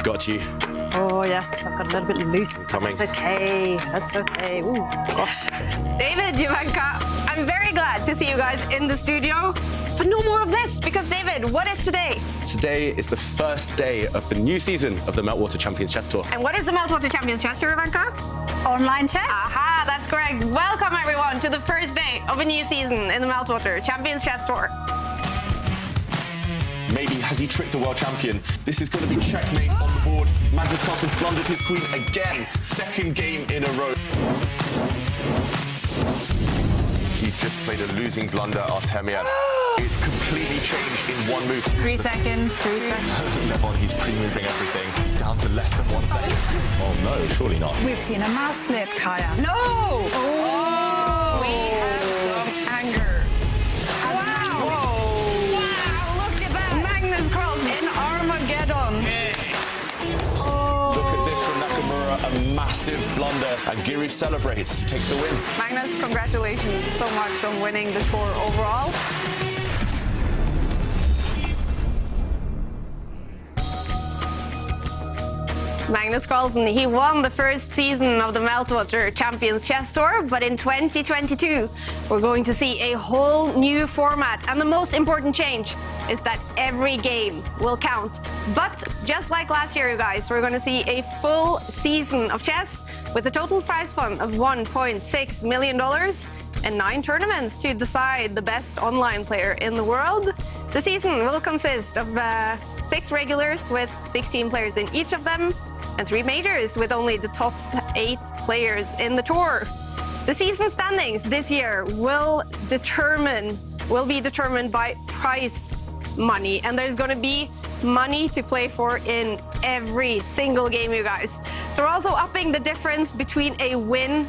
I've got you. Oh, yes, I've got a little bit loose. Coming. That's okay. That's okay. Ooh, gosh. David, Jovanka, I'm very glad to see you guys in the studio. But no more of this, because David, what is today? Today is the first day of the new season of the Meltwater Champions Chess Tour. And what is the Meltwater Champions Chess Tour, Jovanka? Online chess. Aha, that's correct. Welcome, everyone, to the first day of a new season in the Meltwater Champions Chess Tour. Maybe has he tricked the world champion? This is going to be checkmate on the board. Magnus Carlsen blundered his queen again. Second game in a row. He's just played a losing blunder, Artemiev. It's completely changed in one move. 3 seconds, 2 seconds. Levon, he's pre-moving everything. He's down to less than 1 second. Oh no, surely not. We've seen a mouse slip, Kaja. No! Oh! We have some anger. Wow! Whoa! Wow, look at that! Magnus Carlsen in Armageddon. Look at this from Nakamura, a massive blunder. And Giri celebrates, takes the win. Magnus, congratulations so much on winning the tour overall. Magnus Carlsen, he won the first season of the Meltwater Champions Chess Tour, but in 2022, we're going to see a whole new format. And the most important change is that every game will count. But just like last year, you guys, we're going to see a full season of chess with a total prize fund of $1.6 million and 9 tournaments to decide the best online player in the world. The season will consist of 6 regulars with 16 players in each of them, and 3 majors with only the top 8 players in the tour. The season standings this year will be determined by prize money, and there's going to be money to play for in every single game, you guys. So we're also upping the difference between a win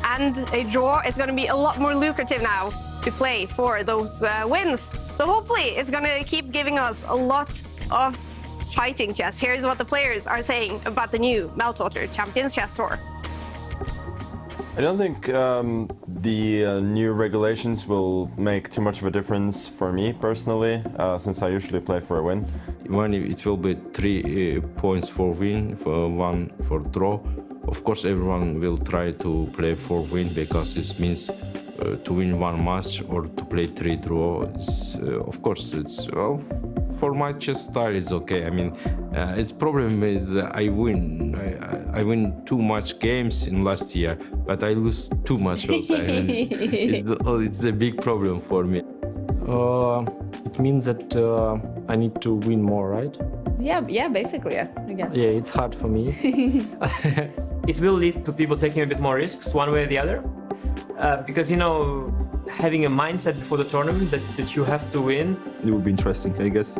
and a draw. It's going to be a lot more lucrative now to play for those wins. So hopefully it's going to keep giving us a lot of fighting chess. Here's what the players are saying about the new Meltwater Champions Chess Tour. I don't think the new regulations will make too much of a difference for me personally, since I usually play for a win. It will be 3 points for win, for 1 for draw. Of course, everyone will try to play for win because this means to win 1 match or to play 3 draws. Of course, it's well. For my chess style, it's okay. I mean, its problem is I win too much games in last year, but I lose too much also. And it's a big problem for me. It means that I need to win more, right? Yeah, basically, I guess. Yeah, it's hard for me. It will lead to people taking a bit more risks one way or the other. Because, you know, having a mindset before the tournament that you have to win. It will be interesting, I guess.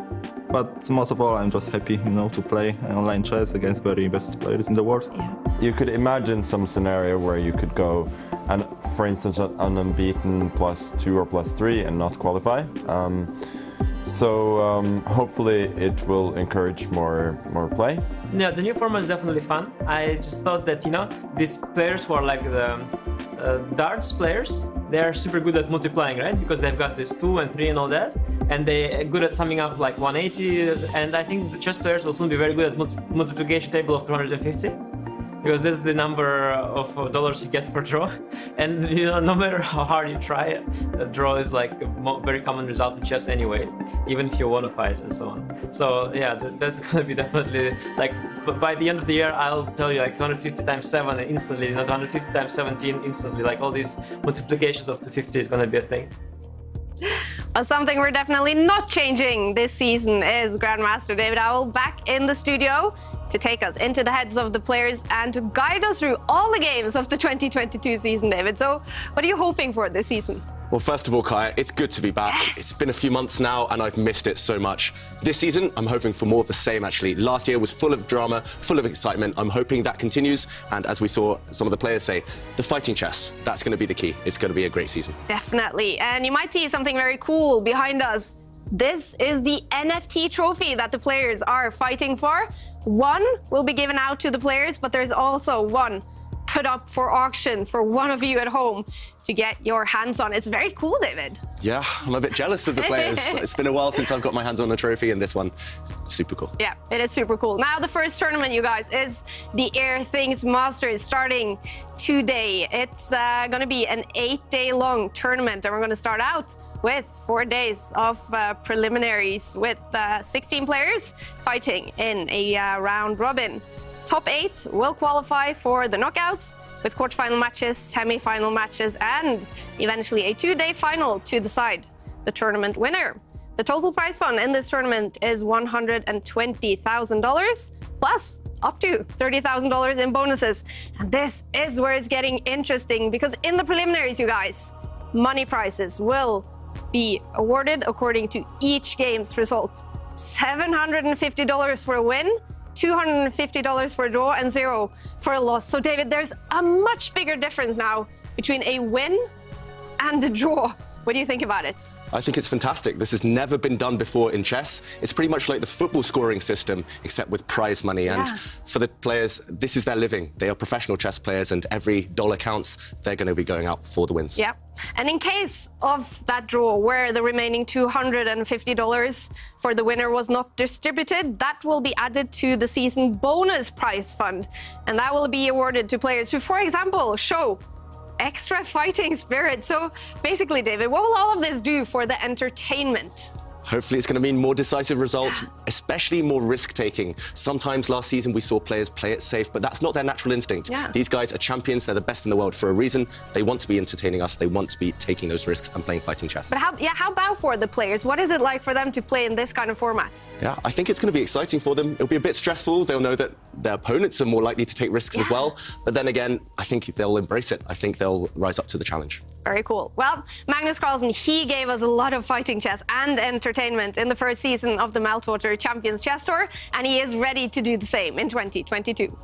But most of all, I'm just happy, you know, to play online chess against very best players in the world. Yeah. You could imagine some scenario where you could go and, for instance, an unbeaten +2 or +3 and not qualify. So hopefully it will encourage more play. Yeah, the new format is definitely fun. I just thought that, you know, these players who are like the darts players, they are super good at multiplying, right? Because they've got this 2 and 3 and all that, and they're good at summing up like 180. And I think the chess players will soon be very good at multiplication table of 250. Because this is the number of dollars you get for draw, and you know, no matter how hard you try, a draw is like a very common result in chess anyway, even if you want to fight and so on. So yeah, that's gonna be definitely like. But by the end of the year, I'll tell you like 250 times 7 instantly, you know, 250 times 17 instantly. Like all these multiplications up to 50 is gonna be a thing. Something we're definitely not changing this season is Grandmaster David Howell back in the studio to take us into the heads of the players and to guide us through all the games of the 2022 season, David. So what are you hoping for this season? Well, first of all, Kaja, it's good to be back. Yes. It's been a few months now, and I've missed it so much. This season, I'm hoping for more of the same, actually. Last year was full of drama, full of excitement. I'm hoping that continues, and as we saw some of the players say, the fighting chess, that's going to be the key. It's going to be a great season. Definitely, and you might see something very cool behind us. This is the NFT trophy that the players are fighting for. One will be given out to the players, but there's also one put up for auction for one of you at home to get your hands on. It's very cool, David. Yeah, I'm a bit jealous of the players. It's been a while since I've got my hands on a trophy, and this one is super cool. Yeah, it is super cool. Now, the first tournament, you guys, is the Airthings Masters starting today. It's going to be an 8-day-long tournament, and we're going to start out with 4 days of preliminaries with 16 players fighting in a round robin. Top 8 will qualify for the knockouts with quarterfinal matches, semi-final matches, and eventually a 2-day final to decide the tournament winner. The total prize fund in this tournament is $120,000 plus up to $30,000 in bonuses. And this is where it's getting interesting because in the preliminaries, you guys, money prizes will be awarded according to each game's result. $750 for a win, $250 for a draw, and $0 for a loss. So, David, there's a much bigger difference now between a win and a draw. What do you think about it? I think it's fantastic. This has never been done before in chess. It's pretty much like the football scoring system, except with prize money. And for the players, this is their living. They are professional chess players, and every dollar counts. They're going to be going out for the wins. Yeah. And in case of that draw, where the remaining $250 for the winner was not distributed, that will be added to the season bonus prize fund. And that will be awarded to players who, for example, show extra fighting spirit. So basically, David, what will all of this do for the entertainment? Hopefully it's going to mean more decisive results, especially more risk-taking. Sometimes last season we saw players play it safe, but that's not their natural instinct. These guys are champions. They're the best in the world for a reason. They want to be entertaining us. They want to be taking those risks and playing fighting chess. But how about for the players? What is it like for them to play in this kind of format? Yeah, I think it's going to be exciting for them. It'll be a bit stressful. They'll know that their opponents are more likely to take risks as well. But then again, I think they'll embrace it. I think they'll rise up to the challenge. Very cool. Well, Magnus Carlsen, he gave us a lot of fighting chess and entertainment in the first season of the Meltwater Champions Chess Tour, and he is ready to do the same in 2022.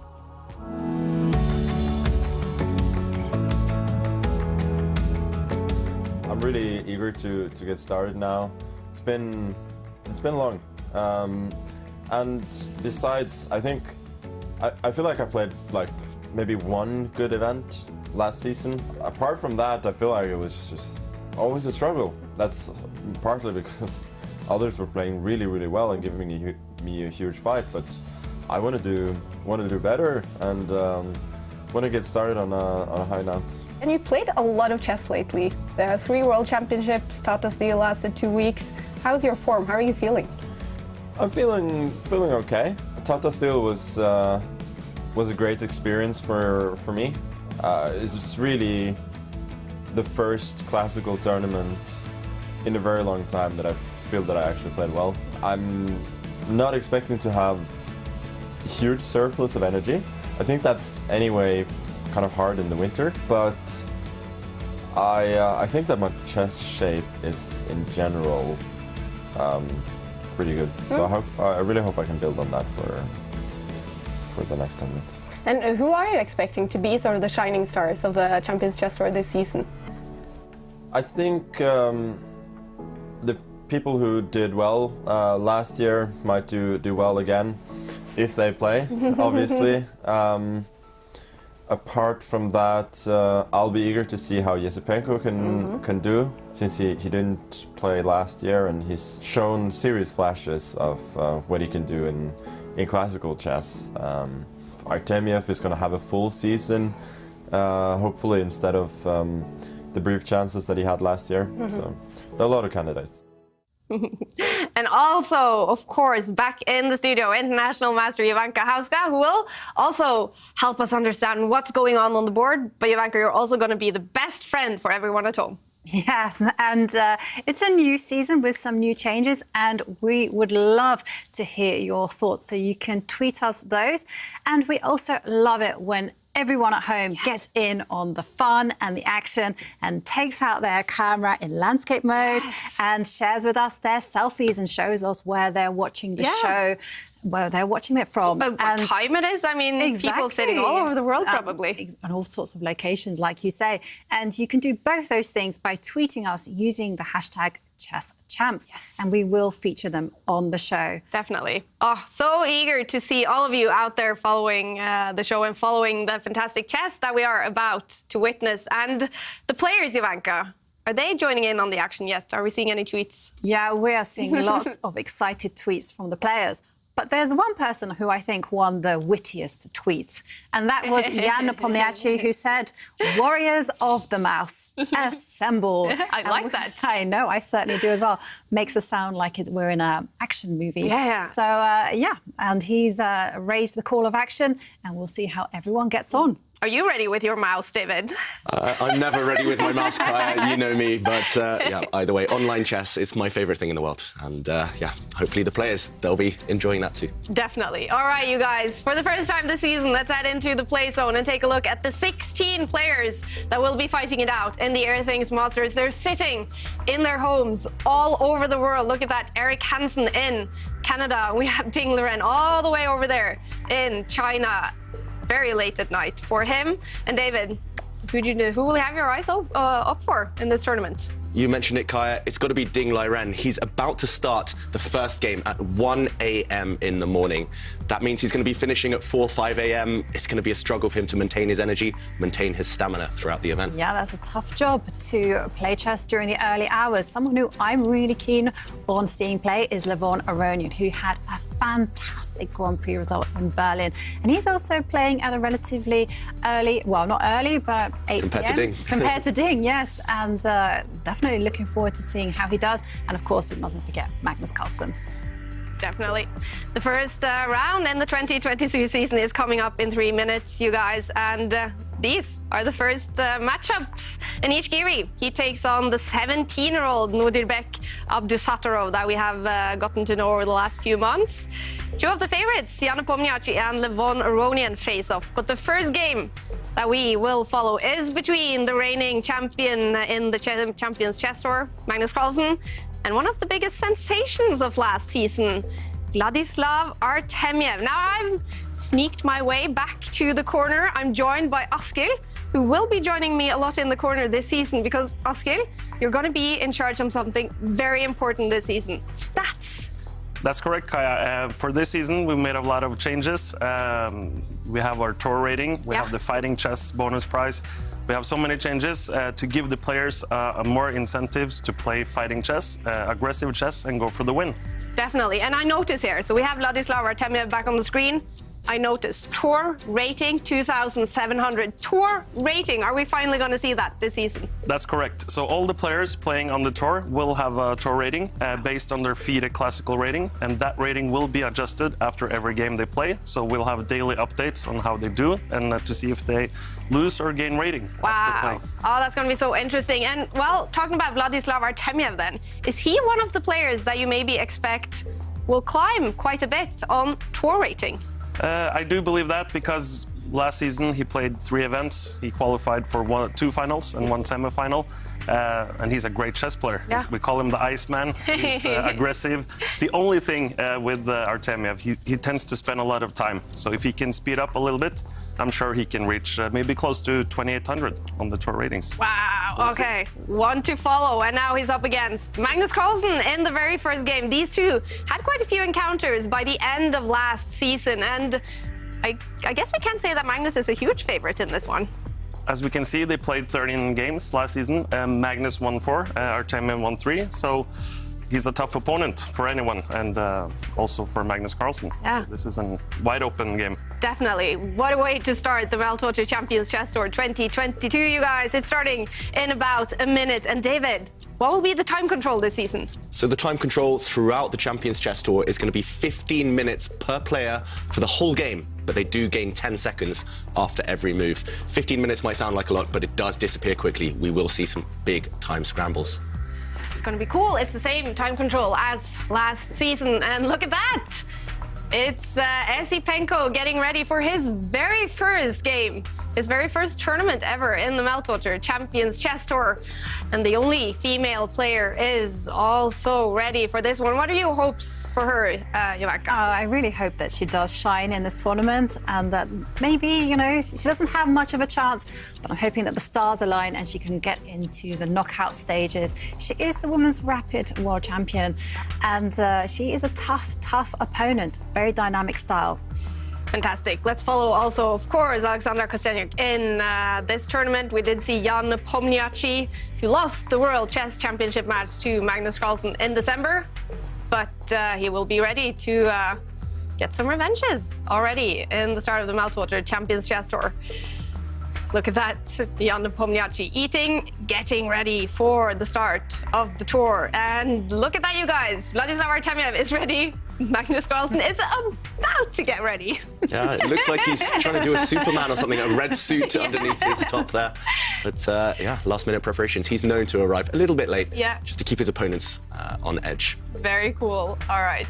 I'm really eager to get started now. It's been long, and besides, I think I feel like I played like maybe one good event last season. Apart from that, I feel like it was just always a struggle. That's partly because others were playing really, really well and giving me a huge fight. But I want to do better and want to get started on a high note. And you played a lot of chess lately. The 3 World Championships, Tata Steel lasted 2 weeks. How's your form? How are you feeling? I'm feeling okay. Tata Steel was a great experience for me. It was really the first classical tournament in a very long time that I feel that I actually played well. I'm not expecting to have a huge surplus of energy. I think that's anyway kind of hard in the winter, but I think that my chess shape is in general pretty good. So I really hope I can build on that for the next tournament. And who are you expecting to be sort of the shining stars of the Champions Chess Tour this season? I think the people who did well last year might do well again if they play, obviously. Apart from that, I'll be eager to see how Esipenko can do, since he didn't play last year and he's shown serious flashes of what he can do in classical chess. Artemiev is going to have a full season, hopefully, instead of the brief chances that he had last year. So there are a lot of candidates. And also, of course, back in the studio, international master Jan-Krzysztof, who will also help us understand what's going on the board. But Jan-Krzysztof, you're also going to be the best friend for everyone at home. Yes, and it's a new season with some new changes, and we would love to hear your thoughts. So you can tweet us those. And we also love it when everyone at home gets in on the fun and the action and takes out their camera in landscape mode and shares with us their selfies and shows us where they're watching the show, where they're watching it from. But what time it is? I mean, people sitting all over the world probably. And all sorts of locations, like you say. And you can do both those things by tweeting us using the hashtag chess champs, and we will feature them on the show. Definitely. Oh, so eager to see all of you out there following the show and following the fantastic chess that we are about to witness. And the players, Ivanka, are they joining in on the action yet? Are we seeing any tweets? Yeah, we are seeing lots of excited tweets from the players. But there's one person who I think won the wittiest tweets, and that was Jan-Krzysztof, who said, "Warriors of the Mouse, assemble." I like that. I know, I certainly do as well. Makes us sound like we're in an action movie. Yeah. So, and he's raised the call of action, and we'll see how everyone gets on. Are you ready with your mouse, David? I'm never ready with my mouse, Kaja. You know me. But either way, online chess is my favourite thing in the world. And hopefully the players, they'll be enjoying that too. Definitely. All right, you guys. For the first time this season, let's head into the play zone and take a look at the 16 players that will be fighting it out in the Airthings Masters. They're sitting in their homes all over the world. Look at that. Eric Hansen in Canada. We have Ding Liren all the way over there in China. Very late at night for him. And David, who will you have your eyes up for in this tournament? You mentioned it, Kaja. It's got to be Ding Liren. He's about to start the first game at 1 a.m. in the morning. That means he's going to be finishing at 4, 5 a.m. It's going to be a struggle for him to maintain his energy, maintain his stamina throughout the event. Yeah, that's a tough job to play chess during the early hours. Someone who I'm really keen on seeing play is Levon Aronian, who had a fantastic Grand Prix result in Berlin. And he's also playing at a relatively early, well, not early, but 8 Compared p.m. to Ding. Compared to Ding, yes. And definitely looking forward to seeing how he does. And of course, we mustn't forget Magnus Carlsen. Definitely. The first round in the 2022 season is coming up in 3 minutes, you guys. And these are the first matchups. Anish Giri, he takes on the 17-year-old Nodirbek Abdusattorov that we have gotten to know over the last few months. Two of the favorites, Janne Pomniachtchi and Levon Aronian, face off. But the first game that we will follow is between the reigning champion in the Champions Chess Tour, Magnus Carlsen, and one of the biggest sensations of last season, Vladislav Artemiev. Now I've sneaked my way back to the corner. I'm joined by Askil, who will be joining me a lot in the corner this season, because Askil, you're going to be in charge of something very important this season: stats. That's correct, Kaja. For this season, we made a lot of changes. We have our tour rating, we have the fighting chess bonus prize. We have so many changes to give the players more incentives to play fighting chess, aggressive chess, and go for the win. Definitely. And I notice here, so we have Vladislav Artemiev back on the screen. I noticed tour rating 2,700. Tour rating. Are we finally going to see that this season? That's correct. So all the players playing on the tour will have a tour rating based on their FIDE classical rating, and that rating will be adjusted after every game they play. So we'll have daily updates on how they do and to see if they lose or gain rating after playing. Oh, that's going to be so interesting. And, well, talking about Vladislav Artemiev then, is he one of the players that you maybe expect will climb quite a bit on tour rating? I do believe that, because last season he played 3 events. He qualified for 2 finals and 1 semifinal. And he's a great chess player. Yeah. We call him the Iceman. He's aggressive. The only thing with Artemiev, he tends to spend a lot of time. So if he can speed up a little bit, I'm sure he can reach maybe close to 2,800 on the tour ratings. Wow, okay. One to follow, and now he's up against Magnus Carlsen in the very first game. These two had quite a few encounters by the end of last season, and I guess we can say that Magnus is a huge favorite in this one. As we can see, they played 13 games last season. Magnus won 4, Artemiev won 3. So he's a tough opponent for anyone, and also for Magnus Carlsen. Yeah. So this is a wide open game. Definitely. What a way to start the Meltwater Champions Chess Tour 2022, you guys. It's starting in about a minute. And David, what will be the time control this season? So the time control throughout the Champions Chess Tour is going to be 15 minutes per player for the whole game, but they do gain 10 seconds after every move. 15 minutes might sound like a lot, but it does disappear quickly. We will see some big time scrambles. It's going to be cool. It's the same time control as last season. And look at that. It's Esipenko getting ready for his very first game his very first tournament ever in the Meltwater Champions Chess Tour. And the only female player is also ready for this one. What are your hopes for her, Jovanka? I really hope that she does shine in this tournament and that maybe, you know, she doesn't have much of a chance, but I'm hoping that the stars align and she can get into the knockout stages. She is the women's rapid world champion and she is a tough opponent, very dynamic style. Fantastic. Let's follow also, of course, Alexandra Kostyanyuk in this tournament. We did see Jan Pomniachtchi, who lost the World Chess Championship match to Magnus Carlsen in December, but he will be ready to get some revenges already in the start of the Meltwater Champions Chess Tour. Look at that, Jan Pomniachtchi eating, getting ready for the start of the tour. And look at that, you guys. Vladislav Artemiev is ready. Magnus Carlsen is about to get ready. Yeah, it looks like he's trying to do a Superman or something, a red suit underneath his top there. But yeah, last-minute preparations. He's known to arrive a little bit late, just to keep his opponents on edge. Very cool. All right.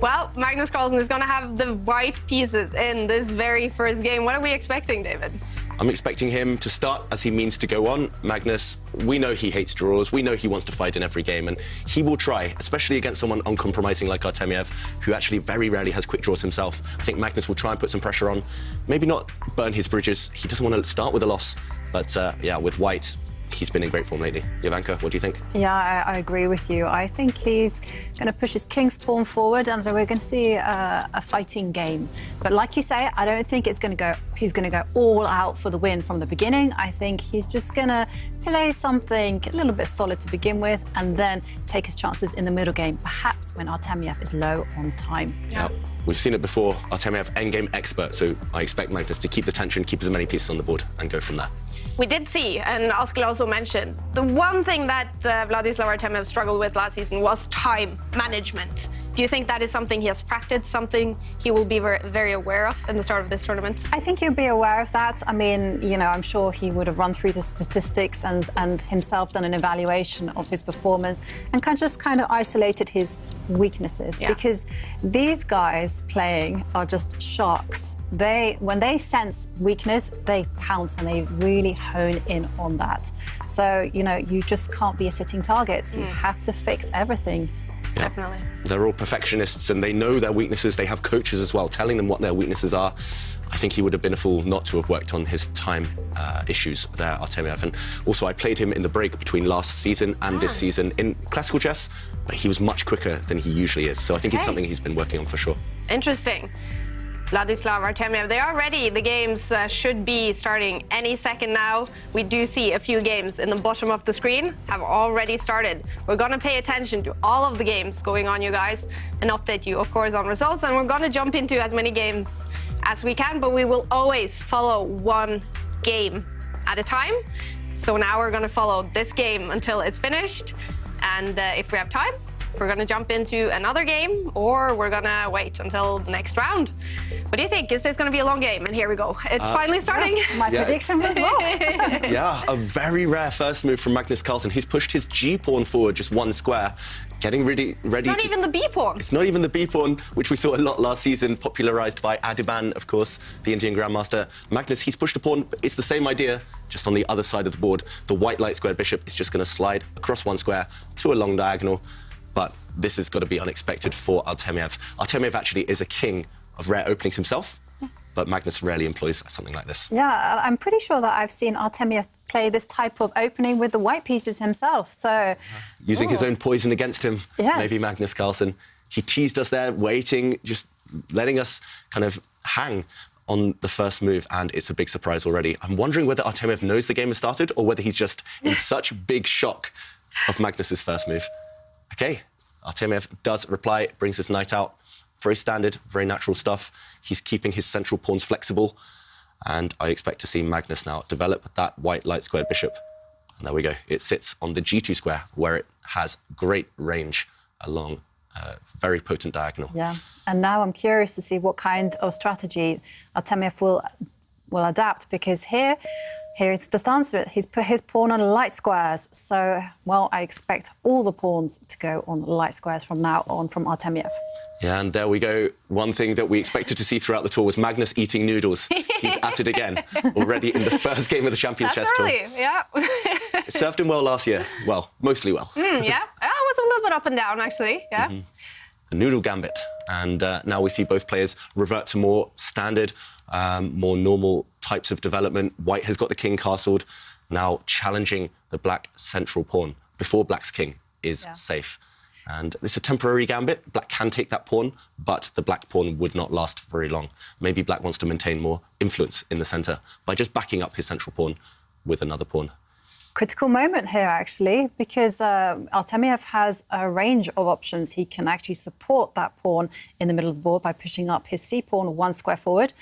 Well, Magnus Carlsen is going to have the white pieces in this very first game. What are we expecting, David? I'm expecting him to start as he means to go on. Magnus, we know he hates draws. We know he wants to fight in every game, and he will try, especially against someone uncompromising like Artemiev, who actually very rarely has quick draws himself. I think Magnus will try and put some pressure on, maybe not burn his bridges. He doesn't want to start with a loss, but yeah, with white, he's been in great form lately. Jovanka, what do you think? Yeah, I agree with you. I think he's going to push his king's pawn forward, and so we're going to see a fighting game. But like you say, I don't think he's going to go all out for the win from the beginning. I think he's just going to play something a little bit solid to begin with, and then take his chances in the middle game, perhaps when Artemiev is low on time. Yeah. We've seen it before. Artemiev, endgame expert, so I expect Magnus to keep the tension, keep as many pieces on the board, and go from there. We did see, and Askell also mentioned, the one thing that Vladislav Artemiev struggled with last season was time management. Do you think that is something he has practiced, something he will be very aware of in the start of this tournament? I think he'll be aware of that. I mean, you know, I'm sure he would have run through the statistics and himself done an evaluation of his performance and kind of isolated his weaknesses, because these guys playing are just sharks. When they sense weakness, they pounce and they really hone in on that. So, you know, you just can't be a sitting target. You have to fix everything. Yeah. Definitely. They're all perfectionists and they know their weaknesses. They have coaches as well telling them what their weaknesses are. I think he would have been a fool not to have worked on his time issues there, Artemiev. And also, I played him in the break between last season and this season in classical chess, but he was much quicker than he usually is. So I think it's something he's been working on for sure. Interesting. Vladislav Artemiev, they are ready. The games should be starting any second now. We do see a few games in the bottom of the screen have already started. We're going to pay attention to all of the games going on, you guys, and update you, of course, on results. And we're going to jump into as many games as we can, but we will always follow one game at a time. So now we're going to follow this game until it's finished. And if we have time, we're going to jump into another game, or we're going to wait until the next round. What do you think? Is this going to be a long game? And here we go. It's finally starting. Yeah, my prediction was well. Yeah, a very rare first move from Magnus Carlsen. He's pushed his G-pawn forward just one square, getting ready It's not even the B-pawn. It's not even the B-pawn, which we saw a lot last season, popularized by Adiban, of course, the Indian Grandmaster. Magnus, he's pushed a pawn, but it's the same idea, just on the other side of the board. The white light squared bishop is just going to slide across one square to a long diagonal. But this has got to be unexpected for Artemiev. Artemiev actually is a king of rare openings himself, but Magnus rarely employs something like this. Yeah, I'm pretty sure that I've seen Artemiev play this type of opening with the white pieces himself, so... Using his own poison against him, maybe Magnus Carlsen. He teased us there, waiting, just letting us kind of hang on the first move, and it's a big surprise already. I'm wondering whether Artemiev knows the game has started or whether he's just in such big shock of Magnus's first move. Okay, Artemiev does reply, brings his knight out. Very standard, very natural stuff. He's keeping his central pawns flexible. And I expect to see Magnus now develop that white light squared bishop. And there we go. It sits on the G2 square, where it has great range along a very potent diagonal. Yeah, and now I'm curious to see what kind of strategy Artemiev will adapt, because here Here's just answer it. He's put his pawn on light squares. So, well, I expect all the pawns to go on light squares from now on from Artemiev. Yeah, and there we go. One thing that we expected to see throughout the tour was Magnus eating noodles. He's at it again, already in the first game of the Champions Chess Tour. Yeah. It served him well last year. Well, mostly well. Yeah, I was a little bit up and down, actually. Yeah. The noodle gambit. And now we see both players revert to more standard, more normal types of development. White has got the king castled, now challenging the black central pawn before black's king is safe. And it's a temporary gambit. Black can take that pawn, but the black pawn would not last very long. Maybe black wants to maintain more influence in the centre by just backing up his central pawn with another pawn. Critical moment here, actually, because Artemiev has a range of options. He can actually support that pawn in the middle of the board by pushing up his c-pawn one square forward,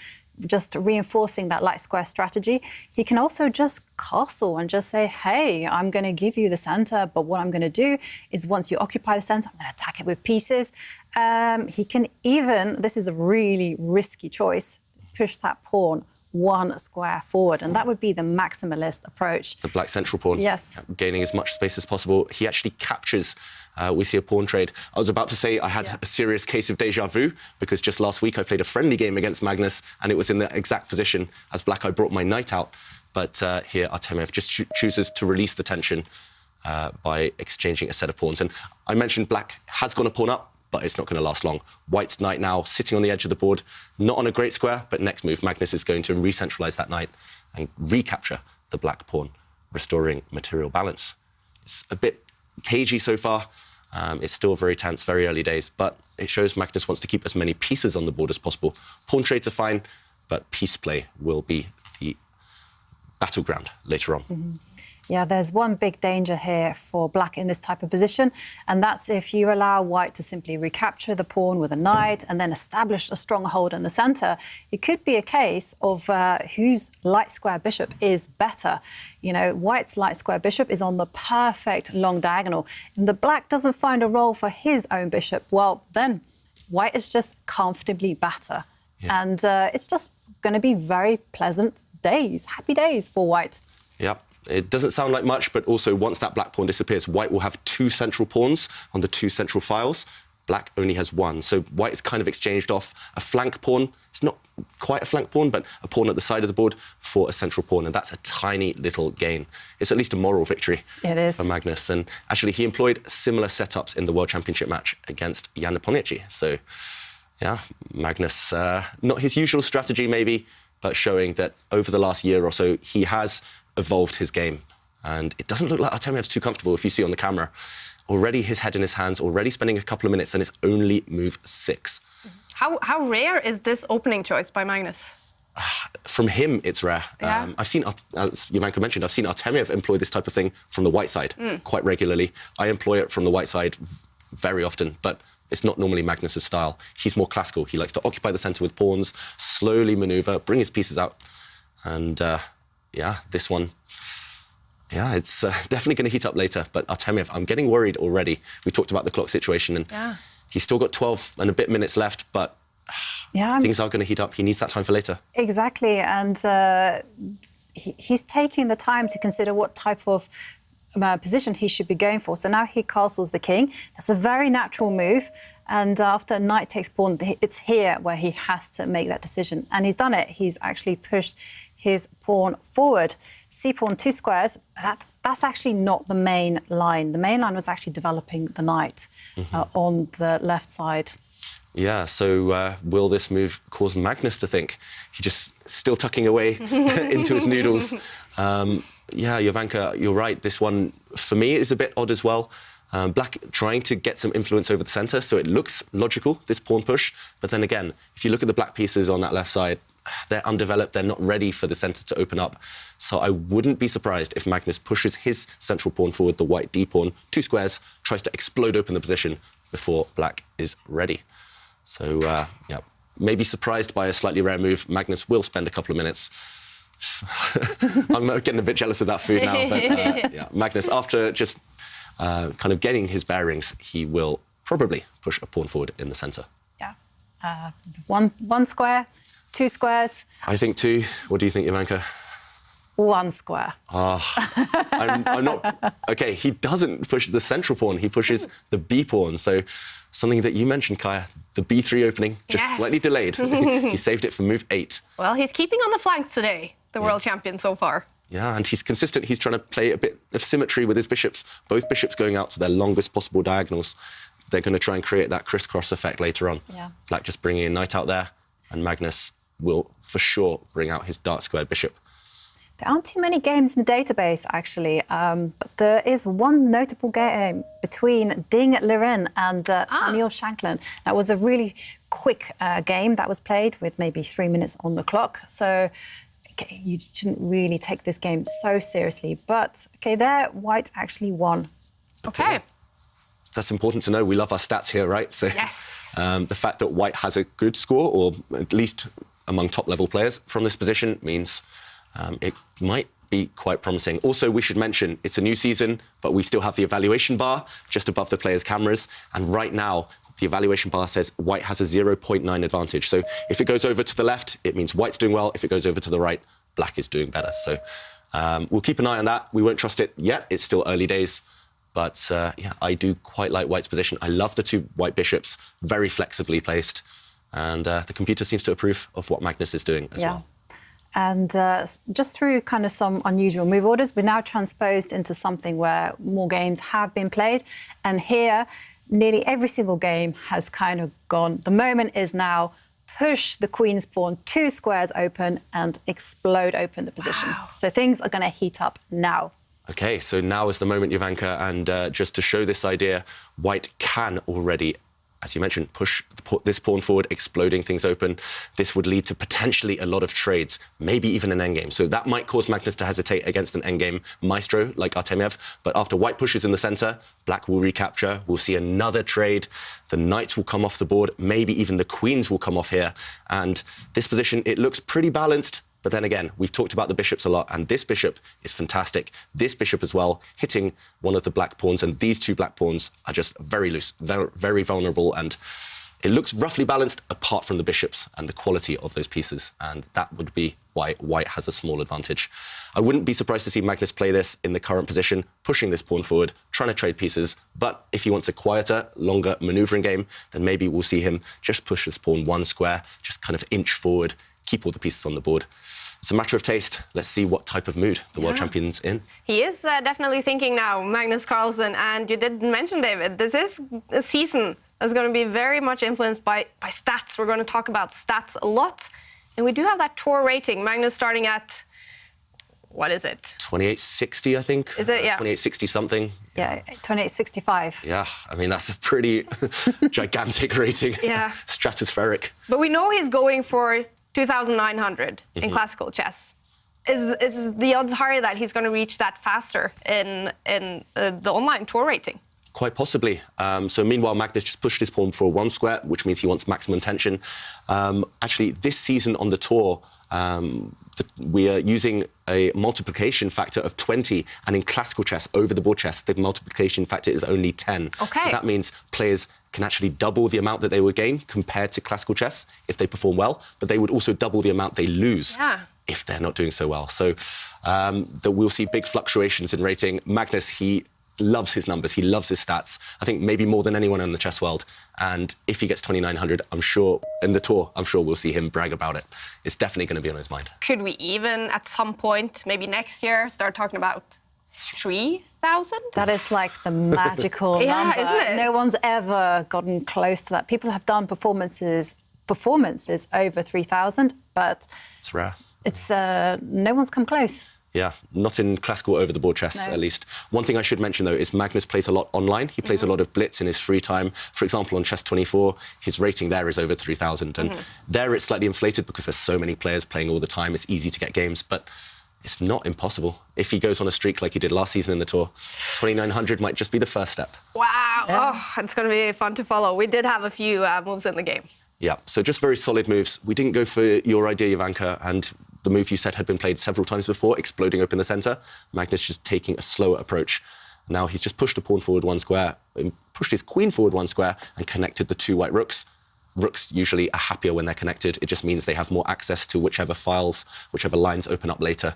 just reinforcing that light square strategy. He can also just castle and just say, hey, I'm going to give you the centre, but what I'm going to do is once you occupy the centre, I'm going to attack it with pieces. He can even, this is a really risky choice, push that pawn one square forward, and that would be the maximalist approach. The black central pawn. Yes. Gaining as much space as possible. He actually captures. We see a pawn trade. I was about to say I had a serious case of déjà vu because just last week I played a friendly game against Magnus and it was in the exact position as black. I brought my knight out, but here Artemiev just chooses to release the tension by exchanging a set of pawns. And I mentioned black has gone a pawn up, but it's not going to last long. White's knight now sitting on the edge of the board, not on a great square, but next move, Magnus is going to re-centralise that knight and recapture the black pawn, restoring material balance. It's a bit cagey so far. It's still very tense, very early days, but it shows Magnus wants to keep as many pieces on the board as possible. Pawn trades are fine, but piece play will be the battleground later on. Yeah, there's one big danger here for black in this type of position, and that's if you allow white to simply recapture the pawn with a knight and then establish a stronghold in the centre. It could be a case of whose light square bishop is better. You know, white's light square bishop is on the perfect long diagonal. If the black doesn't find a role for his own bishop, well, then white is just comfortably better. Yeah. And it's just going to be very pleasant days, happy days for white. Yep. It doesn't sound like much, but also once that black pawn disappears, white will have two central pawns on the two central files. Black only has one. So white has kind of exchanged off a flank pawn. It's not quite a flank pawn, but a pawn at the side of the board for a central pawn. And that's a tiny little gain. It's at least a moral victory for Magnus. And actually, he employed similar setups in the World Championship match against Jan-Krzysztof. So, yeah, Magnus, not his usual strategy maybe, but showing that over the last year or so, he has evolved his game. And it doesn't look like Artemiev's too comfortable if you see on the camera. Already his head in his hands, already spending a couple of minutes, and it's only move 6. How rare is this opening choice by Magnus? From him, it's rare. Yeah. I've seen, as Jan-Krzysztof mentioned, I've seen Artemiev employ this type of thing from the white side quite regularly. I employ it from the white side very often, but it's not normally Magnus's style. He's more classical. He likes to occupy the centre with pawns, slowly manoeuvre, bring his pieces out. And yeah, this one, yeah, it's definitely going to heat up later. But Artemiev, I'm getting worried already. We talked about the clock situation, and he's still got 12 and a bit minutes left, but things are going to heat up. He needs that time for later. Exactly, and he's taking the time to consider what type of position he should be going for. So now he castles the king. That's a very natural move. And after knight takes pawn, it's here where he has to make that decision. And he's done it. He's actually pushed his pawn forward. C-pawn 2 squares, that's actually not the main line. The main line was actually developing the knight on the left side. Yeah, so will this move cause Magnus to think? He's just still tucking away into his noodles. Yeah, Jovanka, you're right. This one, for me, is a bit odd as well. Black trying to get some influence over the centre, so it looks logical, this pawn push. But then again, if you look at the black pieces on that left side, they're undeveloped, they're not ready for the centre to open up. So I wouldn't be surprised if Magnus pushes his central pawn forward, the white d-pawn, 2 squares, tries to explode open the position before black is ready. So, yeah, maybe surprised by a slightly rare move. Magnus will spend a couple of minutes. I'm getting a bit jealous of that food now, but yeah, Magnus, after just kind of getting his bearings, he will probably push a pawn forward in the centre. Yeah, one square, 2 squares. I think 2. What do you think, Jovanka? one square. I'm not... OK, he doesn't push the central pawn. He pushes the B pawn. So something that you mentioned, Kaja, the B3 opening, just slightly delayed. He saved it for move 8. Well, he's keeping on the flanks today, the world champion so far. Yeah, and he's consistent. He's trying to play a bit of symmetry with his bishops. Both bishops going out to their longest possible diagonals. They're going to try and create that crisscross effect later on. Yeah. Black just bringing a knight out there, and Magnus will for sure bring out his dark squared bishop. There aren't too many games in the database, actually, but there is one notable game between Ding Liren and Samuel Shanklin. That was a really quick game that was played with maybe 3 minutes on the clock. So you shouldn't really take this game so seriously. But, OK, there, White actually won. OK. That's important to know. We love our stats here, right? So the fact that White has a good score, or at least among top-level players from this position, means it might be quite promising. Also, we should mention, it's a new season, but we still have the evaluation bar just above the players' cameras. And right now, the evaluation bar says White has a 0.9 advantage. So if it goes over to the left, it means White's doing well. If it goes over to the right, Black is doing better. So we'll keep an eye on that. We won't trust it yet. It's still early days. But yeah, I do quite like White's position. I love the two White bishops, very flexibly placed. And the computer seems to approve of what Magnus is doing as well. And just through kind of some unusual move orders, we're now transposed into something where more games have been played. And here, nearly every single game has kind of gone. The moment is now push the queen's pawn 2 squares open and explode open the position. Wow. So things are going to heat up now. OK, so now is the moment, Jovanka, and just to show this idea, White can already, as you mentioned, push this pawn forward, exploding things open. This would lead to potentially a lot of trades, maybe even an endgame. So that might cause Magnus to hesitate against an endgame maestro like Artemiev. But after White pushes in the centre, Black will recapture. We'll see another trade. The knights will come off the board. Maybe even the queens will come off here. And this position, it looks pretty balanced. But then again, we've talked about the bishops a lot, and this bishop is fantastic. This bishop as well, hitting one of the black pawns, and these 2 black pawns are just very loose, very vulnerable, and it looks roughly balanced apart from the bishops and the quality of those pieces, and that would be why White has a small advantage. I wouldn't be surprised to see Magnus play this in the current position, pushing this pawn forward, trying to trade pieces, but if he wants a quieter, longer manoeuvring game, then maybe we'll see him just push this pawn 1 square, just kind of inch forward, keep all the pieces on the board. It's a matter of taste. Let's see what type of mood the world champion's in. He is definitely thinking now, Magnus Carlsen. And you did mention, David, this is a season that's going to be very much influenced by stats. We're going to talk about stats a lot. And we do have that tour rating. Magnus starting at, what is it? 2860, I think. Is it? Yeah. 2860 something. Yeah, 2865. Yeah, I mean, that's a pretty gigantic rating. Yeah. Stratospheric. But we know he's going for 2,900 in classical chess. Is the odds higher that he's going to reach that faster in the online tour rating? Quite possibly. So meanwhile, Magnus just pushed his pawn for 1 square, which means he wants maximum tension. Actually, this season on the tour, we are using a multiplication factor of 20, and in classical chess, over the board chess, the multiplication factor is only 10. Okay. So that means players can actually double the amount that they would gain compared to classical chess if they perform well, but they would also double the amount they lose if they're not doing so well. So we'll see big fluctuations in rating. Magnus, he loves his numbers, he loves his stats, I think maybe more than anyone in the chess world. And if he gets 2,900, I'm sure, in the tour, I'm sure we'll see him brag about it. It's definitely going to be on his mind. Could we even, at some point, maybe next year, start talking about 3,000? That is like the magical number. Isn't it? No one's ever gotten close to that. People have done performances over 3,000, but it's rare. It's no one's come close. Yeah, not in classical over-the-board chess, at least. One thing I should mention, though, is Magnus plays a lot online. He plays a lot of blitz in his free time. For example, on Chess24, his rating there is over 3,000. And there it's slightly inflated because there's so many players playing all the time. It's easy to get games, but it's not impossible. If he goes on a streak like he did last season in the tour, 2,900 might just be the first step. Wow. Yeah. Oh, it's going to be fun to follow. We did have a few moves in the game. Yeah, so just very solid moves. We didn't go for your idea, Jovanka, and the move you said had been played several times before, exploding open the centre. Magnus just taking a slower approach. Now he's just pushed a pawn forward 1 square, pushed his queen forward 1 square, and connected the 2 white rooks. Rooks usually are happier when they're connected. It just means they have more access to whichever files, whichever lines open up later.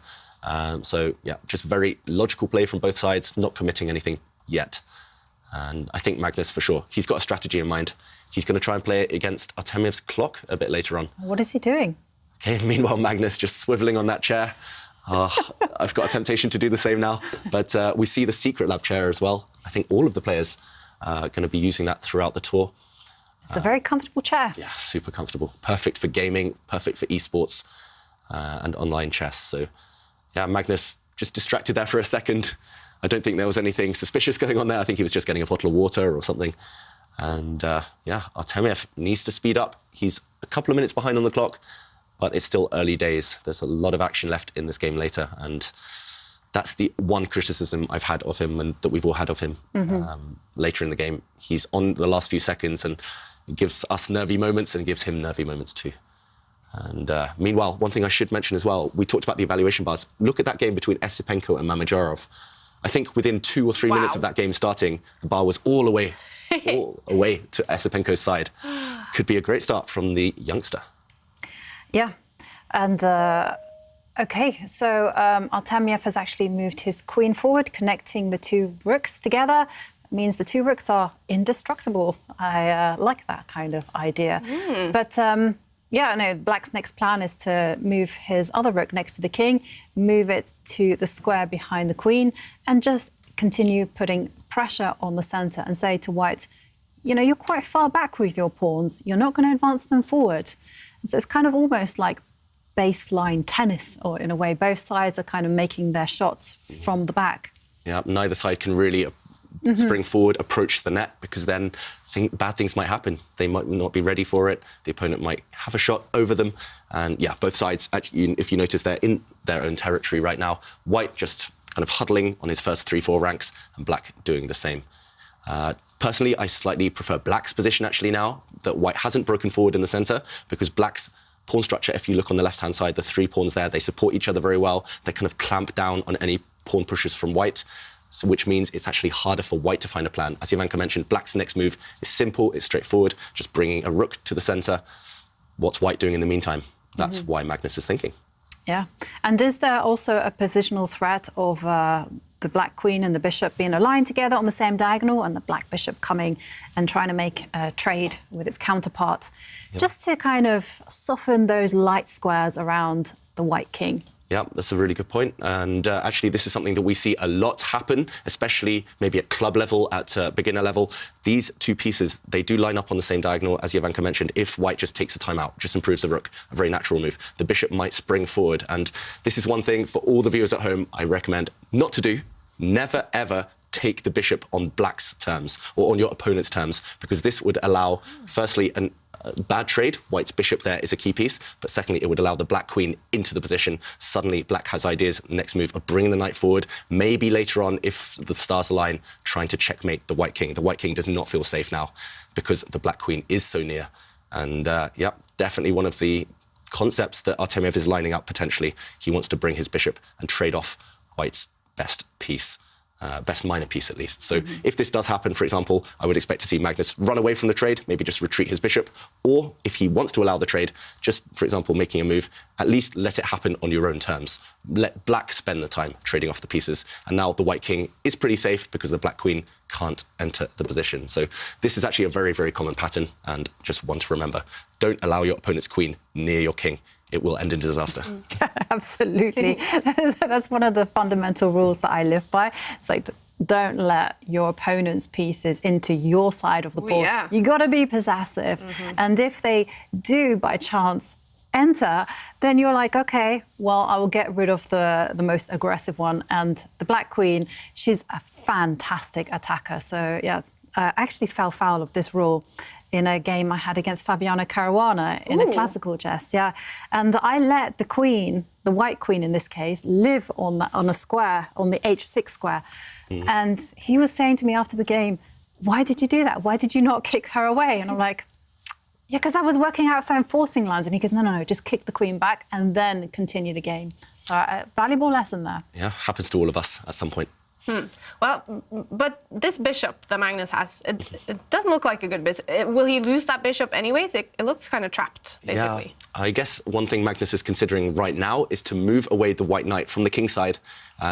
So, yeah, just very logical play from both sides, not committing anything yet. And I think Magnus, for sure, he's got a strategy in mind. He's going to try and play it against Artemiev's clock a bit later on. What is he doing? Okay, meanwhile, Magnus just swiveling on that chair. I've got a temptation to do the same now. But we see the Secret Lab chair as well. I think all of the players are going to be using that throughout the tour. It's a very comfortable chair. Yeah, super comfortable. Perfect for gaming, perfect for esports and online chess. So, yeah, Magnus just distracted there for a second. I don't think there was anything suspicious going on there. I think he was just getting a bottle of water or something. And, yeah, Artemiev needs to speed up. He's a couple of minutes behind on the clock, but it's still early days. There's a lot of action left in this game later. And that's the one criticism I've had of him and that we've all had of him later in the game. He's on the last few seconds and it gives us nervy moments and gives him nervy moments too. And meanwhile, one thing I should mention as well, we talked about the evaluation bars. Look at that game between Esipenko and Mamedyarov. I think within 2 or 3 minutes of that game starting, the bar was all away to Esipenko's side. Could be a great start from the youngster. Yeah, and OK, so Artemiev has actually moved his queen forward, connecting the 2 rooks together. It means the 2 rooks are indestructible. I like that kind of idea. But yeah, no, Black's next plan is to move his other rook next to the king, move it to the square behind the queen, and just continue putting pressure on the centre and say to White, you know, you're quite far back with your pawns. You're not going to advance them forward. And so it's kind of almost like baseline tennis, or in a way, both sides are kind of making their shots from the back. Yeah, neither side can really spring forward, approach the net, because then bad things might happen. They might not be ready for it. The opponent might have a shot over them. And yeah, both sides, actually, if you notice, they're in their own territory right now. White just kind of huddling on his first 3-4 ranks, and Black doing the same. Personally, I slightly prefer Black's position actually now, that White hasn't broken forward in the centre, because Black's pawn structure, if you look on the left-hand side, the 3 pawns there, they support each other very well. They kind of clamp down on any pawn pushes from White, so which means it's actually harder for White to find a plan. As Ivanka mentioned, Black's next move is simple, it's straightforward, just bringing a rook to the centre. What's White doing in the meantime? That's why Magnus is thinking. Yeah. And is there also a positional threat of the Black Queen and the Bishop being aligned together on the same diagonal, and the Black Bishop coming and trying to make a trade with its counterpart, just to kind of soften those light squares around the White King? Yeah, that's a really good point. And actually, this is something that we see a lot happen, especially maybe at club level, at beginner level. These 2 pieces, they do line up on the same diagonal, as Ivanka mentioned. If White just takes a time out, just improves the rook, a very natural move, the Bishop might spring forward. And this is one thing for all the viewers at home I recommend not to do. Never, ever take the Bishop on Black's terms or on your opponent's terms, because this would allow, firstly, a bad trade. White's Bishop there is a key piece, but secondly, it would allow the Black Queen into the position. Suddenly, Black has ideas, next move, of bringing the knight forward, maybe later on, if the stars align, trying to checkmate the White King. The White King does not feel safe now because the Black Queen is so near. And yeah, definitely one of the concepts that Artemiev is lining up potentially. He wants to bring his Bishop and trade off White's best piece. Best minor piece, at least. So if this does happen, for example, I would expect to see Magnus run away from the trade, maybe just retreat his Bishop, or if he wants to allow the trade, just, for example, making a move, at least let it happen on your own terms. Let Black spend the time trading off the pieces. And now the White King is pretty safe because the Black Queen can't enter the position. So this is actually a very, very common pattern, and just one to remember. Don't allow your opponent's queen near your king. It will end in disaster. Absolutely. That's one of the fundamental rules that I live by. It's like, don't let your opponent's pieces into your side of the board. You got to be possessive. And if they do, by chance, enter, then you're like, OK, well, I will get rid of the most aggressive one. And the Black Queen, she's a fantastic attacker. So, yeah, I actually fell foul of this rule in a game I had against Fabiana Caruana in a classical chess, And I let the queen, the White Queen in this case, live on a square, on the h6 square. And he was saying to me after the game, why did you do that? Why did you not kick her away? And I'm like, yeah, because I was working out some forcing lines. And he goes, no, just kick the queen back and then continue the game. So a valuable lesson there. Yeah, happens to all of us at some point. Well, but this bishop that Magnus has, it doesn't look like a good bishop. Will he lose that bishop anyways? It looks kind of trapped, basically. Yeah, I guess one thing Magnus is considering right now is to move away the white knight from the king side,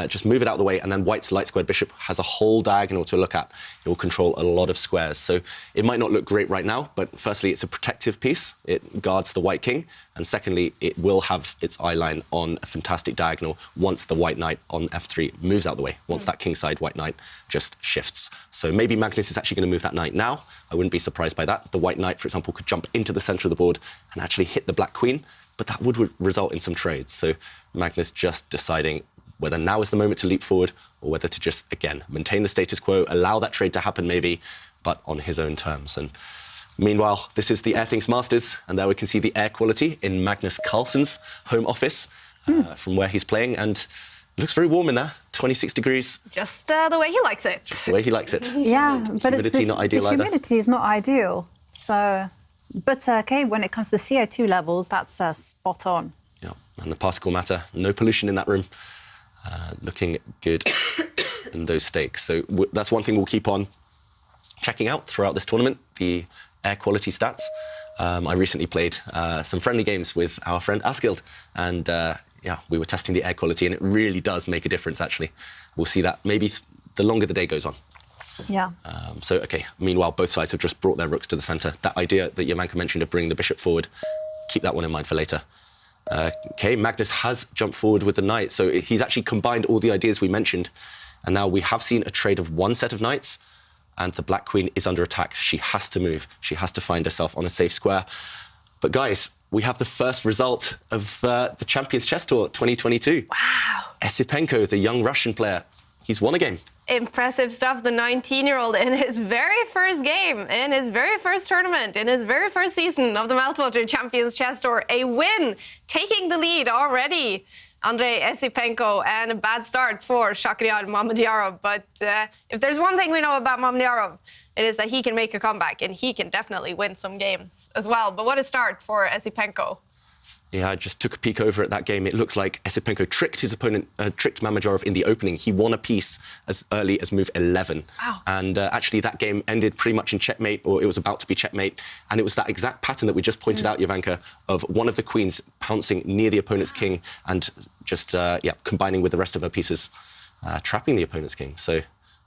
just move it out of the way, and then white's light squared bishop has a whole diagonal to look at. It will control a lot of squares. So it might not look great right now, but firstly, it's a protective piece. It guards the white king. And secondly, it will have its eye line on a fantastic diagonal once the white knight on f3 moves out of the way, once that king side white knight just shifts. So maybe Magnus is actually going to move that knight now. I wouldn't be surprised by that. The white knight, for example, could jump into the center of the board and actually hit the black queen, but that would result in some trades. So Magnus just deciding whether now is the moment to leap forward or whether to just, again, maintain the status quo, allow that trade to happen maybe, but on his own terms. And meanwhile, this is the Airthings Masters, and there we can see the air quality in Magnus Carlsen's home office from where he's playing, and it looks very warm in there, 26 degrees. Just the way he likes it. Just the way he likes it. Yeah, but humidity not ideal the either. humidity is not ideal. So, but okay, when it comes to the CO2 levels, that's spot on. Yeah, and the particle matter, no pollution in that room. Looking good in those stakes. So that's one thing we'll keep on checking out throughout this tournament, the air quality stats. I recently played some friendly games with our friend Askild, and yeah, we were testing the air quality, and it really does make a difference, actually. We'll see that maybe the longer the day goes on. Yeah. So, OK, meanwhile, both sides have just brought their rooks to the centre. That idea that Jan-Krzysztof mentioned of bringing the bishop forward, keep that one in mind for later. OK, Magnus has jumped forward with the knight, so he's actually combined all the ideas we mentioned, and now we have seen a trade of one set of knights, and the black queen is under attack. She has to move. She has to find herself on a safe square. But guys, we have the first result of the Champions Chess Tour 2022. Wow. Esipenko, the young Russian player, he's won a game. Impressive stuff. The 19-year-old in his very first game, in his very first tournament, in his very first season of the Meltwater Champions Chess Tour. A win, taking the lead already. Andrei Esipenko, and a bad start for Shakhriyar Mamedyarov. But if there's one thing we know about Mamedyarov, it is that he can make a comeback, and he can definitely win some games as well. But what a start for Esipenko. Yeah, I just took a peek over at that game. It looks like Esipenko tricked his opponent, tricked Mamedyarov in the opening. He won a piece as early as move 11. Wow. And actually that game ended pretty much in checkmate, or it was about to be checkmate. And it was that exact pattern that we just pointed out, Jovanka, of one of the queens pouncing near the opponent's king and just, combining with the rest of her pieces, trapping the opponent's king. So,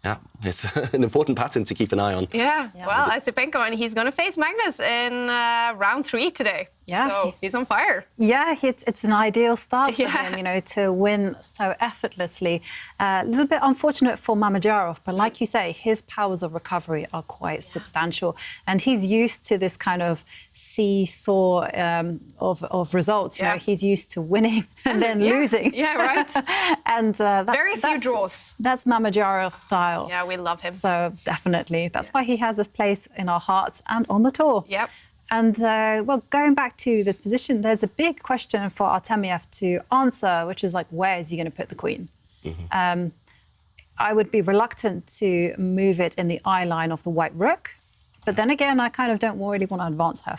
yeah, it's an important pattern to keep an eye on. Yeah. Well, Esipenko, and he's going to face Magnus in round 3 today. Yeah. So he's on fire. Yeah, it's an ideal start for Yeah. him, to win so effortlessly. A little bit unfortunate for Mamedyarov, but like you say, his powers of recovery are quite substantial. And he's used to this kind of seesaw of results. You know, he's used to winning and then losing. Yeah, right. And Very few draws. That's Mamedyarov's style. Yeah, we love him. So definitely. That's why he has a place in our hearts and on the tour. Yep. And, well, going back to this position, there's a big question for Artemiev to answer, which is like, where is he going to put the queen? Mm-hmm. I would be reluctant to move it in the eye line of the white rook. But then again, I kind of don't really want to advance her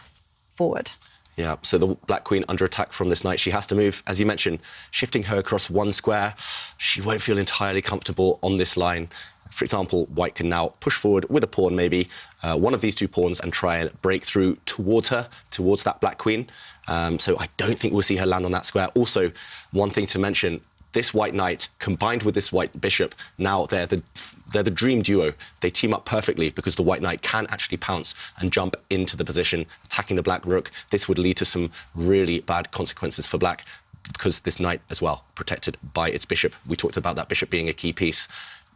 forward. Yeah, so the black queen under attack from this knight. She has to move, as you mentioned, shifting her across one square. She won't feel entirely comfortable on this line. For example, white can now push forward with a pawn, maybe one of these two pawns, and try and break through towards her, towards that black queen. So I don't think we'll see her land on that square. Also, one thing to mention, this white knight combined with this white bishop, now they're the dream duo. They team up perfectly because the white knight can actually pounce and jump into the position, attacking the black rook. This would lead to some really bad consequences for black because this knight as well, protected by its bishop. We talked about that bishop being a key piece.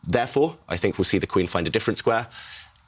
Therefore, I think we'll see the queen find a different square.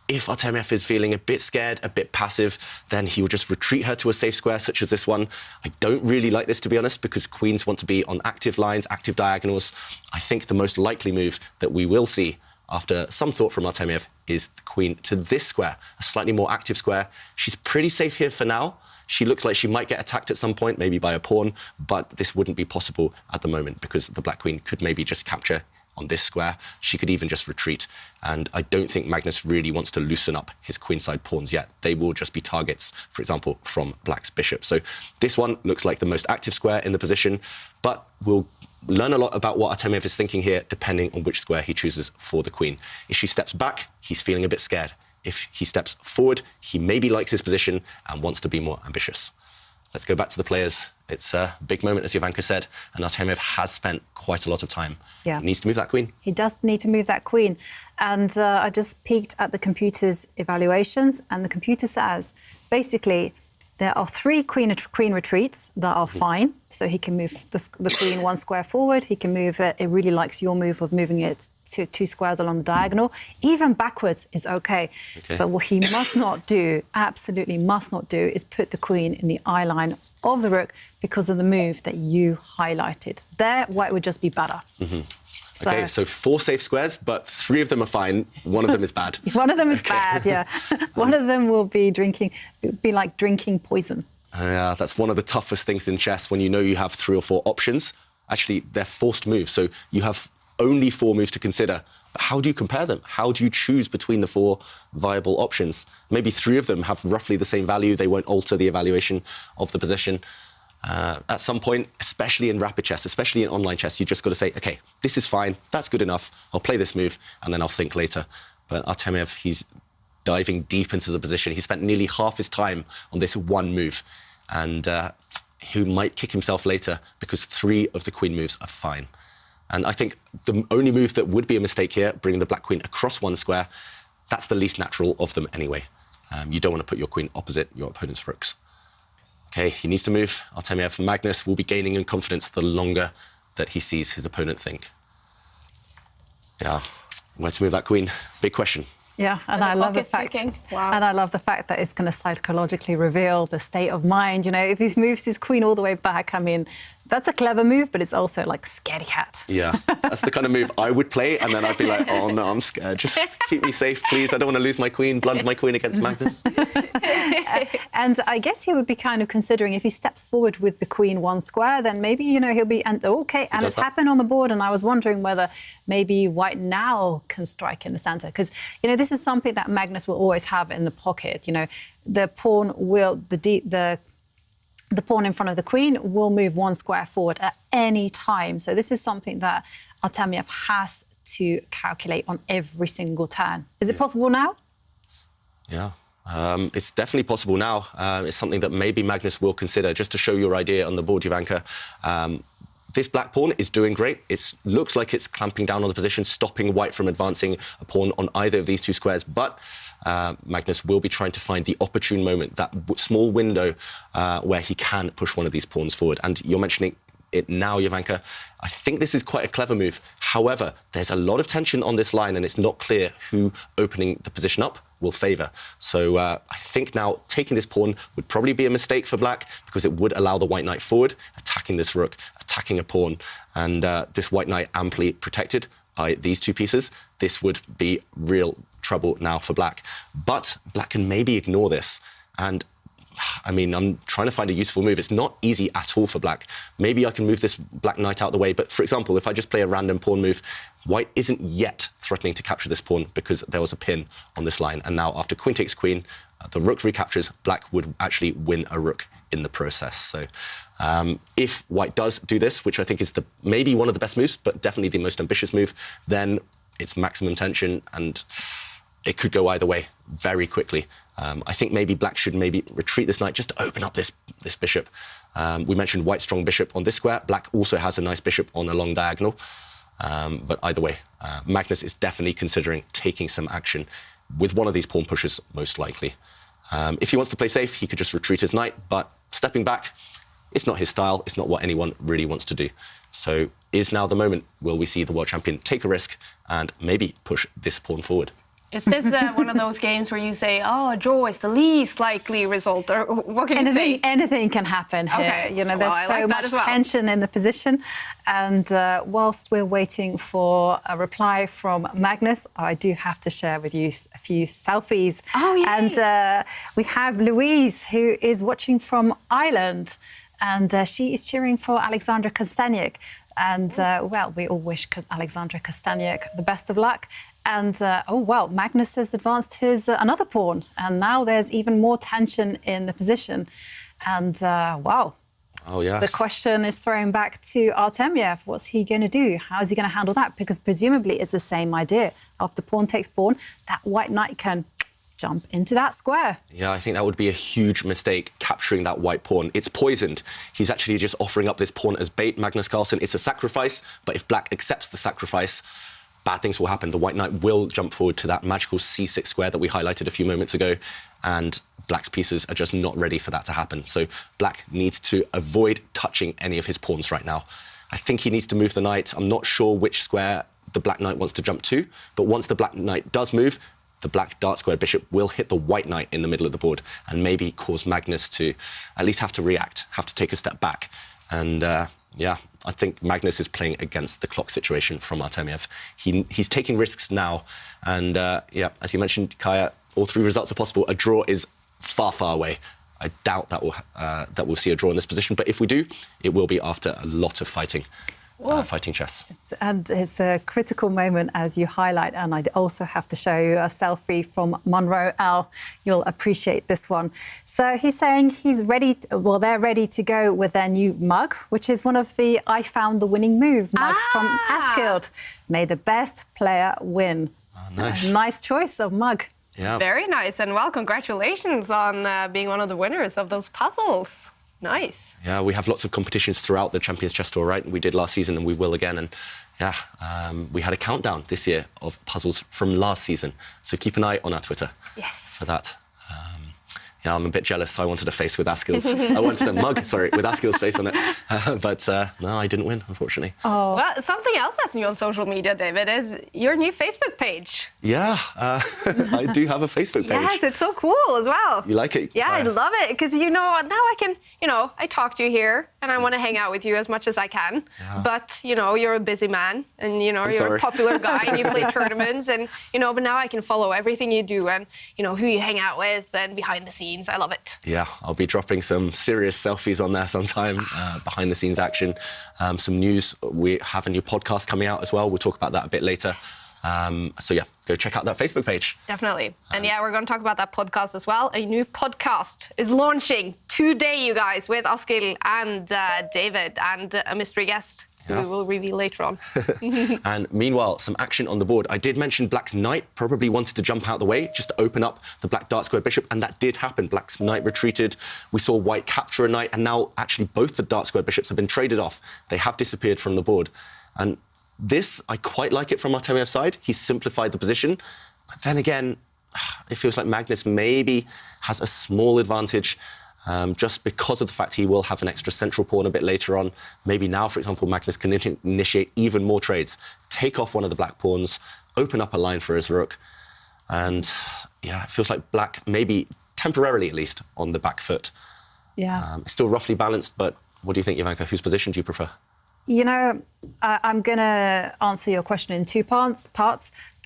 If Artemiev is feeling a bit scared, a bit passive, then he will just retreat her to a safe square, such as this one. I don't really like this, to be honest, because queens want to be on active lines, active diagonals. I think the most likely move that we will see after some thought from Artemiev is the queen to this square, a slightly more active square. She's pretty safe here for now. She looks like she might get attacked at some point, maybe by a pawn, but this wouldn't be possible at the moment because the black queen could maybe just capture on this square. She could even just retreat. And I don't think Magnus really wants to loosen up his queenside pawns yet. They will just be targets, for example, from black's bishop. So this one looks like the most active square in the position, but we'll learn a lot about what Artemiev is thinking here, depending on which square he chooses for the queen. If she steps back, he's feeling a bit scared. If he steps forward, he maybe likes his position and wants to be more ambitious. Let's go back to the players. It's a big moment, as Jovanka said, and Artemiev has spent quite a lot of time. Yeah. He needs to move that queen. He does need to move that queen. And I just peeked at the computer's evaluations, and the computer says, basically, there are 3 queen retreats that are fine. So he can move the queen 1 square forward. He can move it. It really likes your move of moving it to 2 squares along the diagonal. Even backwards is okay. But what he must not do, absolutely must not do, is put the queen in the eye line of the rook because of the move that you highlighted. There, white would just be better. Okay, so 4 safe squares, but 3 of them are fine. 1 of them is bad. One of them is bad, yeah. One of them will be like drinking poison. Yeah, that's one of the toughest things in chess when you know you have 3 or 4 options. Actually, they're forced moves, so you have only 4 moves to consider. But how do you compare them? How do you choose between the 4 viable options? Maybe 3 of them have roughly the same value. They won't alter the evaluation of the position. At some point, especially in rapid chess, especially in online chess, you just got to say, OK, this is fine, that's good enough, I'll play this move, and then I'll think later. But Artemiev, he's diving deep into the position. He spent nearly half his time on this 1 move, and he might kick himself later because 3 of the queen moves are fine. And I think the only move that would be a mistake here, bringing the black queen across 1 square, that's the least natural of them anyway. You don't want to put your queen opposite your opponent's rooks. OK, he needs to move. Artemiev, Magnus will be gaining in confidence the longer that he sees his opponent think. Yeah, where to move that queen? Big question. Yeah, and I love the fact, and I love the fact that it's going to psychologically reveal the state of mind. You know, if he moves his queen all the way back, I mean, that's a clever move, but it's also like scaredy cat. Yeah, that's the kind of move I would play, and then I'd be like, oh no, I'm scared. Just keep me safe, please. I don't want to lose my queen, blunder my queen against Magnus. And I guess he would be kind of considering if he steps forward with the queen 1 square, then maybe, you know, he'll be, and okay, and it's happened on the board, and I was wondering whether maybe white now can strike in the center, because, you know, this is something that Magnus will always have in the pocket. You know, the pawn will, the pawn in front of the queen will move 1 square forward at any time. So this is something that Artemiev has to calculate on every single turn. Is it possible now? Yeah. It's definitely possible now. It's something that maybe Magnus will consider. Just to show your idea on the board, Jovanka, this black pawn is doing great. It looks like it's clamping down on the position, stopping white from advancing a pawn on either of these 2 squares. But Magnus will be trying to find the opportune moment, that small window where he can push one of these pawns forward. And you're mentioning it now, Jovanka. I think this is quite a clever move. However, there's a lot of tension on this line, and it's not clear who opening the position up will favour. So I think now taking this pawn would probably be a mistake for black, because it would allow the white knight forward, attacking this rook, attacking a pawn, and this white knight amply protected by these 2 pieces. This would be real trouble now for black. But black can maybe ignore this, and I mean, I'm trying to find a useful move. It's not easy at all for black. Maybe I can move this black knight out the way, but for example, if I just play a random pawn move, white isn't yet threatening to capture this pawn because there was a pin on this line, and now after queen takes queen, the rook recaptures, black would actually win a rook in the process. So if white does do this, which I think is maybe one of the best moves, but definitely the most ambitious move, then it's maximum tension, and it could go either way very quickly. I think maybe black should maybe retreat this knight just to open up this bishop. We mentioned white's strong bishop on this square. Black also has a nice bishop on a long diagonal. But either way, Magnus is definitely considering taking some action with one of these pawn pushes, most likely. If he wants to play safe, he could just retreat his knight, but stepping back, it's not his style. It's not what anyone really wants to do. So is now the moment? Will we see the world champion take a risk and maybe push this pawn forward? Is this one of those games where you say, oh, a draw is the least likely result, or what can you say? Anything can happen here. Okay. You know, there's so much tension in the position. And whilst we're waiting for a reply from Magnus, I do have to share with you a few selfies. Oh, yay. And we have Louise, who is watching from Ireland. And she is cheering for Alexandra Kastaniuk. And, well, we all wish Alexandra Kastaniuk the best of luck. And, oh, well, Magnus has advanced his another pawn. And now there's even more tension in the position. And, wow. Oh, yes. The question is thrown back to Artemiev. What's he going to do? How is he going to handle that? Because presumably it's the same idea. After pawn takes pawn, that white knight can jump into that square. Yeah, I think that would be a huge mistake, capturing that white pawn. It's poisoned. He's actually just offering up this pawn as bait, Magnus Carlsen. It's a sacrifice, but if black accepts the sacrifice, bad things will happen. The white knight will jump forward to that magical c6 square that we highlighted a few moments ago, and black's pieces are just not ready for that to happen. So black needs to avoid touching any of his pawns right now. I think he needs to move the knight. I'm not sure which square the black knight wants to jump to, but once the black knight does move, the black dark square bishop will hit the white knight in the middle of the board and maybe cause Magnus to at least have to react, have to take a step back. And yeah, I think Magnus is playing against the clock situation from Artemiev. He's taking risks now. And yeah, as you mentioned, Kaja, all three results are possible. A draw is far, far away. I doubt that we'll see a draw in this position. But if we do, it will be after a lot of fighting. Fighting chess. It's a critical moment, as you highlight, and I'd also have to show you a selfie from Monroe Al. You'll appreciate this one. So he's saying he's ready, they're ready to go with their new mug, which is one of the I found the winning move mugs from Askild. May the best player win. Oh, nice. Nice choice of mug. Yeah. Very nice, and well, congratulations on being one of the winners of those puzzles. Nice. Yeah, we have lots of competitions throughout the Champions Chess Tour, right? We did last season and we will again. And yeah, we had a countdown this year of puzzles from last season. So keep an eye on our Twitter for that. Yeah, I'm a bit jealous. I wanted a face with Askild's. I wanted a mug, sorry, with Askild's face on it. But no, I didn't win, unfortunately. Oh. Well, something else that's new on social media, David, is your new Facebook page. Yeah, I do have a Facebook page. Yes, it's so cool as well. You like it? Yeah, I love it. Because, you know, now I can, you know, I talk to you here and I want to hang out with you as much as I can. Yeah. But, you know, you're a busy man and, you know, you're a popular guy and you play tournaments and, you know, but now I can follow everything you do and, you know, who you hang out with and behind the scenes. I love it. Yeah, I'll be dropping some serious selfies on there sometime, behind the scenes action. Some news. We have a new podcast coming out as well. We'll talk about that a bit later. So yeah, go check out that Facebook page. Definitely. And yeah, we're going to talk about that podcast as well. A new podcast is launching today, you guys, with Askild and David and a mystery guest. Yeah. We will reveal later on. And meanwhile, some action on the board. I did mention black's knight probably wanted to jump out the way just to open up the black dark square bishop, and that did happen. Black's knight retreated. We saw white capture a knight, and now actually both the dark square bishops have been traded off. They have disappeared from the board. And this, I quite like it from Artemiev's side. He's simplified the position. But then again, it feels like Magnus maybe has a small advantage. Just because of the fact he will have an extra central pawn a bit later on. Maybe now, for example, Magnus can initiate even more trades, take off one of the black pawns, open up a line for his rook. And yeah, it feels like black, maybe temporarily at least, on the back foot. Yeah. Still roughly balanced, but what do you think, Ivanka? Whose position do you prefer? You know, I'm going to answer your question in two parts.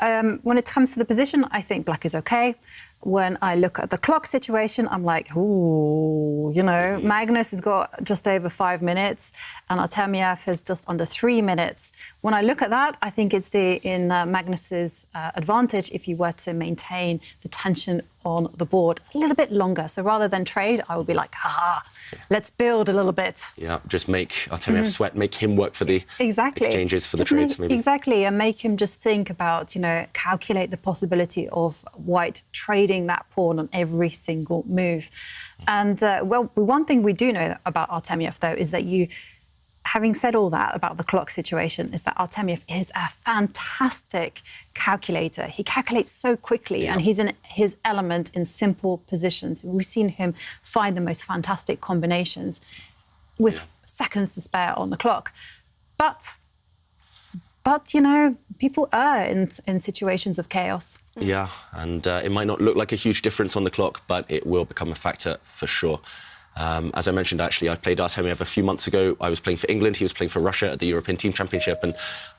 When it comes to the position, I think black is okay. When I look at the clock situation, I'm like, ooh, you know, Magnus has got just over 5 minutes and Artemiev has just under 3 minutes. When I look at that, I think it's in Magnus's advantage if you were to maintain the tension on the board a little bit longer. So rather than trade, I would be like, let's build a little bit. Yeah, just make Artemiev sweat, make him work for the exchanges, for the trades, maybe. Exactly, and make him just think about, you know, calculate the possibility of white trading that pawn on every single move. And, well, one thing we do know about Artemiev, though, is that having said all that about the clock situation, is that Artemiev is a fantastic calculator. He calculates so quickly, and he's in his element in simple positions. We've seen him find the most fantastic combinations with seconds to spare on the clock. But you know, people err in situations of chaos. Yeah, and it might not look like a huge difference on the clock, but it will become a factor for sure. As I mentioned, actually, I played Artemiev a few months ago. I was playing for England. He was playing for Russia at the European Team Championship. And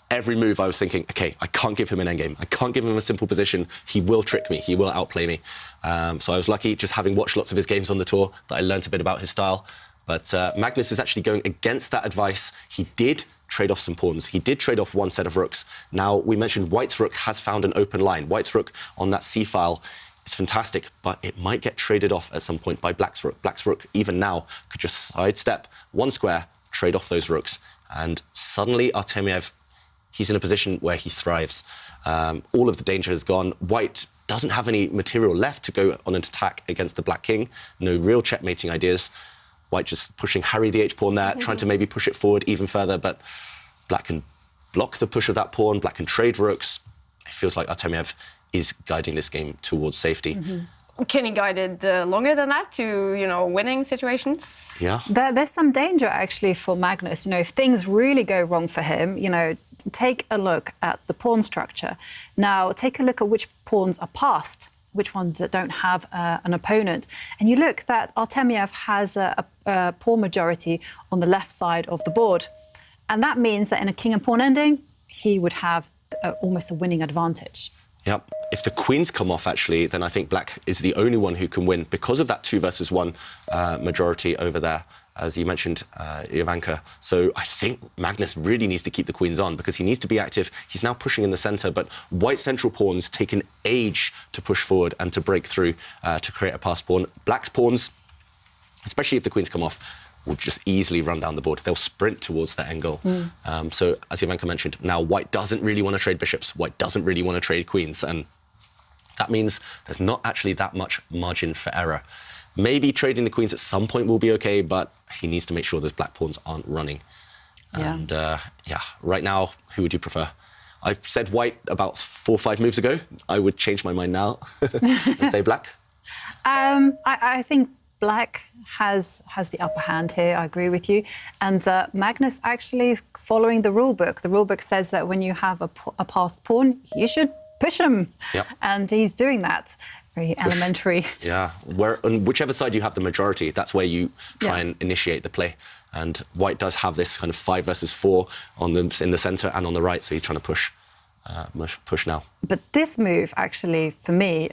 every move I was thinking, OK, I can't give him an endgame. I can't give him a simple position. He will trick me. He will outplay me. So I was lucky, just having watched lots of his games on the tour, that I learned a bit about his style. But Magnus is actually going against that advice. He did trade off some pawns. He did trade off one set of rooks. Now, we mentioned White's rook has found an open line. White's rook on that c-file It's fantastic, but it might get traded off at some point by Black's rook. Black's rook, even now, could just sidestep one square, trade off those rooks, and suddenly Artemiev, he's in a position where he thrives. All of the danger is gone. White doesn't have any material left to go on an attack against the Black King. No real checkmating ideas. White just pushing Harry the H-pawn there, trying to maybe push it forward even further, but Black can block the push of that pawn. Black can trade rooks. It feels like Artemiev is guiding this game towards safety. Can he guide it longer than that to, winning situations? Yeah. There's some danger, actually, for Magnus. If things really go wrong for him, take a look at the pawn structure. Now, take a look at which pawns are passed, which ones that don't have an opponent. And you look that Artemiev has a pawn majority on the left side of the board. And that means that in a king and pawn ending, he would have almost a winning advantage. Yep. If the queens come off, actually, then I think Black is the only one who can win because of that 2 versus 1 majority over there, as you mentioned, Ivanka. So I think Magnus really needs to keep the queens on because he needs to be active. He's now pushing in the centre, but White's central pawns take an age to push forward and to break through to create a passed pawn. Black's pawns, especially if the queens come off, will just easily run down the board. They'll sprint towards their end goal. So, as Ivanka mentioned, now White doesn't really want to trade bishops. White doesn't really want to trade queens. And that means there's not actually that much margin for error. Maybe trading the queens at some point will be OK, but he needs to make sure those black pawns aren't running. Yeah. And, right now, who would you prefer? I said White about 4 or 5 moves ago. I would change my mind now and say Black. I think Black has the upper hand here. I agree with you. And Magnus actually following the rule book. The rule book says that when you have a passed pawn, you should push him. Yep. And he's doing that. Very elementary. Yeah. On whichever side you have the majority, that's where you try and initiate the play. And White does have this kind of 5 versus 4 in the centre and on the right, so he's trying to push now. But this move, actually, for me,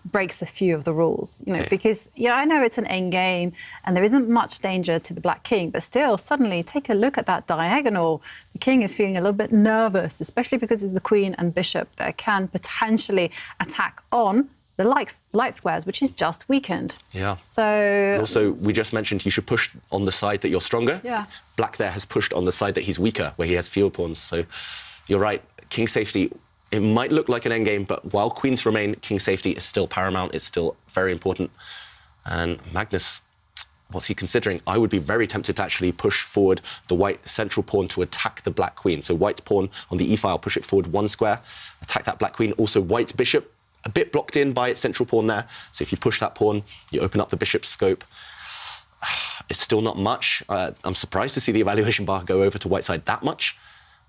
breaks a few of the rules, because I know it's an end game and there isn't much danger to the Black King, but still, suddenly, take a look at that diagonal. The King is feeling a little bit nervous, especially because it's the Queen and Bishop that can potentially attack on the light squares, which is just weakened. Yeah. So also, we just mentioned you should push on the side that you're stronger. Yeah. Black there has pushed on the side that he's weaker, where he has fewer pawns. So you're right. King safety. It might look like an endgame, but while queens remain, king safety is still paramount. It's still very important. And Magnus, what's he considering? I would be very tempted to actually push forward the white central pawn to attack the black queen. So white's pawn on the e-file, push it forward 1 square, attack that black queen. Also white's bishop, a bit blocked in by its central pawn there. So if you push that pawn, you open up the bishop's scope. It's still not much. I'm surprised to see the evaluation bar go over to white side that much.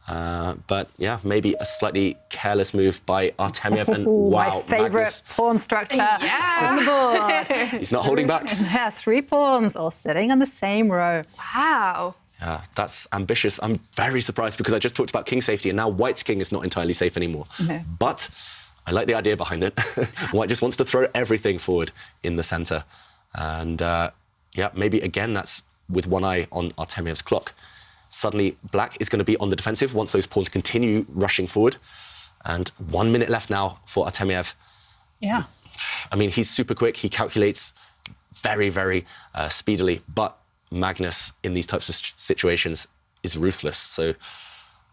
But yeah, maybe a slightly careless move by Artemiev. And wow, my favourite Magnus, pawn structure on the board. he's not holding back. Yeah, 3 pawns all sitting on the same row. Wow. Yeah, that's ambitious. I'm very surprised because I just talked about king safety and now white's king is not entirely safe anymore. No. But I like the idea behind it. White just wants to throw everything forward in the centre. And maybe again that's with one eye on Artemiev's clock. Suddenly, black is going to be on the defensive once those pawns continue rushing forward. And 1 minute left now for Artemiev. Yeah. I mean, he's super quick. He calculates very, very speedily. But Magnus, in these types of situations, is ruthless. So,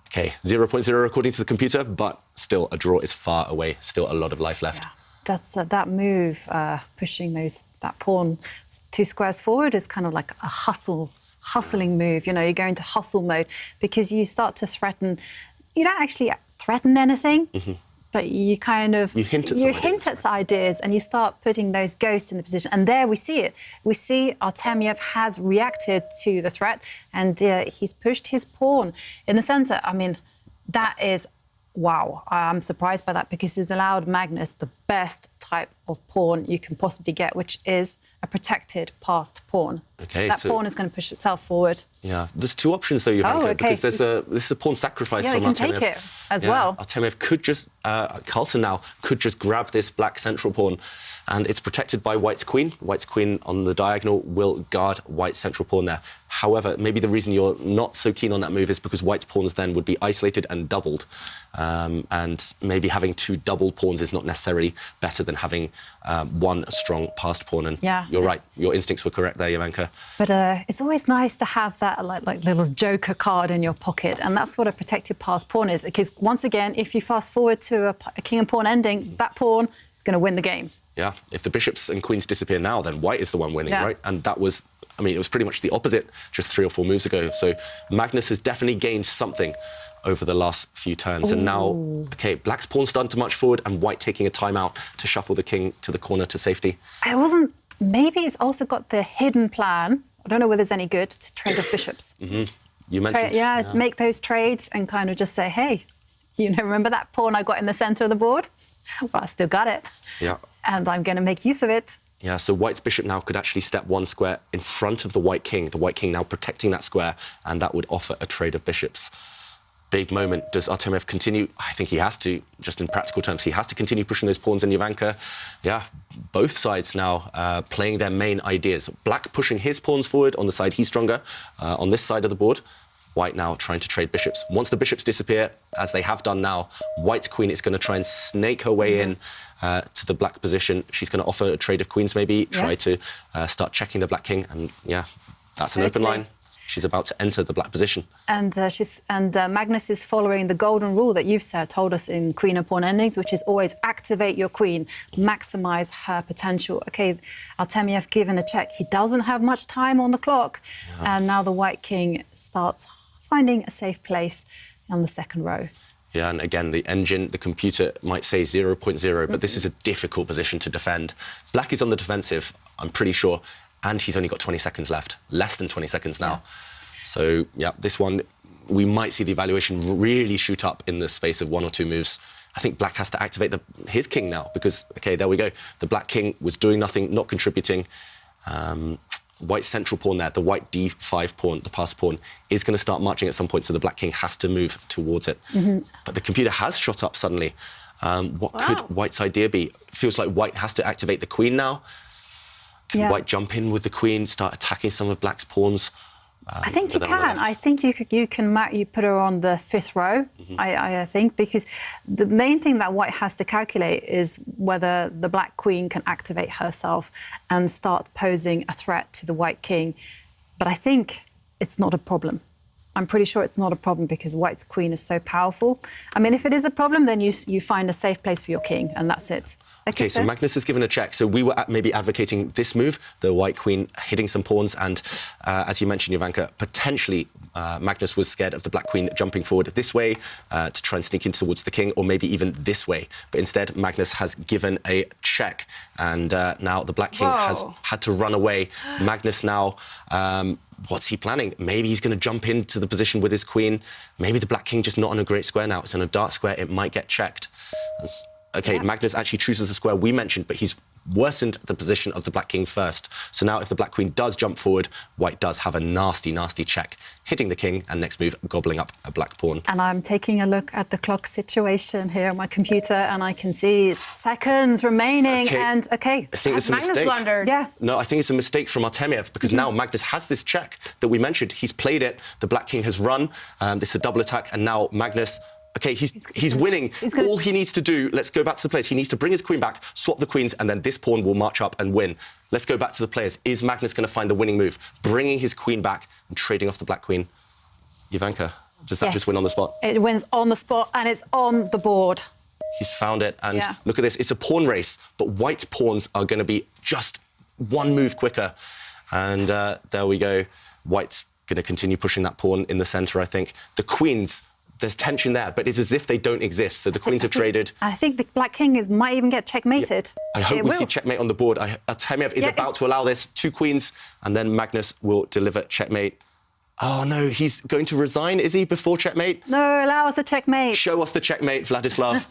OK, 0.0 according to the computer, but still, a draw is far away. Still a lot of life left. Yeah. That's that move, pushing that pawn 2 squares forward is kind of like a hustling move. You go into hustle mode because you start to threaten. You don't actually threaten anything, but you kind of you hint at some ideas and you start putting those ghosts in the position. And there we see it. We see Artemiev has reacted to the threat and he's pushed his pawn in the centre. I mean, that is wow. I'm surprised by that because it's allowed Magnus the best type of pawn you can possibly get, which is a protected passed pawn. Okay, that pawn is going to push itself forward. Yeah, there's 2 options though, Ivanka, because this is a pawn sacrifice from Artemiev. Yeah, they can take it as well. Artemiev could just, Carlsen now could just grab this black central pawn and it's protected by white's queen. White's queen on the diagonal will guard white's central pawn there. However, maybe the reason you're not so keen on that move is because white's pawns then would be isolated and doubled. And maybe having 2 doubled pawns is not necessarily better than having one strong passed pawn. And Yeah. you're right, your instincts were correct there, Jovanka. But it's always nice to have that like little joker card in your pocket, and that's what a protected passed pawn is. Because once again, if you fast forward to a king and pawn ending, that pawn is going to win the game. Yeah, if the bishops and queens disappear now, then white is the one winning, Yeah. right? And that was, I mean, it was pretty much the opposite just 3 or 4 moves ago. So Magnus has definitely gained something over the last few turns. And now, okay, black's pawn's done too much forward and white taking a timeout to shuffle the king to the corner to safety. It wasn't, maybe it's also got the hidden plan, I don't know whether there's any good, to trade off bishops. You mentioned... Make those trades and kind of just say, hey, you know, remember that pawn I got in the centre of the board? Well, I still got it. Yeah. And I'm going to make use of it. Yeah, so white's bishop now could actually step 1 square in front of the white king now protecting that square, and that would offer a trade of bishops. Big moment. Does Artemiev continue? I think he has to, just in practical terms. He has to continue pushing those pawns in Jovanka. Yeah, both sides now playing their main ideas. Black pushing his pawns forward on the side he's stronger, on this side of the board. White now trying to trade bishops. Once the bishops disappear, as they have done now, white's queen is going to try and snake her way in to the black position. She's going to offer a trade of queens maybe, try to start checking the black king. And yeah, that's an open line. She's about to enter the black position. And Magnus is following the golden rule that you've told us in queen and pawn endings, which is always activate your queen, maximize her potential. Okay, Artemiev given a check. He doesn't have much time on the clock. And now the white king starts finding a safe place on the second row. Yeah, and again, the engine, the computer might say 0.0, but this is a difficult position to defend. Black is on the defensive, I'm pretty sure, and he's only got 20 seconds left, less than 20 seconds now. So, yeah, this one, we might see the evaluation really shoot up in the space of 1 or 2 moves. I think black has to activate his king now because, OK, there we go. The black king was doing nothing, not contributing. White's central pawn there, the white d5 pawn, the passed pawn, is going to start marching at some point, so the black king has to move towards it. But the computer has shot up suddenly. What could white's idea be? Feels like white has to activate the queen now. Can white jump in with the queen, start attacking some of black's pawns? I think you can. I think you put her on the 5th row, I think, because the main thing that white has to calculate is whether the black queen can activate herself and start posing a threat to the white king. But I think it's not a problem. I'm pretty sure it's not a problem because white's queen is so powerful. I mean, if it is a problem, then you find a safe place for your king, and that's it. OK, so Magnus has given a check. So we were maybe advocating this move, the white queen hitting some pawns. And as you mentioned, Jovanka, potentially Magnus was scared of the black queen jumping forward this way to try and sneak in towards the king, or maybe even this way. But instead, Magnus has given a check. And now the black king has had to run away. Magnus now... what's he planning? Maybe he's going to jump into the position with his queen. Maybe the black king just not on a great square now. It's on a dark square. It might get checked. OK, Magnus actually chooses the square we mentioned, but he's worsened the position of the black king first. So now if the black queen does jump forward, white does have a nasty, nasty check, hitting the king, and next move, gobbling up a black pawn. And I'm taking a look at the clock situation here on my computer, and I can see seconds remaining. And I think it's a mistake. Blundered. No, I think it's a mistake from Artemiev because now Magnus has this check that we mentioned. He's played it. The black king has run. This is a double attack, and now Magnus. OK, he's winning. All he needs to do, let's go back to the players. He needs to bring his queen back, swap the queens, and then this pawn will march up and win. Let's go back to the players. Is Magnus going to find the winning move? Bringing his queen back and trading off the black queen. Jovanka, does that just win on the spot? It wins on the spot, and it's on the board. He's found it, and look at this. It's a pawn race, but white's pawns are going to be just 1 move quicker. And there we go. White's going to continue pushing that pawn in the centre, I think. The queens... There's tension there, but it's as if they don't exist. So the queens have traded. I think the black king might even get checkmated. I hope we see checkmate on the board. Artemiev is about to allow this. 2 queens, and then Magnus will deliver checkmate. Oh, no, he's going to resign, is he, before checkmate? No, allow us a checkmate. Show us the checkmate, Vladislav.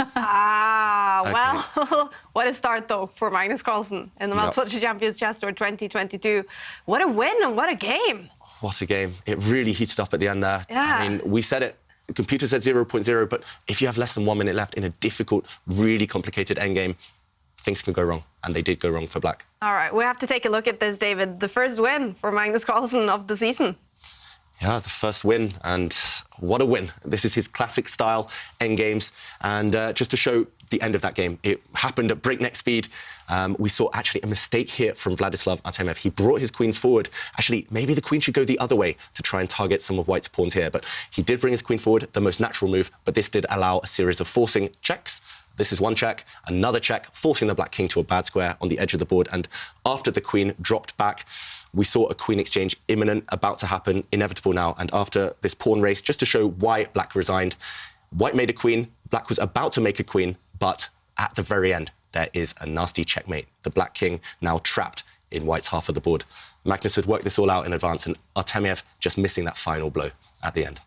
Well, what a start, though, for Magnus Carlsen in the Meltwater Champions Chess Tour 2022. What a win and what a game. What a game. It really heated up at the end there. I mean, we said it. The computer said 0.0, but if you have less than 1 minute left in a difficult, really complicated endgame, things can go wrong, and they did go wrong for black. All right, we have to take a look at this, David. The first win for Magnus Carlsen of the season. Yeah, the first win, and what a win. This is his classic style, endgames. And just to show the end of that game, it happened at breakneck speed. We saw actually a mistake here from Vladislav Artemiev. He brought his queen forward. Actually, maybe the queen should go the other way to try and target some of White's pawns here. But he did bring his queen forward, the most natural move. But this did allow a series of forcing checks. This is one check, another check, forcing the black king to a bad square on the edge of the board. And after the queen dropped back, we saw a queen exchange imminent, about to happen, inevitable now. And after this pawn race, just to show why Black resigned, White made a queen, Black was about to make a queen, but at the very end, there is a nasty checkmate. The black king now trapped in White's half of the board. Magnus had worked this all out in advance, and Artemiev just missing that final blow at the end.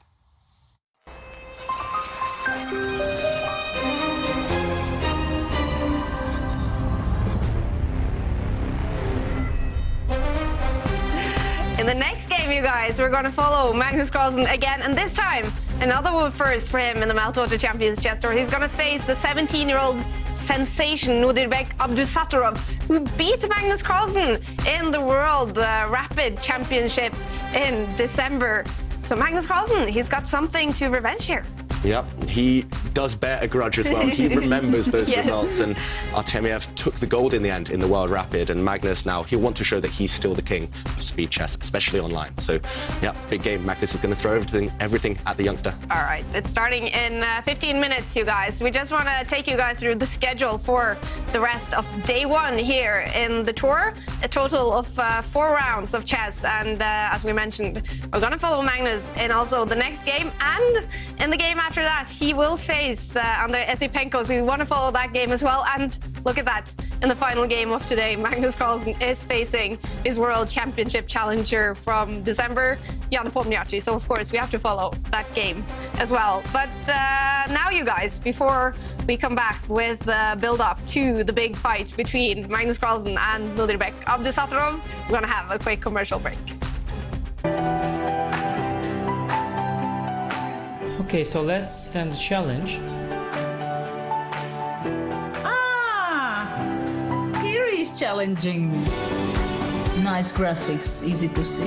In the next game, you guys, we're going to follow Magnus Carlsen again, and this time, another first for him in the Meltwater Champions chess tour. He's going to face the 17-year-old sensation Nodirbek Abdusattorov, who beat Magnus Carlsen in the World Rapid Championship in December. So Magnus Carlsen, he's got something to revenge here. Yep, he does bear a grudge as well. He remembers those Yes. results, and Artemiev took the gold in the end in the World Rapid, and Magnus now, he'll want to show that he's still the king of speed chess, especially online. So, yeah, big game. Magnus is going to throw everything at the youngster. All right, it's starting in 15 minutes, you guys. We just want to take you guys through the schedule for the rest of day one here in the tour. A total of 4 rounds of chess, and as we mentioned, we're going to follow Magnus in also the next game, and in the game after that, he will face under Esipenko, so we want to follow that game as well. And look at that, in the final game of today, Magnus Carlsen is facing his World Championship challenger from December, Jan Krzysztof. So of course, we have to follow that game as well. But now, you guys, before we come back with the build-up to the big fight between Magnus Carlsen and Nodirbek Abdusattorov, we're going to have a quick commercial break. Okay, so let's send a challenge. Here is challenging. Nice graphics, easy to see.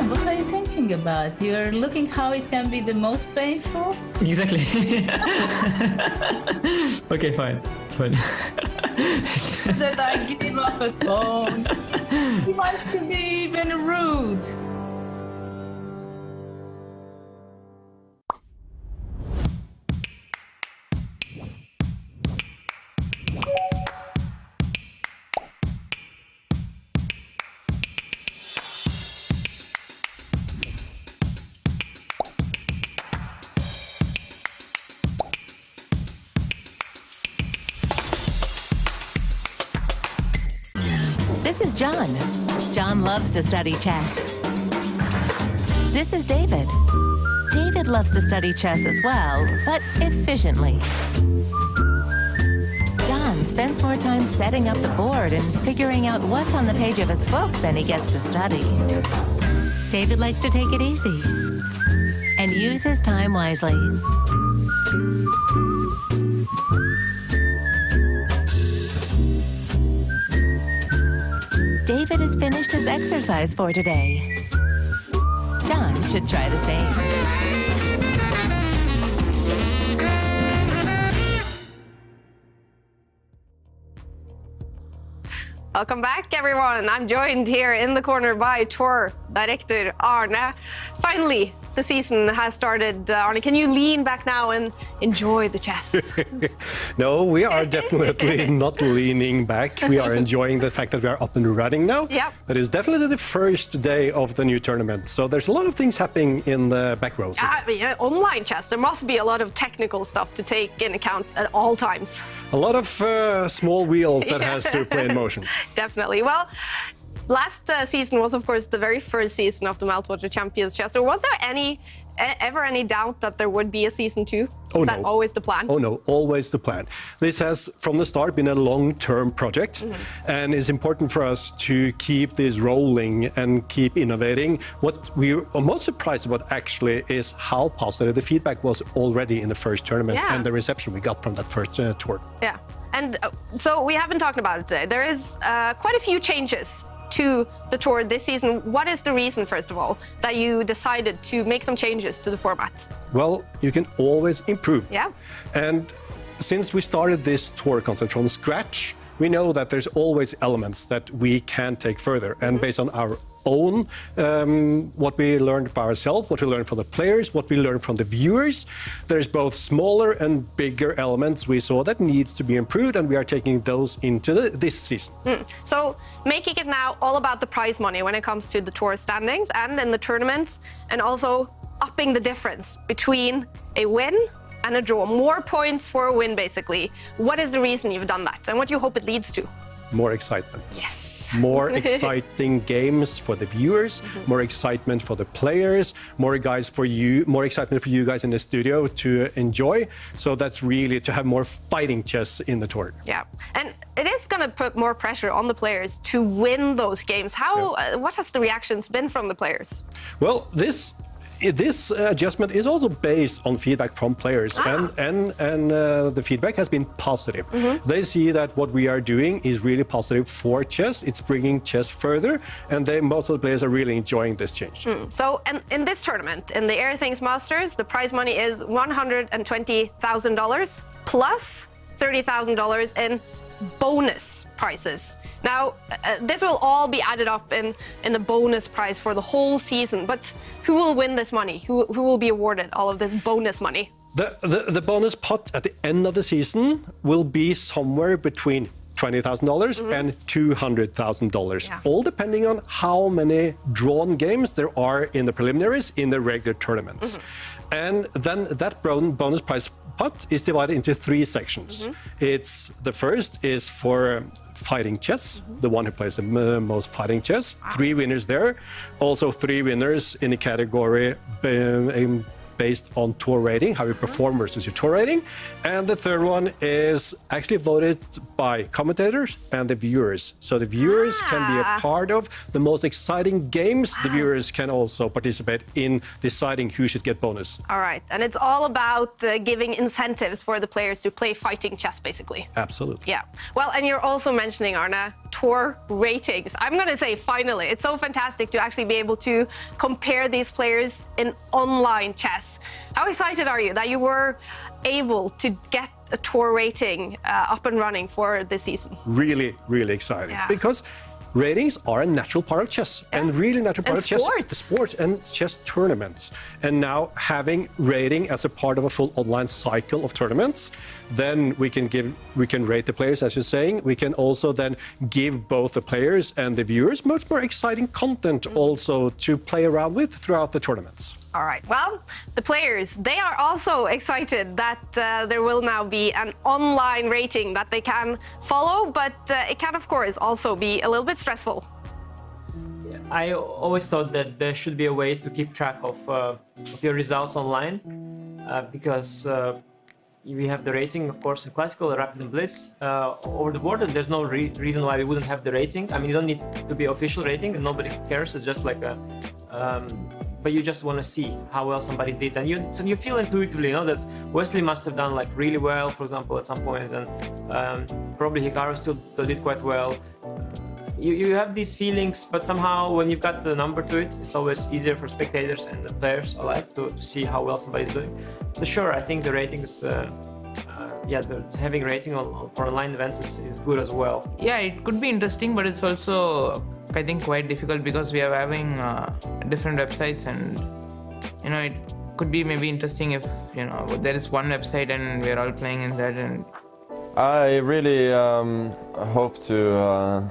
What are you thinking about? You're looking how it can be the most painful? Exactly. Okay, fine. That I give him up a phone. He wants to be even rude. This is John. John loves to study chess. This is David. David loves to study chess as well, but efficiently. John spends more time setting up the board and figuring out what's on the page of his book than he gets to study. David likes to take it easy and use his time wisely. David has finished his exercise for today. John should try the same. Welcome back, everyone. I'm joined here in the corner by tour director Arne. Finally, the season has started. Arne, can you lean back now and enjoy the chess? No, we are definitely not leaning back. We are enjoying the fact that we are up and running now. Yep. It is definitely the first day of the new tournament. So there's a lot of things happening in the back rows. Yeah, online chess, there must be a lot of technical stuff to take in account at all times. A lot of small wheels that has to play in motion. Definitely. Well, last season was, of course, the very first season of the Meltwater Champions chess. So was there ever any doubt that there would be a season 2? Oh, Is that no. always the plan? Oh no, always the plan. This has, from the start, been a long-term project, and it's important for us to keep this rolling and keep innovating. What we are most surprised about, actually, is how positive the feedback was already in the first tournament and the reception we got from that first tour. Yeah. And so we haven't talked about it today. There is quite a few changes to the tour this season. What is the reason, first of all, that you decided to make some changes to the format? Well, you can always improve. Yeah. And since we started this tour concept from scratch, we know that there's always elements that we can take further. And based on our own, what we learned by ourselves, what we learned from the players, what we learned from the viewers, there's both smaller and bigger elements we saw that needs to be improved, and we are taking those into this season. So making it now all about the prize money when it comes to the tour standings and in the tournaments, and also upping the difference between a win and a draw. More points for a win, basically. What is the reason you've done that, and what do you hope it leads to? More excitement. Yes. More exciting games for the viewers, more excitement for the players, more excitement for you guys in the studio to enjoy. So that's really to have more fighting chess in the tour. Yeah, and it is going to put more pressure on the players to win those games. What has the reactions been from the players? Well, this adjustment is also based on feedback from players, and the feedback has been positive. They see that what we are doing is really positive for chess. It's bringing chess further, and most of the players are really enjoying this change. So, and in this tournament, in the Airthings Masters, the prize money is $120,000 plus $30,000 in bonus prizes. Now, this will all be added up in a bonus prize for the whole season, but who will win this money? Who will be awarded all of this bonus money? The bonus pot at the end of the season will be somewhere between $20,000 and $200,000, all depending on how many drawn games there are in the preliminaries in the regular tournaments. And then that bonus prize pot is divided into 3 sections. The first is for fighting chess, the one who plays the most fighting chess. 3 winners there. Also 3 winners in the category based on tour rating, how you perform versus your tour rating. And the third one is actually voted by commentators and the viewers. So the viewers can be a part of the most exciting games. The viewers can also participate in deciding who should get bonus. All right, and it's all about giving incentives for the players to play fighting chess, basically. Absolutely. Yeah. Well, and you're also mentioning, Arne, tour ratings. I'm going to say, finally, it's so fantastic to actually be able to compare these players in online chess. How excited are you that you were able to get a tour rating up and running for this season? Really, really excited. Because ratings are a natural part of chess, and really natural part of chess, sports and chess tournaments. And now having rating as a part of a full online cycle of tournaments, then we can rate the players, as you're saying. We can also then give both the players and the viewers much more exciting content also to play around with throughout the tournaments. All right. Well, the players, they are also excited that there will now be an online rating that they can follow, but it can, of course, also be a little bit stressful. I always thought that there should be a way to keep track of your results online, because we have the rating, of course, in Classical, Rapid and Blitz over the board, and there's no reason why we wouldn't have the rating. I mean, you don't need to be official rating, and nobody cares. It's just like a... but you just want to see how well somebody did, and you feel intuitively, you know, that Wesley must have done like really well, for example, at some point, and probably Hikaru still did quite well. You have these feelings, but somehow when you've got the number to it, it's always easier for spectators and the players alike to see how well somebody's doing. So sure, I think the ratings, having rating for online events is good as well. Yeah, it could be interesting, but it's also, I think, quite difficult because we are having different websites, and you know, it could be maybe interesting if, you know, there is one website and we're all playing in that. And I really hope to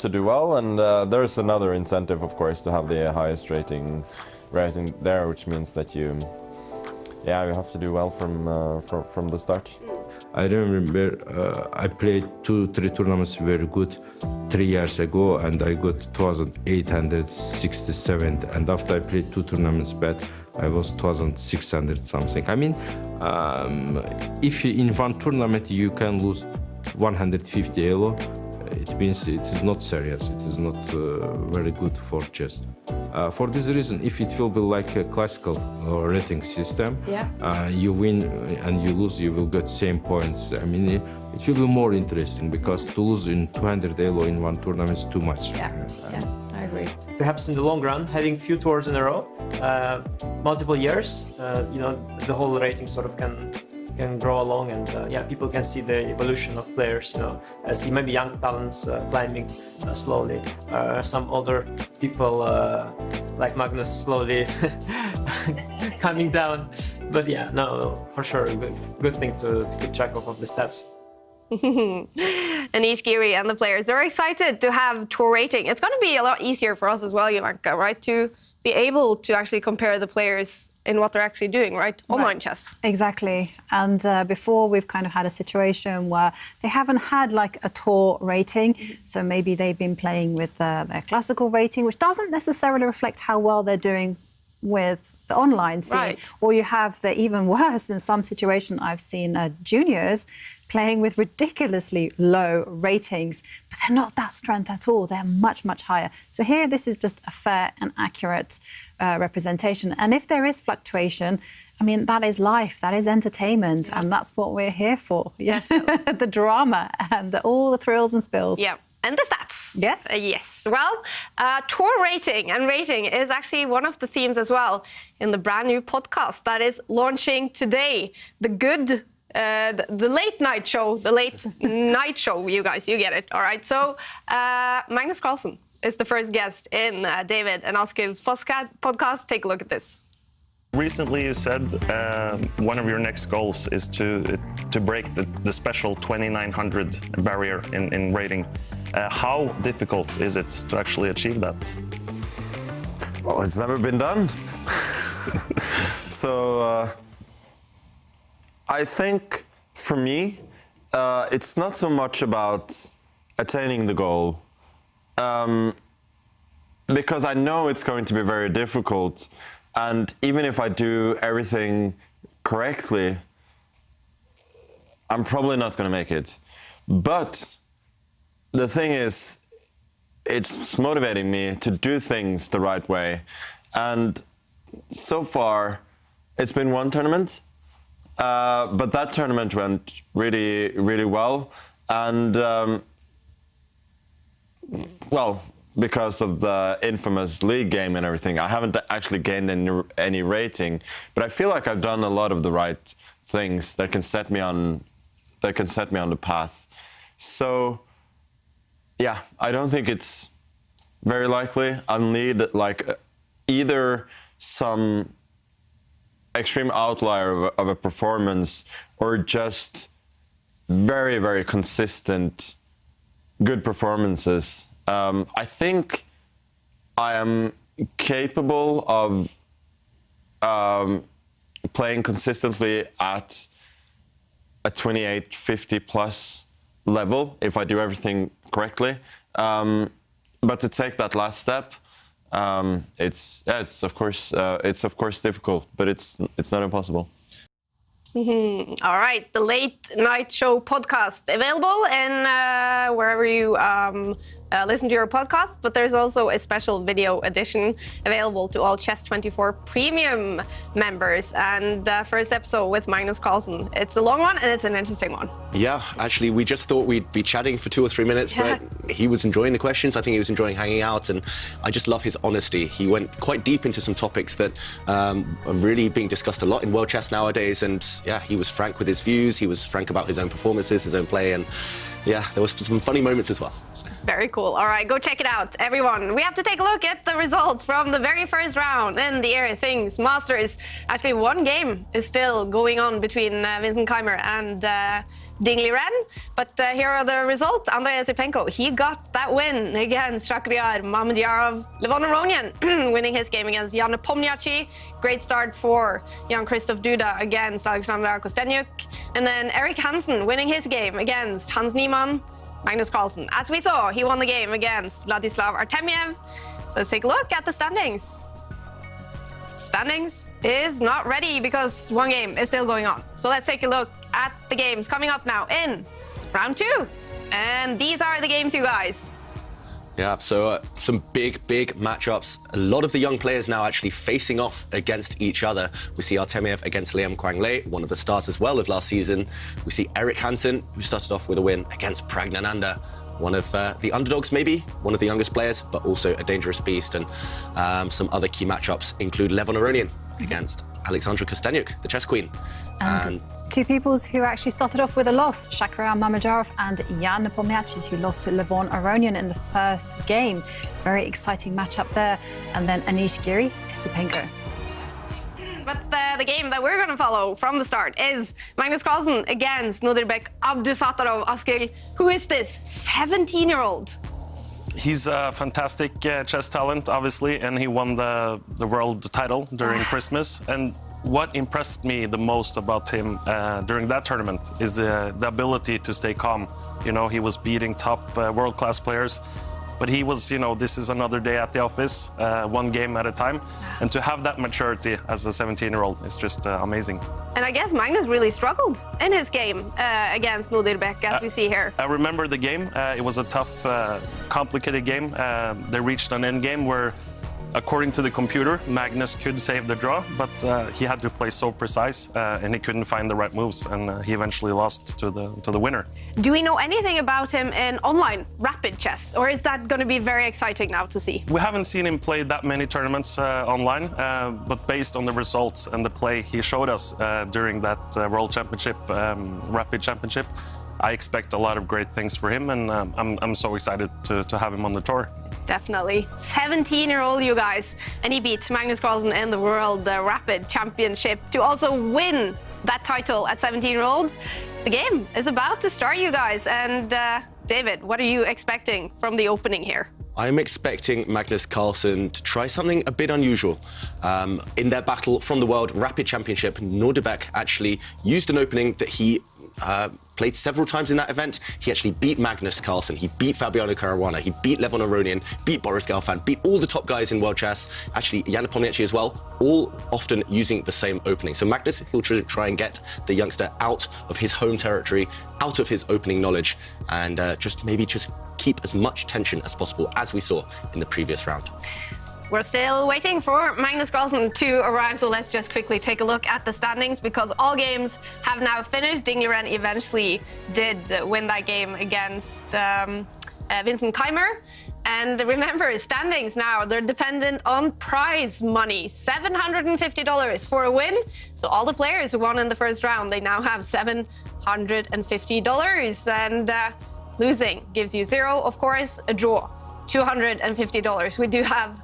do well, and there's another incentive, of course, to have the highest rating there, which means that you have to do well from the start. I remember I played 2-3 tournaments very good 3 years ago, and I got 2,867, and after I played 2 tournaments bad, I was 2,600 something. I mean, if in one tournament you can lose 150 elo, it means it is not serious. It is not very good for chess. For this reason, if it will be like a classical rating system, you win and you lose, you will get same points. I mean, it will be more interesting because to lose in 200 elo in one tournament is too much. Yeah, I agree. Perhaps in the long run, having few tours in a row, multiple years, the whole rating sort of can grow along, and people can see the evolution of players. See maybe young talents climbing slowly, some older people like Magnus slowly coming down. But for sure, good thing to keep track of the stats. Anish, Giri, and the players, they're excited to have tour rating. It's going to be a lot easier for us as well, Jan-Krzysztof, right? To be able to actually compare the players in what they're actually doing, right? Online chess. Exactly. And before, we've kind of had a situation where they haven't had like a tour rating. So maybe they've been playing with their classical rating, which doesn't necessarily reflect how well they're doing with the online scene. Right. Or you have the even worse, in some situation I've seen juniors playing with ridiculously low ratings, but they're not that strength at all. They're much, much higher. So here, this is just a fair and accurate representation. And if there is fluctuation, I mean, that is life, that is entertainment, and that's what we're here for. Yeah, the drama and all the thrills and spills. Yeah. And the stats. Yes. Yes. Well, tour rating and rating is actually one of the themes as well in the brand new podcast that is launching today. The late night show, you guys, you get it. All right. So Magnus Carlsen is the first guest in David and Askild's podcast. Take a look at this. Recently, you said one of your next goals is to break the special 2900 barrier in rating. How difficult is it to actually achieve that? Well, it's never been done. So I think for me, it's not so much about attaining the goal, because I know it's going to be very difficult. And even if I do everything correctly, I'm probably not going to make it. But the thing is, it's motivating me to do things the right way. And so far, it's been one tournament, but that tournament went really, really well. And, well, because of the infamous league game and everything, I haven't actually gained any rating, but I feel like I've done a lot of the right things that can set me on the path. So, yeah, I don't think it's very likely. I'll need like either some extreme outlier of a performance or just very, very consistent good performances. I think I am capable of playing consistently at a 2850 plus level if I do everything correctly. But to take that last step, it's of course difficult, but it's not impossible. All right, the Late Night Show podcast available in wherever you listen to your podcast, but there's also a special video edition available to all Chess24 Premium members. And first episode with Magnus Carlsen. It's a long one and it's an interesting one. Yeah, actually, we just thought we'd be chatting for 2 or 3 minutes, but he was enjoying the questions. I think he was enjoying hanging out, and I just love his honesty. He went quite deep into some topics that are really being discussed a lot in world chess nowadays, and yeah, he was frank with his views. He was frank about his own performances, his own play, and yeah, there was some funny moments as well. So. Very cool. All right, go check it out, everyone. We have to take a look at the results from the very first round in the Airthings Masters. Actually, one game is still going on between Vincent Keimer and Dingley Ren. But here are the results. Andrei Esipenko, he got that win against Shakhriyar Mamedyarov. Levon Aronian winning his game against Jan Nepomniachtchi. Great start for Jan-Krzysztof Duda against Alexander Kostenyuk. And then Erik Hansen winning his game against Hans Niemann. Magnus Carlsen, as we saw, he won the game against Vladislav Artemiev. So let's take a look at the standings. Standings is not ready because one game is still going on. So let's take a look at the games coming up now in round 2. And these are the games, you guys. Yeah, so some big matchups. A lot of the young players now actually facing off against each other. We see Artemiev against Liam Kwang-le, one of the stars as well of last season. We see Eric Hansen, who started off with a win against Pragnananda, one of the underdogs maybe, one of the youngest players, but also a dangerous beast. And some other key matchups include Levon Aronian against Alexandra Kostyanyuk, the chess queen. And two peoples who actually started off with a loss, Shakarian Mamedyarov and Jan Nepomniachtchi, who lost to Levon Aronian in the first game. Very exciting matchup there. And then Anish Giri, Esipenko. But the game that we're going to follow from the start is Magnus Carlsen against Nodirbek Abdusattorov Askil. Who is this 17-year-old? He's a fantastic chess talent, obviously, and he won the world title during Christmas. And what impressed me the most about him during that tournament is the ability to stay calm. You know, he was beating top world-class players, but he was, you know, this is another day at the office, one game at a time. And to have that maturity as a 17-year-old is just amazing. And I guess Magnus really struggled in his game against Nodirbek, as we see here. I remember the game. It was a tough, complicated game. They reached an end game where, according to the computer, Magnus could save the draw, but he had to play so precise and he couldn't find the right moves, and he eventually lost to the winner. Do we know anything about him in online rapid chess, or is that going to be very exciting now to see? We haven't seen him play that many tournaments online, but based on the results and the play he showed us during that World Championship, Rapid Championship, I expect a lot of great things for him, and I'm so excited to have him on the tour. Definitely. 17-year-old, you guys. And he beat Magnus Carlsen in the World Rapid Championship to also win that title at 17-year-old. The game is about to start, you guys. And David, what are you expecting from the opening here? I'm expecting Magnus Carlsen to try something a bit unusual. In their battle from the World Rapid Championship, Nodirbek actually used an opening that he played several times in that event. He actually beat Magnus Carlsen, he beat Fabiano Caruana, he beat Levon Aronian, beat Boris Gelfand, beat all the top guys in world chess, actually Jan Nepomniachtchi as well, all often using the same opening. So Magnus, he'll try and get the youngster out of his home territory, out of his opening knowledge, and just keep as much tension as possible, as we saw in the previous round. We're still waiting for Magnus Carlsen to arrive, so let's just quickly take a look at the standings, because all games have now finished. Dingeren eventually did win that game against Vincent Keimer. And remember, standings now, they're dependent on prize money. $750 for a win. So all the players who won in the first round, they now have $750. And losing gives you 0, of course, a draw, $250. We do have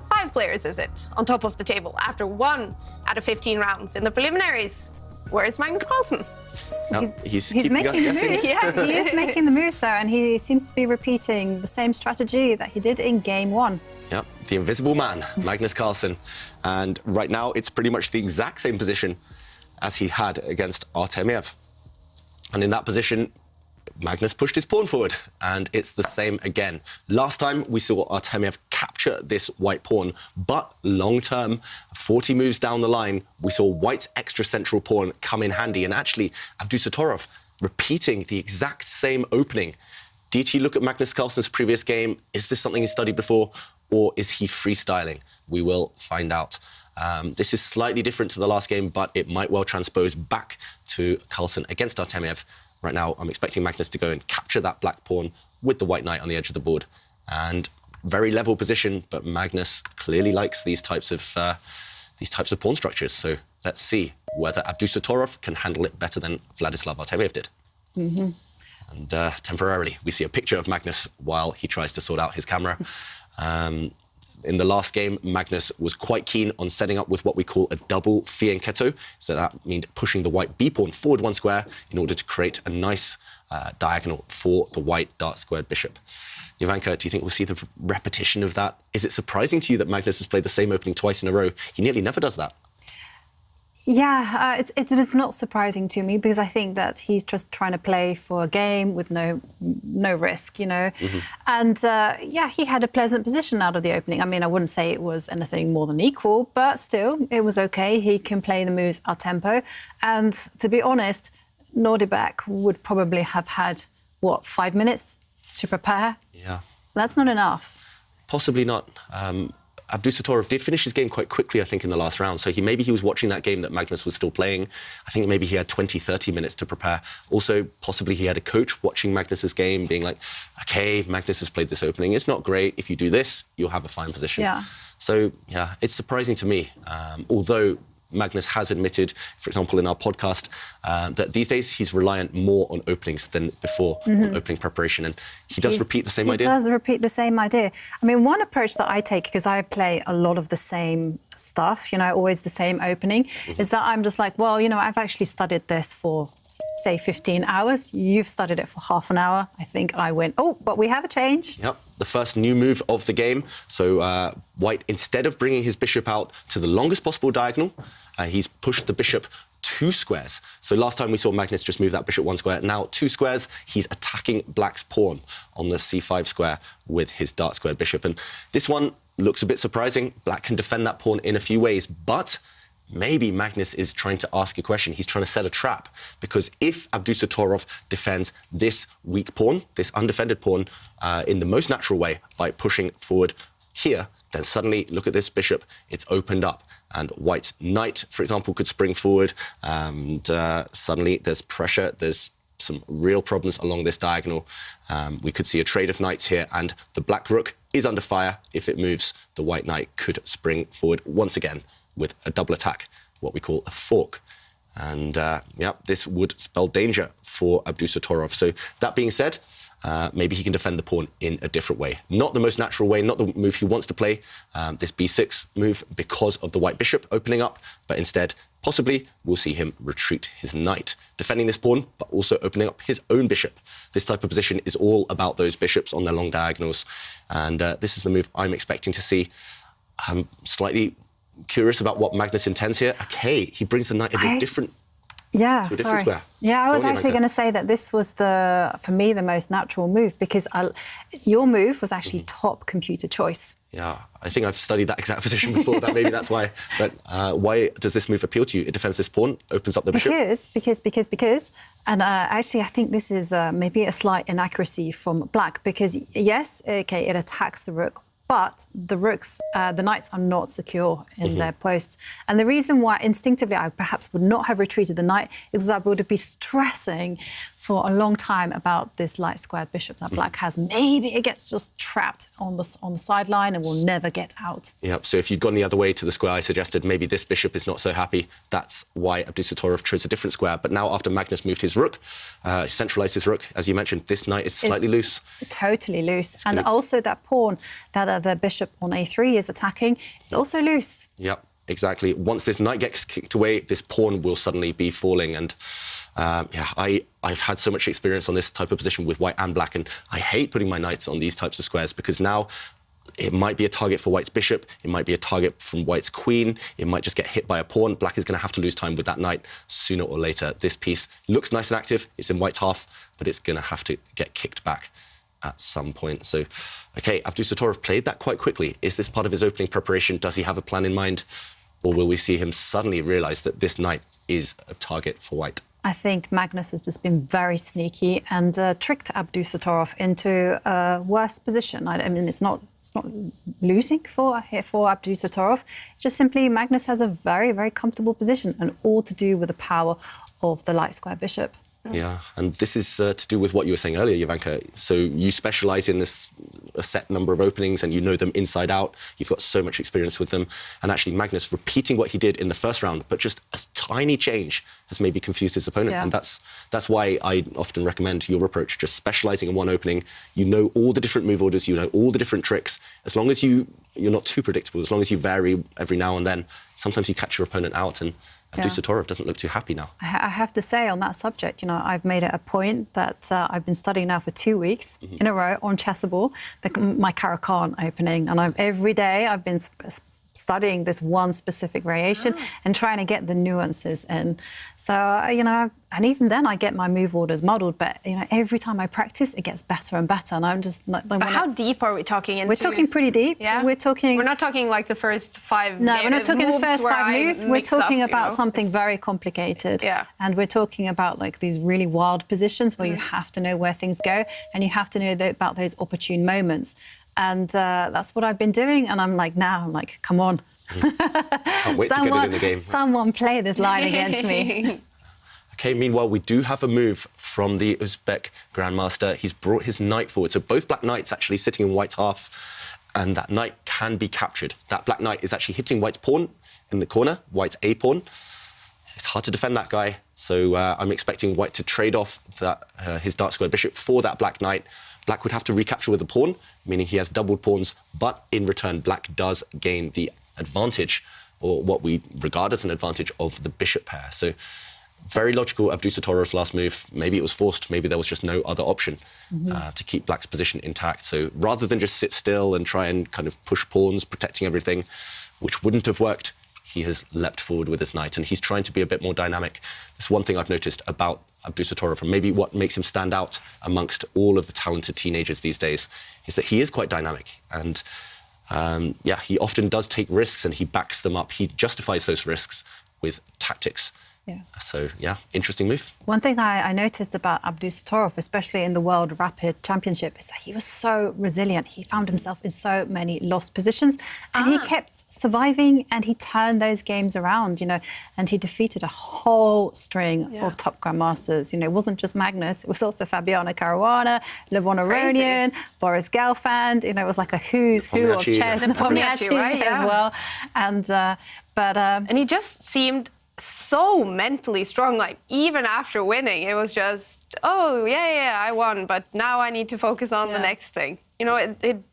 5 players, is it, on top of the table after 1 out of 15 rounds. In the preliminaries, where is Magnus Carlsen? No, he's making us guessing. moves. Yeah, he is making the moves there, and he seems to be repeating the same strategy that he did in game 1. Yep, the invisible man, Magnus Carlsen. And right now, it's pretty much the exact same position as he had against Artemiev. And in that position, Magnus pushed his pawn forward, and it's the same again. Last time, we saw Artemiev capture this white pawn, but long-term, 40 moves down the line, we saw white's extra central pawn come in handy, and actually, Abdusattorov repeating the exact same opening. Did he look at Magnus Carlsen's previous game? Is this something he studied before, or is he freestyling? We will find out. This is slightly different to the last game, but it might well transpose back to Carlsen against Artemiev. Right now, I'm expecting Magnus to go and capture that black pawn with the white knight on the edge of the board. And very level position, but Magnus clearly likes these types of pawn structures. So let's see whether Abdusattorov can handle it better than Vladislav Artemiev did. Mm-hmm. And temporarily, we see a picture of Magnus while he tries to sort out his camera. In the last game, Magnus was quite keen on setting up with what we call a double fianchetto. So that means pushing the white b-pawn forward 1 square in order to create a nice diagonal for the white dark-squared bishop. Jovanka, do you think we'll see the repetition of that? Is it surprising to you that Magnus has played the same opening twice in a row? He nearly never does that. Yeah, it is not surprising to me, because I think that he's just trying to play for a game with no risk, you know. Mm-hmm. And yeah, he had a pleasant position out of the opening. I mean, I wouldn't say it was anything more than equal, but still, it was okay. He can play the moves at tempo. And to be honest, Nodirbek would probably have had what, 5 minutes to prepare? Yeah. That's not enough. Possibly not. Abdusattorov did finish his game quite quickly, I think, in the last round. So maybe he was watching that game that Magnus was still playing. I think maybe he had 20, 30 minutes to prepare. Also, possibly he had a coach watching Magnus's game, being like, okay, Magnus has played this opening. It's not great. If you do this, you'll have a fine position. Yeah. So, yeah, it's surprising to me. Although Magnus has admitted, for example, in our podcast, that these days he's reliant more on openings than before, on opening preparation. And he does repeat the same idea. He does repeat the same idea. I mean, one approach that I take, because I play a lot of the same stuff, you know, always the same opening, is that I'm just like, well, you know, I've actually studied this for, say, 15 hours. You've studied it for half an hour. I think I went, oh, but we have a change. Yep, the first new move of the game. So White, instead of bringing his bishop out to the longest possible diagonal, he's pushed the bishop 2 squares. So last time we saw Magnus just move that bishop 1 square. Now 2 squares, he's attacking Black's pawn on the c5 square with his dark squared bishop. And this one looks a bit surprising. Black can defend that pawn in a few ways, but maybe Magnus is trying to ask a question. He's trying to set a trap, because if Abdusattorov defends this weak pawn, this undefended pawn, in the most natural way by pushing forward here, then suddenly, look at this bishop, it's opened up. And White's knight, for example, could spring forward, and suddenly there's pressure, there's some real problems along this diagonal. We could see a trade of knights here, and the black rook is under fire. If it moves, the white knight could spring forward once again with a double attack, what we call a fork. And yeah, this would spell danger for Abdusattorov. So that being said, maybe he can defend the pawn in a different way. Not the most natural way, not the move he wants to play, this b6 move, because of the white bishop opening up, but instead, possibly, we'll see him retreat his knight, defending this pawn, but also opening up his own bishop. This type of position is all about those bishops on their long diagonals, and this is the move I'm expecting to see. I'm slightly curious about what Magnus intends here. Okay, he brings the knight into a different... Yeah, to a different square. Yeah, I was actually going to say that this was, for me, the most natural move, because your move was actually top computer choice. Yeah, I think I've studied that exact position before. Maybe that's why. But why does this move appeal to you? It defends this pawn, opens up the bishop. Because. And actually, I think this is maybe a slight inaccuracy from Black, because yes, okay, it attacks the rook, but the rooks, the knights are not secure in their posts. And the reason why instinctively I perhaps would not have retreated the knight is because I would be stressing for a long time about this light squared bishop that Black has. Maybe it gets just trapped on the sideline and will never get out. Yeah, so if you'd gone the other way to the square I suggested, maybe this bishop is not so happy. That's why Abdusattorov chose a different square. But now after Magnus moved his rook, centralised his rook, as you mentioned, this knight is slightly loose. Totally loose. And also that pawn that the bishop on a3 is attacking is also loose. Yep, exactly. Once this knight gets kicked away, this pawn will suddenly be falling. And yeah, I've had so much experience on this type of position with White and Black, and I hate putting my knights on these types of squares, because now it might be a target for White's bishop, it might be a target from White's queen, it might just get hit by a pawn. Black is going to have to lose time with that knight sooner or later. This piece looks nice and active, it's in White's half, but it's going to have to get kicked back at some point. So, okay, Abdusattorov played that quite quickly. Is this part of his opening preparation? Does he have a plan in mind? Or will we see him suddenly realise that this knight is a target for White? I think Magnus has just been very sneaky and tricked Abdusattorov into a worse position. I mean, it's not losing for Abdusattorov. Just simply, Magnus has a very, very comfortable position, and all to do with the power of the light square bishop. Yeah, and this is to do with what you were saying earlier, Jovanka. So you specialise in a set number of openings and you know them inside out. You've got so much experience with them. And actually, Magnus repeating what he did in the first round, but just a tiny change has maybe confused his opponent. Yeah. And that's why I often recommend your approach, just specialising in one opening. You know all the different move orders, you know all the different tricks. As long as you're not too predictable, as long as you vary every now and then, sometimes you catch your opponent out, and Abdusattorov doesn't look too happy now. I have to say on that subject, you know, I've made it a point that I've been studying now for 2 weeks in a row on Chessable, my Caro-Kann opening, and every day I've been studying this one specific variation and trying to get the nuances in. So, and even then I get my move orders modeled, but, every time I practice, it gets better and better. And I'm just... But how deep are we talking into? We're talking pretty deep. Yeah? We're not talking like the first 5 No, we're not talking the first 5 moves. We're talking up, about something very complicated. Yeah. And we're talking about like these really wild positions where you have to know where things go and you have to know about those opportune moments. And that's what I've been doing. And I'm like, come on. Can't wait to get it in the game. Someone play this line against me. Okay, meanwhile, we do have a move from the Uzbek Grandmaster. He's brought his knight forward. So both black knights actually sitting in white's half, and that knight can be captured. That black knight is actually hitting white's pawn in the corner, white's A pawn. It's hard to defend that guy, so I'm expecting white to trade off his dark square bishop for that black knight. Black would have to recapture with a pawn, meaning he has doubled pawns, but in return, black does gain the advantage, or what we regard as an advantage, of the bishop pair. So very logical Abdusatorov's last move. Maybe it was forced, maybe there was just no other option to keep black's position intact. So rather than just sit still and try and kind of push pawns, protecting everything, which wouldn't have worked, he has leapt forward with his knight, and he's trying to be a bit more dynamic. That's one thing I've noticed about Abdusatorov, and maybe what makes him stand out amongst all of the talented teenagers these days, is that he is quite dynamic. And he often does take risks and he backs them up. He justifies those risks with tactics. Yeah. So, interesting move. One thing I noticed about Abdusatorov, especially in the World Rapid Championship, is that he was so resilient. He found himself in so many lost positions, and he kept surviving, and he turned those games around, and he defeated a whole string of top grandmasters. It wasn't just Magnus, it was also Fabiano Caruana, Levon Aronian, Boris Gelfand. It was like a who's who of chess, and Nepomniachtchi as well. And he just seemed so mentally strong, like even after winning, it was just, I won, but now I need to focus on the next thing. It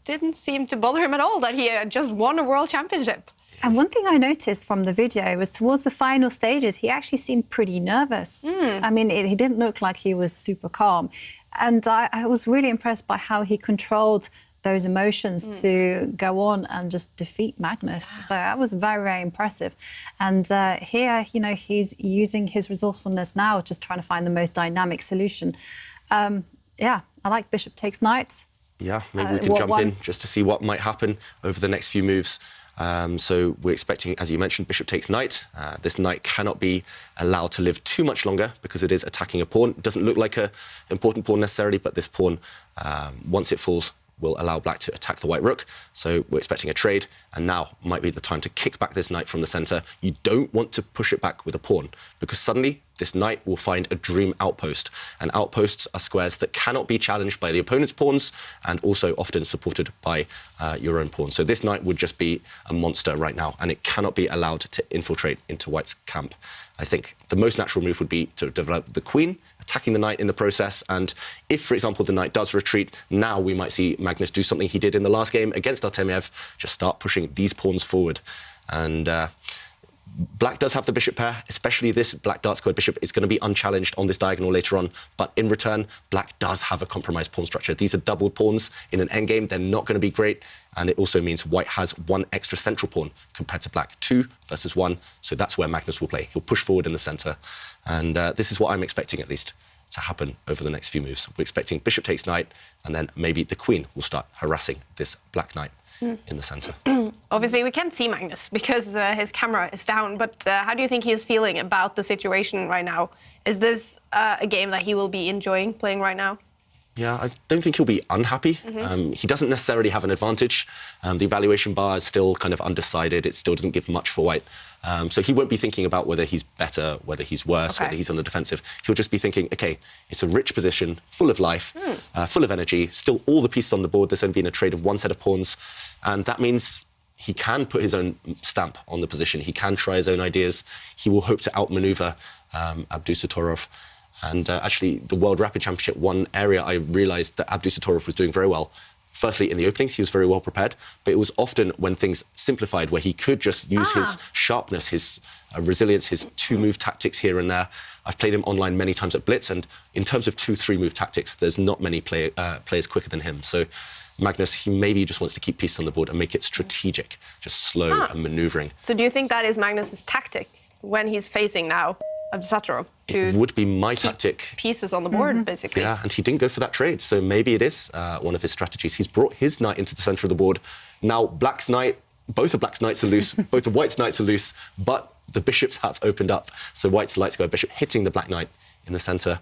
didn't seem to bother him at all that he had just won a world championship. And one thing I noticed from the video was towards the final stages, he actually seemed pretty nervous. I mean, he didn't look like he was super calm. And I was really impressed by how he controlled those emotions to go on and just defeat Magnus. So that was very, very impressive. And here, he's using his resourcefulness now, just trying to find the most dynamic solution. I like bishop takes knight. Yeah, maybe we can jump in just to see what might happen over the next few moves. So we're expecting, as you mentioned, bishop takes knight. This knight cannot be allowed to live too much longer because it is attacking a pawn. It doesn't look like an important pawn necessarily, but this pawn, once it falls, will allow black to attack the white rook. So we're expecting a trade, and now might be the time to kick back this knight from the center. You don't want to push it back with a pawn, because suddenly this knight will find a dream outpost. And outposts are squares that cannot be challenged by the opponent's pawns, and also often supported by your own pawn. So this knight would just be a monster right now, and it cannot be allowed to infiltrate into white's camp. I think the most natural move would be to develop the queen, attacking the knight in the process. And if, for example, the knight does retreat, now we might see Magnus do something he did in the last game against Artemiev, just start pushing these pawns forward. And black does have the bishop pair, especially this black dark squared bishop is going to be unchallenged on this diagonal later on. But in return, black does have a compromised pawn structure. These are doubled pawns in an endgame. They're not going to be great. And it also means white has one extra central pawn compared to black, 2 versus 1. So that's where Magnus will play. He'll push forward in the center. And this is what I'm expecting, at least, to happen over the next few moves. We're expecting bishop takes knight, and then maybe the queen will start harassing this black knight in the center. Obviously, we can't see Magnus because his camera is down, but how do you think he is feeling about the situation right now? Is this a game that he will be enjoying playing right now? Yeah, I don't think he'll be unhappy. He doesn't necessarily have an advantage. The evaluation bar is still kind of undecided. It still doesn't give much for white. So he won't be thinking about whether he's better, whether he's worse, whether he's on the defensive. He'll just be thinking, OK, it's a rich position, full of life, full of energy, still all the pieces on the board. There's only been a trade of one set of pawns. And that means he can put his own stamp on the position. He can try his own ideas. He will hope to outmaneuver Abdusatorov. And actually, the World Rapid Championship, one area I realised that Abdusatorov was doing very well. Firstly, in the openings, he was very well prepared, but it was often when things simplified, where he could just use his sharpness, his resilience, his 2-move tactics here and there. I've played him online many times at Blitz, and in terms of 2-3 move tactics, there's not many players quicker than him. So Magnus, he maybe just wants to keep pieces on the board and make it strategic, just slow and maneuvering. So do you think that is Magnus's tactic when he's facing now Abdusattorov? It would be my tactic. Pieces on the board, basically. Yeah, and he didn't go for that trade, so maybe it is one of his strategies. He's brought his knight into the centre of the board. Now, Black's knight, both of Black's knights are loose, both of White's knights are loose, but the bishops have opened up. So White's light square bishop hitting the Black knight in the centre.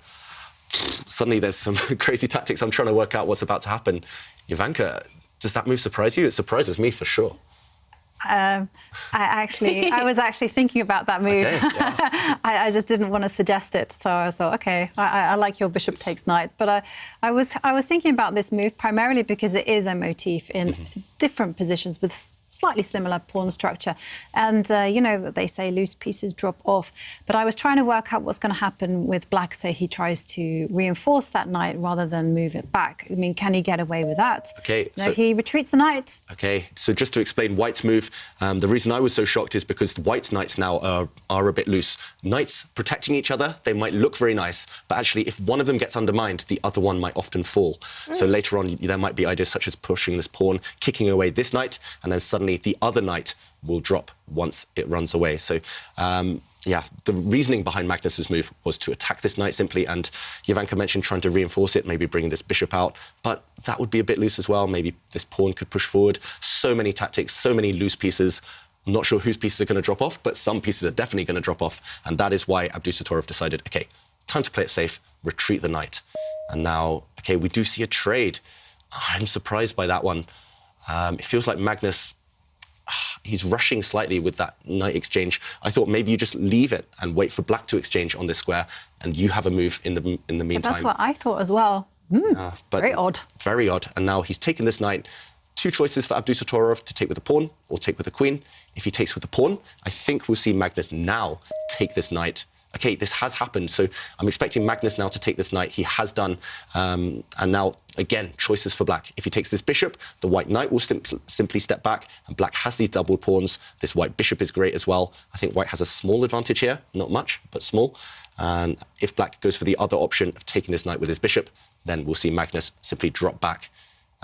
Suddenly there's some crazy tactics. I'm trying to work out what's about to happen. Jovanka, does that move surprise you? It surprises me for sure. I was actually thinking about that move. Okay, yeah. I just didn't want to suggest it, so I thought, okay, I like your bishop takes knight. But I was thinking about this move primarily because it is a motif in different positions with slightly similar pawn structure. And, you know, they say loose pieces drop off. But I was trying to work out what's going to happen with Black, say he tries to reinforce that knight rather than move it back. I mean, can he get away with that? Okay. No, he retreats the knight. Okay, so just to explain White's move, the reason I was so shocked is because White's knights now are a bit loose. Knights protecting each other, they might look very nice, but actually if one of them gets undermined, the other one might often fall. So later on, there might be ideas such as pushing this pawn, kicking away this knight, and then suddenly the other knight will drop once it runs away. So, yeah, the reasoning behind Magnus's move was to attack this knight simply, and Jovanka mentioned trying to reinforce it, maybe bringing this bishop out, but that would be a bit loose as well. Maybe this pawn could push forward. So many tactics, so many loose pieces. I'm not sure whose pieces are going to drop off, but some pieces are definitely going to drop off, and that is why Abdusattorov decided, okay, time to play it safe, retreat the knight. And now, okay, we do see a trade. I'm surprised by that one. It feels like Magnus, he's rushing slightly with that knight exchange. I thought maybe you just leave it and wait for Black to exchange on this square, and you have a move in the meantime. That's what I thought as well. But very odd. Very odd. And now he's taken this knight. Two choices for Abdusattorov, to take with the pawn or take with the queen. If he takes with the pawn, I think we'll see Magnus now take this knight. Okay, this has happened, so I'm expecting Magnus now to take this knight. He has done, and now, again, choices for Black. If he takes this bishop, the white knight will simply step back, and Black has these double pawns. This white bishop is great as well. I think White has a small advantage here, not much, but small. And if Black goes for the other option of taking this knight with his bishop, then we'll see Magnus simply drop back.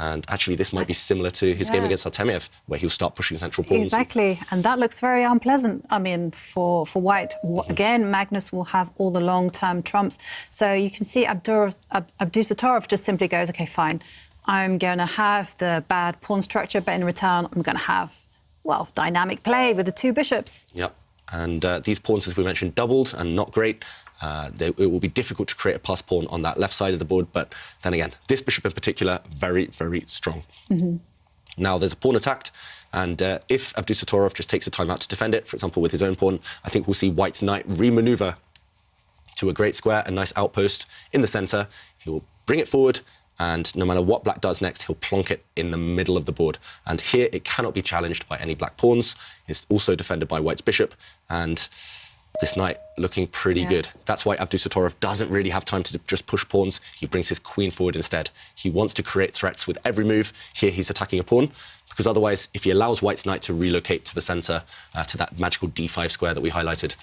And actually, this might be similar to his game against Artemiev, where he'll start pushing central pawns. Exactly, and that looks very unpleasant. I mean, for White, again, Magnus will have all the long-term trumps. So you can see Abdusattorov just simply goes, OK, fine, I'm going to have the bad pawn structure, but in return, I'm going to have, well, dynamic play with the two bishops. Yep, and these pawns, as we mentioned, doubled and not great. It will be difficult to create a pass pawn on that left side of the board, but then again, this bishop in particular, very, very strong. Now, there's a pawn attacked, and if Abdusattorov just takes the time out to defend it, for example, with his own pawn, I think we'll see White's knight re-maneuver to a great square, a nice outpost in the centre. He will bring it forward, and no matter what Black does next, he'll plonk it in the middle of the board. And here, it cannot be challenged by any Black pawns. It's also defended by White's bishop, and this knight looking pretty good. That's why Abdusattorov doesn't really have time to just push pawns. He brings his queen forward instead. He wants to create threats with every move. Here he's attacking a pawn, because otherwise, if he allows White's knight to relocate to the centre, to that magical d5 square that we highlighted,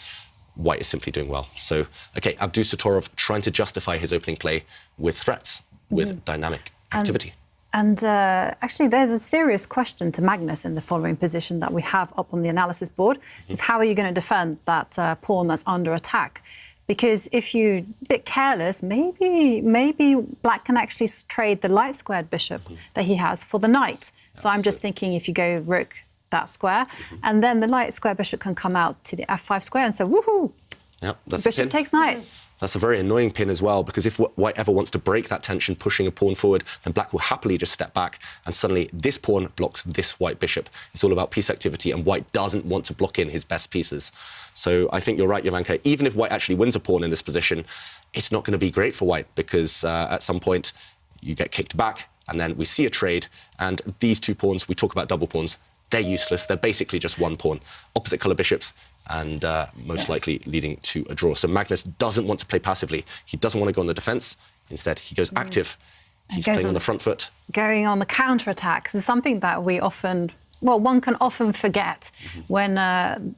White is simply doing well. So, OK, Abdusattorov trying to justify his opening play with threats, with dynamic activity. And actually, there's a serious question to Magnus in the following position that we have up on the analysis board. Is how are you going to defend that pawn that's under attack? Because if you're a bit careless, maybe Black can actually trade the light squared bishop that he has for the knight. So I'm just thinking if you go rook that square, and then the light square bishop can come out to the f5 square and say, woohoo, Yep, that's bishop takes knight. That's a very annoying pin as well, because if White ever wants to break that tension, pushing a pawn forward, then Black will happily just step back, and suddenly this pawn blocks this White bishop. It's all about piece activity, and White doesn't want to block in his best pieces. So I think you're right, Jovanka. Even if White actually wins a pawn in this position, it's not going to be great for White, because at some point you get kicked back, and then we see a trade, and these two pawns, we talk about double pawns, they're useless. They're basically just one pawn. Opposite colour bishops, and most likely leading to a draw. So Magnus doesn't want to play passively. He doesn't want to go on the defence. Instead, he goes active. He's playing on the front foot. Going on the counter-attack. This is something that we often well, one can often forget when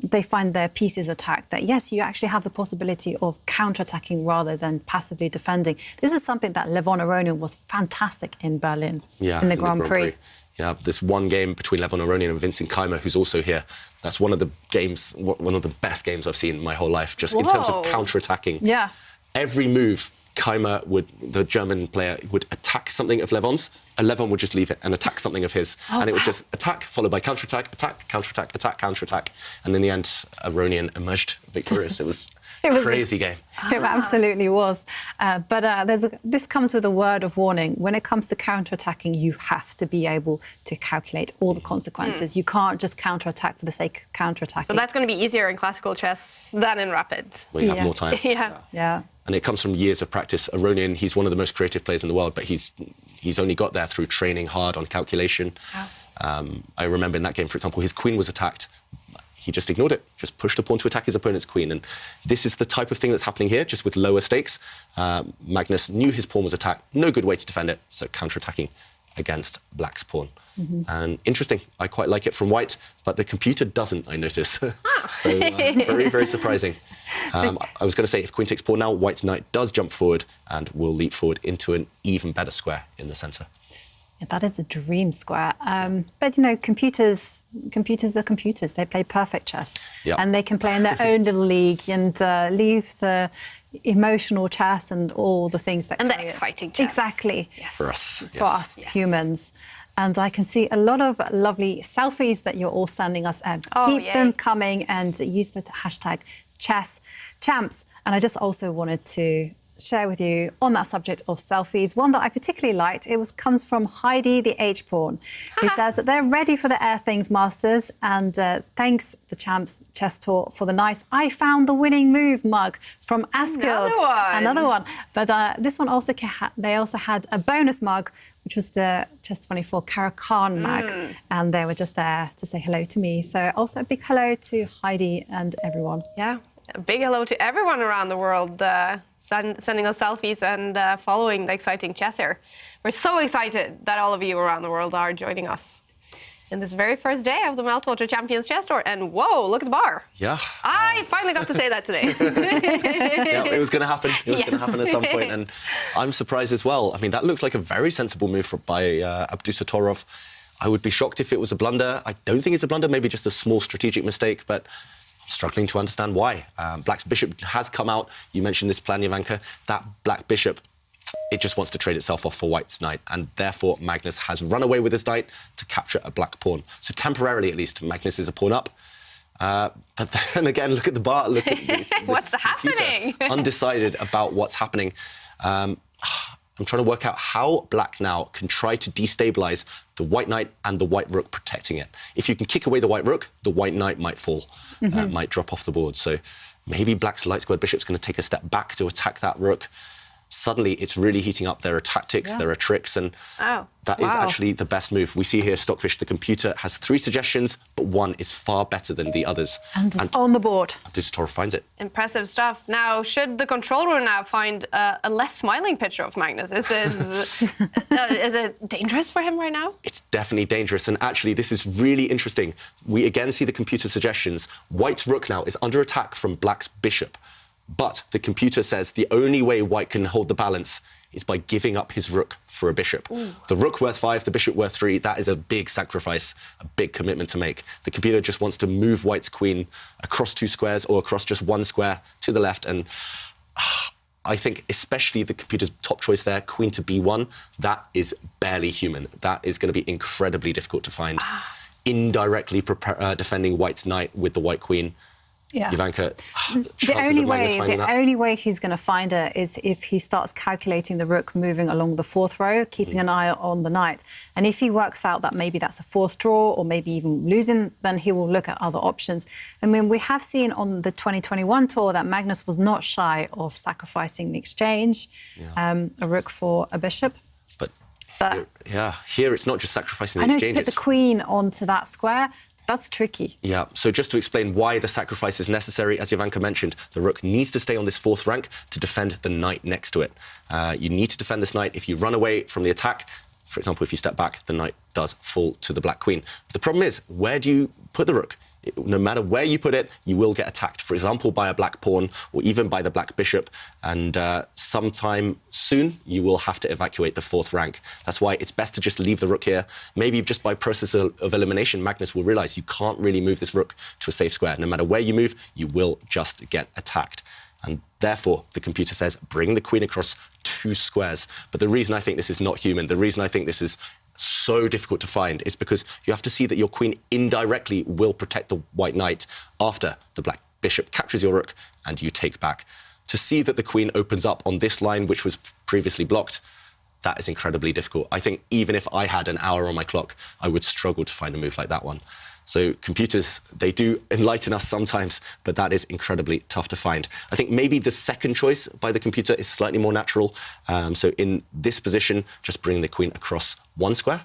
they find their pieces attacked that, yes, you actually have the possibility of counter-attacking rather than passively defending. This is something that Levon Aronian was fantastic in Berlin, in the Grand Prix. Yeah, this one game between Levon Aronian and Vincent Keimer, who's also here, that's one of the games, one of the best games I've seen in my whole life, just in terms of counter-attacking. Yeah. Every move, Keimer the German player, would attack something of Levon's, and Levon would just leave it and attack something of his. And it was just attack, followed by counter-attack, attack, counter-attack, attack, counter-attack. And in the end, Aronian emerged victorious. It was a crazy game. It absolutely was. But this comes with a word of warning. When it comes to counter-attacking, you have to be able to calculate all the consequences. You can't just counter-attack for the sake of counter-attacking. So that's going to be easier in classical chess than in rapid. Well, you have more time. Yeah. And it comes from years of practice. Aronian, he's one of the most creative players in the world, but he's only got there through training hard on calculation. I remember in that game, for example, his queen was attacked. He just ignored it, just pushed a pawn to attack his opponent's queen. And this is the type of thing that's happening here, just with lower stakes. Magnus knew his pawn was attacked, no good way to defend it, so counter-attacking against black's pawn. And interesting, I quite like it from white, but the computer doesn't, I notice. So very, very surprising. I was going to say, if queen takes pawn now, white's knight does jump forward and will leap forward into an even better square in the centre. Yeah, that is a dream square. But, you know, computers are computers. They play perfect chess. And they can play in their own little league and leave the emotional chess and all the things that... And the exciting chess. Exactly. Yes. For us. For us, humans. And I can see a lot of lovely selfies that you're all sending us. Keep them coming and use the hashtag #ChessChamps. And I just also wanted to share with you on that subject of selfies, one that I particularly liked. It comes from Heidi the H-Pawn, who says that they're ready for the Airthings Masters and thanks the Champs Chess Tour for the nice I found the winning move mug from Askild. Another one. But this one also, they also had a bonus mug, which was the Chess24 Caracan mug. And they were just there to say hello to me. So also a big hello to Heidi and everyone. Yeah, a big hello to everyone around the world sending us selfies and following the exciting chess here. We're so excited that all of you around the world are joining us in this very first day of the Meltwater Champions Chess Tour. And whoa, look at the bar. Yeah. I finally got to say that today. Yeah, it was going to happen. It was going to happen at some point, and I'm surprised as well. I mean, that looks like a very sensible move by Abdusatorov. I would be shocked if it was a blunder. I don't think it's a blunder, maybe just a small strategic mistake, but I'm struggling to understand why. Black's bishop has come out. You mentioned this plan, Jovanka. That black bishop, it just wants to trade itself off for white's knight, and therefore Magnus has run away with his knight to capture a black pawn. So temporarily, at least, Magnus is a pawn up. But then again, look at the bar. Look at this what's happening? Undecided about what's happening. I'm trying to work out how black now can try to destabilize the white knight and the white rook protecting it. If you can kick away the white rook, the white knight might fall, might drop off the board. So maybe black's light squared bishop's going to take a step back to attack that rook. Suddenly, it's really heating up. There are tactics, there are tricks, and that is actually the best move. We see here, Stockfish, the computer has 3 suggestions, but one is far better than the others. And it's on the board. Abdusatorov finds it. Impressive stuff. Now, should the control room now find a less smiling picture of Magnus? Is it dangerous for him right now? It's definitely dangerous, and actually, this is really interesting. We again see the computer suggestions. White's rook now is under attack from black's bishop. But the computer says the only way white can hold the balance is by giving up his rook for a bishop. The rook worth 5, the bishop worth 3, that is a big sacrifice, a big commitment to make. The computer just wants to move white's queen across 2 squares or across just 1 square to the left. And I think especially the computer's top choice there, queen to b1, that is barely human. That is going to be incredibly difficult to find. Indirectly defending white's knight with the white queen. Yeah. Jovanka, the only way he's going to find it is if he starts calculating the rook moving along the 4th row, keeping an eye on the knight. And if he works out that maybe that's a 4th draw or maybe even losing, then he will look at other options. I mean, we have seen on the 2021 tour that Magnus was not shy of sacrificing the exchange, a rook for a bishop. But here it's not just sacrificing the exchange. To put the queen onto that square, that's tricky. Yeah, so just to explain why the sacrifice is necessary, as Jovanka mentioned, the rook needs to stay on this 4th rank to defend the knight next to it. You need to defend this knight. If you run away from the attack, for example, if you step back, the knight does fall to the black queen. The problem is, where do you put the rook? No matter where you put it, you will get attacked. For example, by a black pawn or even by the black bishop. And sometime soon, you will have to evacuate the 4th rank. That's why it's best to just leave the rook here. Maybe just by process of elimination, Magnus will realize you can't really move this rook to a safe square. No matter where you move, you will just get attacked. And therefore, the computer says, bring the queen across 2 squares. But the reason I think this is not human, the reason I think this is so difficult to find is because you have to see that your queen indirectly will protect the white knight after the black bishop captures your rook and you take back. To see that the queen opens up on this line, which was previously blocked, that is incredibly difficult. I think even if I had an hour on my clock, I would struggle to find a move like that one. So computers, they do enlighten us sometimes, but that is incredibly tough to find. I think maybe the second choice by the computer is slightly more natural. So in this position, just bring the queen across 1 square.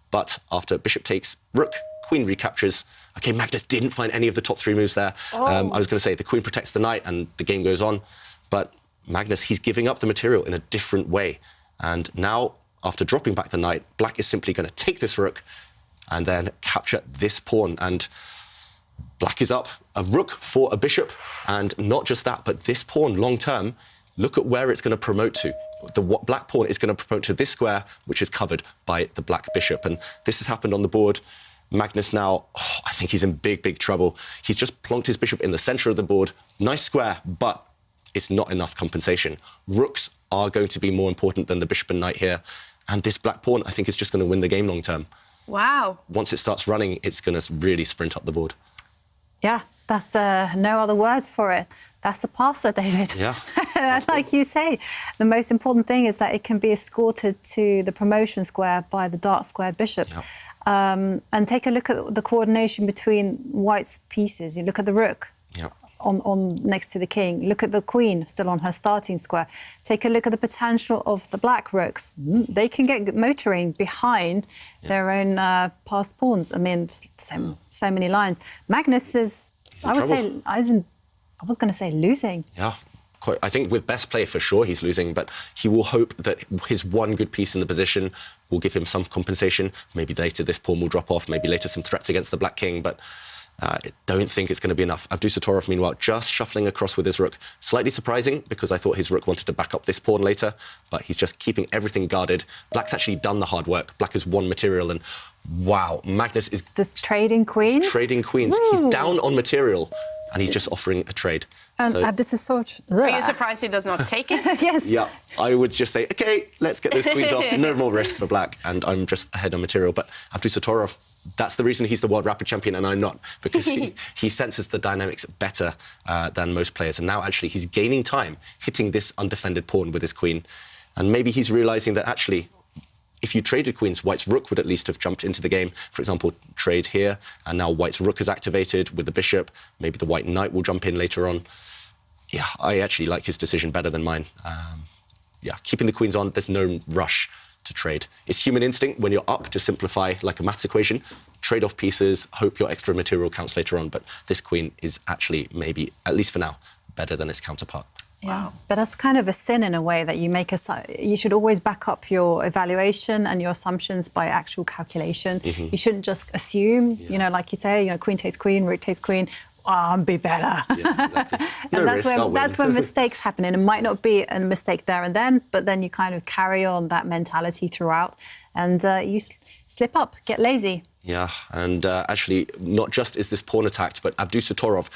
But after bishop takes rook, queen recaptures. OK, Magnus didn't find any of the top 3 moves there. I was going to say the queen protects the knight and the game goes on. But Magnus, he's giving up the material in a different way. And now, after dropping back the knight, black is simply going to take this rook and then capture this pawn. And black is up a rook for a bishop. And not just that, but this pawn, long term, look at where it's going to promote to. The black pawn is going to promote to this square, which is covered by the black bishop. And this has happened on the board. Magnus now, I think he's in big, big trouble. He's just plonked his bishop in the center of the board. Nice square, but it's not enough compensation. Rooks are going to be more important than the bishop and knight here. And this black pawn, I think, is just going to win the game long term. Wow. Once it starts running, it's going to really sprint up the board. Yeah, that's no other words for it. That's the passer, David. Yeah. Like you say, the most important thing is that it can be escorted to the promotion square by the dark square bishop. Yep. And take a look at the coordination between white's pieces. You look at the rook. Yep. On next to the king. Look at the queen still on her starting square. Take a look at the potential of the black rooks. They can get motoring behind their own passed pawns. I mean, so many lines. Magnus is, I was going to say losing. Yeah. I think with best play, for sure, he's losing, but he will hope that his one good piece in the position will give him some compensation. Maybe later this pawn will drop off, maybe later some threats against the black king, but I don't think it's going to be enough. Abdusattorov, meanwhile, just shuffling across with his rook. Slightly surprising, because I thought his rook wanted to back up this pawn later, but he's just keeping everything guarded. Black's actually done the hard work. Black has won material, and wow, Magnus is just trading queens. He's trading queens. Woo. He's down on material, and he's just offering a trade. And Abdusattorov. Are you surprised he does not take it? Yes. Yeah, I would just say, OK, let's get those queens off. No more risk for black, and I'm just ahead on material. But Abdusattorov, that's the reason he's the world rapid champion and I'm not, because he senses the dynamics better than most players. And now actually he's gaining time, hitting this undefended pawn with his queen. And maybe he's realizing that actually, if you traded queens, white's rook would at least have jumped into the game. For example, trade here, and now white's rook is activated with the bishop. Maybe the white knight will jump in later on. Yeah, I actually like his decision better than mine. Yeah, keeping the queens on, there's no rush to trade. It's human instinct when you're up to simplify like a maths equation, trade off pieces, hope your extra material counts later on. But this queen is actually maybe, at least for now, better than its counterpart. Yeah, wow. But that's kind of a sin in a way that you make you should always back up your evaluation and your assumptions by actual calculation. You shouldn't just assume, you know, like you say, queen takes queen, rook takes queen. I'll be better. Yeah, exactly. And that's when mistakes happen. And it might not be a mistake there and then, but then you kind of carry on that mentality throughout and you slip up, get lazy. Yeah, and actually, not just is this pawn attacked, but Abdusattorov,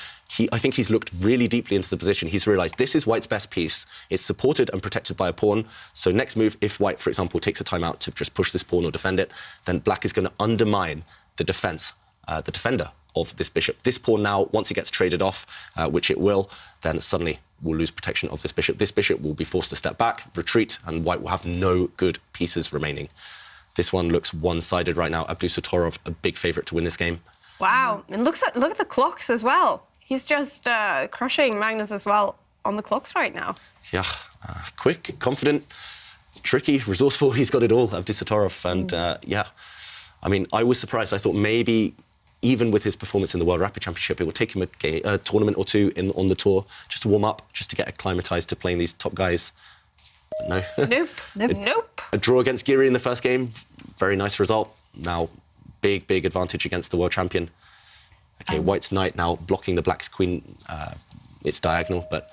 I think he's looked really deeply into the position. He's realised this is white's best piece. It's supported and protected by a pawn. So next move, if white, for example, takes a timeout to just push this pawn or defend it, then black is going to undermine the defence, the defender of this bishop. This pawn now, once it gets traded off, which it will, then suddenly we'll lose protection of this bishop. This bishop will be forced to step back, retreat, and white will have no good pieces remaining. This one looks one-sided right now. Abdusattorov, a big favourite to win this game. Wow, and look at the clocks as well. He's just crushing Magnus as well on the clocks right now. Yeah, quick, confident, tricky, resourceful. He's got it all, Abdusattorov. And yeah, I mean, I was surprised. I thought maybe even with his performance in the World Rapid Championship, it will take him a tournament or two on the tour just to warm up, just to get acclimatised to playing these top guys. But no. Nope. A draw against Giri in the first game, very nice result. now big advantage against the world champion. Okay, white's knight now blocking the black's queen. It's diagonal, but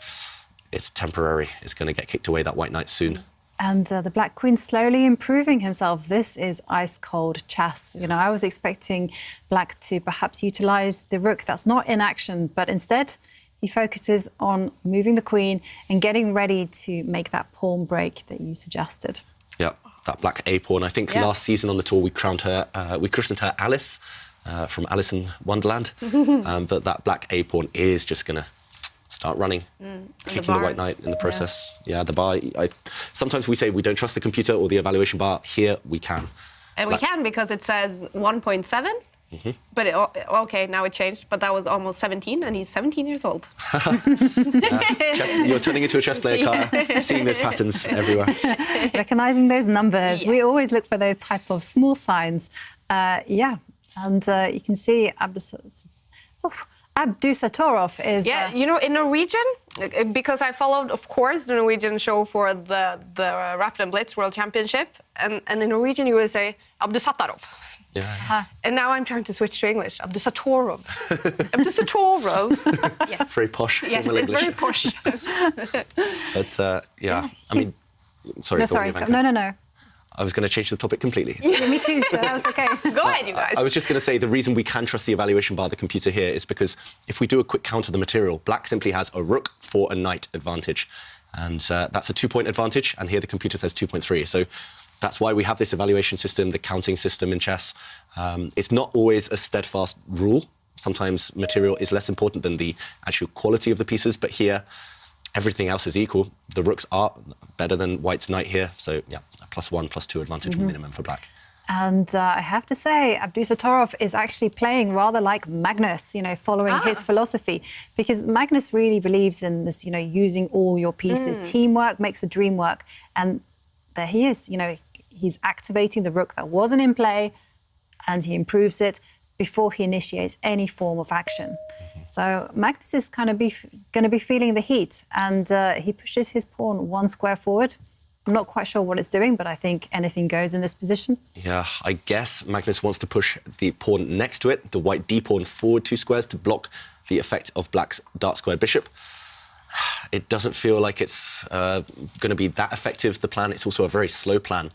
it's temporary. It's going to get kicked away, that white knight, soon. And the black queen slowly improving himself. This is ice-cold chess. You know, I was expecting black to perhaps utilise the rook that's not in action, but instead he focuses on moving the queen and getting ready to make that pawn break that you suggested. Yeah, that black A-pawn. I think last season on the tour we christened her Alice from Alice in Wonderland. But that black A-pawn is just going to start running, kicking the white knight in the process. Yeah, the bar. Sometimes we say we don't trust the computer or the evaluation bar. Here we can. And we can because it says 1.7. But okay, now it changed. But that was almost 17, and he's 17 years old. You're turning into a chess player, Kaja. Seeing those patterns everywhere. Recognising those numbers. Yes. We always look for those type of small signs. Yeah, and you can see Abdusatorov is... Yeah, you know, in Norwegian, because I followed, of course, the Norwegian show for the Rapid and Blitz World Championship, and in Norwegian you would say Abdusatorov. Yeah. And now I'm trying to switch to English. Abdusatorov. Abdusatorov. Yes. Very posh. Yes, it's English. very posh. But yeah, I mean, sorry. No. I was going to change the topic completely. Yeah, me too, so that was okay. Go ahead, you guys. I was just going to say the reason we can trust the evaluation bar, the computer here, is because if we do a quick count of the material, black simply has a rook for a knight advantage. And that's a 2-point advantage, and here the computer says 2.3. So that's why we have this evaluation system, the counting system in chess. It's not always a steadfast rule. Sometimes material is less important than the actual quality of the pieces, but here, everything else is equal. The rooks are better than white's knight here. So, yeah, a +1, +2 advantage minimum for black. And I have to say, Abdusatorov is actually playing rather like Magnus, you know, following his philosophy. Because Magnus really believes in this, you know, using all your pieces. Teamwork makes the dream work. And there he is, you know, he's activating the rook that wasn't in play, and he improves it before he initiates any form of action. So Magnus is kind of going to be feeling the heat, and he pushes his pawn 1 square forward. I'm not quite sure what it's doing, but I think anything goes in this position. Yeah, I guess Magnus wants to push the pawn next to it, the white d-pawn, forward 2 squares to block the effect of black's dark square bishop. It doesn't feel like it's going to be that effective, the plan. It's also a very slow plan.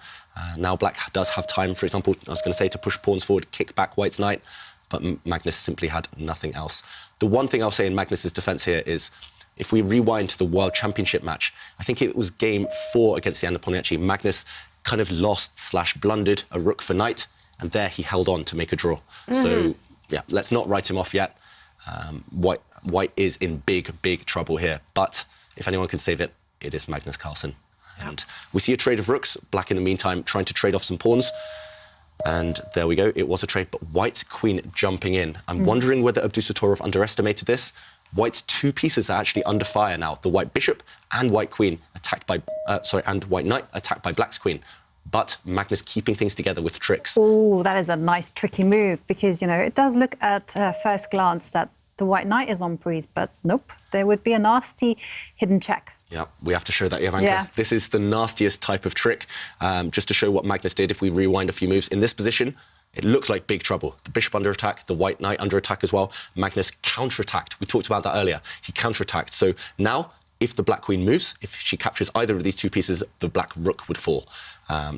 Now black does have time, for example, I was going to say, to push pawns forward, kick back white's knight, but Magnus simply had nothing else. The one thing I'll say in Magnus's defence here is, if we rewind to the World Championship match, I think it was game 4 against Jan Poniaci, Magnus kind of lost/blundered a rook for knight, and there he held on to make a draw. So, yeah, let's not write him off yet. White is in big trouble here, but if anyone can save it, it is Magnus Carlsen. And we see a trade of rooks, black in the meantime trying to trade off some pawns. And there we go, it was a trade, but white's queen jumping in. I'm wondering whether Abdusatorov underestimated this. White's 2 pieces are actually under fire now. The white bishop and white queen attacked by, and white knight attacked by black's queen. But Magnus keeping things together with tricks. Oh, that is a nice, tricky move, because, you know, it does look at first glance that the white knight is on breeze, but nope, there would be a nasty hidden check. Yeah, we have to show that, Jan-Krzysztof. Yeah. This is the nastiest type of trick. Just to show what Magnus did, if we rewind a few moves, in this position, it looks like big trouble. The bishop under attack, the white knight under attack as well. Magnus counterattacked. We talked about that earlier. He counterattacked. So now, if the black queen moves, if she captures either of these 2 pieces, the black rook would fall.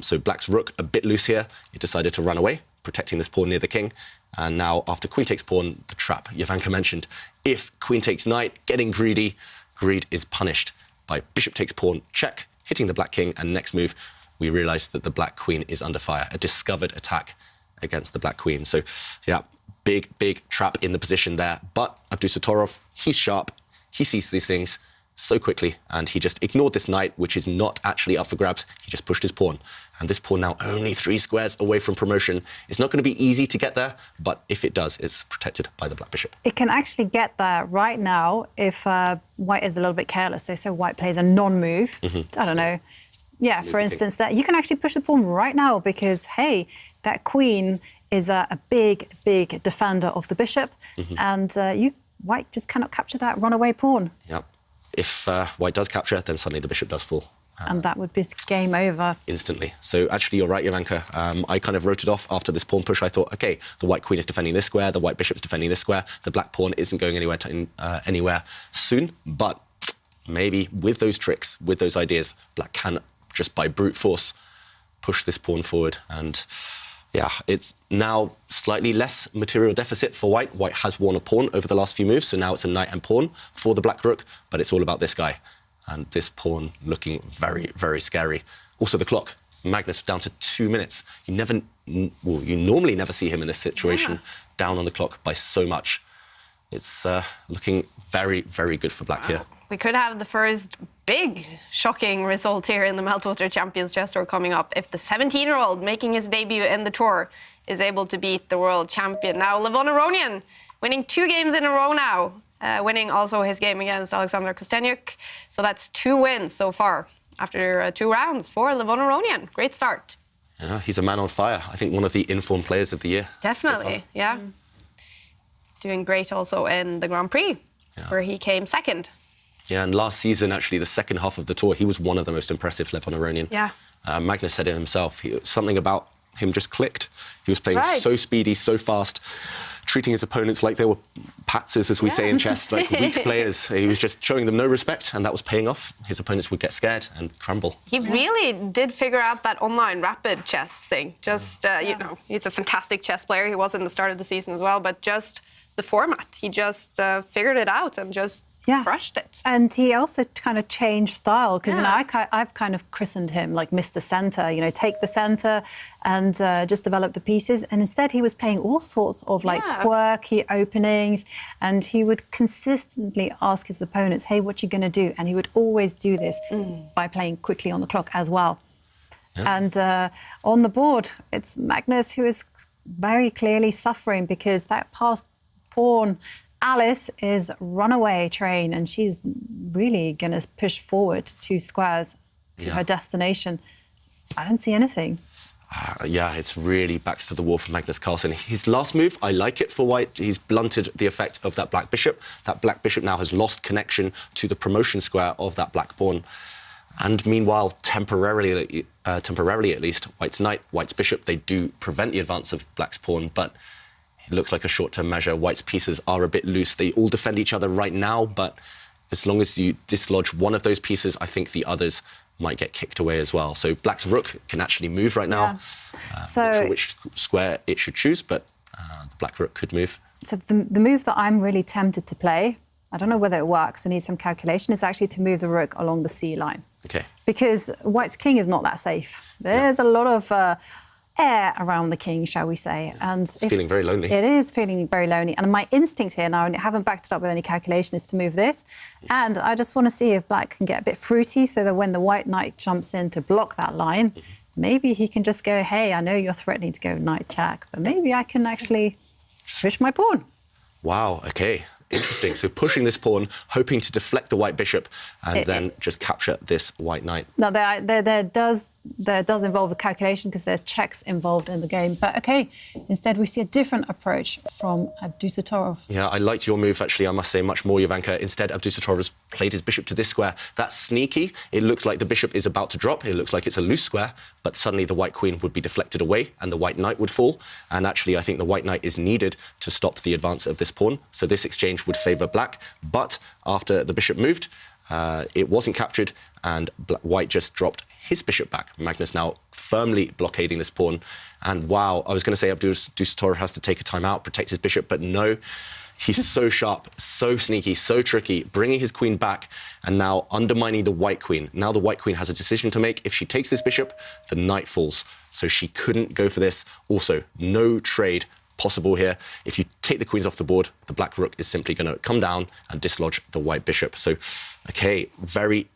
So black's rook a bit loose here. He decided to run away, protecting this pawn near the king. And now, after queen takes pawn, the trap Jan-Krzysztof mentioned. If queen takes knight, getting greedy, greed is punished by bishop takes pawn, check, hitting the black king, and next move, we realise that the black queen is under fire, a discovered attack against the black queen. So, yeah, big trap in the position there. But Abdusatorov, he's sharp, he sees these things so quickly, and he just ignored this knight, which is not actually up for grabs. He just pushed his pawn. And this pawn now only 3 squares away from promotion. It's not going to be easy to get there, but if it does, it's protected by the black bishop. It can actually get there right now if white is a little bit careless. So white plays a non-move. I don't know. Yeah, for instance, that you can actually push the pawn right now because, hey, that queen is a big defender of the bishop, and white just cannot capture that runaway pawn. Yeah. If white does capture, then suddenly the bishop does fall. And that would be game over. Instantly. So actually, you're right, Jovanka. I kind of wrote it off after this pawn push. I thought, okay, the white queen is defending this square, the white bishop's defending this square, the black pawn isn't going anywhere soon. But maybe with those tricks, with those ideas, black can just by brute force push this pawn forward. And yeah, it's now slightly less material deficit for white. White has won a pawn over the last few moves, so now it's a knight and pawn for the black rook, but it's all about this guy. And this pawn looking very, very scary. Also the clock, Magnus down to 2 minutes. You normally never see him in this situation, down on the clock by so much. It's looking very, very good for black here. We could have the first big shocking result here in the Meltwater Champions Chess Tour coming up if the 17-year-old making his debut in the tour is able to beat the world champion. Now, Levon Aronian winning 2 games in a row now, winning also his game against Alexander Kostenyuk. So that's 2 wins so far after 2 rounds for Levon Aronian. Great start. Yeah, he's a man on fire. I think one of the informed players of the year. Definitely, yeah. Doing great also in the Grand Prix, where he came second. Yeah, and last season, actually, the second half of the tour, he was one of the most impressive, Levon Aronian. Yeah. Magnus said it himself. Something about him just clicked. He was playing so speedy, so fast, treating his opponents like they were patzes, as we say in chess, like weak players. He was just showing them no respect, and that was paying off. His opponents would get scared and crumble. He really did figure out that online rapid chess thing. Just, you know, he's a fantastic chess player. He was in the start of the season as well, but just the format. He just figured it out and just crushed it. And he also kind of changed style, because I've kind of christened him like Mr. Center, you know, take the center and just develop the pieces. And instead he was playing all sorts of like quirky openings, and he would consistently ask his opponents, hey, what you going to do? And he would always do this by playing quickly on the clock as well. And on the board, it's Magnus who is very clearly suffering, because that passed pawn Alice is runaway train, and she's really going to push forward 2 squares to her destination. I don't see anything. Yeah, it's really backs to the wall for Magnus Carlsen. His last move, I like it for white. He's blunted the effect of that black bishop. That black bishop now has lost connection to the promotion square of that black pawn. And meanwhile, temporarily at least, white's knight, white's bishop, they do prevent the advance of black's pawn, but it looks like a short-term measure. White's pieces are a bit loose. They all defend each other right now, but as long as you dislodge one of those pieces, I think the others might get kicked away as well. So black's rook can actually move right now. So, not sure which square it should choose, but the black rook could move. So the move that I'm really tempted to play, I don't know whether it works, I need some calculation, is actually to move the rook along the C line. Okay. Because white's king is not that safe. There's a lot of air around the king, shall we say. And it's feeling very lonely. It is feeling very lonely. And my instinct here now, and I haven't backed it up with any calculation, is to move this. And I just want to see if black can get a bit fruity, so that when the white knight jumps in to block that line, maybe he can just go, hey, I know you're threatening to go knight check, but maybe I can actually push my pawn. Wow, okay. Interesting. So pushing this pawn, hoping to deflect the white bishop, and then just capture this white knight. No, there does involve a calculation, because there's checks involved in the game. But OK, instead we see a different approach from Abdusattorov. Yeah, I liked your move, actually, I must say, much more, Jovanka. Instead, Abdusattorov has played his bishop to this square. That's sneaky. It looks like the bishop is about to drop. It looks like it's a loose square, but suddenly the white queen would be deflected away and the white knight would fall. And actually, I think the white knight is needed to stop the advance of this pawn. So this exchange would favour black, but after the bishop moved, it wasn't captured, and white just dropped his bishop back. Magnus now firmly blockading this pawn, and wow, I was going to say Abdusattorov has to take a time out, protect his bishop, but no, he's so sharp, so sneaky, so tricky, bringing his queen back, and now undermining the white queen. Now the white queen has a decision to make. If she takes this bishop, the knight falls, so she couldn't go for this. Also, no trade possible here. If you take the queens off the board, the black rook is simply going to come down and dislodge the white bishop. So, okay, very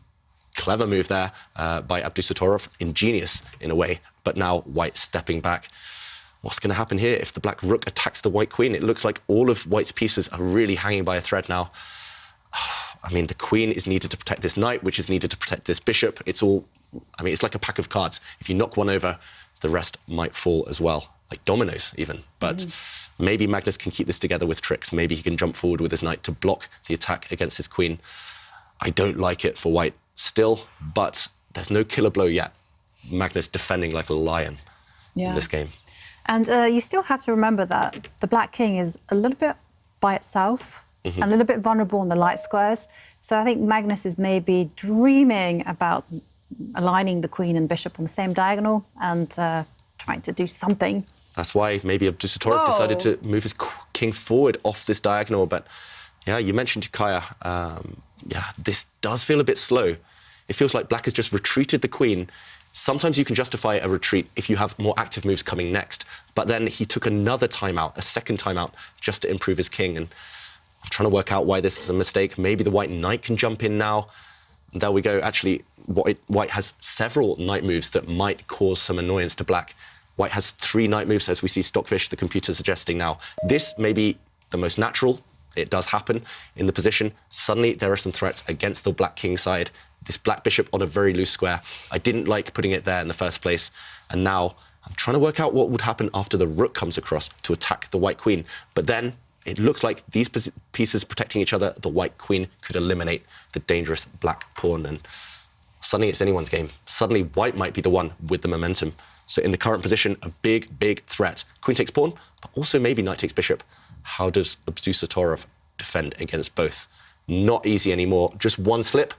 clever move there by Abdusattorov, ingenious in a way, but now white stepping back. What's going to happen here if the black rook attacks the white queen? It looks like all of white's pieces are really hanging by a thread now. I mean, the queen is needed to protect this knight, which is needed to protect this bishop. It's all, I mean, it's like a pack of cards. If you knock one over, the rest might fall as well. Like dominoes even, but maybe Magnus can keep this together with tricks. Maybe he can jump forward with his knight to block the attack against his queen. I don't like it for white still, but there's no killer blow yet. Magnus defending like a lion in this game. And you still have to remember that the Black King is a little bit by itself, and a little bit vulnerable on the light squares. So I think Magnus is maybe dreaming about aligning the queen and bishop on the same diagonal and trying to do something. That's why maybe Abdusattorov decided to move his king forward off this diagonal. But yeah, you mentioned Kaja. Yeah, this does feel a bit slow. It feels like Black has just retreated the queen. Sometimes you can justify a retreat if you have more active moves coming next. But then he took another timeout, a second timeout, just to improve his king. And I'm trying to work out why this is a mistake. Maybe the white knight can jump in now. And there we go. Actually, white has several knight moves that might cause some annoyance to Black. White has 3 knight moves, as we see Stockfish, the computer, suggesting now. This may be the most natural. It does happen in the position. Suddenly, there are some threats against the Black King side. This Black Bishop on a very loose square. I didn't like putting it there in the first place. And now I'm trying to work out what would happen after the Rook comes across to attack the White Queen. But then it looks like these pieces protecting each other, the White Queen could eliminate the dangerous Black Pawn. And suddenly it's anyone's game. Suddenly White might be the one with the momentum. So in the current position, a big, big threat. Queen takes pawn, but also maybe knight takes bishop. How does Abdusattorov defend against both? Not easy anymore. Just one slip,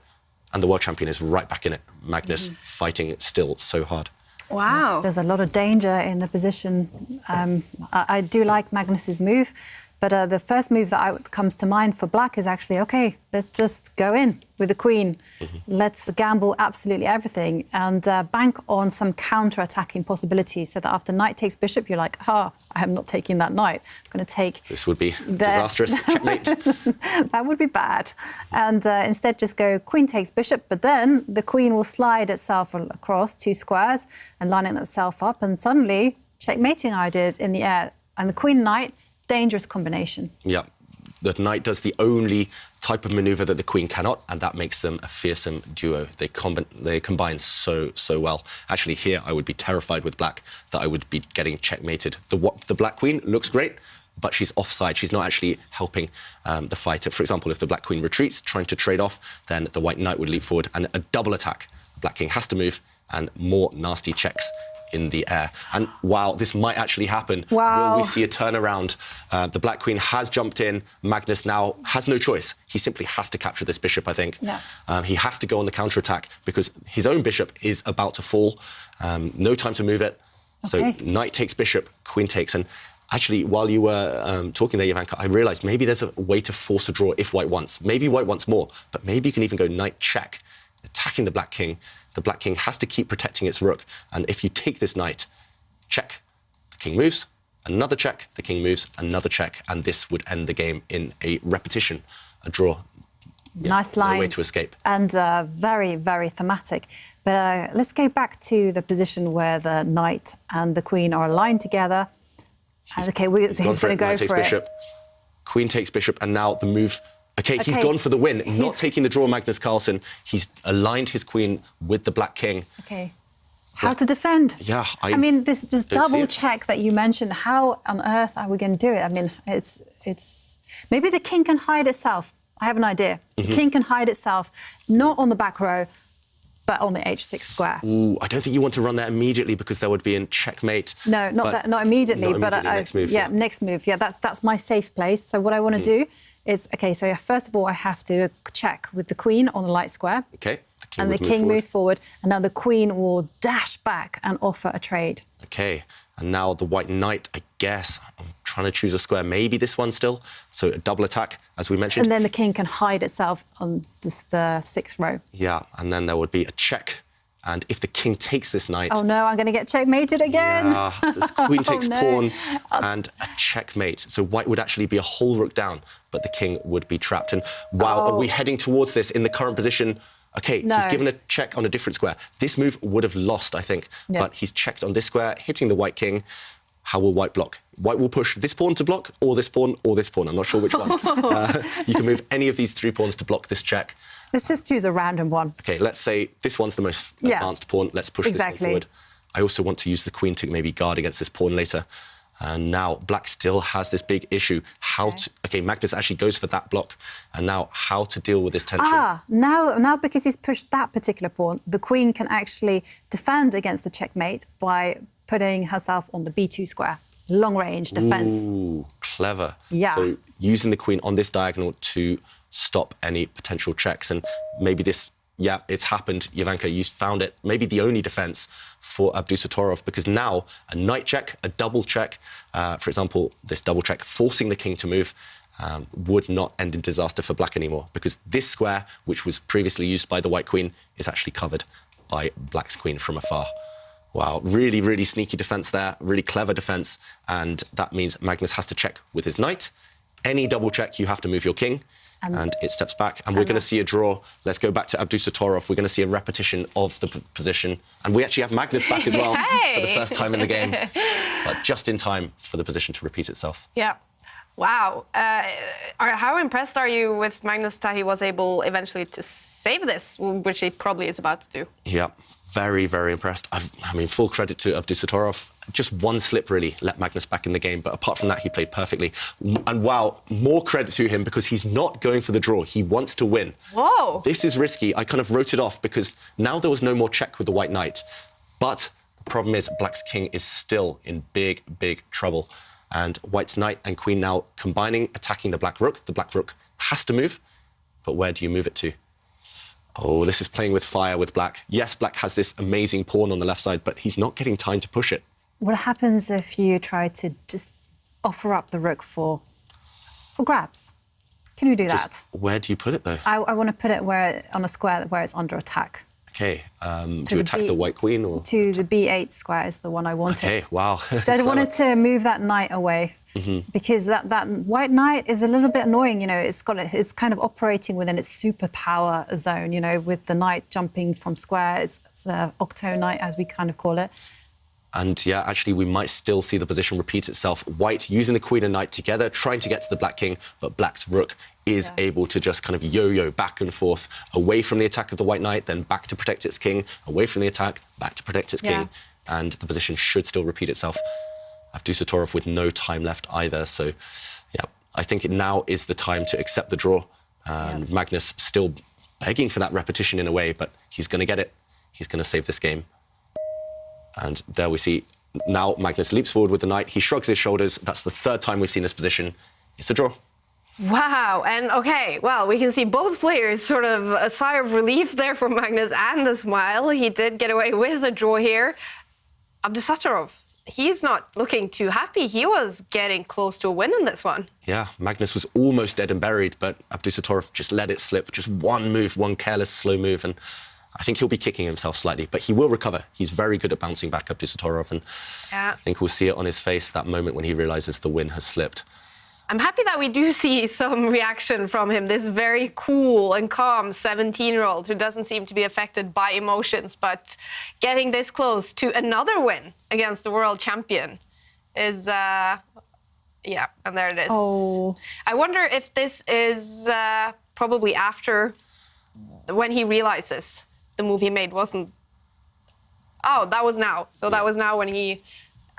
and the world champion is right back in it. Magnus fighting still so hard. Wow. There's a lot of danger in the position. I do like Magnus's move, but the first move that comes to mind for Black is actually, OK, let's just go in with the queen. Let's gamble absolutely everything and bank on some counter-attacking possibilities so that after knight takes bishop, you're like, I am not taking that knight. I'm going to take... This would be disastrous. Checkmate. That would be bad. And instead just go queen takes bishop, but then the queen will slide itself across 2 squares and lining itself up, and suddenly checkmating ideas in the air. And the queen-knight, dangerous combination. Yeah. The knight does the only type of maneuver that the queen cannot, and that makes them a fearsome duo. They combine so well. Actually, here I would be terrified with Black that I would be getting checkmated. The Black Queen looks great, but she's offside. She's not actually helping the fighter. For example, if the Black Queen retreats, trying to trade off, then the White Knight would leap forward, and a double attack. Black King has to move, and more nasty checks in the air. And wow, this might actually happen. Wow. Will we see a turnaround? The Black Queen has jumped in. Magnus now has no choice. He simply has to capture this bishop, I think. Yeah. He has to go on the counterattack because his own bishop is about to fall. No time to move it. So knight takes bishop, queen takes. And actually, while you were talking there, Ivanka, I realized maybe there's a way to force a draw if White wants. Maybe White wants more, but maybe you can even go knight check, attacking the Black King. The Black King has to keep protecting its rook. And if you take this knight, check, the king moves, another check, the king moves, another check, and this would end the game in a repetition, a draw. Yeah, nice line. No way to escape. And very, very thematic. But let's go back to the position where the knight and the queen are aligned together. And he's going to go for it. Bishop. Queen takes bishop, and now the move... OK, he's gone for the win, not taking the draw, Magnus Carlsen. He's aligned his queen with the Black King. OK. How to defend? Yeah, I mean, this double check that you mentioned, how on earth are we going to do it? I mean, it's... Maybe the king can hide itself. I have an idea. The king can hide itself, not on the back row, but on the h6 square. Ooh, I don't think you want to run that immediately because there would be a checkmate. No, not immediately, but next move. Yeah, next move. Yeah, that's my safe place. So what I want to do is, OK, so first of all, I have to check with the queen on the light square. OK. And the king moves forward, and now the queen will dash back and offer a trade. OK, and now the white knight, I guess, I'm trying to choose a square, maybe this one still. So a double attack, as we mentioned. And then the king can hide itself on the 6th row. Yeah, and then there would be a check. And if the king takes this knight... Oh, no, I'm going to get checkmated again. Yeah, this queen takes pawn and a checkmate. So white would actually be a whole rook down, but the king would be trapped. And wow, are we heading towards this in the current position? OK, he's given a check on a different square. This move would have lost, I think. Yeah. But he's checked on this square, hitting the white king. How will white block? White will push this pawn to block, or this pawn, or this pawn. I'm not sure which one. You can move any of these 3 pawns to block this check. Let's just choose a random one. OK, let's say this one's the most advanced pawn. Let's push this one forward. I also want to use the queen to maybe guard against this pawn later. And now black still has this big issue. Magnus actually goes for that block. And now how to deal with this tension. Now because he's pushed that particular pawn, the queen can actually defend against the checkmate by putting herself on the b2 square. Long-range defense. Ooh, clever. Yeah. So using the queen on this diagonal to stop any potential checks. And maybe this, it's happened. Jovanka, you found it. Maybe the only defense for Abdusattorov, because now a knight check, a double check, for example, this double check forcing the king to move, would not end in disaster for black anymore, because this square, which was previously used by the white queen, is actually covered by black's queen from afar. Wow, really, really sneaky defense there, really clever defense, and that means Magnus has to check with his knight. Any double check, you have to move your king, and it steps back, and we're going to see a draw. Let's go back to Abdusattorov. We're going to see a repetition of the position, and we actually have Magnus back as well for the first time in the game, but just in time for the position to repeat itself. Yeah. Wow. How impressed are you with Magnus that he was able eventually to save this, which he probably is about to do? Yeah, very, very impressed. I mean, full credit to Abdusattorov. Just one slip, really, let Magnus back in the game. But apart from that, he played perfectly. And wow, more credit to him because he's not going for the draw. He wants to win. Whoa. This is risky. I kind of wrote it off because now there was no more check with the white knight. But the problem is black's king is still in big, big trouble. And white's knight and queen now combining, attacking the black rook. The black rook has to move. But where do you move it to? Oh, this is playing with fire with black. Yes, black has this amazing pawn on the left side, but he's not getting time to push it. What happens if you try to just offer up the rook for grabs? Can you do that? Where do you put it, though? I want to put it on a square where it's under attack. Okay, to attack the white queen? Or to the b8 square is the one I wanted. Okay, wow. I wanted to move that knight away. Because that white knight is a little bit annoying, you know. It's kind of operating within its superpower zone, you know, with the knight jumping from square. It's an octo knight, as we kind of call it. And yeah, actually, we might still see the position repeat itself. White using the queen and knight together, trying to get to the black king, but black's rook is able to just kind of yo-yo back and forth, away from the attack of the white knight, then back to protect its king, away from the attack, back to protect its king, and the position should still repeat itself. Abdusattorov with no time left either, so yeah, I think now is the time to accept the draw. Magnus still begging for that repetition in a way, but he's going to get it. He's going to save this game. And there we see, now Magnus leaps forward with the knight. He shrugs his shoulders. That's the third time we've seen this position. It's a draw. Wow, and okay, well, we can see both players sort of a sigh of relief there for Magnus and a smile. He did get away with a draw here. Abdusattorov, he's not looking too happy. He was getting close to a win in this one. Yeah, Magnus was almost dead and buried, but Abdusattorov just let it slip. Just one move, one careless, slow move, and I think he'll be kicking himself slightly, but he will recover. He's very good at bouncing back, Abdusattorov, and I think we'll see it on his face, that moment when he realises the win has slipped. I'm happy that we do see some reaction from him, this very cool and calm 17-year-old who doesn't seem to be affected by emotions, but getting this close to another win against the world champion is, yeah, and there it is. Oh. I wonder if this is probably after when he realizes the move he made wasn't... Oh, that was now. So that was now when he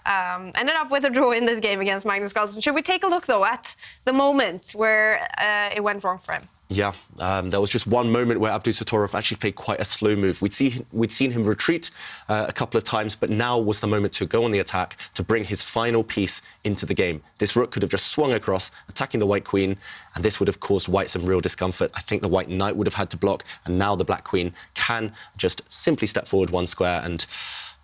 ended up with a draw in this game against Magnus Carlsen. Should we take a look, though, at the moment where it went wrong for him? Yeah, there was just one moment where Abdusattorov actually played quite a slow move. We'd seen him retreat a couple of times, but now was the moment to go on the attack, to bring his final piece into the game. This rook could have just swung across, attacking the white queen, and this would have caused white some real discomfort. I think the white knight would have had to block, and now the black queen can just simply step forward one square, and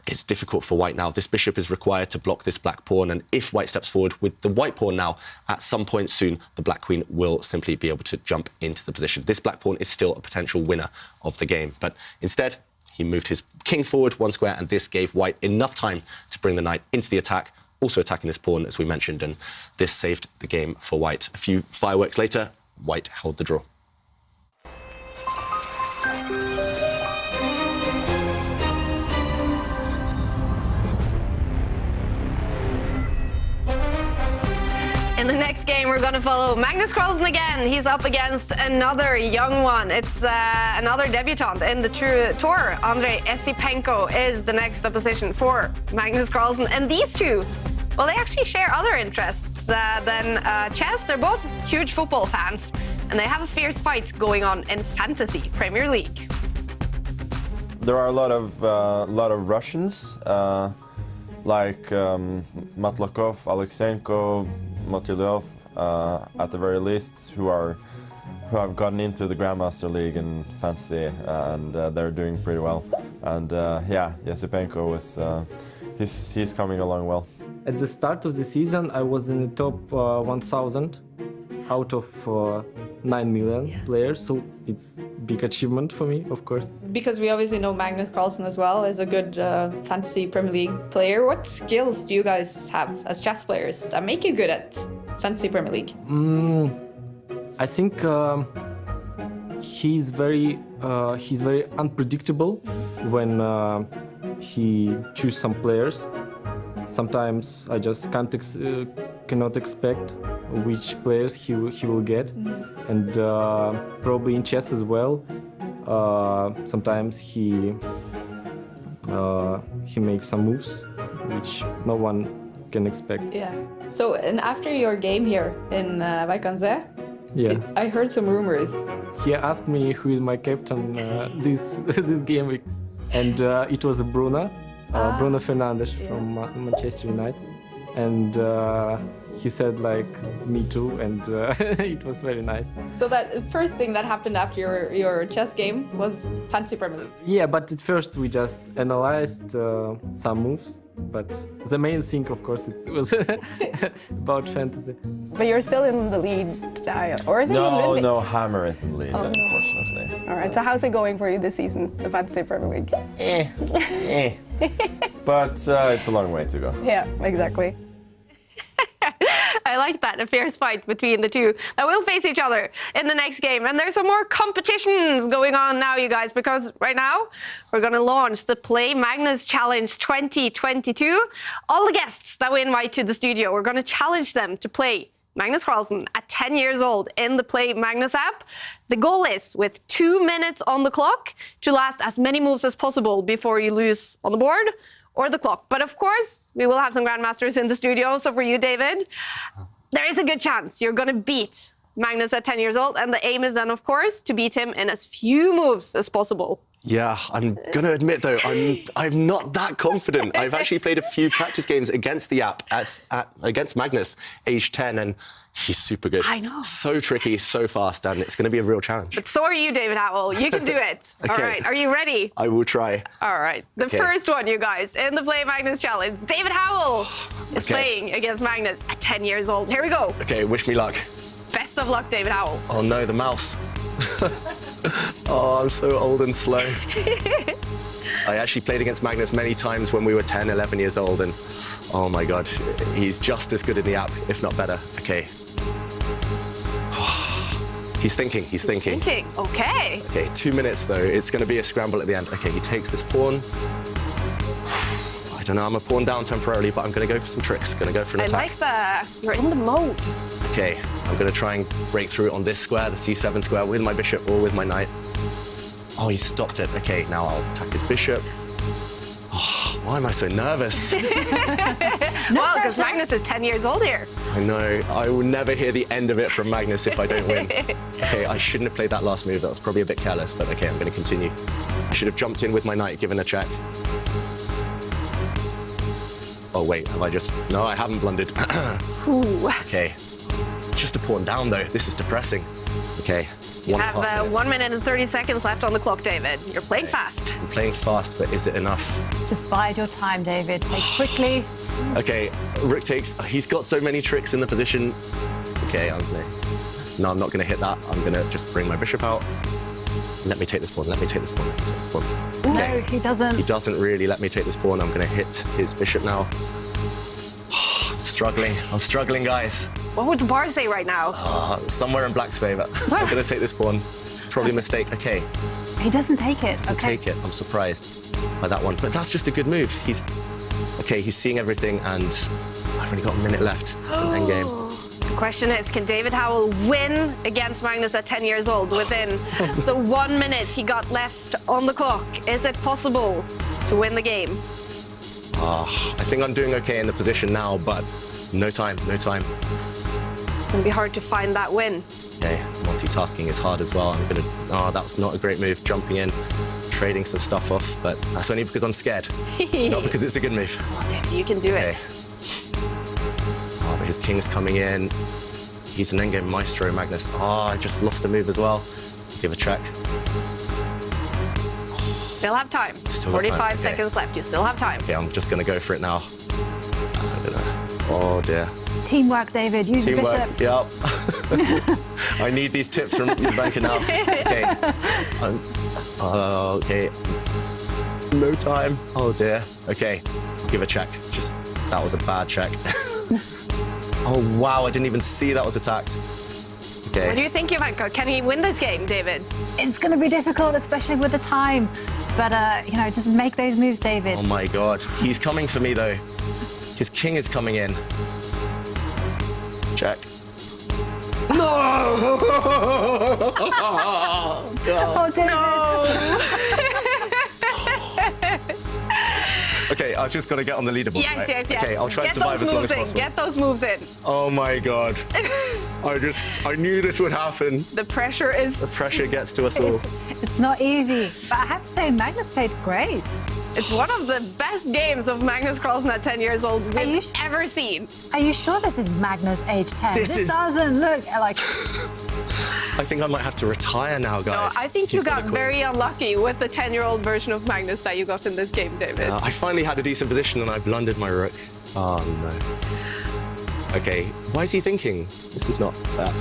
it's difficult for white now. This bishop is required to block this black pawn, and if white steps forward with the white pawn now, at some point soon, the black queen will simply be able to jump into the position. This black pawn is still a potential winner of the game, but instead, he moved his king forward one square, and this gave white enough time to bring the knight into the attack, also attacking this pawn, as we mentioned, and this saved the game for white. A few fireworks later, white held the draw. In the next game, we're going to follow Magnus Carlsen again. He's up against another young one. It's another debutant in the tour. Esipenko is the next opposition for Magnus Carlsen. And these two, Well, they actually share other interests than chess. They're both huge football fans, and they have a fierce fight going on in Fantasy Premier League. There are a lot of Russians, like Matlakov, Alexenko, Motylev, at the very least, who have gotten into the Grandmaster League in Fantasy, and they're doing pretty well. And yeah, Esipenko was he's coming along well. At the start of the season, I was in the top 1,000 out of 9 million players, so it's a big achievement for me, of course. Because we obviously know Magnus Carlsen as well as a good Fantasy Premier League player. What skills do you guys have as chess players that make you good at Fantasy Premier League? I think he's very unpredictable when he chooses some players. Sometimes I just cannot expect which players he will get, and probably in chess as well. Sometimes he makes some moves which no one can expect. Yeah. So, and after your game here in Vaikanze, yeah, I heard some rumors. He asked me who is my captain this game week, and it was Bruno Fernandes from Manchester United, and he said like me too, and it was very nice. So that first thing that happened after your chess game was Fantasy Premier League. Yeah, but at first we just analyzed some moves, but the main thing, of course, it was about fantasy. But you're still in the lead, or is it Ludwig? No, Hammer is in the lead, unfortunately. All right, so how's it going for you this season, the Fantasy Premier League? But it's a long way to go. Yeah, exactly. I like that, a fierce fight between the two that will face each other in the next game. And there's some more competitions going on now, you guys, because right now we're going to launch the Play Magnus Challenge 2022. All the guests that we invite to the studio, we're going to challenge them to play Magnus Carlsen at 10 years old in the Play Magnus app. The goal is, with 2 minutes on the clock, to last as many moves as possible before you lose on the board or the clock. But of course, we will have some Grandmasters in the studio. So for you, David, there is a good chance you're going to beat Magnus at 10 years old. And the aim is then, of course, to beat him in as few moves as possible. Yeah, I'm going to admit, though, I'm not that confident. I've actually played a few practice games against the app, against Magnus, age 10, and he's super good. I know. So tricky, so fast, and it's going to be a real challenge. But so are you, David Howell. You can do it. Okay. All right, are you ready? I will try. All right, the first one, you guys, in the Play Magnus Challenge, David Howell is playing against Magnus at 10 years old. Here we go. Okay, wish me luck. Best of luck, David Howell. Oh no, the mouse. Oh, I'm so old and slow. I actually played against Magnus many times when we were 10, 11 years old, and oh my God, he's just as good in the app, if not better. Okay. He's thinking. Okay. Okay, 2 minutes though. It's going to be a scramble at the end. Okay, he takes this pawn. I don't know, I'm a pawn down temporarily, but I'm going to go for some tricks. Going to go for an attack. I like you're in the mode. Okay, I'm going to try and break through on this square, the c7 square, with my bishop or with my knight. Oh, he stopped it. Okay, now I'll attack his bishop. Oh, why am I so nervous? Well, because Magnus is 10 years old here. I know. I will never hear the end of it from Magnus if I don't win. Okay, I shouldn't have played that last move. That was probably a bit careless, but okay, I'm going to continue. I should have jumped in with my knight, given a check. Oh, wait, have I just... No, I haven't blundered. Okay. Just a pawn down, though. This is depressing. Okay. You have 1 minute and 30 seconds left on the clock, David. You're playing fast. I'm playing fast, but is it enough? Just bide your time, David. Play quickly. Okay, rook takes. He's got so many tricks in the position. Okay, no, I'm not going to hit that. I'm going to just bring my bishop out. Let me take this pawn. Let me take this pawn. Let me take this pawn. Okay. No, he doesn't. He doesn't really let me take this pawn. I'm going to hit his bishop now. I'm struggling, guys. What would the bar say right now? Somewhere in black's favour. I'm going to take this pawn. It's probably a mistake. Okay. He doesn't take it. Doesn't take it. I'm surprised by that one. But that's just a good move. He's seeing everything, and I've only got a minute left. It's an endgame. The question is, can David Howell win against Magnus at 10 years old within the 1 minute he got left on the clock? Is it possible to win the game? I think I'm doing okay in the position now, but no time. It's going to be hard to find that win. Okay, multitasking is hard as well. That's not a great move, jumping in, trading some stuff off, but that's only because I'm scared, not because it's a good move. Come on, David, you can do it. Oh, but his king's coming in. He's an endgame maestro, Magnus. I just lost a move as well. Give a check. Still have time. 45 seconds left. You still have time. Okay, I'm just going to go for it now. Oh, dear. Teamwork, David. Use the bishop. Yep. I need these tips from Ivanka now. Okay. Okay. No time. Oh, dear. Okay. Give a check. That was a bad check. Oh, wow. I didn't even see that was attacked. Okay. What do you think, Ivanka? Can he win this game, David? It's going to be difficult, especially with the time. But, just make those moves, David. Oh, my God. He's coming for me, though. His king is coming in. Check. No! Oh, David. No! Okay, I've just got to get on the leaderboard. Yes, right? yes. Okay, I'll try and survive as long as possible. Get those moves in. Oh my God. I knew this would happen. The pressure gets to us all. It's not easy, but I have to say Magnus played great. It's one of the best games of Magnus Carlsen at 10 years old we've ever seen. Are you sure this is Magnus age 10? This doesn't look like... I think I might have to retire now, guys. No, I think you got very unlucky with the 10-year-old version of Magnus that you got in this game, David. I finally had a decent position and I blundered my rook. Oh, no. Okay, why is he thinking? This is not fair.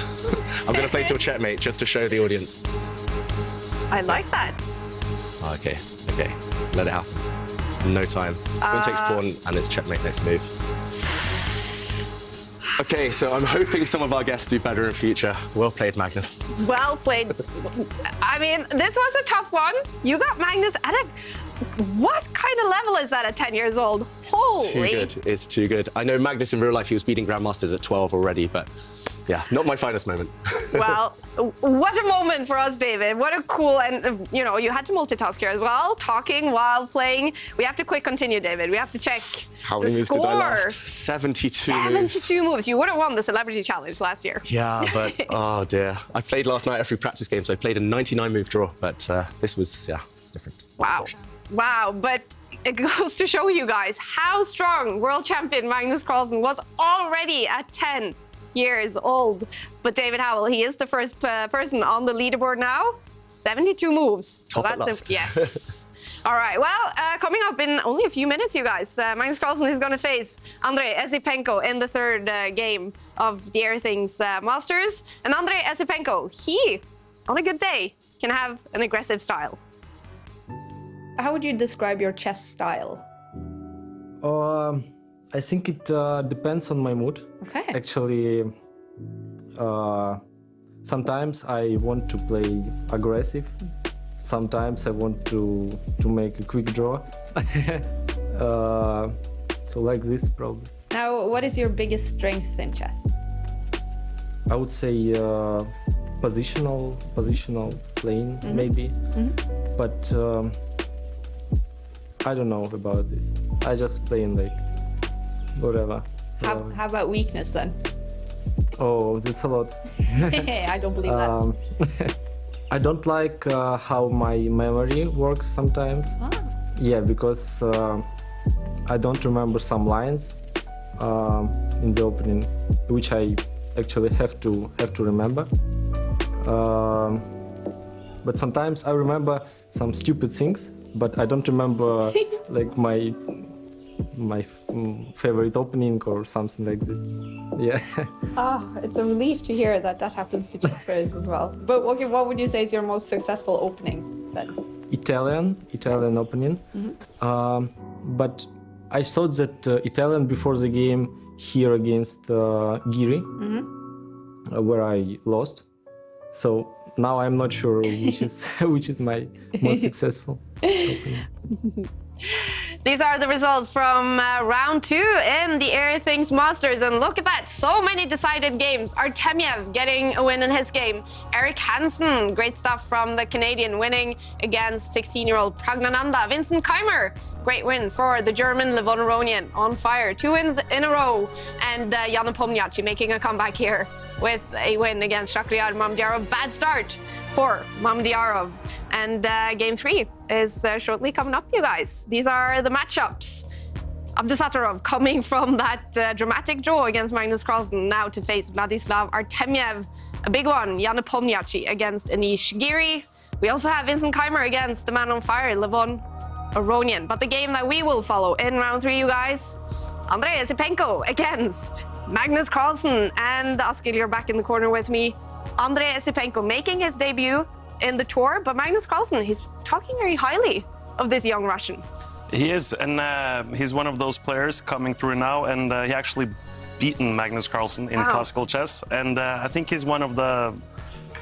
I'm going to play till checkmate just to show the audience. I like that. Okay. Let it happen. No time. Queen takes pawn and it's checkmate next move. Okay, so I'm hoping some of our guests do better in future. Well played, Magnus. Well played. I mean, this was a tough one. You got Magnus at a... What kind of level is that at 10 years old? Holy. Too good. It's too good. I know Magnus in real life, he was beating Grandmasters at 12 already, but yeah, not my finest moment. Well, what a moment for us, David. What a cool, and you had to multitask here as well, talking while playing. We have to click continue, David. We have to check How many moves did I last? 72 moves. 72 moves. You would have won the Celebrity Challenge last year. Yeah, but oh dear. I played last night every practice game, so I played a 99 move draw, but this was, different. Wow, but it goes to show you guys how strong world champion Magnus Carlsen was already at 10 years old. But David Howell, he is the first person on the leaderboard now. 72 moves. Top at last. Yes. All right, well, coming up in only a few minutes, you guys, Magnus Carlsen is going to face Andrei Esipenko in the third game of the Airthings Masters. And Andrei Esipenko, he, on a good day, can have an aggressive style. How would you describe your chess style? I think it depends on my mood. Okay. Actually, sometimes I want to play aggressive. Sometimes I want to make a quick draw. So like this, probably. Now, what is your biggest strength in chess? I would say positional playing, maybe. But I don't know about this. I just playing like whatever. How about weakness then? Oh, that's a lot. I don't believe that. I don't like how my memory works sometimes. Yeah, because I don't remember some lines in the opening, which I actually have to remember. But sometimes I remember some stupid things, but I don't remember like my favorite opening or something like this. Yeah. It's a relief to hear that happens to chess players as well. But okay, what would you say is your most successful opening then? Italian opening. But I thought that Italian before the game here against Giri, where I lost. So now I'm not sure which is my most successful opening. These are the results from round 2 in the Airthings Masters, and look at that, so many decided games. Artemiev getting a win in his game. Eric Hansen, great stuff from the Canadian, winning against 16-year-old Pragnananda. Vincent Keimer Great win for the German Levon Aronian, on fire. 2 wins in a row. And Jan Nepomniachtchi making a comeback here with a win against Shakhriyar Mamdyarov. Bad start for Mamdyarov. And game 3 is shortly coming up, you guys. These are the matchups. Abdusattorov coming from that dramatic draw against Magnus Carlsen, now to face Vladislav Artemyev. A big one, Jan Nepomniachtchi against Anish Giri. We also have Vincent Keimer against the man on fire, Levon Aronian. But the game that we will follow in round 3, you guys, Andrei Esipenko against Magnus Carlsen. And Askil, you're back in the corner with me. Andrei Esipenko making his debut in the tour, but Magnus Carlsen, he's talking very highly of this young Russian. He is, and he's one of those players coming through now, and he actually beaten Magnus Carlsen in classical chess, and I think he's one of the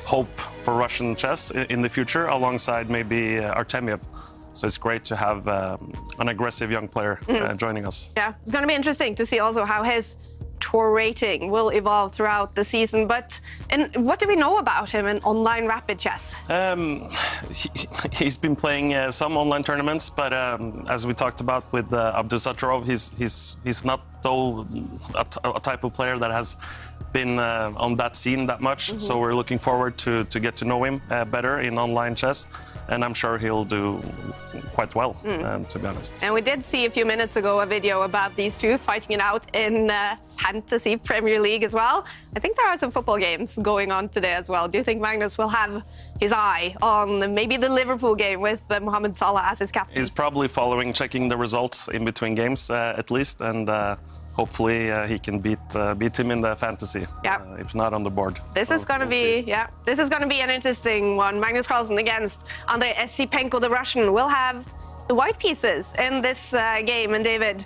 hope for Russian chess in the future, alongside maybe Artemyev. So it's great to have an aggressive young player joining us. Yeah, it's going to be interesting to see also how his tour rating will evolve throughout the season. But what do we know about him in online rapid chess? He's been playing some online tournaments, but as we talked about with Abdusattorov, he's not a type of player that has been on that scene that much. So we're looking forward to get to know him better in online chess, and I'm sure he'll do quite well, to be honest. And we did see a few minutes ago a video about these two fighting it out in Fantasy Premier League as well. I think there are some football games going on today as well. Do you think Magnus will have his eye on maybe the Liverpool game with Mohamed Salah as his captain? He's probably checking the results in between games at least, and hopefully he can beat him in the fantasy, if not on the board. This is going to be an interesting one. Magnus Carlsen against Andrei Esipenko, the Russian, will have the white pieces in this game. And David,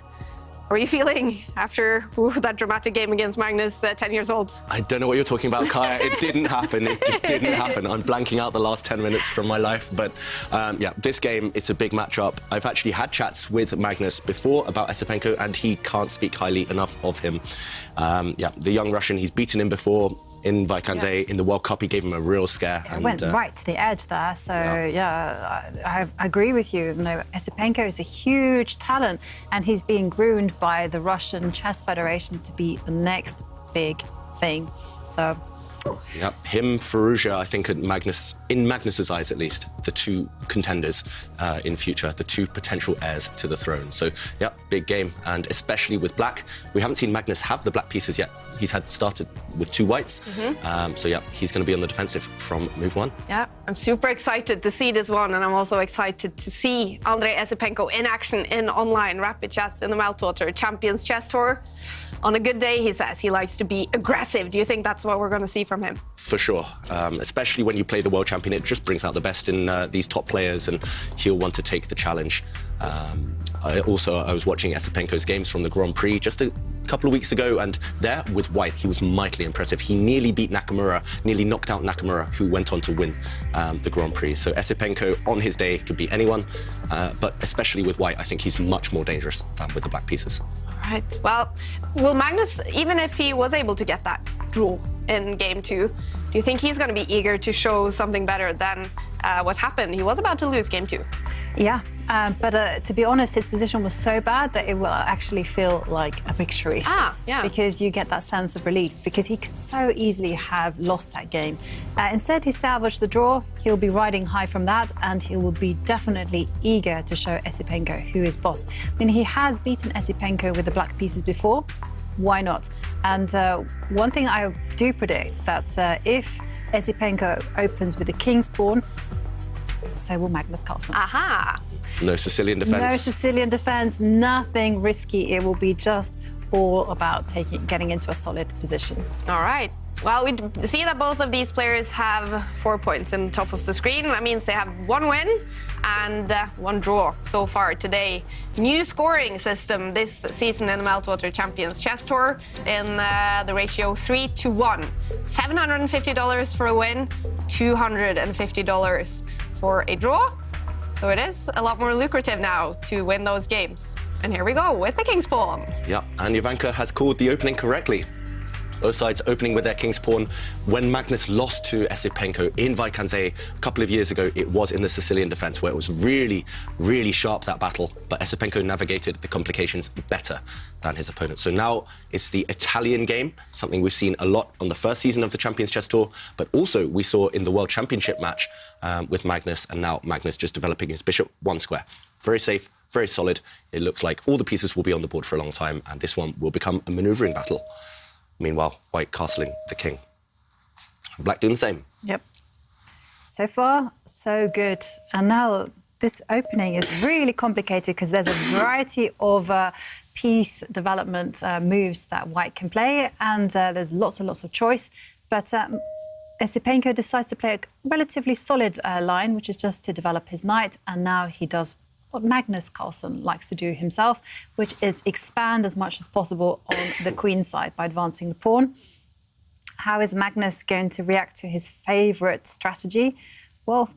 how are you feeling after that dramatic game against Magnus, 10 years old? I don't know what you're talking about, Kaja. It didn't happen. It just didn't happen. I'm blanking out the last 10 minutes from my life. But yeah, this game, it's a big matchup. I've actually had chats with Magnus before about Esipenko, and he can't speak highly enough of him. Yeah, the young Russian, he's beaten him before. In Vaikanze, in the World Cup, he gave him a real scare. It went right to the edge there. So, I agree with you. No, Esipenko is a huge talent, and he's being groomed by the Russian Chess Federation to be the next big thing. So, yeah, him, Firouzja, I think, in Magnus's eyes at least, the two contenders in future, the two potential heirs to the throne. So, yeah, big game, and especially with black. We haven't seen Magnus have the black pieces yet. He's had started with 2 whites. So, yeah, he's going to be on the defensive from move 1. Yeah, I'm super excited to see this one, and I'm also excited to see Andrei Esipenko in action in online rapid chess in the Meltwater Champions Chess Tour. On a good day, he says he likes to be aggressive. Do you think that's what we're going to see from him? For sure, especially when you play the world champion, it just brings out the best in these top players, and he'll want to take the challenge. I was watching Esipenko's games from the Grand Prix just a couple of weeks ago, and there with white, he was mightily impressive. He nearly beat Nakamura, nearly knocked out Nakamura, who went on to win the Grand Prix. So Esipenko, on his day, could beat anyone, but especially with white, I think he's much more dangerous than with the black pieces. Right. Well, will Magnus, even if he was able to get that draw in game 2, do you think he's going to be eager to show something better than what happened? He was about to lose game 2. Yeah, but to be honest, his position was so bad that it will actually feel like a victory. Yeah. Because you get that sense of relief, because he could so easily have lost that game. Instead, he salvaged the draw. He'll be riding high from that, and he will be definitely eager to show Esipenko who is boss. I mean, he has beaten Esipenko with the black pieces before. Why not? And one thing I do predict that if Esipenko opens with the king's pawn, so will Magnus Carlsen. Aha! No Sicilian defense. No Sicilian defense, nothing risky. It will be just all about getting into a solid position. All right. Well, we see that both of these players have 4 points in the top of the screen. That means they have 1 win and 1 draw so far today. New scoring system this season in the Meltwater Champions Chess Tour in the ratio 3-1. $750 for a win, $250 for a draw. So it is a lot more lucrative now to win those games. And here we go with the King's Pawn. Yeah, and Ivanka has called the opening correctly. Both sides opening with their king's pawn. When Magnus lost to Esipenko in Vaikanze a couple of years ago, it was in the Sicilian defence where it was really, really sharp, that battle. But Esipenko navigated the complications better than his opponent. So now it's the Italian game, something we've seen a lot on the first season of the Champions Chess Tour, but also we saw in the World Championship match with Magnus, and now Magnus just developing his bishop one square. Very safe, very solid. It looks like all the pieces will be on the board for a long time, and this one will become a manoeuvring battle. Meanwhile, white castling the king. Black doing the same. Yep. So far, so good. And now this opening is really complicated because there's a variety of piece development moves that white can play, and there's lots and lots of choice. But Esipenko decides to play a relatively solid line, which is just to develop his knight, and now he does what Magnus Carlsen likes to do himself, which is expand as much as possible on the queen side by advancing the pawn. How is Magnus going to react to his favourite strategy? Well,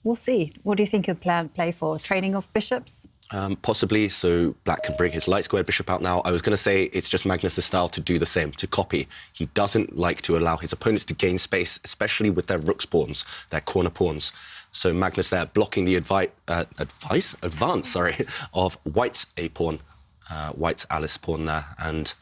we'll see. What do you think he'll play for? Trading of bishops? Possibly, so Black can bring his light squared bishop out now. I was going to say it's just Magnus' style to do the same, to copy. He doesn't like to allow his opponents to gain space, especially with their rook pawns, their corner pawns. So Magnus there blocking the advance of White's A pawn, White's Alice pawn there, and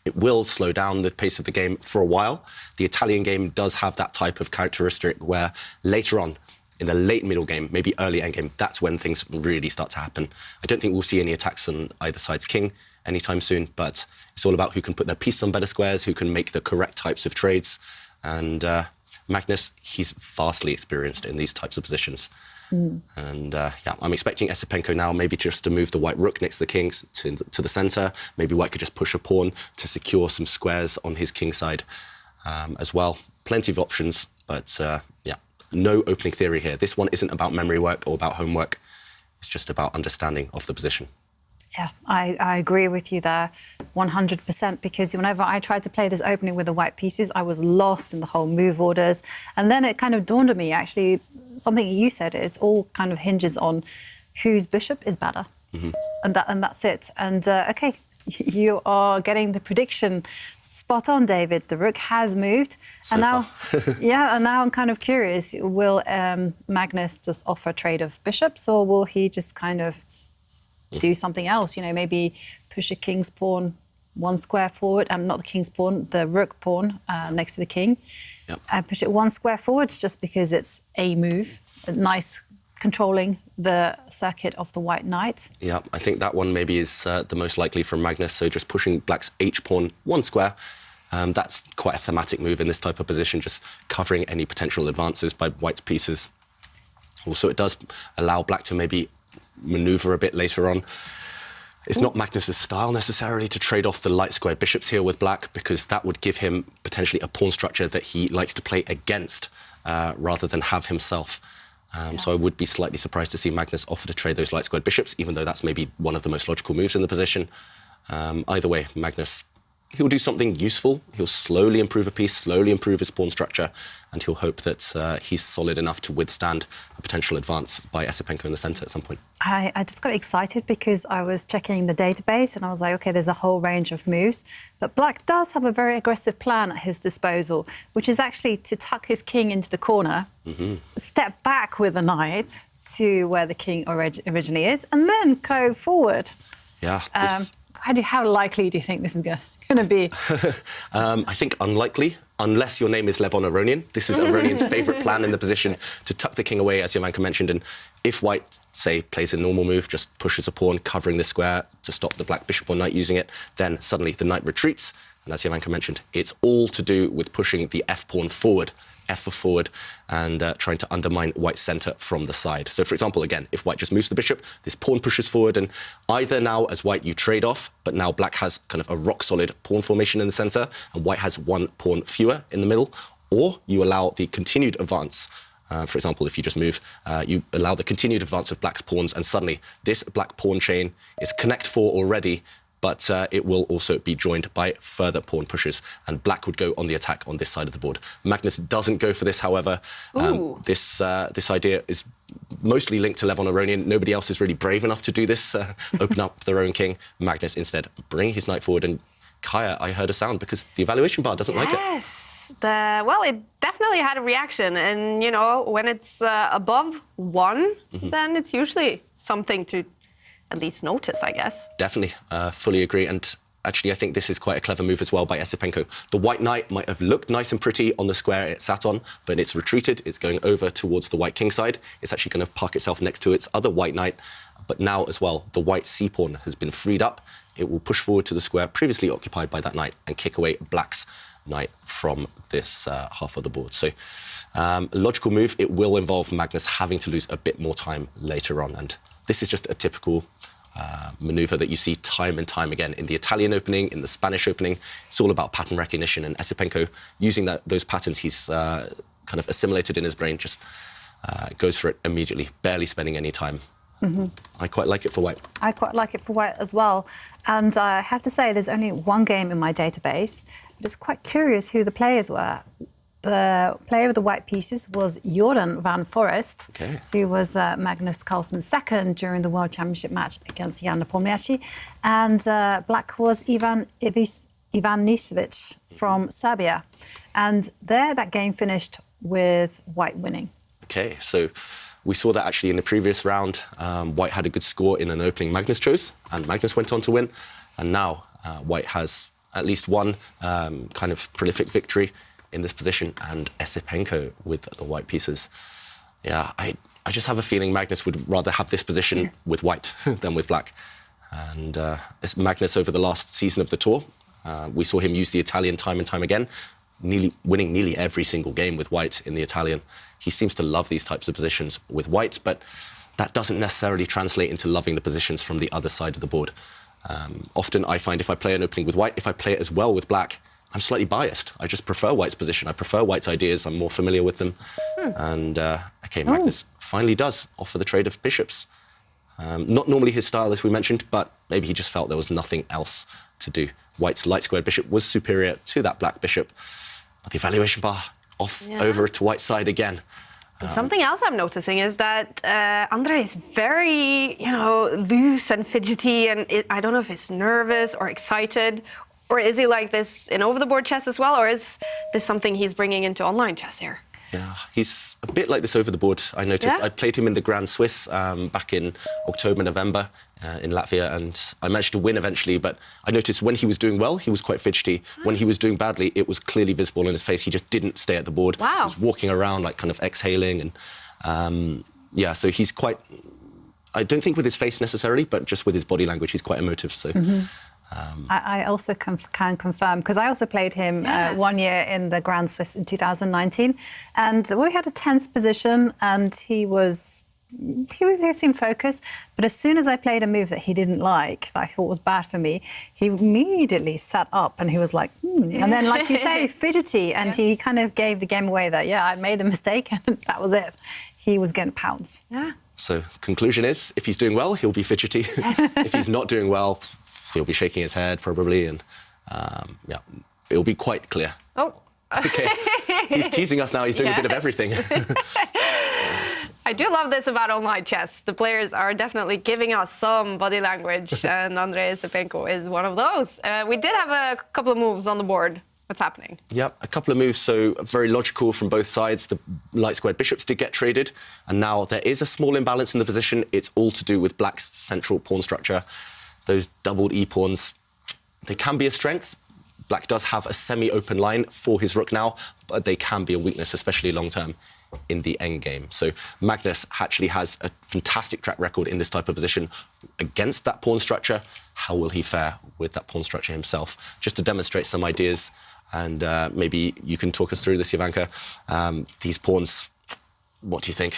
it will slow down the pace of the game for a while. The Italian game does have that type of characteristic where later on, in the late middle game, maybe early endgame, that's when things really start to happen. I don't think we'll see any attacks on either side's king anytime soon, but it's all about who can put their piece on better squares, who can make the correct types of trades, and Magnus, he's vastly experienced in these types of positions. And yeah, I'm expecting Esipenko now maybe just to move the white rook next to the king to the centre. Maybe white could just push a pawn to secure some squares on his king side as well. Plenty of options, but yeah, no opening theory here. This one isn't about memory work or about homework. It's just about understanding of the position. Yeah, I agree with you there 100%, because whenever I tried to play this opening with the white pieces, I was lost in the whole move orders. And then it kind of dawned on me, actually, something you said, it's all kind of hinges on whose bishop is better. And that's it. And OK, you are getting the prediction spot on, David. The rook has moved. So and now, far. yeah, and now I'm kind of curious, will Magnus just offer a trade of bishops, or will he just kind of do something else, you know, maybe push a king's pawn one square forward, not the king's pawn, the rook pawn next to the king, push it one square forward just because it's a move, a nice controlling the circuit of the white knight. Yeah, I think that one maybe is the most likely from Magnus, so just pushing Black's h-pawn one square. That's quite a thematic move in this type of position, just covering any potential advances by White's pieces. Also, it does allow Black to maybe manoeuvre a bit later on. It's not Magnus' style necessarily to trade off the light squared bishops here with Black, because that would give him potentially a pawn structure that he likes to play against rather than have himself. So I would be slightly surprised to see Magnus offer to trade those light squared bishops, even though that's maybe one of the most logical moves in the position. Either way, Magnus, he'll do something useful. He'll slowly improve a piece, slowly improve his pawn structure, and he'll hope that he's solid enough to withstand a potential advance by Esipenko in the centre at some point. I just got excited because I was checking the database and I was like, OK, there's a whole range of moves. But Black does have a very aggressive plan at his disposal, which is actually to tuck his king into the corner, step back with the knight to where the king originally is, and then go forward. Yeah. How likely do you think this is going to be? I think unlikely, unless your name is Levon Aronian. This is Aronian's favourite plan in the position, to tuck the king away, as Jan-Krzysztof mentioned. And if White, say, plays a normal move, just pushes a pawn, covering the square to stop the Black bishop or knight using it, then suddenly the knight retreats. And as Jan-Krzysztof mentioned, it's all to do with pushing the f-pawn forward, f for forward, and trying to undermine White's centre from the side. So, for example, again, if White just moves the bishop, this pawn pushes forward, and either now, as White, you trade off, but now Black has kind of a rock-solid pawn formation in the centre, and White has one pawn fewer in the middle, or you allow the continued advance. For example, if you just move, you allow the continued advance of Black's pawns, and suddenly this Black pawn chain is connect 4 already, but it will also be joined by further pawn pushes, and Black would go on the attack on this side of the board. Magnus doesn't go for this, however. This idea is mostly linked to Levon Aronian. Nobody else is really brave enough to do this, open up their own king. Magnus instead bring his knight forward and Kaja, I heard a sound because the evaluation bar doesn't like it. Yes. Well, it definitely had a reaction. And, you know, when it's above 1, then it's usually something to at least notice, I guess. Definitely. Fully agree. And actually, I think this is quite a clever move as well by Esipenko. The white knight might have looked nice and pretty on the square it sat on, but it's retreated. It's going over towards the white king side. It's actually going to park itself next to its other white knight. But now as well, the white c-pawn has been freed up. It will push forward to the square previously occupied by that knight and kick away black's knight from this half of the board. So a logical move. It will involve Magnus having to lose a bit more time later on. And this is just a typical maneuver that you see time and time again in the Italian opening, in the Spanish opening. It's all about pattern recognition, and Esipenko, using those patterns he's kind of assimilated in his brain, just goes for it immediately, barely spending any time. I quite like it for white. I quite like it for white as well. And I have to say, there's only one game in my database, but it's quite curious who the players were. The player with the white pieces was Jordan van Forest, who was Magnus Carlsen's second during the World Championship match against Jan Nepomniachtchi. And black was Ivan Ivanisevic from Serbia. And there, that game finished with white winning. Okay, so we saw that actually in the previous round. White had a good score in an opening Magnus chose, and Magnus went on to win. And now white has at least one kind of prolific victory in this position, and Esipenko with the white pieces. Yeah, I just have a feeling Magnus would rather have this position with white than with black. And it's Magnus over the last season of the tour. We saw him use the Italian time and time again, winning nearly every single game with white in the Italian. He seems to love these types of positions with white, but that doesn't necessarily translate into loving the positions from the other side of the board. Often I find if I play an opening with white, if I play it as well with black, I'm slightly biased. I just prefer white's position. I prefer white's ideas. I'm more familiar with them. And, OK, Magnus finally does offer the trade of bishops. Not normally his style, as we mentioned, but maybe he just felt there was nothing else to do. White's light-squared bishop was superior to that black bishop. But the evaluation bar off over to white's side again. Something else I'm noticing is that Andre is very, loose and fidgety, and I don't know if he's nervous or excited. Or is he like this in over-the-board chess as well, or is this something he's bringing into online chess here? Yeah, he's a bit like this over the board, I noticed. I played him in the Grand Swiss back in October, November in Latvia, and I managed to win eventually, but I noticed when he was doing well, he was quite fidgety. When he was doing badly, it was clearly visible in his face. He just didn't stay at the board. Wow. He was walking around, like, kind of exhaling, and so he's quite... I don't think with his face necessarily, but just with his body language, he's quite emotive, so... I also can confirm, because I also played him 1 year in the Grand Swiss in 2019, and we had a tense position, and he seemed focused, but as soon as I played a move that he didn't like, that I thought was bad for me, he immediately sat up and he was like, and then, like you say, fidgety, and he kind of gave the game away that, I made the mistake, and that was it. He was going to pounce. Yeah. So, conclusion is, if he's doing well, he'll be fidgety. If he's not doing well, he'll be shaking his head probably, and it'll be quite clear. Oh. Okay. He's teasing us now. He's doing a bit of everything. I do love this about online chess. The players are definitely giving us some body language, and Andre Esipenko is one of those. We did have a couple of moves on the board. What's happening? Yep, a couple of moves, so very logical from both sides. The light-squared bishops did get traded, and now there is a small imbalance in the position. It's all to do with black's central pawn structure. Those doubled e-pawns, they can be a strength. Black does have a semi-open line for his rook now, but they can be a weakness, especially long-term in the endgame. So Magnus actually has a fantastic track record in this type of position against that pawn structure. How will he fare with that pawn structure himself? Just to demonstrate some ideas, and maybe you can talk us through this, Ivanka. These pawns, what do you think?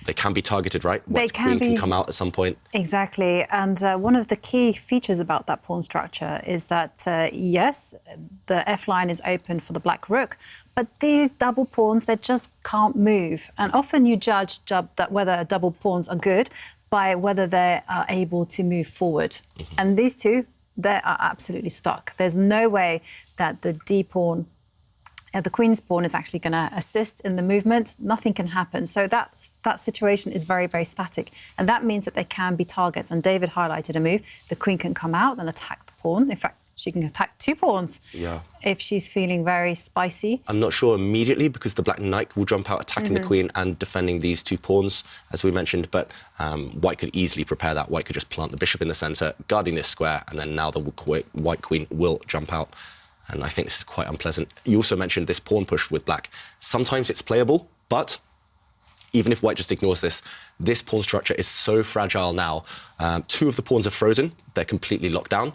They can be targeted, right? White's queen can come out at some point. Exactly. And one of the key features about that pawn structure is that, yes, the F line is open for the black rook, but these double pawns, they just can't move. And often you judge that whether double pawns are good by whether they are able to move forward. And these two, they are absolutely stuck. There's no way that the D pawn, the queen's pawn, is actually going to assist in the movement. Nothing can happen. So that situation is very, very static. And that means that they can be targets. And David highlighted a move. The queen can come out and attack the pawn. In fact, she can attack 2 pawns if she's feeling very spicy. I'm not sure immediately because the black knight will jump out attacking the queen and defending these 2 pawns, as we mentioned, but white could easily prepare that. White could just plant the bishop in the centre, guarding this square, and then now the white queen will jump out. And I think this is quite unpleasant. You also mentioned this pawn push with black. Sometimes it's playable, but even if white just ignores this, this pawn structure is so fragile now. 2 of the pawns are frozen. They're completely locked down.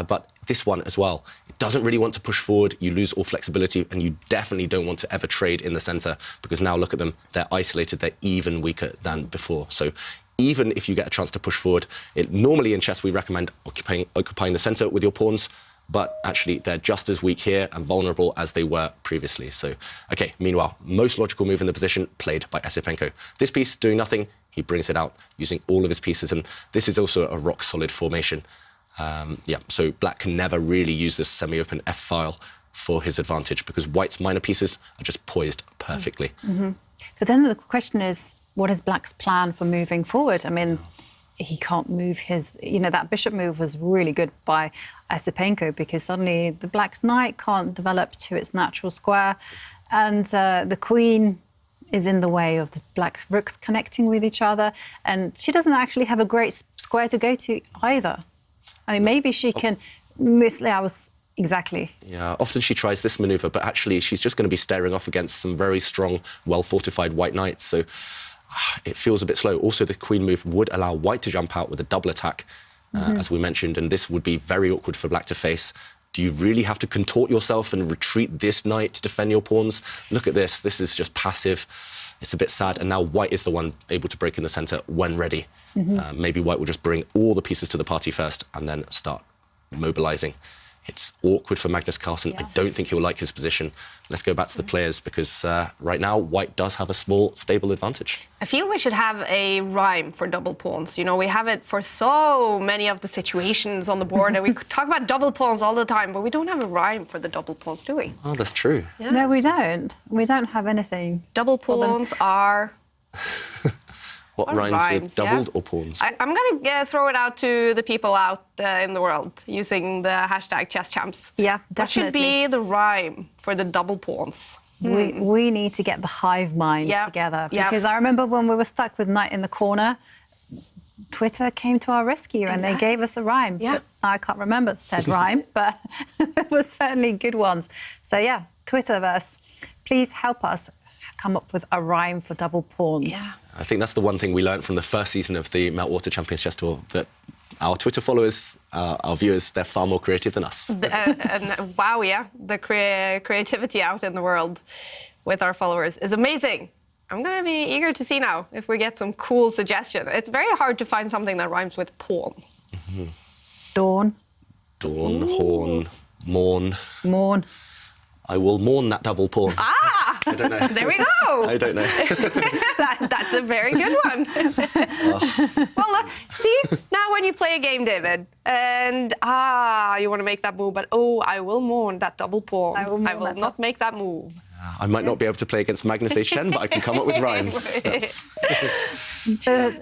But this one as well, it doesn't really want to push forward. You lose all flexibility, and you definitely don't want to ever trade in the centre because now look at them. They're isolated. They're even weaker than before. So even if you get a chance to push forward, normally in chess we recommend occupying the centre with your pawns, but actually they're just as weak here and vulnerable as they were previously. So, OK, meanwhile, most logical move in the position played by Esipenko. This piece doing nothing, he brings it out using all of his pieces, and this is also a rock-solid formation. So black can never really use this semi-open F-file for his advantage because white's minor pieces are just poised perfectly. But then the question is, what is black's plan for moving forward? I mean, he can't move his... that bishop move was really good by Esipenko because suddenly the black knight can't develop to its natural square and the queen is in the way of the black rooks connecting with each other, and she doesn't actually have a great square to go to either. I mean, maybe she can... Exactly. Yeah, often she tries this manoeuvre, but actually she's just going to be staring off against some very strong, well-fortified white knights, so it feels a bit slow. Also, the queen move would allow white to jump out with a double attack, as we mentioned, and this would be very awkward for black to face. Do you really have to contort yourself and retreat this knight to defend your pawns? Look at this. This is just passive. It's a bit sad, and now white is the one able to break in the centre when ready. Maybe white will just bring all the pieces to the party first and then start mobilising. It's awkward for Magnus Carlsen. I don't think he'll like his position. Let's go back to the players because right now white does have a small, stable advantage. I feel we should have a rhyme for double pawns. We have it for so many of the situations on the board, and we talk about double pawns all the time, but we don't have a rhyme for the double pawns, do we? Oh, that's true. Yeah. No, we don't. We don't have anything. Double pawns are... What rhymes with doubled or pawns? I'm going to throw it out to the people out in the world using the hashtag #ChessChamps. Yeah, definitely. What should be the rhyme for the double pawns? We need to get the hive minds together because I remember when we were stuck with knight in the corner, Twitter came to our rescue and they gave us a rhyme. Yeah. But I can't remember said rhyme, but it was certainly good ones. So yeah, Twitterverse, please help us come up with a rhyme for double pawns. Yeah. I think that's the one thing we learned from the first season of the Meltwater Champions Chess Tour, that our Twitter followers, our viewers, they're far more creative than us. Wow, yeah. The creativity out in the world with our followers is amazing. I'm going to be eager to see now if we get some cool suggestions. It's very hard to find something that rhymes with pawn. Dawn. Dawn, horn, morn. Morn. I will mourn that double pawn. Ah! I don't know. There we go. I don't know. That's a very good one. Well, look, see, now when you play a game, David, and you want to make that move, but I will mourn that double pawn. I will not make that move. I might not be able to play against Magnus H10, but I can come up with rhymes.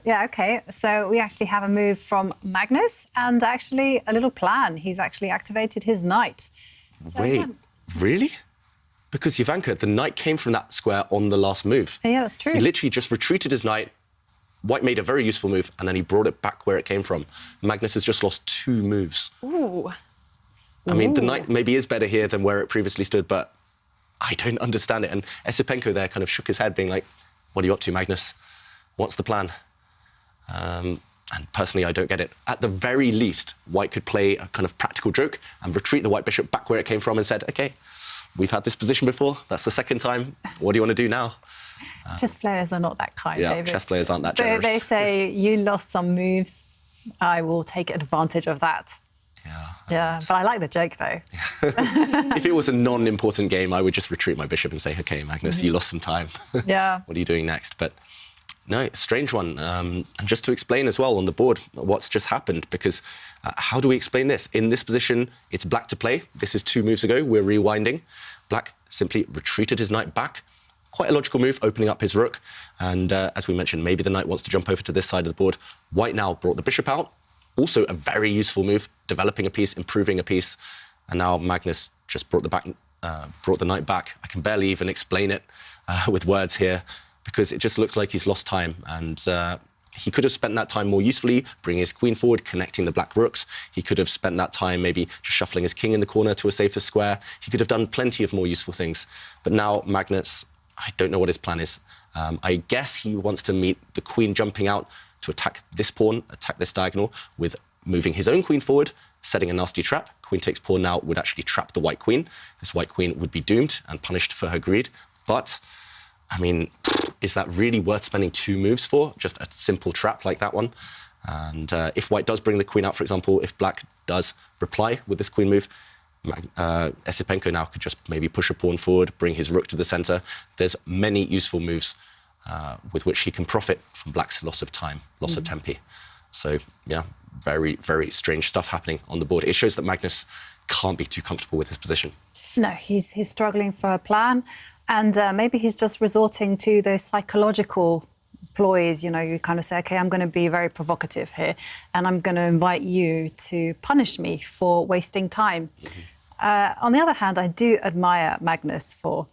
Yeah, OK. So we actually have a move from Magnus and actually a little plan. He's actually activated his knight. So, Wait, really? Because Ivanka, the knight came from that square on the last move. Yeah, that's true. He literally just retreated his knight. White made a very useful move, and then he brought it back where it came from. Magnus has just lost 2 moves. Ooh. I mean, the knight maybe is better here than where it previously stood, but I don't understand it. And Esipenko there kind of shook his head, being like, what are you up to, Magnus? What's the plan? And personally, I don't get it. At the very least, white could play a kind of practical joke and retreat the white bishop back where it came from and said, OK, we've had this position before. That's the second time. What do you want to do now? Chess players are not that kind, yeah, David. Chess players aren't that generous. They say, you lost some moves. I will take advantage of that. Yeah, but I like the joke, though. If it was a non-important game, I would just retreat my bishop and say, OK, Magnus, you lost some time. Yeah. What are you doing next? But no, strange one. And just to explain as well on the board what's just happened, because how do we explain this? In this position, it's black to play. This is 2 moves ago. We're rewinding. Black simply retreated his knight back. Quite a logical move, opening up his rook. And as we mentioned, maybe the knight wants to jump over to this side of the board. White now brought the bishop out. Also a very useful move, developing a piece, improving a piece. And now Magnus just brought the knight back. I can barely even explain it with words here, because it just looks like he's lost time. And he could have spent that time more usefully, bringing his queen forward, connecting the black rooks. He could have spent that time maybe just shuffling his king in the corner to a safer square. He could have done plenty of more useful things. But now Magnus, I don't know what his plan is. I guess he wants to meet the queen jumping out to attack this pawn, attack this diagonal, with moving his own queen forward, setting a nasty trap. Queen takes pawn now would actually trap the white queen. This white queen would be doomed and punished for her greed. But, I mean, is that really worth spending 2 moves for? Just a simple trap like that one? And if white does bring the queen out, for example, if black does reply with this queen move, Esipenko now could just maybe push a pawn forward, bring his rook to the center. There's many useful moves with which he can profit from black's loss of time, loss of tempi. So, yeah, very, very strange stuff happening on the board. It shows that Magnus can't be too comfortable with his position. No, he's struggling for a plan, and maybe he's just resorting to those psychological ploys. You know, you kind of say, OK, I'm going to be very provocative here, and I'm going to invite you to punish me for wasting time. On the other hand, I do admire Magnus for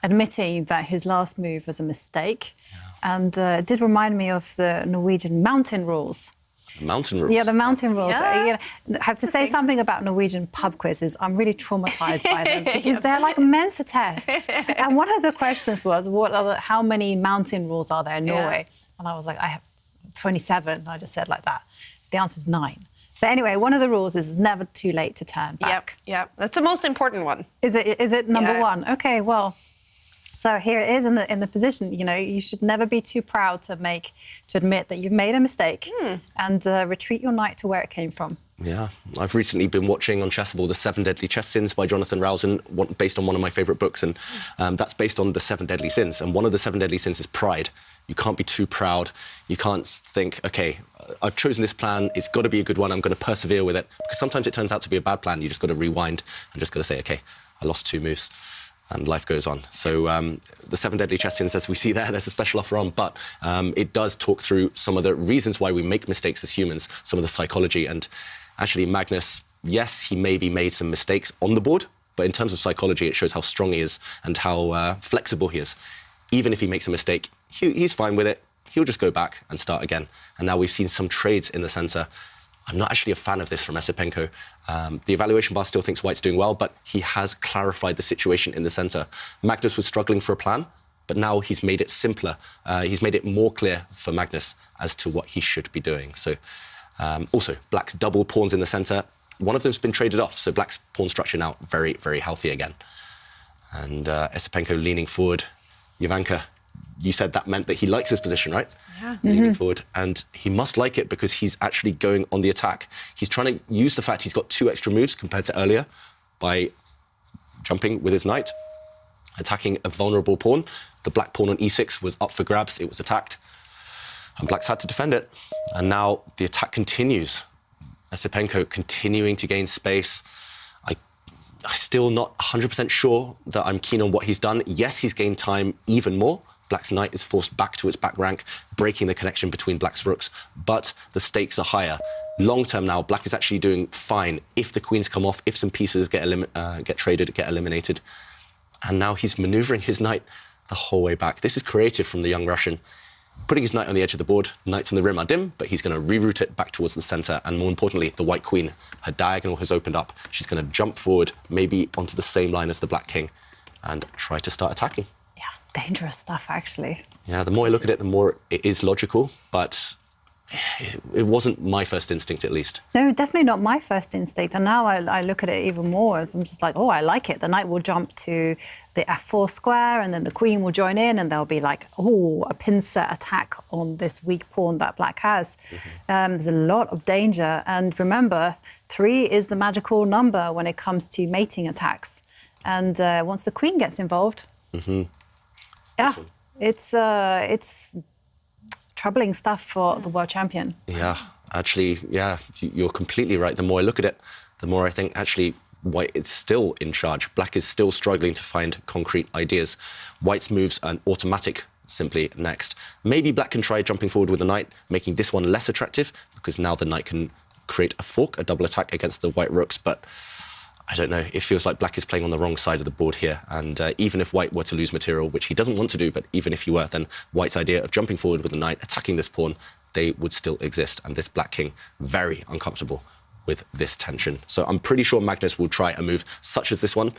admitting that his last move was a mistake. Yeah. And it did remind me of the Norwegian mountain rules. Mountain rules? Yeah, the mountain rules. Yeah. You know, I have to say something about Norwegian pub quizzes. I'm really traumatized by them because they're like Mensa tests. And one of the questions was, how many mountain rules are there in Norway? And I was like, I have 27. I just said like that. The answer is 9. But anyway, one of the rules is it's never too late to turn back. Yep. That's the most important one. Is it number 1? Okay, well, so here it is in the position. You know, you should never be too proud to admit that you've made a mistake and retreat your knight to where it came from. Yeah, I've recently been watching on Chessable The 7 Deadly Chess Sins by Jonathan Rowson, based on one of my favourite books, and that's based on the 7 deadly sins. And one of the 7 deadly sins is pride. You can't be too proud. You can't think, OK, I've chosen this plan, it's got to be a good one, I'm going to persevere with it. Because sometimes it turns out to be a bad plan. You just got to rewind and just got to say, OK, I lost 2 moves. And life goes on. So the 7 Deadly Chess Sins, as we see there's a special offer on, but it does talk through some of the reasons why we make mistakes as humans, some of the psychology. And actually, Magnus, yes, he maybe made some mistakes on the board, but in terms of psychology, it shows how strong he is and how flexible he is. Even if he makes a mistake, he's fine with it. He'll just go back and start again. And now we've seen some trades in the center. I'm not actually a fan of this from Esipenko. The evaluation bar still thinks white's doing well, but he has clarified the situation in the center. Magnus was struggling for a plan, but now he's made it simpler. He's made it more clear for Magnus as to what he should be doing. So also, black's double pawns in the center. One of them's been traded off, so black's pawn structure now very, very healthy again. And Esipenko leaning forward. Jovanka, you said that meant that he likes his position, right? Yeah. Leaning forward. And he must like it because he's actually going on the attack. He's trying to use the fact he's got 2 extra moves compared to earlier by jumping with his knight, attacking a vulnerable pawn. The black pawn on e6 was up for grabs. It was attacked. And black's had to defend it. And now the attack continues. Esipenko continuing to gain space. I'm still not 100% sure that I'm keen on what he's done. Yes, he's gained time even more. Black's knight is forced back to its back rank, breaking the connection between black's rooks. But the stakes are higher. Long term now, black is actually doing fine if the queens come off, if some pieces get traded, get eliminated. And now he's manoeuvring his knight the whole way back. This is creative from the young Russian. Putting his knight on the edge of the board, knights on the rim are dim, but he's going to reroute it back towards the center. And more importantly, the white queen, her diagonal has opened up. She's going to jump forward, maybe onto the same line as the black king, and try to start attacking. Yeah, dangerous stuff, actually. Yeah, the more I look at it, the more it is logical, but it wasn't my first instinct, at least. No, definitely not my first instinct. And now I look at it even more. I'm just like, oh, I like it. The knight will jump to the f4 square, and then the queen will join in, and there'll be like, oh, a pincer attack on this weak pawn that black has. There's a lot of danger. And remember, 3 is the magical number when it comes to mating attacks. And once the queen gets involved, yeah, it's troubling stuff for the world champion. Yeah, actually, yeah, you're completely right. The more I look at it, the more I think, actually, white is still in charge. Black is still struggling to find concrete ideas. White's moves are automatic, simply next. Maybe black can try jumping forward with the knight, making this one less attractive, because now the knight can create a fork, a double attack against the white rooks, but I don't know. It feels like black is playing on the wrong side of the board here. And even if white were to lose material, which he doesn't want to do, but even if he were, then white's idea of jumping forward with the knight, attacking this pawn, they would still exist. And this black king, very uncomfortable with this tension. So I'm pretty sure Magnus will try a move such as this one.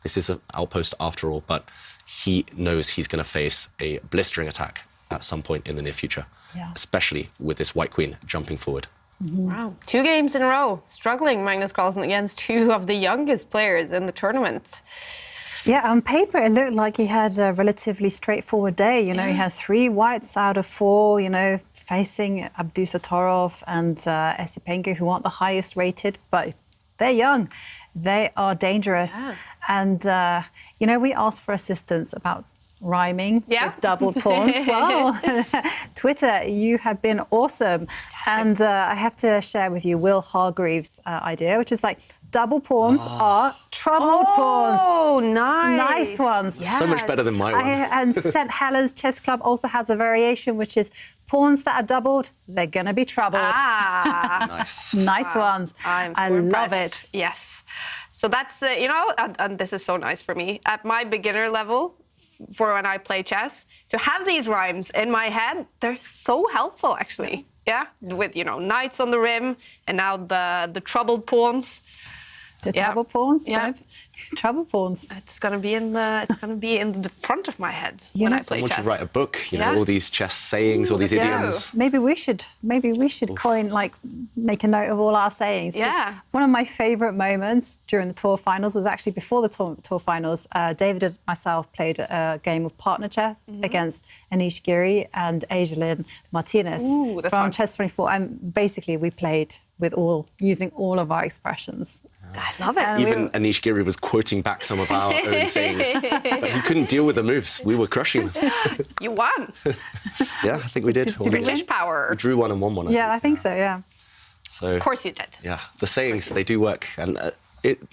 This is an outpost after all, but he knows he's going to face a blistering attack at some point in the near future, especially with this white queen jumping forward. Wow, 2 games in a row, struggling Magnus Carlsen against 2 of the youngest players in the tournament. Yeah, on paper it looked like he had a relatively straightforward day. You know, he had 3 whites out of 4, you know, facing Abdusatorov and Esipenko, who aren't the highest rated, but they're young. They are dangerous. Yeah. And, you know, we asked for assistance about rhyming with double pawns. Well, Twitter, you have been awesome. And I have to share with you Will Hargreaves' idea, which is like, double pawns are troubled pawns. Oh, nice. Nice ones. Yes. So much better than my one. And St. Helens Chess Club also has a variation, which is pawns that are doubled, they're going to be troubled. Nice. Nice ones. I love it. Yes. So that's, you know, and this is so nice for me. At my beginner level, for when I play chess, to have these rhymes in my head, they're so helpful, actually. Yeah, with, you know, knights on the rim, and now the troubled pawns. The trouble pawns? Yeah. Trouble pawns. It's gonna be in the front of my head You when know, I play Someone chess. should write a book, you know, all these chess sayings, all these idioms. Maybe we should coin, like, make a note of all our sayings. 'Cause Yeah. one of my favourite moments during the tour finals was actually before the tour finals. David and myself played a game of partner chess against Anish Giri and Ajelin Martinez Ooh, that's from fun. Chess 24. And basically we played with using all of our expressions. I love it. And Even Anish Giri was quoting back some of our own sayings, but he couldn't deal with the moves. We were crushing them. You won. Yeah, I think we did. The British power. We drew one and won one. I think so, yeah. So, Of course you did. Yeah, the sayings, they do work. And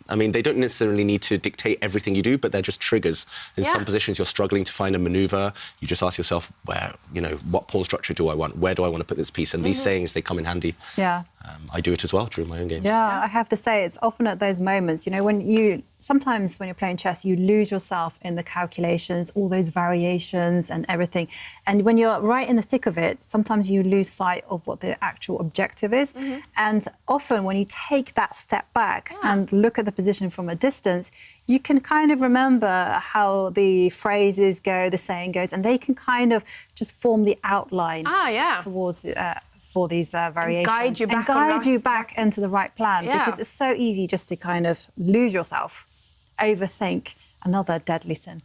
I mean, they don't necessarily need to dictate everything you do, but they're just triggers. In some positions, you're struggling to find a maneuver. You just ask yourself, what pawn structure do I want? Where do I want to put this piece? And these sayings, they come in handy. Yeah. I do it as well during my own games. Yeah, I have to say, it's often at those moments, you know, sometimes when you're playing chess, you lose yourself in the calculations, all those variations and everything. And when you're right in the thick of it, sometimes you lose sight of what the actual objective is. And often when you take that step back and look at the position from a distance, you can kind of remember how the phrases go, the saying goes, and they can kind of just form the outline towards for these variations And guide you back into the right plan, because it's so easy just to kind of lose yourself, overthink, another deadly sin.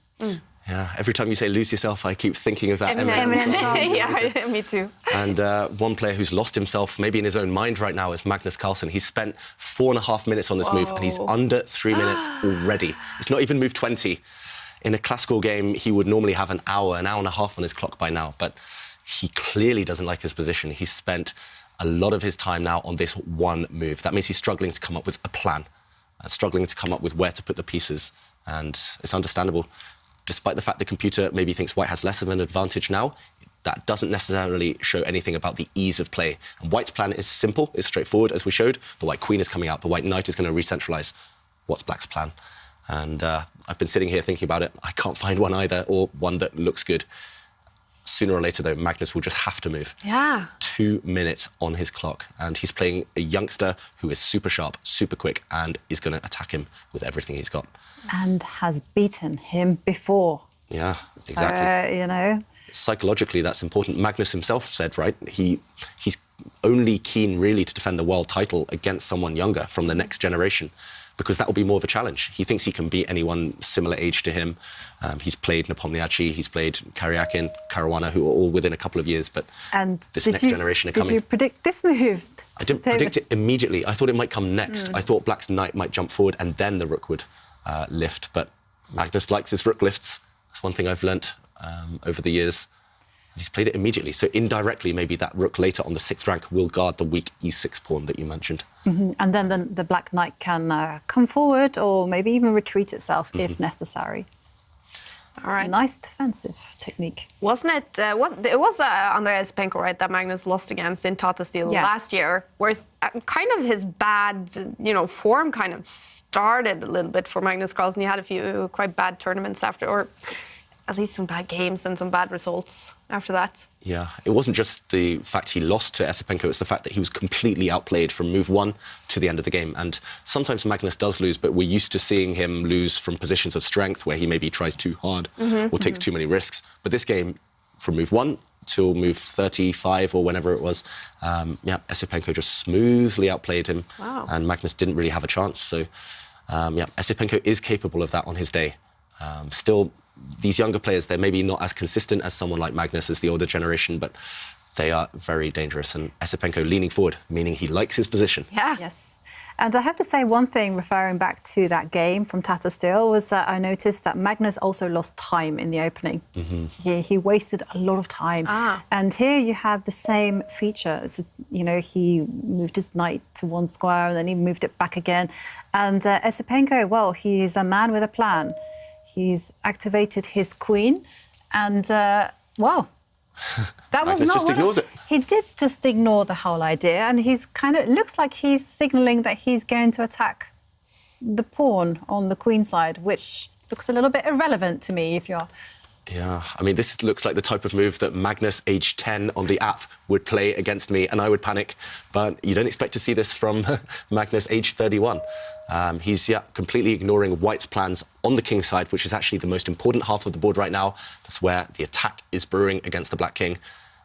Yeah, every time you say lose yourself, I keep thinking of that Eminem song. Yeah, me too. And one player who's lost himself, maybe in his own mind right now, is Magnus Carlsen. He's spent 4.5 minutes on this move, and he's under 3 minutes already. It's not even move 20. In a classical game, he would normally have an hour and a half on his clock by now, but he clearly doesn't like his position. He's spent a lot of his time now on this one move. That means he's struggling to come up with a plan, struggling to come up with where to put the pieces, and it's understandable. Despite the fact the computer maybe thinks white has less of an advantage now, that doesn't necessarily show anything about the ease of play. And white's plan is simple, it's straightforward, as we showed. The white queen is coming out, the white knight is going to re-centralize. What's black's plan? And I've been sitting here thinking about it. I can't find one either, or one that looks good. Sooner or later, though, Magnus will just have to move. Yeah. 2 minutes on his clock, and he's playing a youngster who is super sharp, super quick, and is going to attack him with everything he's got. And has beaten him before. Yeah, exactly. So, you know. Psychologically, that's important. Magnus himself said, right, he's only keen really to defend the world title against someone younger from the next generation, because that will be more of a challenge. He thinks he can beat anyone similar age to him. He's played Nepomniachtchi, he's played Karyakin, Caruana, who are all within a couple of years, but this next generation are coming. Did you predict this move? I didn't predict it immediately. I thought it might come next. I thought black's knight might jump forward and then the rook would lift, but Magnus likes his rook lifts. That's one thing I've learnt over the years. And he's played it immediately. So indirectly, maybe that rook later on the 6th rank will guard the weak e6 pawn that you mentioned. And then the black knight can come forward or maybe even retreat itself if necessary. All right. Nice defensive technique. Wasn't it? It was Andrei Esipenko, right? That Magnus lost against in Tata Steel last year, where kind of his bad, form kind of started a little bit for Magnus Carlsen. He had a few quite bad tournaments after, or at least some bad games and some bad results after that. Yeah, it wasn't just the fact he lost to Esipenko, it's the fact that he was completely outplayed from move 1 to the end of the game. And sometimes Magnus does lose, but we're used to seeing him lose from positions of strength where he maybe tries too hard or takes too many risks. But this game, from move 1 till move 35 or whenever it was, Esipenko just smoothly outplayed him. Wow. And Magnus didn't really have a chance. So, Esipenko is capable of that on his day. Still, these younger players, they're maybe not as consistent as someone like Magnus as the older generation, but they are very dangerous. And Esipenko leaning forward, meaning he likes his position. Yeah. Yes. And I have to say one thing, referring back to that game from Tata Steel, was that I noticed that Magnus also lost time in the opening. He wasted a lot of time. And here you have the same feature. He moved his knight to one square and then he moved it back again. And Esipenko, well, he's a man with a plan. He's activated his queen, and well, that was not just ignores it. He did just ignore the whole idea, and he's looks like he's signalling that he's going to attack the pawn on the queen side, which looks a little bit irrelevant to me. If you're Yeah, I mean, this looks like the type of move that Magnus, age 10, on the app would play against me, and I would panic. But you don't expect to see this from Magnus, age 31. He's completely ignoring White's plans on the king side, which is actually the most important half of the board right now. That's where the attack is brewing against the black king,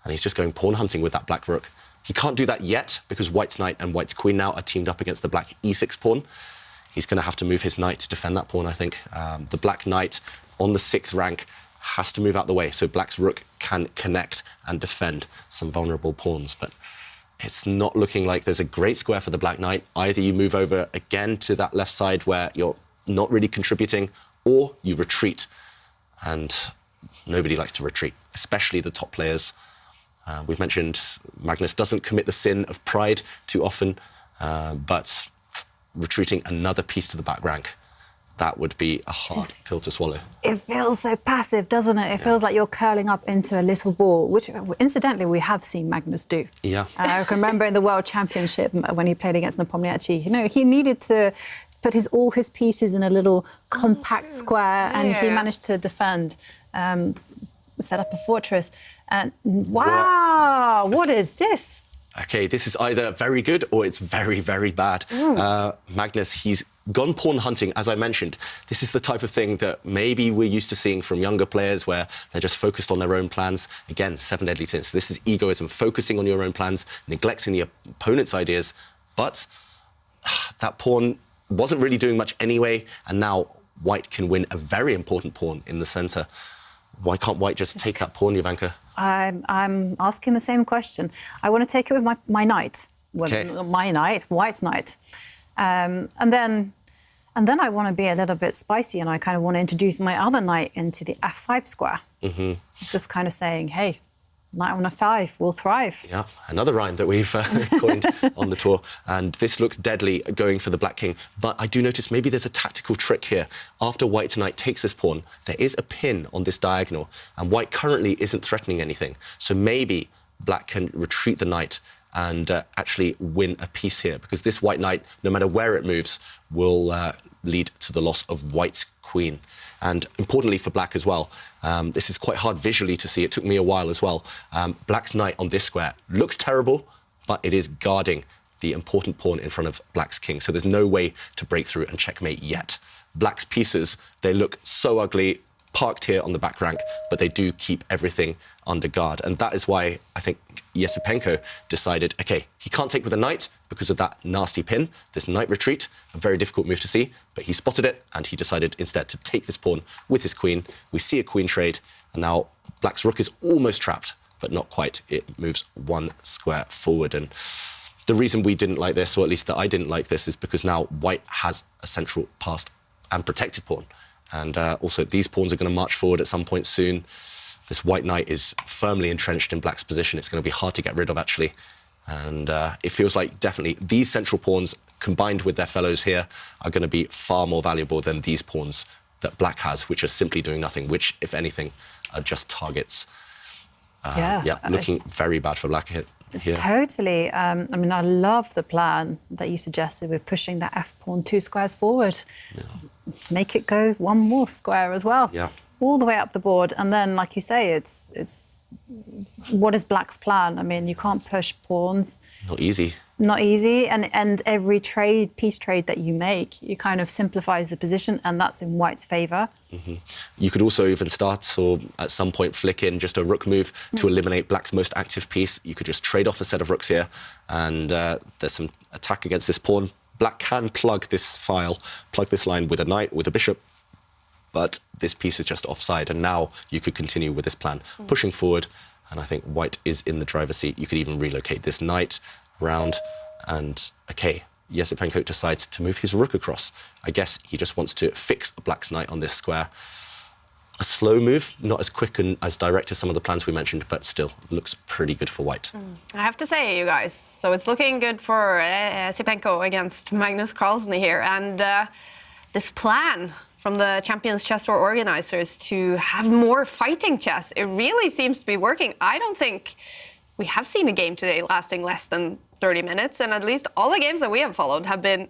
and he's just going pawn hunting with that black rook. He can't do that yet because White's knight and White's queen now are teamed up against the black e6 pawn. He's going to have to move his knight to defend that pawn, I think. The black knight on the 6th rank has to move out the way so black's rook can connect and defend some vulnerable pawns. But it's not looking like there's a great square for the black knight. Either you move over again to that left side where you're not really contributing, or you retreat. And nobody likes to retreat, especially the top players. We've mentioned Magnus doesn't commit the sin of pride too often, but retreating another piece to the back rank, that would be a hard pill to swallow. It feels so passive, doesn't it? It feels like you're curling up into a little ball, which, incidentally, we have seen Magnus do. Yeah. I can remember in the World Championship when he played against Nepomniachtchi, he needed to put all his pieces in a little compact square, and he managed to defend, set up a fortress. And wow, what is this? OK, this is either very good or it's very, very bad. Magnus, he's gone pawn hunting, as I mentioned. This is the type of thing that maybe we're used to seeing from younger players where they're just focused on their own plans. Again, 7 deadly sins. This is egoism, focusing on your own plans, neglecting the opponent's ideas. But that pawn wasn't really doing much anyway, and now White can win a very important pawn in the centre. Why can't White just take that pawn, Jovanka? I'm asking the same question. I want to take it with my knight. Well, my knight, White's knight. And then I want to be a little bit spicy, and I kind of want to introduce my other knight into the f5 square. Just kind of saying, hey, knight on f5 will thrive. Yeah, another rhyme that we've coined on the tour. And this looks deadly going for the black king. But I do notice maybe there's a tactical trick here. After White's knight takes this pawn, there is a pin on this diagonal, and White currently isn't threatening anything. So maybe black can retreat the knight and actually win a piece here, because this white knight, no matter where it moves, will lead to the loss of White's queen. And importantly for black as well, this is quite hard visually to see. It took me a while as well. Black's knight on this square looks terrible, but it is guarding the important pawn in front of black's king. So there's no way to break through and checkmate yet. Black's pieces, they look so ugly, parked here on the back rank, but they do keep everything under guard. And that is why I think Esipenko decided, OK, he can't take with a knight because of that nasty pin, this knight retreat, a very difficult move to see, but he spotted it and he decided instead to take this pawn with his queen. We see a queen trade, and now black's rook is almost trapped, but not quite. It moves one square forward. And the reason we didn't like this, or at least that I didn't like this, is because now White has a central passed and protected pawn. And also, these pawns are going to march forward at some point soon. This white knight is firmly entrenched in black's position. It's going to be hard to get rid of, actually. And it feels like definitely these central pawns, combined with their fellows here, are going to be far more valuable than these pawns that black has, which are simply doing nothing, which, if anything, are just targets. Looking very bad for black here. Totally. I mean, I love the plan that you suggested with pushing that f-pawn 2 squares forward. Make it go 1 more square as well. All the way up the board. And then, like you say, it's what is black's plan? I mean, you can't push pawns. Not easy. Not easy. And every piece trade that you make, you kind of simplifies the position, and that's in white's favour. You could also even start, or at some point flick in just a rook move to eliminate black's most active piece. You could just trade off a set of rooks here, and there's some attack against this pawn. Black can plug this line with a knight, with a bishop, but this piece is just offside, and now you could continue with this plan, pushing forward, and I think white is in the driver's seat. You could even relocate this knight around, and okay, Esipenko decides to move his rook across. I guess he just wants to fix black's knight on this square. A slow move, not as quick and as direct as some of the plans we mentioned, but still looks pretty good for white. I have to say, you guys, so it's looking good for Esipenko against Magnus Carlsen here, and this plan from the Champions Chess Tour organizers to have more fighting chess, it really seems to be working. I don't think we have seen a game today lasting less than 30 minutes, and at least all the games that we have followed have been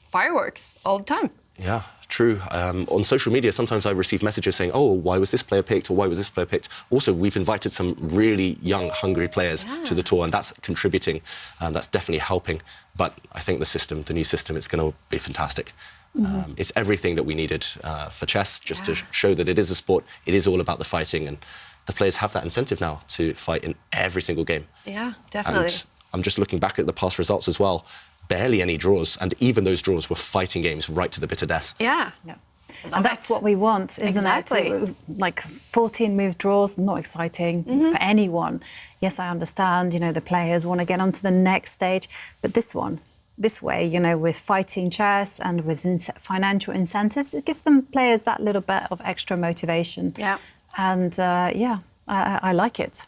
fireworks all the time. Yeah, true. On social media, sometimes I receive messages saying, oh, why was this player picked, or why was this player picked? Also, we've invited some really young, hungry players to the tour, and that's contributing, and that's definitely helping. But I think the new system, it's going to be fantastic. It's everything that we needed for chess, just to show that it is a sport, it is all about the fighting, and the players have that incentive now to fight in every single game. Yeah, definitely. And I'm just looking back at the past results as well. Barely any draws, and even those draws were fighting games right to the bitter death. Yeah. And that's what we want, isn't it? Like 14-move draws, not exciting for anyone. Yes, I understand, the players want to get on to the next stage, but this way, with fighting chess and with financial incentives, it gives them players that little bit of extra motivation. Yeah. And I like it.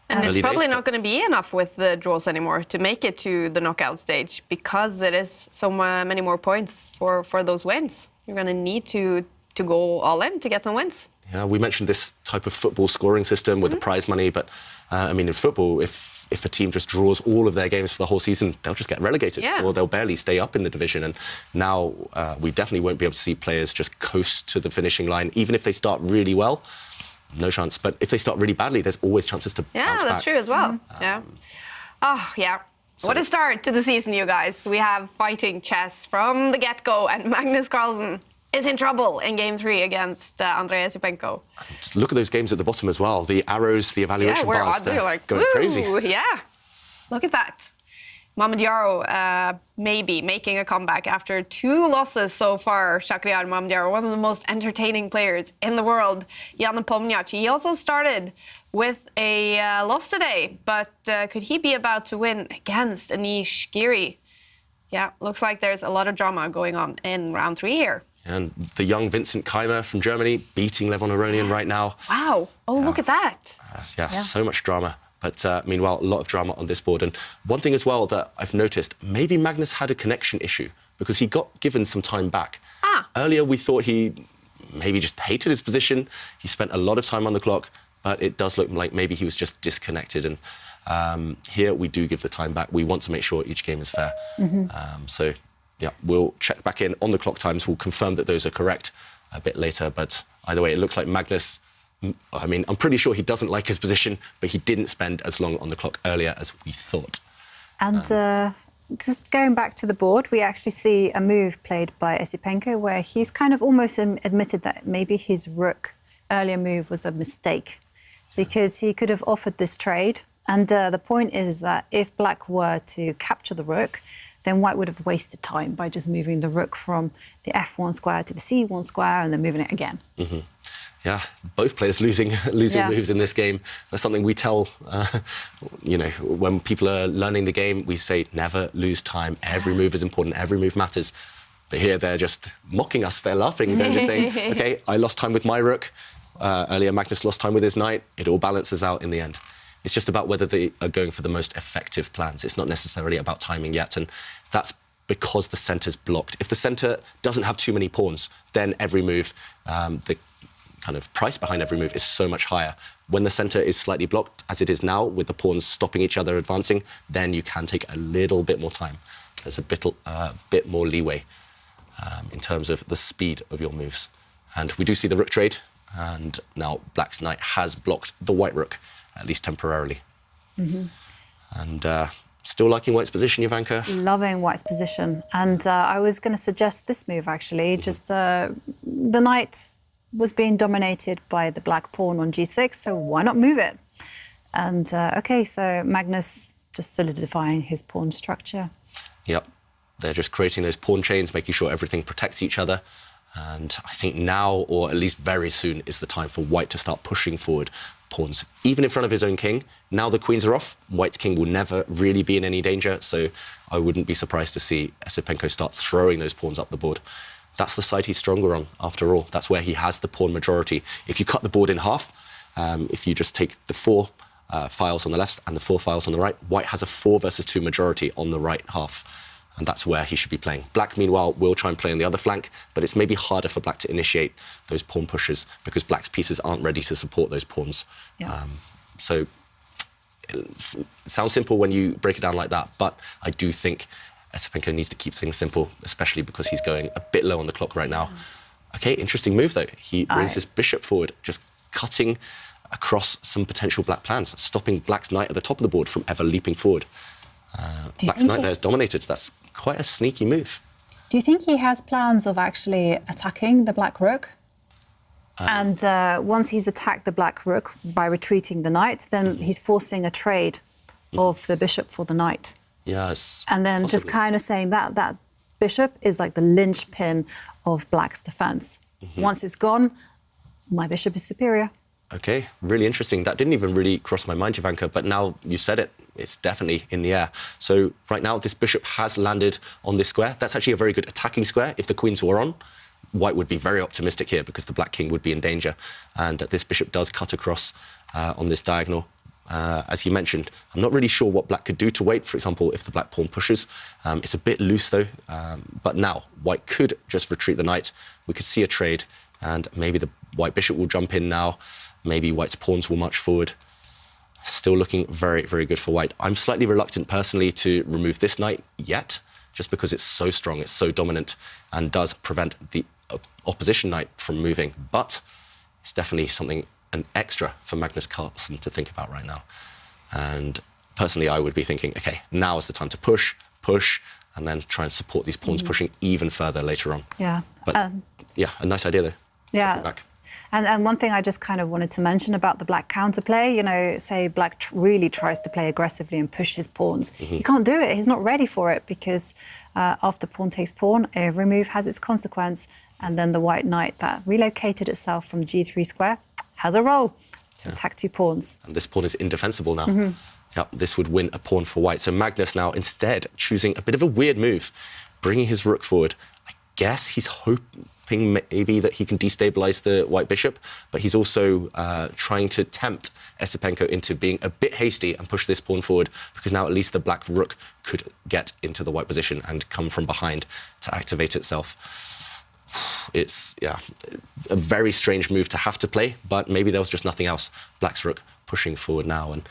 And it's probably not going to be enough with the draws anymore to make it to the knockout stage, because it is so many more points for those wins. You're going to need to go all in to get some wins. Yeah, we mentioned this type of football scoring system with the prize money, but I mean, in football, if a team just draws all of their games for the whole season, they'll just get relegated, or they'll barely stay up in the division. And now we definitely won't be able to see players just coast to the finishing line, even if they start really well. No chance. But if they start really badly, there's always chances to bounce back. Yeah, that's true as well. What a start to the season, you guys. We have fighting chess from the get-go, and Magnus Carlsen is in trouble in Game 3 against Andrei Esipenko. Look at those games at the bottom as well. The arrows, the evaluation bars, they're like, going crazy. Yeah, look at that. Mamadjaro maybe making a comeback after 2 losses so far. Shakhriyar Mamadjaro, one of the most entertaining players in the world. Jan Krzysztof, he also started with a loss today, but could he be about to win against Anish Giri? Yeah, looks like there's a lot of drama going on in round 3 here. And the young Vincent Keimer from Germany beating Levon Aronian right now. Wow. Oh, look at that. So much drama. But meanwhile, a lot of drama on this board. And one thing as well that I've noticed, maybe Magnus had a connection issue because he got given some time back. Earlier, we thought he maybe just hated his position. He spent a lot of time on the clock, but it does look like maybe he was just disconnected. And here we do give the time back. We want to make sure each game is fair. So, yeah, we'll check back in on the clock times. We'll confirm that those are correct a bit later. But either way, it looks like Magnus, I mean, I'm pretty sure he doesn't like his position, but he didn't spend as long on the clock earlier as we thought. And just going back to the board, we actually see a move played by Esipenko where he's kind of almost admitted that maybe his rook earlier move was a mistake because he could have offered this trade. And the point is that if black were to capture the rook, then white would have wasted time by just moving the rook from the f1 square to the c1 square and then moving it again. Yeah, both players losing moves in this game. That's something we tell, when people are learning the game, we say never lose time. Every move is important, every move matters. But here they're just mocking us, they're laughing, they're just saying, okay, I lost time with my rook. Earlier, Magnus lost time with his knight. It all balances out in the end. It's just about whether they are going for the most effective plans. It's not necessarily about timing yet. And that's because the centre's blocked. If the centre doesn't have too many pawns, then every move, the kind of price behind every move is so much higher. When the centre is slightly blocked, as it is now, with the pawns stopping each other advancing, then you can take a little bit more time. There's a bit more leeway in terms of the speed of your moves. And we do see the rook trade, and now black's knight has blocked the white rook, at least temporarily. And still liking white's position, Ivanka? Loving white's position. And I was going to suggest this move, actually. Just the knight was being dominated by the black pawn on g6, so why not move it? And OK, so Magnus just solidifying his pawn structure. Yep. They're just creating those pawn chains, making sure everything protects each other. And I think now, or at least very soon, is the time for white to start pushing forward pawns, even in front of his own king. Now the queens are off, white's king will never really be in any danger, so I wouldn't be surprised to see Esipenko start throwing those pawns up the board. That's the side he's stronger on, after all. That's where he has the pawn majority. If you cut the board in half, if you just take the 4 files on the left and the 4 files on the right, white has a 4 versus 2 majority on the right half. And that's where he should be playing. Black, meanwhile, will try and play on the other flank, but it's maybe harder for black to initiate those pawn pushes because black's pieces aren't ready to support those pawns. Yeah. So it sounds simple when you break it down like that, but I do think Esipenko needs to keep things simple, especially because he's going a bit low on the clock right now. OK, interesting move, though. He brings his bishop forward, just cutting across some potential black plans, stopping black's knight at the top of the board from ever leaping forward. Black's knight there is dominated. That's quite a sneaky move. Do you think he has plans of actually attacking the black rook? And once he's attacked the black rook by retreating the knight, then he's forcing a trade of the bishop for the knight. Yes. And then possibly just kind of saying that bishop is like the linchpin of black's defense. Once it's gone, my bishop is superior. OK, really interesting. That didn't even really cross my mind, Ivanka, but now you said it, it's definitely in the air. So right now, this bishop has landed on this square. That's actually a very good attacking square. If the queens were on, white would be very optimistic here because the black king would be in danger. And this bishop does cut across on this diagonal. As you mentioned, I'm not really sure what black could do to wait. For example, if the black pawn pushes. It's a bit loose, though. But now, white could just retreat the knight. We could see a trade, and maybe the white bishop will jump in now. Maybe white's pawns will march forward. Still looking very, very good for white. I'm slightly reluctant, personally, to remove this knight yet, just because it's so strong, it's so dominant, and does prevent the opposition knight from moving. But it's definitely something, an extra for Magnus Carlsen to think about right now. And personally, I would be thinking, OK, now is the time to push, and then try and support these pawns pushing even further later on. Yeah. But yeah, a nice idea, though. Yeah. Back. And one thing I just kind of wanted to mention about the black counterplay, you know, say black really tries to play aggressively and push his pawns. He can't do it. He's not ready for it because after pawn takes pawn, every move has its consequence. And then the white knight that relocated itself from g3 square has a role to attack 2 pawns. And this pawn is indefensible now. Yep, this would win a pawn for white. So Magnus now instead choosing a bit of a weird move, bringing his rook forward. I guess he's hoping maybe that he can destabilize the white bishop, but he's also trying to tempt Esipenko into being a bit hasty and push this pawn forward, because now at least the black rook could get into the white position and come from behind to activate itself. It's, yeah, a very strange move to have to play, but maybe there was just nothing else. Black's rook pushing forward now, and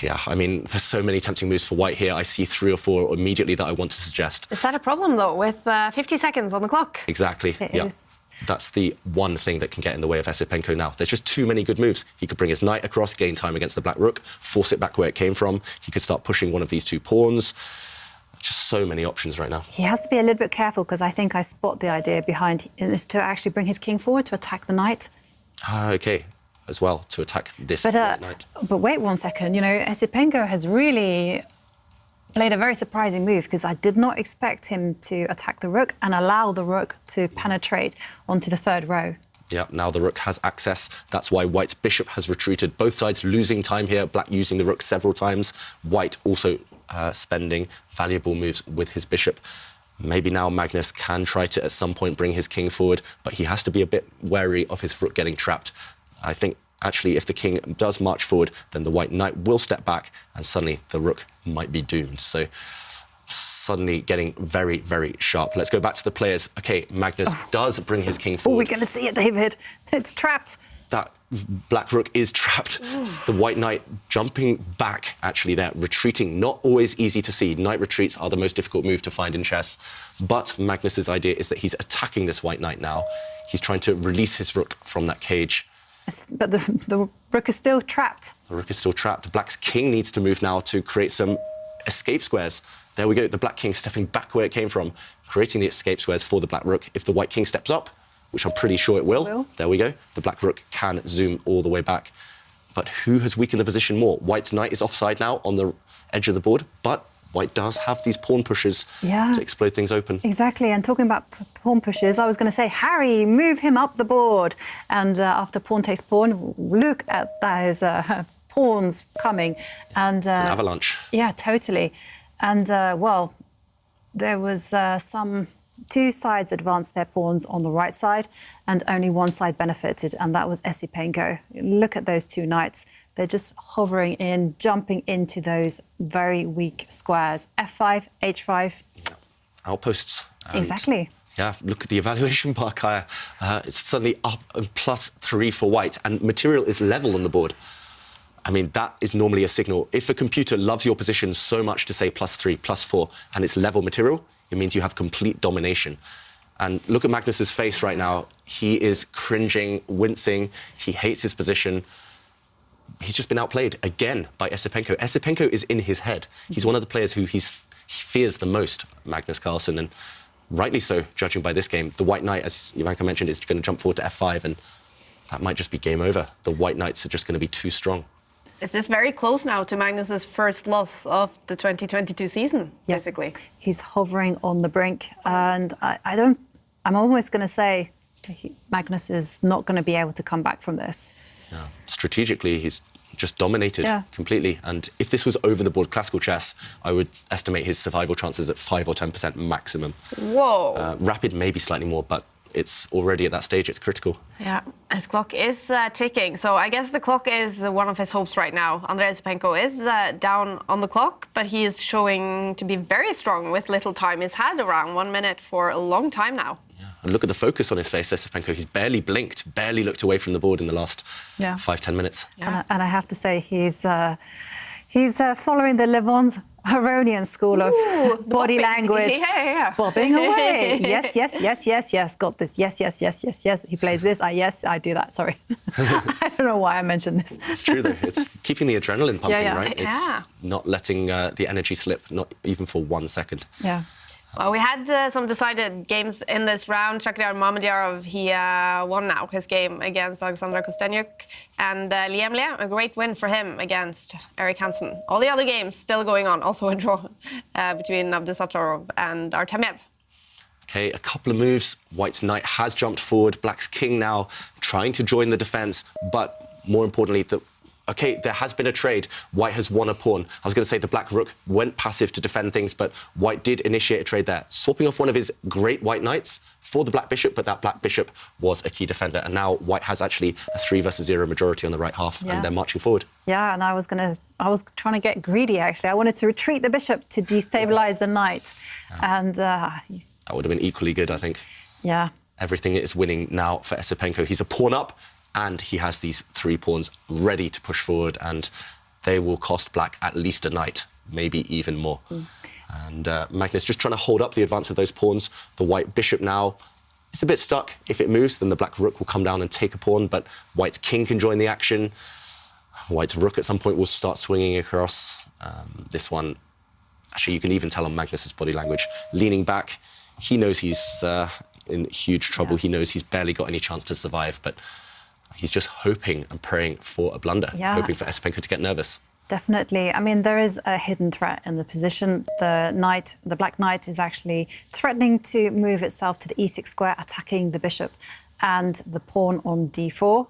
yeah, I mean, there's so many tempting moves for white here. I see 3 or 4 immediately that I want to suggest. Is that a problem, though, with 50 seconds on the clock? Exactly, yeah. That's the one thing that can get in the way of Esipenko now. There's just too many good moves. He could bring his knight across, gain time against the black rook, force it back where it came from. He could start pushing one of these 2 pawns. Just so many options right now. He has to be a little bit careful, because I think I spot the idea behind is to actually bring his king forward to attack the knight. OK, as well, to attack this knight. But wait one second, you know, Esipenko has really played a very surprising move, because I did not expect him to attack the rook and allow the rook to penetrate onto the 3rd row. Yeah, now the rook has access. That's why white's bishop has retreated. Both sides losing time here. Black using the rook several times. White also spending valuable moves with his bishop. Maybe now Magnus can try to, at some point, bring his king forward, but he has to be a bit wary of his rook getting trapped. I think, actually, if the king does march forward, then the white knight will step back, and suddenly the rook might be doomed. So suddenly getting very, very sharp. Let's go back to the players. Okay, Magnus does bring his king forward. We're going to see it, David. It's trapped. That black rook is trapped. It's the white knight jumping back, actually, there, retreating. Not always easy to see. Knight retreats are the most difficult move to find in chess. But Magnus's idea is that he's attacking this white knight now. He's trying to release his rook from that cage. But the rook is still trapped. The rook is still trapped. Black's king needs to move now to create some escape squares. There we go, the black king stepping back where it came from, creating the escape squares for the black rook. If the white king steps up, which I'm pretty sure it will, there we go, the black rook can zoom all the way back. But who has weakened the position more? White's knight is offside now on the edge of the board, but white does have these pawn pushes to explode things open. Exactly, and talking about pawn pushes, I was going to say, Harry, move him up the board. And after pawn takes pawn, look at those pawns coming. And it's an avalanche. Yeah, totally. And, well, there was two sides advanced their pawns on the right side, and only one side benefited, and that was Esipenko. Look at those two knights. They're just hovering in, jumping into those very weak squares. F5, H5. Outposts. Exactly. Yeah, look at the evaluation bar, Kaja. It's suddenly up and +3 for white, and material is level on the board. I mean, that is normally a signal. If a computer loves your position so much to say +3, +4, and it's level material, it means you have complete domination. And look at Magnus's face right now. He is cringing, wincing. He hates his position. He's just been outplayed again by Esipenko. Esipenko is in his head. He's one of the players who he fears the most, Magnus Carlsen, and rightly so, judging by this game. The white knight, as Ivanka mentioned, is going to jump forward to F5, and that might just be game over. The white knights are just going to be too strong. Is this very close now to Magnus's first loss of the 2022 season, basically? He's hovering on the brink, and I'm almost going to say Magnus is not going to be able to come back from this. Yeah. Strategically, he's just dominated completely. And if this was over the board classical chess, I would estimate his survival chances at 5 or 10% maximum. Whoa. Rapid, maybe slightly more, but it's already at that stage, it's critical. Yeah, his clock is ticking. So I guess the clock is one of his hopes right now. Andrei Esipenko is down on the clock, but he is showing to be very strong with little time. He's had around 1 minute for a long time now. Yeah. And look at the focus on his face, Esipenko. He's barely blinked, barely looked away from the board in the last 5-10 minutes. Yeah. And I have to say, he's following the Levon Haronian school of body language. Bobbing away. Yes. Got this. Yes. He plays this. I do that. Sorry. I don't know why I mentioned this. It's true, though. It's keeping the adrenaline pumping, right? It's not letting the energy slip, not even for 1 second. Yeah. Well, we had some decided games in this round. Shakhdar Mamedyarov, he won now his game against Alexander Kostenyuk. And Liam Le, a great win for him against Eric Hansen. All the other games still going on, also a draw between Abdusattorov and Artemiev. Okay, a couple of moves. White's knight has jumped forward. Black's king now trying to join the defense. But more importantly, okay, there has been a trade. White has won a pawn. I was going to say the black rook went passive to defend things, but White did initiate a trade there, swapping off one of his great white knights for the black bishop, but that black bishop was a key defender. And now White has actually a 3-0 majority on the right half, and they're marching forward. Yeah, and I was trying to get greedy, actually. I wanted to retreat the bishop to destabilize the knight. And that would have been equally good, I think. Yeah. Everything is winning now for Esipenko. He's a pawn up, and he has these 3 pawns ready to push forward, and they will cost black at least a knight, maybe even more. And Magnus just trying to hold up the advance of those pawns. The white bishop now is a bit stuck. If it moves, then the black rook will come down and take a pawn, but White's king can join the action. White's rook at some point will start swinging across. This one, actually, you can even tell on Magnus's body language. Leaning back, he knows he's in huge trouble. He knows he's barely got any chance to survive, but he's just hoping and praying for a blunder, hoping for Esipenko to get nervous. Definitely. I mean, there is a hidden threat in the position. The black knight is actually threatening to move itself to the e6 square, attacking the bishop and the pawn on d4.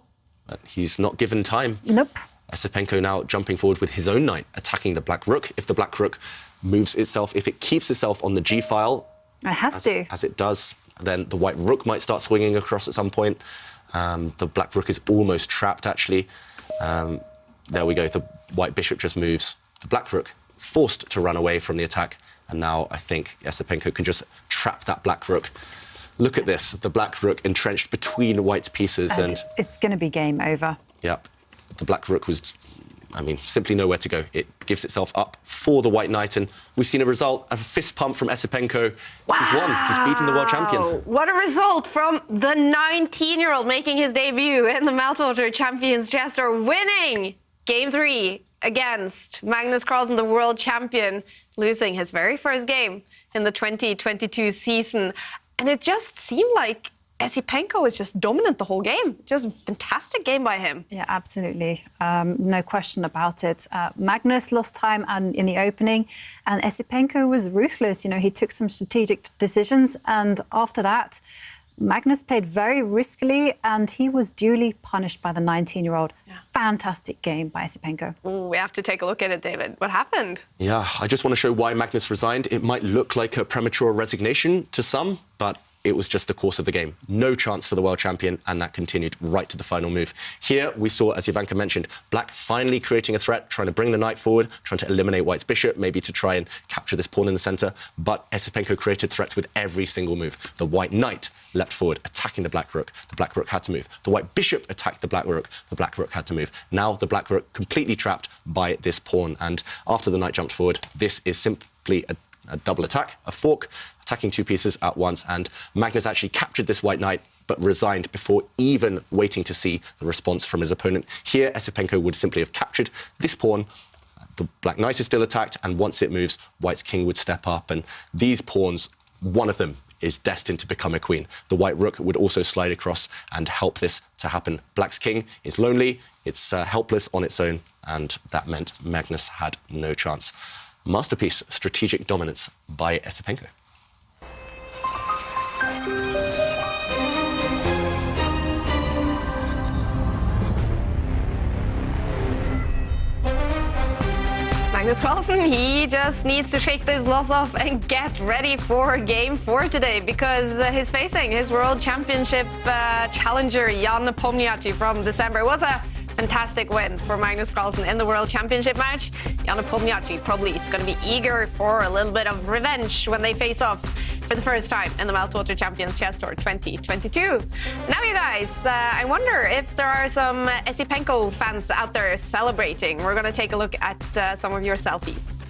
But he's not given time. Nope. Esipenko now jumping forward with his own knight, attacking the black rook. If the black rook moves itself, if it keeps itself on the g file, as it does, then the white rook might start swinging across at some point. The black rook is almost trapped, actually. There we go. The white bishop just moves. The black rook forced to run away from the attack. And now I think Esipenko can just trap that black rook. Look at this, the black rook entrenched between white's pieces. And it's going to be game over. Yep. The black rook was, I mean, simply nowhere to go. It gives itself up for the white knight, and we've seen a result, a fist pump from Esipenko. Wow. He's won. He's beaten the world champion. What a result from the 19-year-old making his debut in the Meltwater Champions Chess Tour, winning Game 3 against Magnus Carlsen, the world champion, losing his very first game in the 2022 season. And it just seemed like Esipenko was just dominant the whole game. Just a fantastic game by him. Yeah, absolutely. No question about it. Magnus lost time in the opening, and Esipenko was ruthless. You know, he took some strategic decisions, and after that, Magnus played very riskily, and he was duly punished by the 19-year-old. Yeah. Fantastic game by Esipenko. Ooh, we have to take a look at it, David. What happened? Yeah, I just want to show why Magnus resigned. It might look like a premature resignation to some, but it was just the course of the game. No chance for the world champion, and that continued right to the final move. Here we saw, as Jovanka mentioned, black finally creating a threat, trying to bring the knight forward, trying to eliminate white's bishop, maybe to try and capture this pawn in the center. But Esipenko created threats with every single move. The white knight leapt forward, attacking the black rook. The black rook had to move. The white bishop attacked the black rook. The black rook had to move. Now the black rook completely trapped by this pawn. And after the knight jumped forward, this is simply a double attack, a fork, attacking two pieces at once, and Magnus actually captured this white knight, but resigned before even waiting to see the response from his opponent. Here, Esipenko would simply have captured this pawn. The black knight is still attacked, and once it moves, white's king would step up, and these pawns, one of them is destined to become a queen. The white rook would also slide across and help this to happen. Black's king is lonely, it's helpless on its own, and that meant Magnus had no chance. Masterpiece, strategic dominance by Esipenko. Magnus Carlsen, he just needs to shake this loss off and get ready for Game 4 today, because he's facing his World Championship challenger Jan Nepomniachtchi from December. It was a fantastic win for Magnus Carlsen in the World Championship match. Jan Nepomniachtchi probably is going to be eager for a little bit of revenge when they face off for the first time in the Meltwater Champions Chess Tour 2022. Now, you guys, I wonder if there are some Esipenko fans out there celebrating. We're going to take a look at some of your selfies.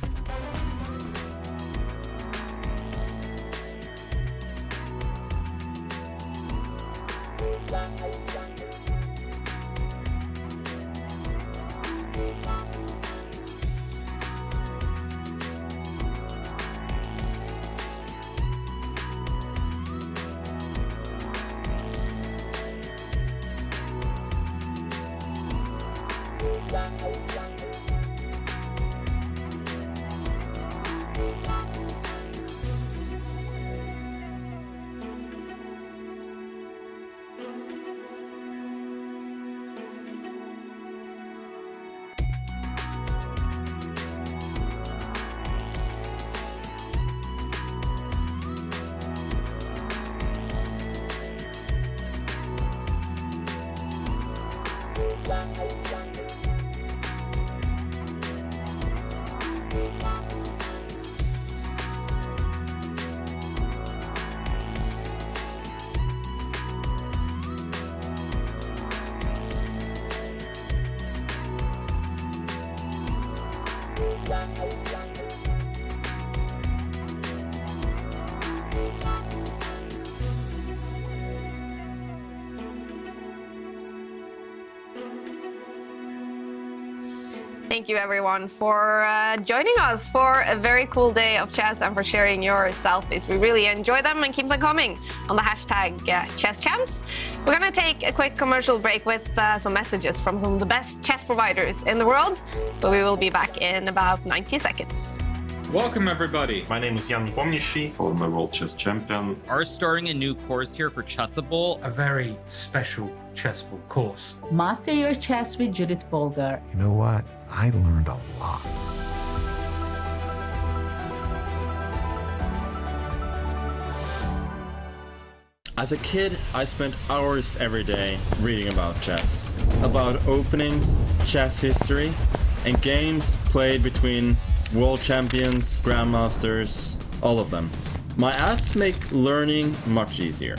Thank you, everyone, for joining us for a very cool day of chess and for sharing your selfies. We really enjoy them, and keep them coming on the hashtag ChessChamps. We're going to take a quick commercial break with some messages from some of the best chess providers in the world, but we will be back in about 90 seconds. Welcome, everybody. My name is Jan Nepomniachtchi, former world chess champion. Are starting a new course here for Chessable. A very special Chessable course. Master your chess with Judith Bolgar. You know what? I learned a lot. As a kid, I spent hours every day reading about chess. About openings, chess history, and games played between world champions, grandmasters, all of them. My apps make learning much easier.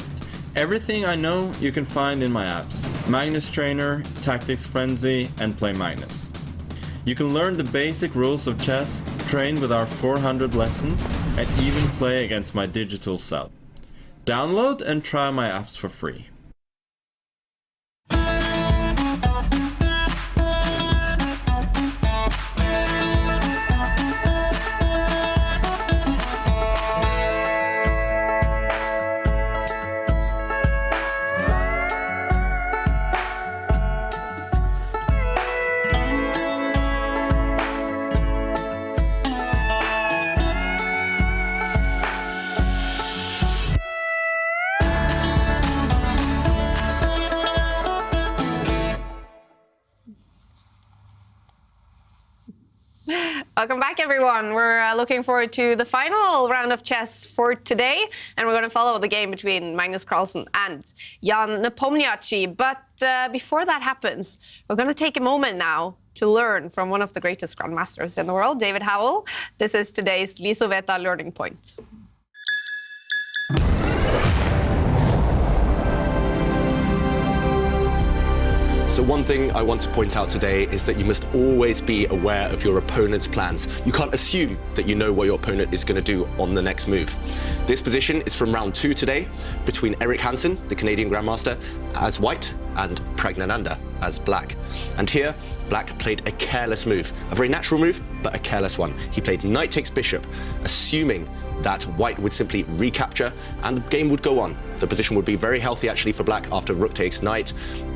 Everything I know you can find in my apps. Magnus Trainer, Tactics Frenzy, and Play Magnus. You can learn the basic rules of chess, train with our 400 lessons, and even play against my digital self. Download and try my apps for free. Welcome back, everyone. We're looking forward to the final round of chess for today, and we're going to follow the game between Magnus Carlsen and Jan Nepomniachtchi. But before that happens, we're going to take a moment now to learn from one of the greatest grandmasters in the world, David Howell. This is today's Lisoveta Learning Point. So one thing I want to point out today is that you must always be aware of your opponent's plans. You can't assume that you know what your opponent is going to do on the next move. This position is from round 2 today between Erik Hansen, the Canadian Grandmaster, as white, and Pragnananda as black. And here, black played a careless move. A very natural move, but a careless one. He played knight takes bishop, assuming that white would simply recapture and the game would go on. The position would be very healthy actually for black after rook takes knight.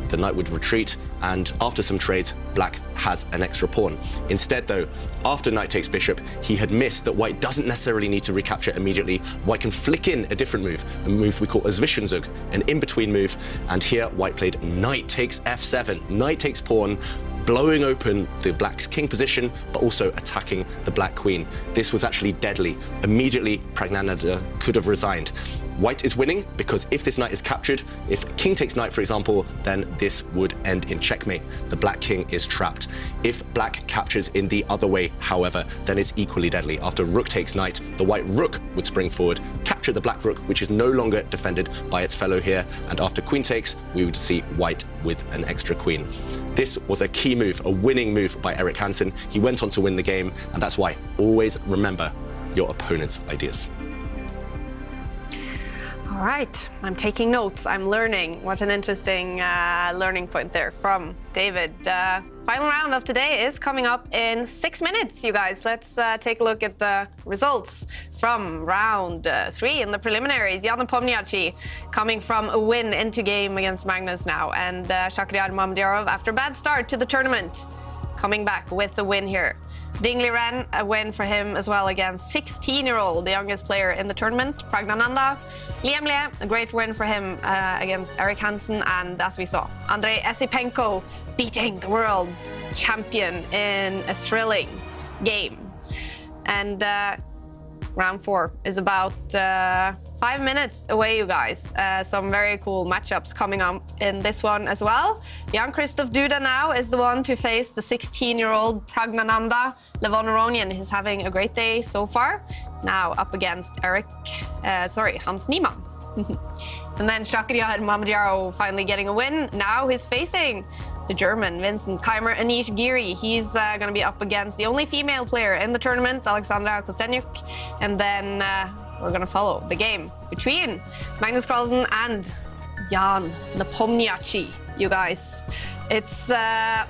The knight would retreat, and after some trades, black has an extra pawn. Instead though, after knight takes bishop, he had missed that white doesn't necessarily need to recapture immediately. White can flick in a different move, a move we call a Zwischenzug, an in-between move, and here white played knight takes f7, knight takes pawn, blowing open the black's king position, but also attacking the black queen. This was actually deadly. Immediately, Pragnananda could have resigned. White is winning because if this knight is captured, if king takes knight, for example, then this would end in checkmate. The black king is trapped. If black captures in the other way, however, then it's equally deadly. After rook takes knight, the white rook would spring forward, capture the black rook, which is no longer defended by its fellow here, and after queen takes, we would see white with an extra queen. This was a key move, a winning move by Erik Hansen. He went on to win the game, and that's why always remember your opponent's ideas. All right, I'm taking notes, I'm learning. What an interesting learning point there from David. Final round of today is coming up in 6 minutes, you guys. Let's take a look at the results from round 3 in the preliminaries. Jan Nepomniachtchi coming from a win into game against Magnus now, and Shakhriyar Mammadiyarov, after a bad start to the tournament, coming back with the win here. Dingley Ren, a win for him as well against 16-year-old, the youngest player in the tournament, Pragnananda. Liam Lie, a great win for him against Erik Hansen, and as we saw, Andrei Esipenko beating the world champion in a thrilling game. And round 4 is about 5 minutes away, you guys. Some very cool matchups coming up in this one as well. Jan-Krzysztof Duda now is the one to face the 16-year-old Pragnananda. Levon Aronian is having a great day so far. Now up against Hans Niemann. And then Shakhriyar Mammadiyarov finally getting a win. Now he's facing the German Vincent Keimer Anish Giri. He's going to be up against the only female player in the tournament, Alexandra Kostenyuk. And then we're going to follow the game between Magnus Carlsen and Jan Nepomniachtchi, you guys. It's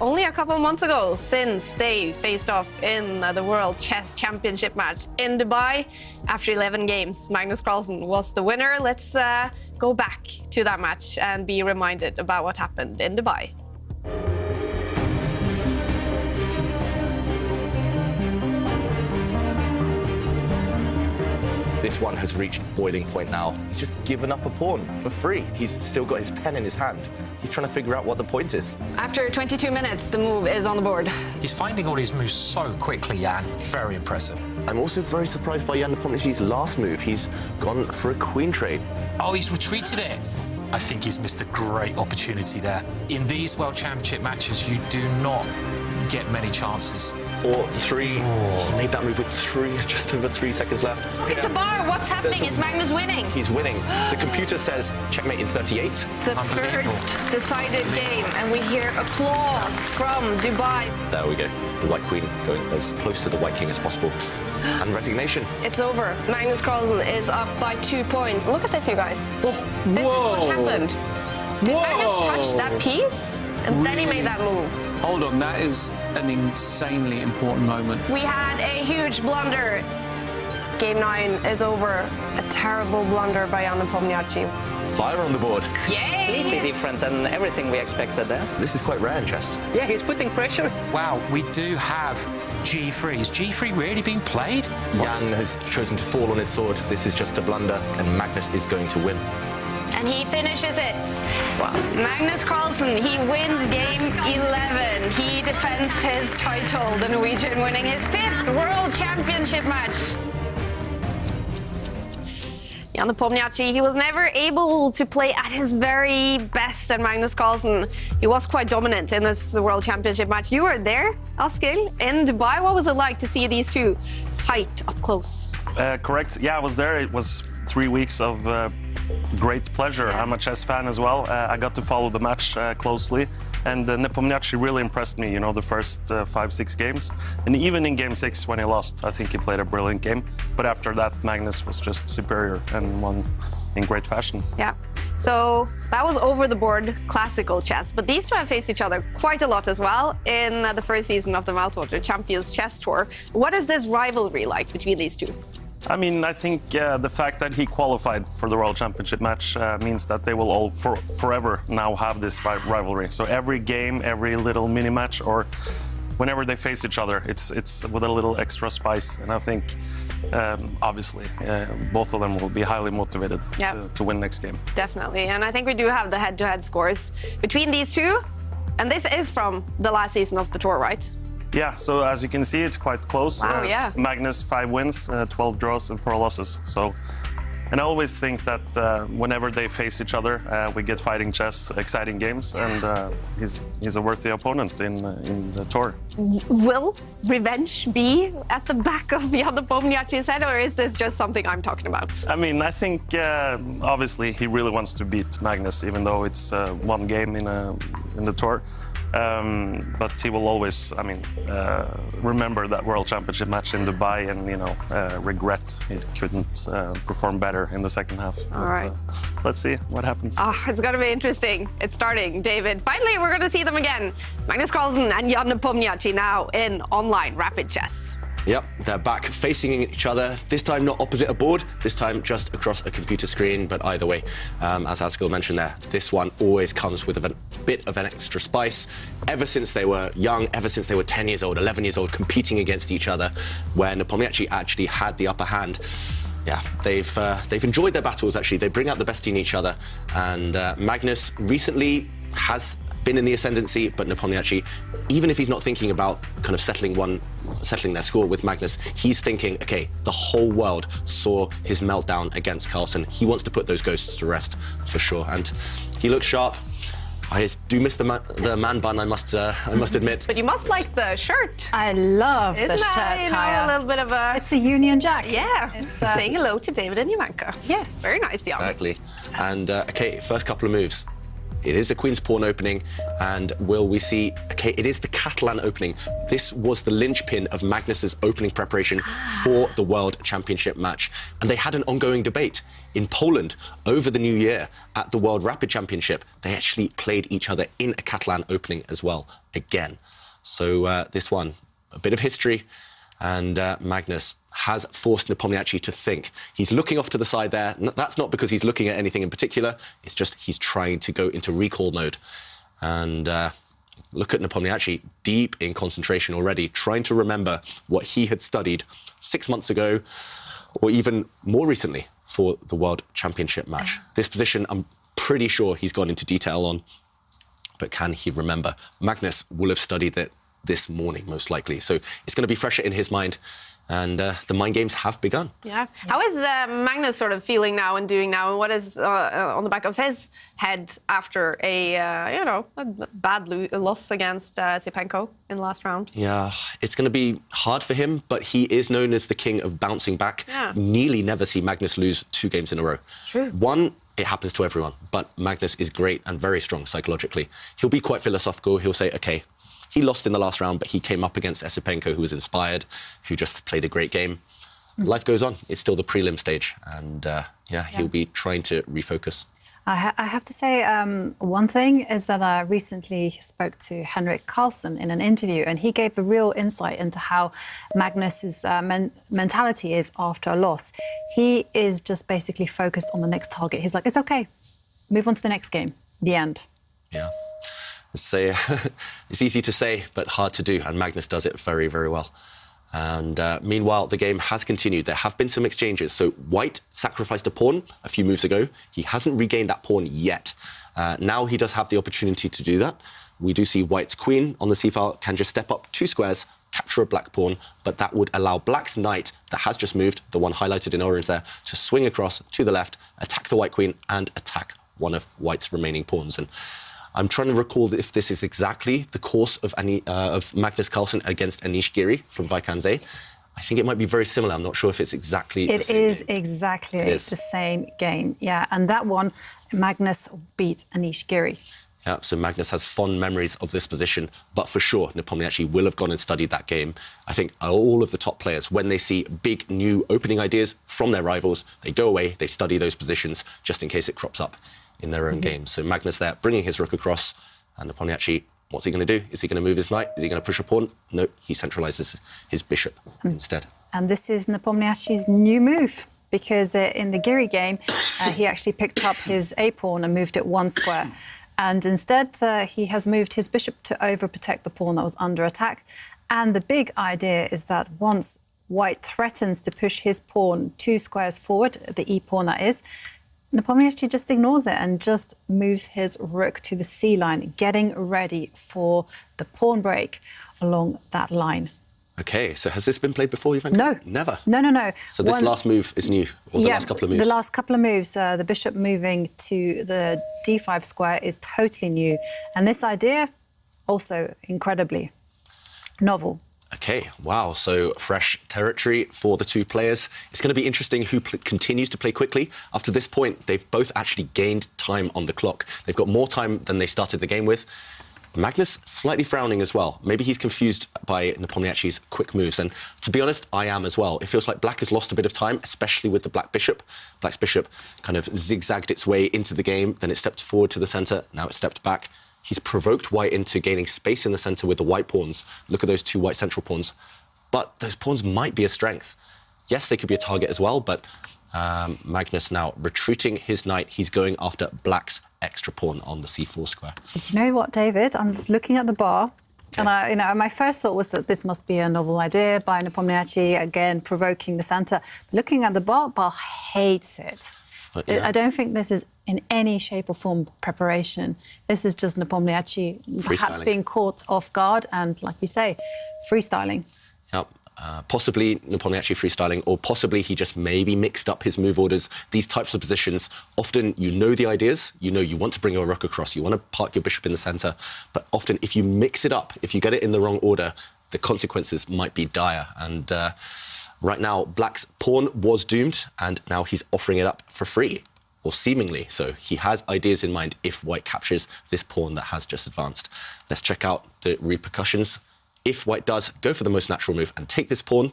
only a couple of months ago since they faced off in the World Chess Championship match in Dubai. After 11 games, Magnus Carlsen was the winner. Let's go back to that match and be reminded about what happened in Dubai. This one has reached boiling point now. He's just given up a pawn for free. He's still got his pen in his hand. He's trying to figure out what the point is. After 22 minutes, the move is on the board. He's finding all these moves so quickly, Jan. Very impressive. I'm also very surprised by Jan Nepomniachtchi's last move. He's gone for a queen trade. Oh, he's retreated it. I think he's missed a great opportunity there. In these World Championship matches, you do not get many chances 4-3. He made that move with just over 3 seconds left. Look at the bar. What's happening? Is Magnus winning? He's winning. The computer says checkmate in 38. The first decided game, and we hear applause from Dubai. There we go. The White Queen going as close to the White King as possible. And resignation. It's over. Magnus Carlsen is up by 2 points. Look at this, you guys. This is what happened. Did Magnus touch that piece? And then he made that move. Hold on, that is an insanely important moment. We had a huge blunder. Game 9 is over. A terrible blunder by Jan Nepomniachtchi. Fire on the board. Yay! Completely different than everything we expected there. This is quite rare in chess. Yeah, he's putting pressure. Wow, we do have G3. Is G3 really being played? Jan has chosen to fall on his sword. This is just a blunder, and Magnus is going to win. And he finishes it. Wow. Magnus Carlsen, he wins game 11. He defends his title, the Norwegian winning his 5th World Championship match. Jan Nepomniachtchi, he was never able to play at his very best, and Magnus Carlsen, he was quite dominant in this World Championship match. You were there, Askild, in Dubai. What was it like to see these two fight up close? Correct. Yeah, I was there. It was 3 weeks of great pleasure. I'm a chess fan as well. I got to follow the match closely. And Nepomniachtchi really impressed me, you know, the first 5-6 games. And even in game 6 when he lost, I think he played a brilliant game. But after that, Magnus was just superior and won in great fashion. Yeah. So that was over the board classical chess. But these two have faced each other quite a lot as well in the first season of the Meltwater Champions Chess Tour. What is this rivalry like between these two? I mean, I think the fact that he qualified for the World Championship match means that they will all forever now have this rivalry. So every game, every little mini match, or whenever they face each other, it's with a little extra spice. And I think, obviously, both of them will be highly motivated to win next game. Definitely. And I think we do have the head-to-head scores between these two. And this is from the last season of the tour, right? Yeah, so as you can see, it's quite close. Wow, yeah. Magnus, 5 wins, 12 draws, and 4 losses. So, and I always think that whenever they face each other, we get fighting chess, exciting games, and he's a worthy opponent in the tour. Will revenge be at the back of Jan Nepomniachtchi's head, or is this just something I'm talking about? I mean, I think obviously he really wants to beat Magnus, even though it's one game in the tour. But he will always, I mean, remember that World Championship match in Dubai and, you know, regret he couldn't perform better in the second half. All right. Let's see what happens. Oh, it's going to be interesting. It's starting, David. Finally, we're going to see them again. Magnus Carlsen and Jan Nepomniachtchi now in online rapid chess. Yep, they're back facing each other, this time not opposite a board, this time just across a computer screen, but either way, as Askild mentioned there, this one always comes with a bit of an extra spice. Ever since they were young, ever since they were 10 years old, 11 years old, competing against each other, where Nepomniachtchi actually had the upper hand. Yeah, they've enjoyed their battles, actually. They bring out the best in each other, and Magnus recently has been in the ascendancy, but Nepomniachtchi, even if he's not thinking about kind of settling their score with Magnus, he's thinking, okay, the whole world saw his meltdown against Carlsen. He wants to put those ghosts to rest for sure, and he looks sharp. I do miss the man bun, I must admit. But you must like the shirt. I love Isn't the shirt, that, Kaja. a little bit of a... It's a Union Jack. Yeah. It's saying hello to David and Ivanka. Yes. Very nice, Jan. Exactly. And, okay, first couple of moves. It is a Queen's Pawn opening, and will we see... Okay, it is the Catalan opening. This was the linchpin of Magnus's opening preparation for the World Championship match. And they had an ongoing debate in Poland over the New Year at the World Rapid Championship. They actually played each other in a Catalan opening as well, again. So this one, a bit of history. And Magnus has forced Nepomniachtchi to think. He's looking off to the side there. That's not because he's looking at anything in particular. It's just he's trying to go into recall mode. And look at Nepomniachtchi, deep in concentration already, trying to remember what he had studied 6 months ago, or even more recently for the World Championship match. This position, I'm pretty sure he's gone into detail on. But can he remember? Magnus will have studied it this morning, most likely. So it's going to be fresher in his mind. And the mind games have begun. Yeah. How is Magnus sort of feeling now and doing now, and what is on the back of his head after a bad loss against Esipenko in the last round? Yeah, it's going to be hard for him, but he is known as the king of bouncing back. Yeah. Nearly never see Magnus lose 2 games in a row. True. One, it happens to everyone, but Magnus is great and very strong psychologically. He'll be quite philosophical. He'll say, okay, he lost in the last round, but he came up against Esipenko, who was inspired, who just played a great game. Life goes on. It's still the prelim stage. And he'll be trying to refocus. I have to say, one thing is that I recently spoke to Henrik Carlsen in an interview, and he gave a real insight into how Magnus's mentality is after a loss. He is just basically focused on the next target. He's like, it's okay, move on to the next game, the end. Yeah. It's easy to say, but hard to do, and Magnus does it very, very well. And meanwhile, the game has continued. There have been some exchanges. So White sacrificed a pawn a few moves ago. He hasn't regained that pawn yet. Now he does have the opportunity to do that. We do see White's queen on the c-file can just step up 2 squares, capture a black pawn, but that would allow Black's knight that has just moved, the one highlighted in orange there, to swing across to the left, attack the White queen, and attack one of White's remaining pawns. And I'm trying to recall if this is exactly the course of Magnus Carlsen against Anish Giri from Vaikanze. I think it might be very similar. I'm not sure if it's exactly the same game. Exactly. It's the same game. Yeah, and that one, Magnus beat Anish Giri. Yeah, so Magnus has fond memories of this position, but for sure, Nepomniachtchi will have gone and studied that game. I think all of the top players, when they see big new opening ideas from their rivals, they go away, they study those positions just in case it crops up in their own game. So Magnus there, bringing his rook across, and Nepomniachtchi, what's he going to do? Is he going to move his knight? Is he going to push a pawn? No, he centralises his bishop instead. And this is Nepomniachtchi's new move, because in the Giri game, he actually picked up his a-pawn and moved it 1 square. And instead, he has moved his bishop to overprotect the pawn that was under attack. And the big idea is that once White threatens to push his pawn 2 squares forward, the e-pawn that is, Nepomniachtchi just ignores it and just moves his rook to the c-line, getting ready for the pawn break along that line. OK, so has this been played before, Ivanka? No. Never? No. So this last move is new, or the last couple of moves? The last couple of moves, the bishop moving to the d5 square is totally new. And this idea, also incredibly novel. OK, wow, so fresh territory for the 2 players. It's going to be interesting who continues to play quickly. Up to this point, they've both actually gained time on the clock. They've got more time than they started the game with. Magnus slightly frowning as well. Maybe he's confused by Nepomniachtchi's quick moves. And to be honest, I am as well. It feels like Black has lost a bit of time, especially with the Black bishop. Black's bishop kind of zigzagged its way into the game, then it stepped forward to the centre, now it stepped back. He's provoked White into gaining space in the centre with the White pawns. Look at those 2 White central pawns. But those pawns might be a strength. Yes, they could be a target as well, but Magnus now retreating his knight. He's going after Black's extra pawn on the c4 square. You know what, David? I'm just looking at the bar. Okay. And my first thought was that this must be a novel idea by Nepomniachtchi, again, provoking the centre. Looking at the bar hates it. But, yeah. I don't think this is in any shape or form preparation. This is just Nepomniachtchi perhaps being caught off guard and, like you say, freestyling. Yep. Possibly Nepomniachtchi freestyling, or possibly he just maybe mixed up his move orders. These types of positions, often you know the ideas, you want to bring your rook across, you want to park your bishop in the centre, but often if you mix it up, if you get it in the wrong order, the consequences might be dire. And right now, Black's pawn was doomed, and now he's offering it up for free, or seemingly so. He has ideas in mind if White captures this pawn that has just advanced. Let's check out the repercussions. If White does go for the most natural move and take this pawn,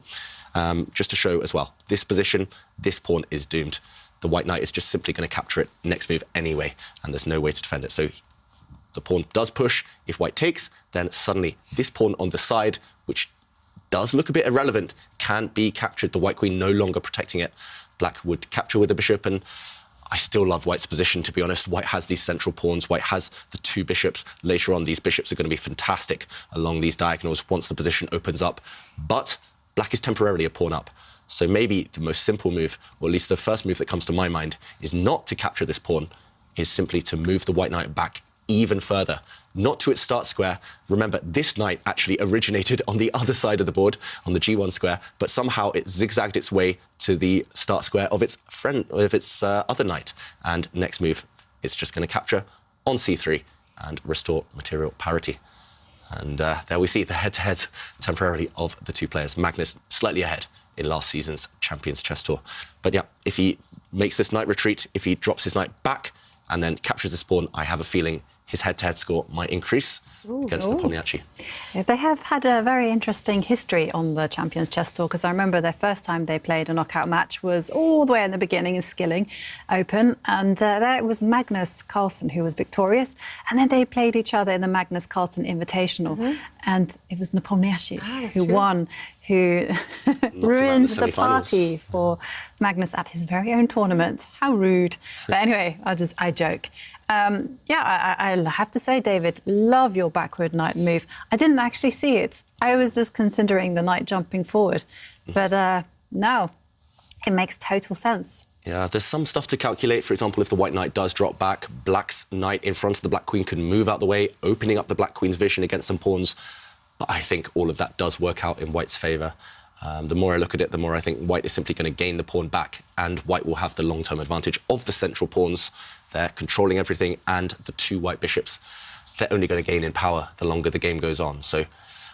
just to show as well, this position, this pawn is doomed. The White knight is just simply going to capture it next move anyway, and there's no way to defend it. So the pawn does push. If White takes, then suddenly this pawn on the side, which does look a bit irrelevant, can be captured. The White queen no longer protecting it. Black would capture with the bishop, and I still love White's position, to be honest. White has these central pawns. White has the 2 bishops. Later on, these bishops are going to be fantastic along these diagonals once the position opens up. But Black is temporarily a pawn up. So maybe the most simple move, or at least the first move that comes to my mind, is not to capture this pawn, is simply to move the White knight back even further. not to its start square. Remember, this knight actually originated on the other side of the board, on the G1 square, but somehow it zigzagged its way to the start square of its other knight. And next move, it's just going to capture on C3 and restore material parity. And there we see the head-to-head temporarily of the two players. Magnus slightly ahead in last season's Champions Chess Tour. But yeah, if he makes this knight retreat, if he drops his knight back and then captures this pawn, I have a feeling his head-to-head score might increase against Nepomniachtchi. They have had a very interesting history on the Champions Chess Tour, because I remember their first time they played a knockout match was all the way in the beginning in Skilling Open, and there it was Magnus Carlsen who was victorious, and then they played each other in the Magnus Carlsen Invitational, and it was Nepomniachtchi who won, who ruined the party for Magnus at his very own tournament. How rude. But anyway, I joke. I have to say, David, love your backward knight move. I didn't actually see it. I was just considering the knight jumping forward. But no, it makes total sense. Yeah, there's some stuff to calculate. For example, if the white knight does drop back, black's knight in front of the black queen can move out the way, opening up the black queen's vision against some pawns. But I think all of that does work out in white's favour. The more I look at it, the more I think white is simply going to gain the pawn back, and white will have the long-term advantage of the central pawns. They're controlling everything, and the two white bishops, they're only going to gain in power the longer the game goes on. So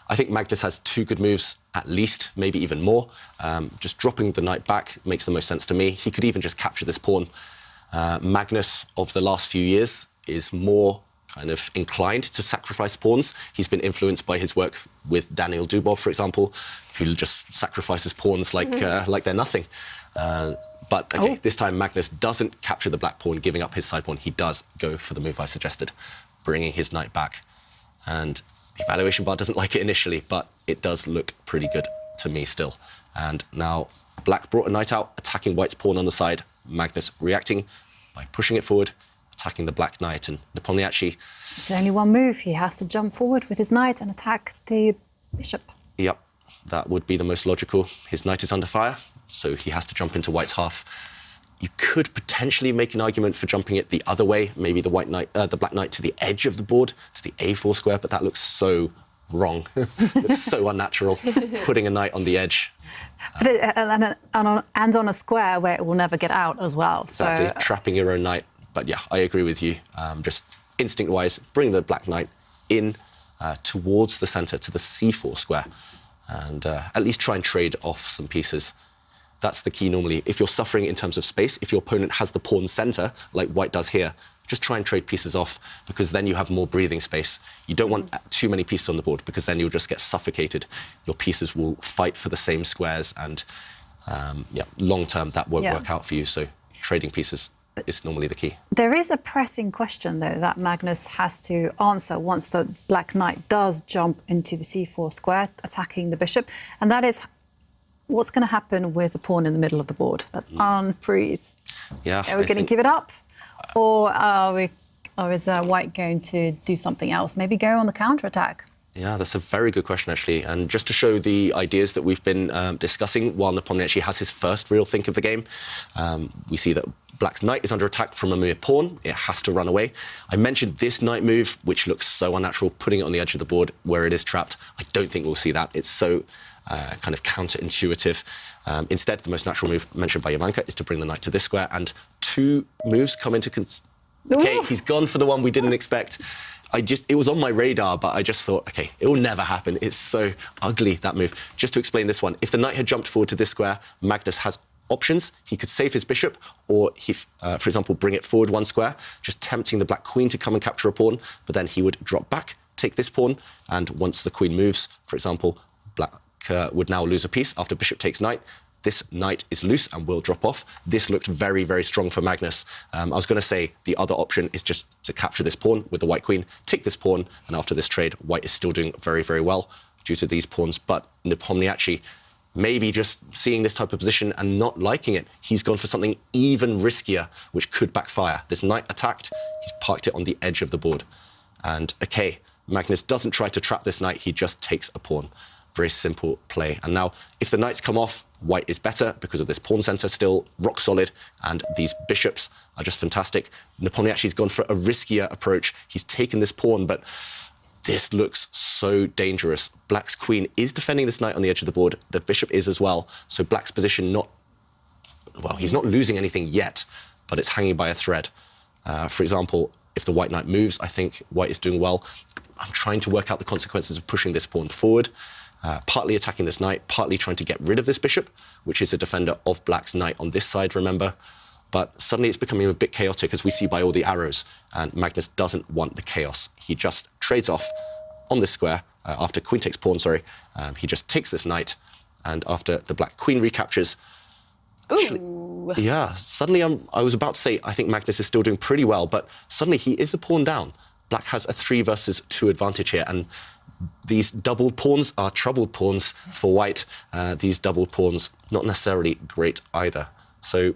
I think Magnus has two good moves, at least, maybe even more. Just dropping the knight back makes the most sense to me. He could even just capture this pawn. Magnus of the last few years is more kind of inclined to sacrifice pawns. He's been influenced by his work with Daniel Dubov, for example, who just sacrifices pawns like they're nothing. But okay, this time Magnus doesn't capture the black pawn, giving up his side pawn. He does go for the move I suggested, bringing his knight back. And the evaluation bar doesn't like it initially, but it does look pretty good to me still. And now black brought a knight out, attacking white's pawn on the side. Magnus reacting by pushing it forward, attacking the black knight, and Nepomniachtchi. It's only one move. He has to jump forward with his knight and attack the bishop. Yep, that would be the most logical. His knight is under fire, so he has to jump into white's half. You could potentially make an argument for jumping it the other way, maybe the the black knight to the edge of the board, to the A4 square, but that looks so wrong. Looks so unnatural, putting a knight on the edge. But and on a square where it will never get out as well. Exactly, so, trapping your own knight. But yeah, I agree with you. Just instinct-wise, bring the black knight in towards the centre, to the C4 square, and at least try and trade off some pieces. That's the key normally. If you're suffering in terms of space, if your opponent has the pawn centre, like white does here, just try and trade pieces off, because then you have more breathing space. You don't want too many pieces on the board, because then you'll just get suffocated. Your pieces will fight for the same squares, and long-term, that won't work out for you. So trading pieces is normally the key. There is a pressing question, though, that Magnus has to answer once the black knight does jump into the C4 square, attacking the bishop, and that is what's going to happen with the pawn in the middle of the board. That's unprise. Yeah. Are we going to give it up, or is white going to do something else? Maybe go on the counter-attack? Yeah, that's a very good question, actually. And just to show the ideas that we've been discussing while Nepomniachtchi has his first real think of the game, we see that black's knight is under attack from a mere pawn. It has to run away. I mentioned this knight move, which looks so unnatural, putting it on the edge of the board where it is trapped. I don't think we'll see that. It's so kind of counterintuitive. Instead, the most natural move mentioned by Jovanka is to bring the knight to this square, and two moves come into... Okay, he's gone for the one we didn't expect. It was on my radar, but I just thought, okay, it will never happen. It's so ugly, that move. Just to explain this one, if the knight had jumped forward to this square, Magnus has options. He could save his bishop, or he, for example, bring it forward one square, just tempting the black queen to come and capture a pawn, but then he would drop back, take this pawn, and once the queen moves, for example, black would now lose a piece after bishop takes knight. This knight is loose and will drop off. This looked very, very strong for Magnus. I was going to say the other option is just to capture this pawn with the white queen, take this pawn, and after this trade, white is still doing very, very well due to these pawns. But Nepomniachtchi, maybe just seeing this type of position and not liking it, he's gone for something even riskier, which could backfire. This knight attacked, he's parked it on the edge of the board. And, okay, Magnus doesn't try to trap this knight, he just takes a pawn. Very simple play. And now, if the knights come off, White is better because of this pawn center still rock solid, and these bishops are just fantastic. Nepomniachtchi's gone for a riskier approach. He's taken this pawn, but this looks so dangerous. Black's queen is defending this knight on the edge of the board. The bishop is as well. So Black's position he's not losing anything yet, but it's hanging by a thread. For example, if the white knight moves, I think White is doing well. I'm trying to work out the consequences of pushing this pawn forward, partly attacking this knight, partly trying to get rid of this bishop, which is a defender of Black's knight on this side, remember. But suddenly it's becoming a bit chaotic, as we see by all the arrows, and Magnus doesn't want the chaos. He just trades off on this square, after queen takes pawn, he just takes this knight, and after the black queen recaptures, suddenly I was about to say, I think Magnus is still doing pretty well, but suddenly he is a pawn down. Black has a 3 versus 2 advantage here, and these doubled pawns are troubled pawns for White. These doubled pawns, not necessarily great either. So,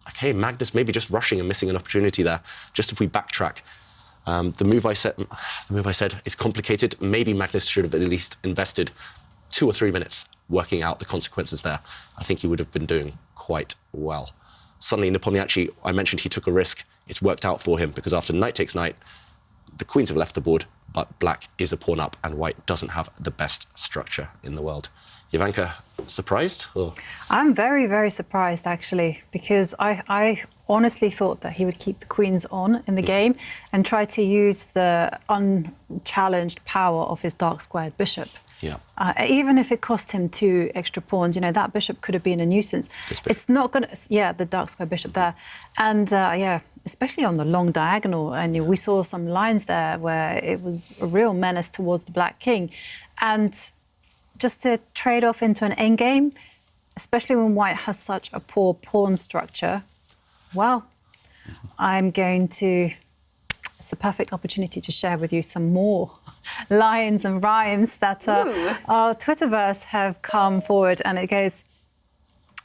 okay, Magnus maybe just rushing and missing an opportunity there. Just if we backtrack, the move I said is complicated. Maybe Magnus should have at least invested 2 or 3 minutes working out the consequences there. I think he would have been doing quite well. Suddenly, Nepomniachtchi, I mentioned he took a risk. It's worked out for him because after knight takes knight, the queens have left the board, but Black is a pawn up and White doesn't have the best structure in the world. Jovanka, surprised? Or? I'm very, very surprised, actually, because I honestly thought that he would keep the queens on in the game and try to use the unchallenged power of his dark-squared bishop. Yeah. Even if it cost him 2 extra pawns, that bishop could have been a nuisance. It's not going to... Yeah, the dark-square bishop there. And, especially on the long diagonal, and we saw some lines there where it was a real menace towards the black king. And just to trade off into an endgame, especially when White has such a poor pawn structure, well, I'm going to... It's the perfect opportunity to share with you some more lines and rhymes that our Twitterverse have come forward, and it goes...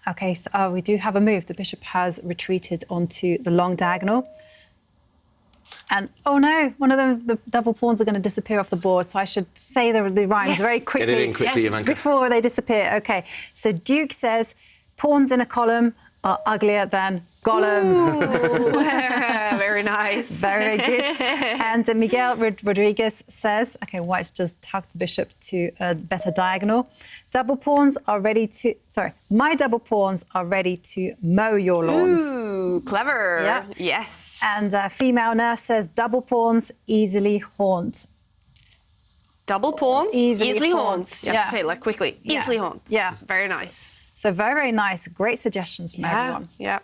Okay, so we do have a move. The bishop has retreated onto the long diagonal. And, oh no, one of them, the double pawns are going to disappear off the board, so I should say the rhymes very quickly. Get it in quickly, Jovanka. Before they disappear. Okay, so Duke says, pawns in a column are uglier than Gollum. Very nice. Very good. And Miguel Rodriguez says, okay, White's just tucked the bishop to a better diagonal. Double pawns are ready to... Sorry, my double pawns are ready to mow your lawns. Ooh, clever. Yeah. Yes. And female nurse says, double pawns easily haunt. Double pawns? Easily haunt. You have to say it like quickly. Yeah. Easily haunt. Yeah. Very nice. So very, very nice. Great suggestions from everyone. Yeah.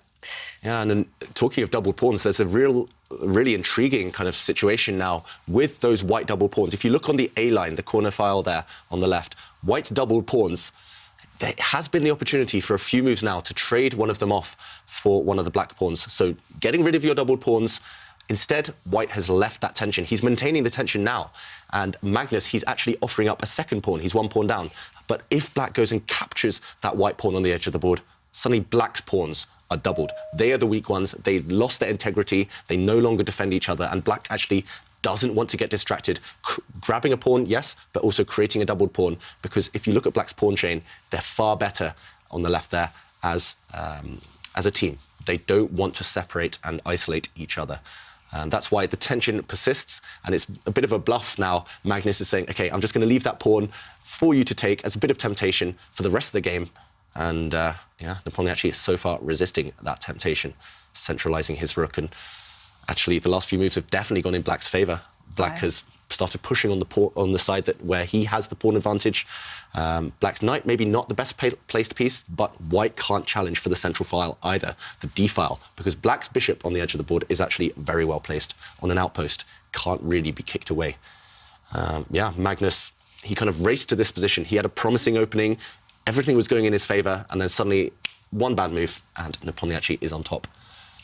Yeah, and then talking of double pawns, there's a really intriguing kind of situation now with those white double pawns. If you look on the A line, the corner file there on the left, White's double pawns, there has been the opportunity for a few moves now to trade one of them off for one of the black pawns. So getting rid of your double pawns, instead, White has left that tension. He's maintaining the tension now. And Magnus, he's actually offering up a second pawn. He's 1 pawn down. But if Black goes and captures that white pawn on the edge of the board, suddenly Black's pawns are doubled. They are the weak ones. They've lost their integrity. They no longer defend each other. And Black actually doesn't want to get distracted. Grabbing a pawn, yes, but also creating a doubled pawn. Because if you look at Black's pawn chain, they're far better on the left there as a team. They don't want to separate and isolate each other. And that's why the tension persists, and it's a bit of a bluff now. Magnus is saying, OK, I'm just going to leave that pawn for you to take as a bit of temptation for the rest of the game. And, Nepomniachtchi is so far resisting that temptation, centralising his rook. And actually, the last few moves have definitely gone in Black's favour. Black has started pushing on the side where he has the pawn advantage. Black's knight, maybe not the best placed piece, but White can't challenge for the central file either, the D file, because Black's bishop on the edge of the board is actually very well placed on an outpost, can't really be kicked away. Magnus, he kind of raced to this position. He had a promising opening, everything was going in his favour, and then suddenly one bad move, and Nepomniachtchi is on top.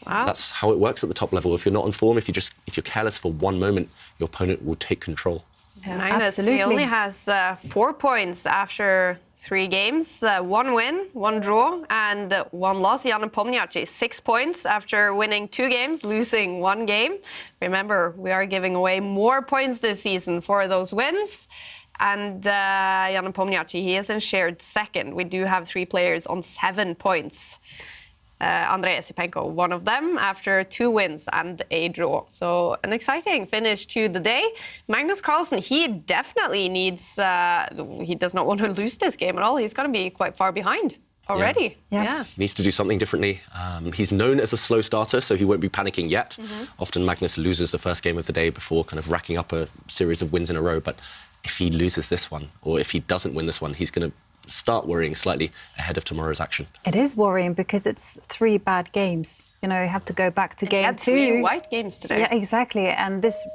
Wow. That's how it works at the top level. If you're not on form, if you're careless for one moment, your opponent will take control. Yeah, Magnus, he only has 4 points after 3 games, 1 win, 1 draw, and 1 loss. Jan Nepomniachtchi, 6 points after winning 2 games, losing 1 game. Remember, we are giving away more points this season for those wins. And Jan Nepomniachtchi, he is in shared second. We do have 3 players on 7 points. Andrei Esipenko, one of them, after 2 wins and a draw. So an exciting finish to the day. Magnus Carlsen, he definitely needs, he does not want to lose this game at all. He's going to be quite far behind already. Yeah. He needs to do something differently. He's known as a slow starter, so he won't be panicking yet. Often Magnus loses the first game of the day before kind of racking up a series of wins in a row. But if he loses this one, or if he doesn't win this one, he's going to start worrying slightly ahead of tomorrow's action. It is worrying because it's 3 bad games. You know, you have to go back to game 2. 3 white games today. Yeah, exactly. And this,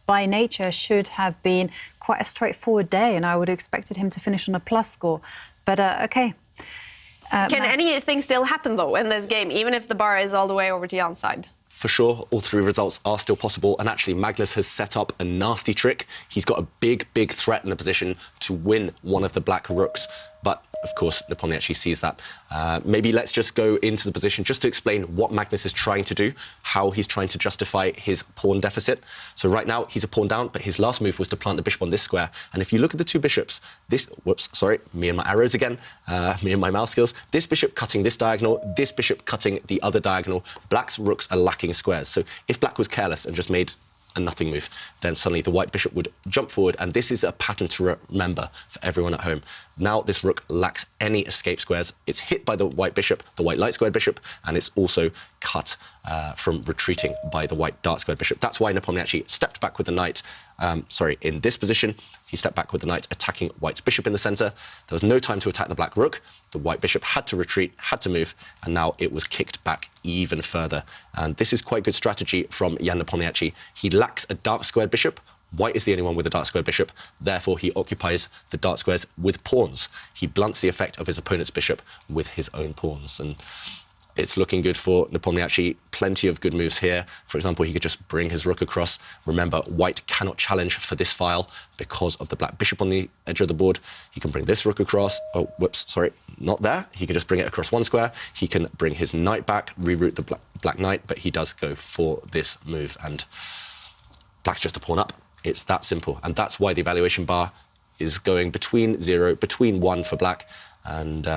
by nature, should have been quite a straightforward day, and I would have expected him to finish on a plus score. But, OK. Can anything still happen, though, in this game, even if the bar is all the way over to Jan's side? For sure, all 3 results are still possible. And actually, Magnus has set up a nasty trick. He's got a big, big threat in the position to win one of the black rooks. But, of course, Nepomniachtchi sees that. Maybe let's just go into the position just to explain what Magnus is trying to do, how he's trying to justify his pawn deficit. So right now, he's a pawn down, but his last move was to plant the bishop on this square. And if you look at the 2 bishops, me and my arrows again, me and my mouse skills, this bishop cutting this diagonal, this bishop cutting the other diagonal. Black's rooks are lacking squares. So if black was careless and just made a nothing move, then suddenly the white bishop would jump forward, and this is a pattern to remember for everyone at home. Now this rook lacks any escape squares. It's hit by the white bishop, the white light squared bishop, and it's also cut from retreating by the white dark squared bishop. That's why Nepomniachtchi stepped back with the knight. In this position, he stepped back with the knight, attacking white's bishop in the center. There was no time to attack the black rook. The white bishop had to retreat, had to move, and now it was kicked back even further. And this is quite good strategy from Jan Nepomniachtchi. He lacks a dark squared bishop. White is the only one with a dark squared bishop. Therefore, he occupies the dark squares with pawns. He blunts the effect of his opponent's bishop with his own pawns. And it's looking good for Nepomniachtchi. Plenty of good moves here. For example, he could just bring his rook across. Remember, white cannot challenge for this file because of the black bishop on the edge of the board. He can bring this rook across. Oh, whoops, sorry, not there. He can just bring it across one square. He can bring his knight back, reroute the black knight, but he does go for this move. And black's just a pawn up. It's that simple. And that's why the evaluation bar is going between 0, between 1 for black. And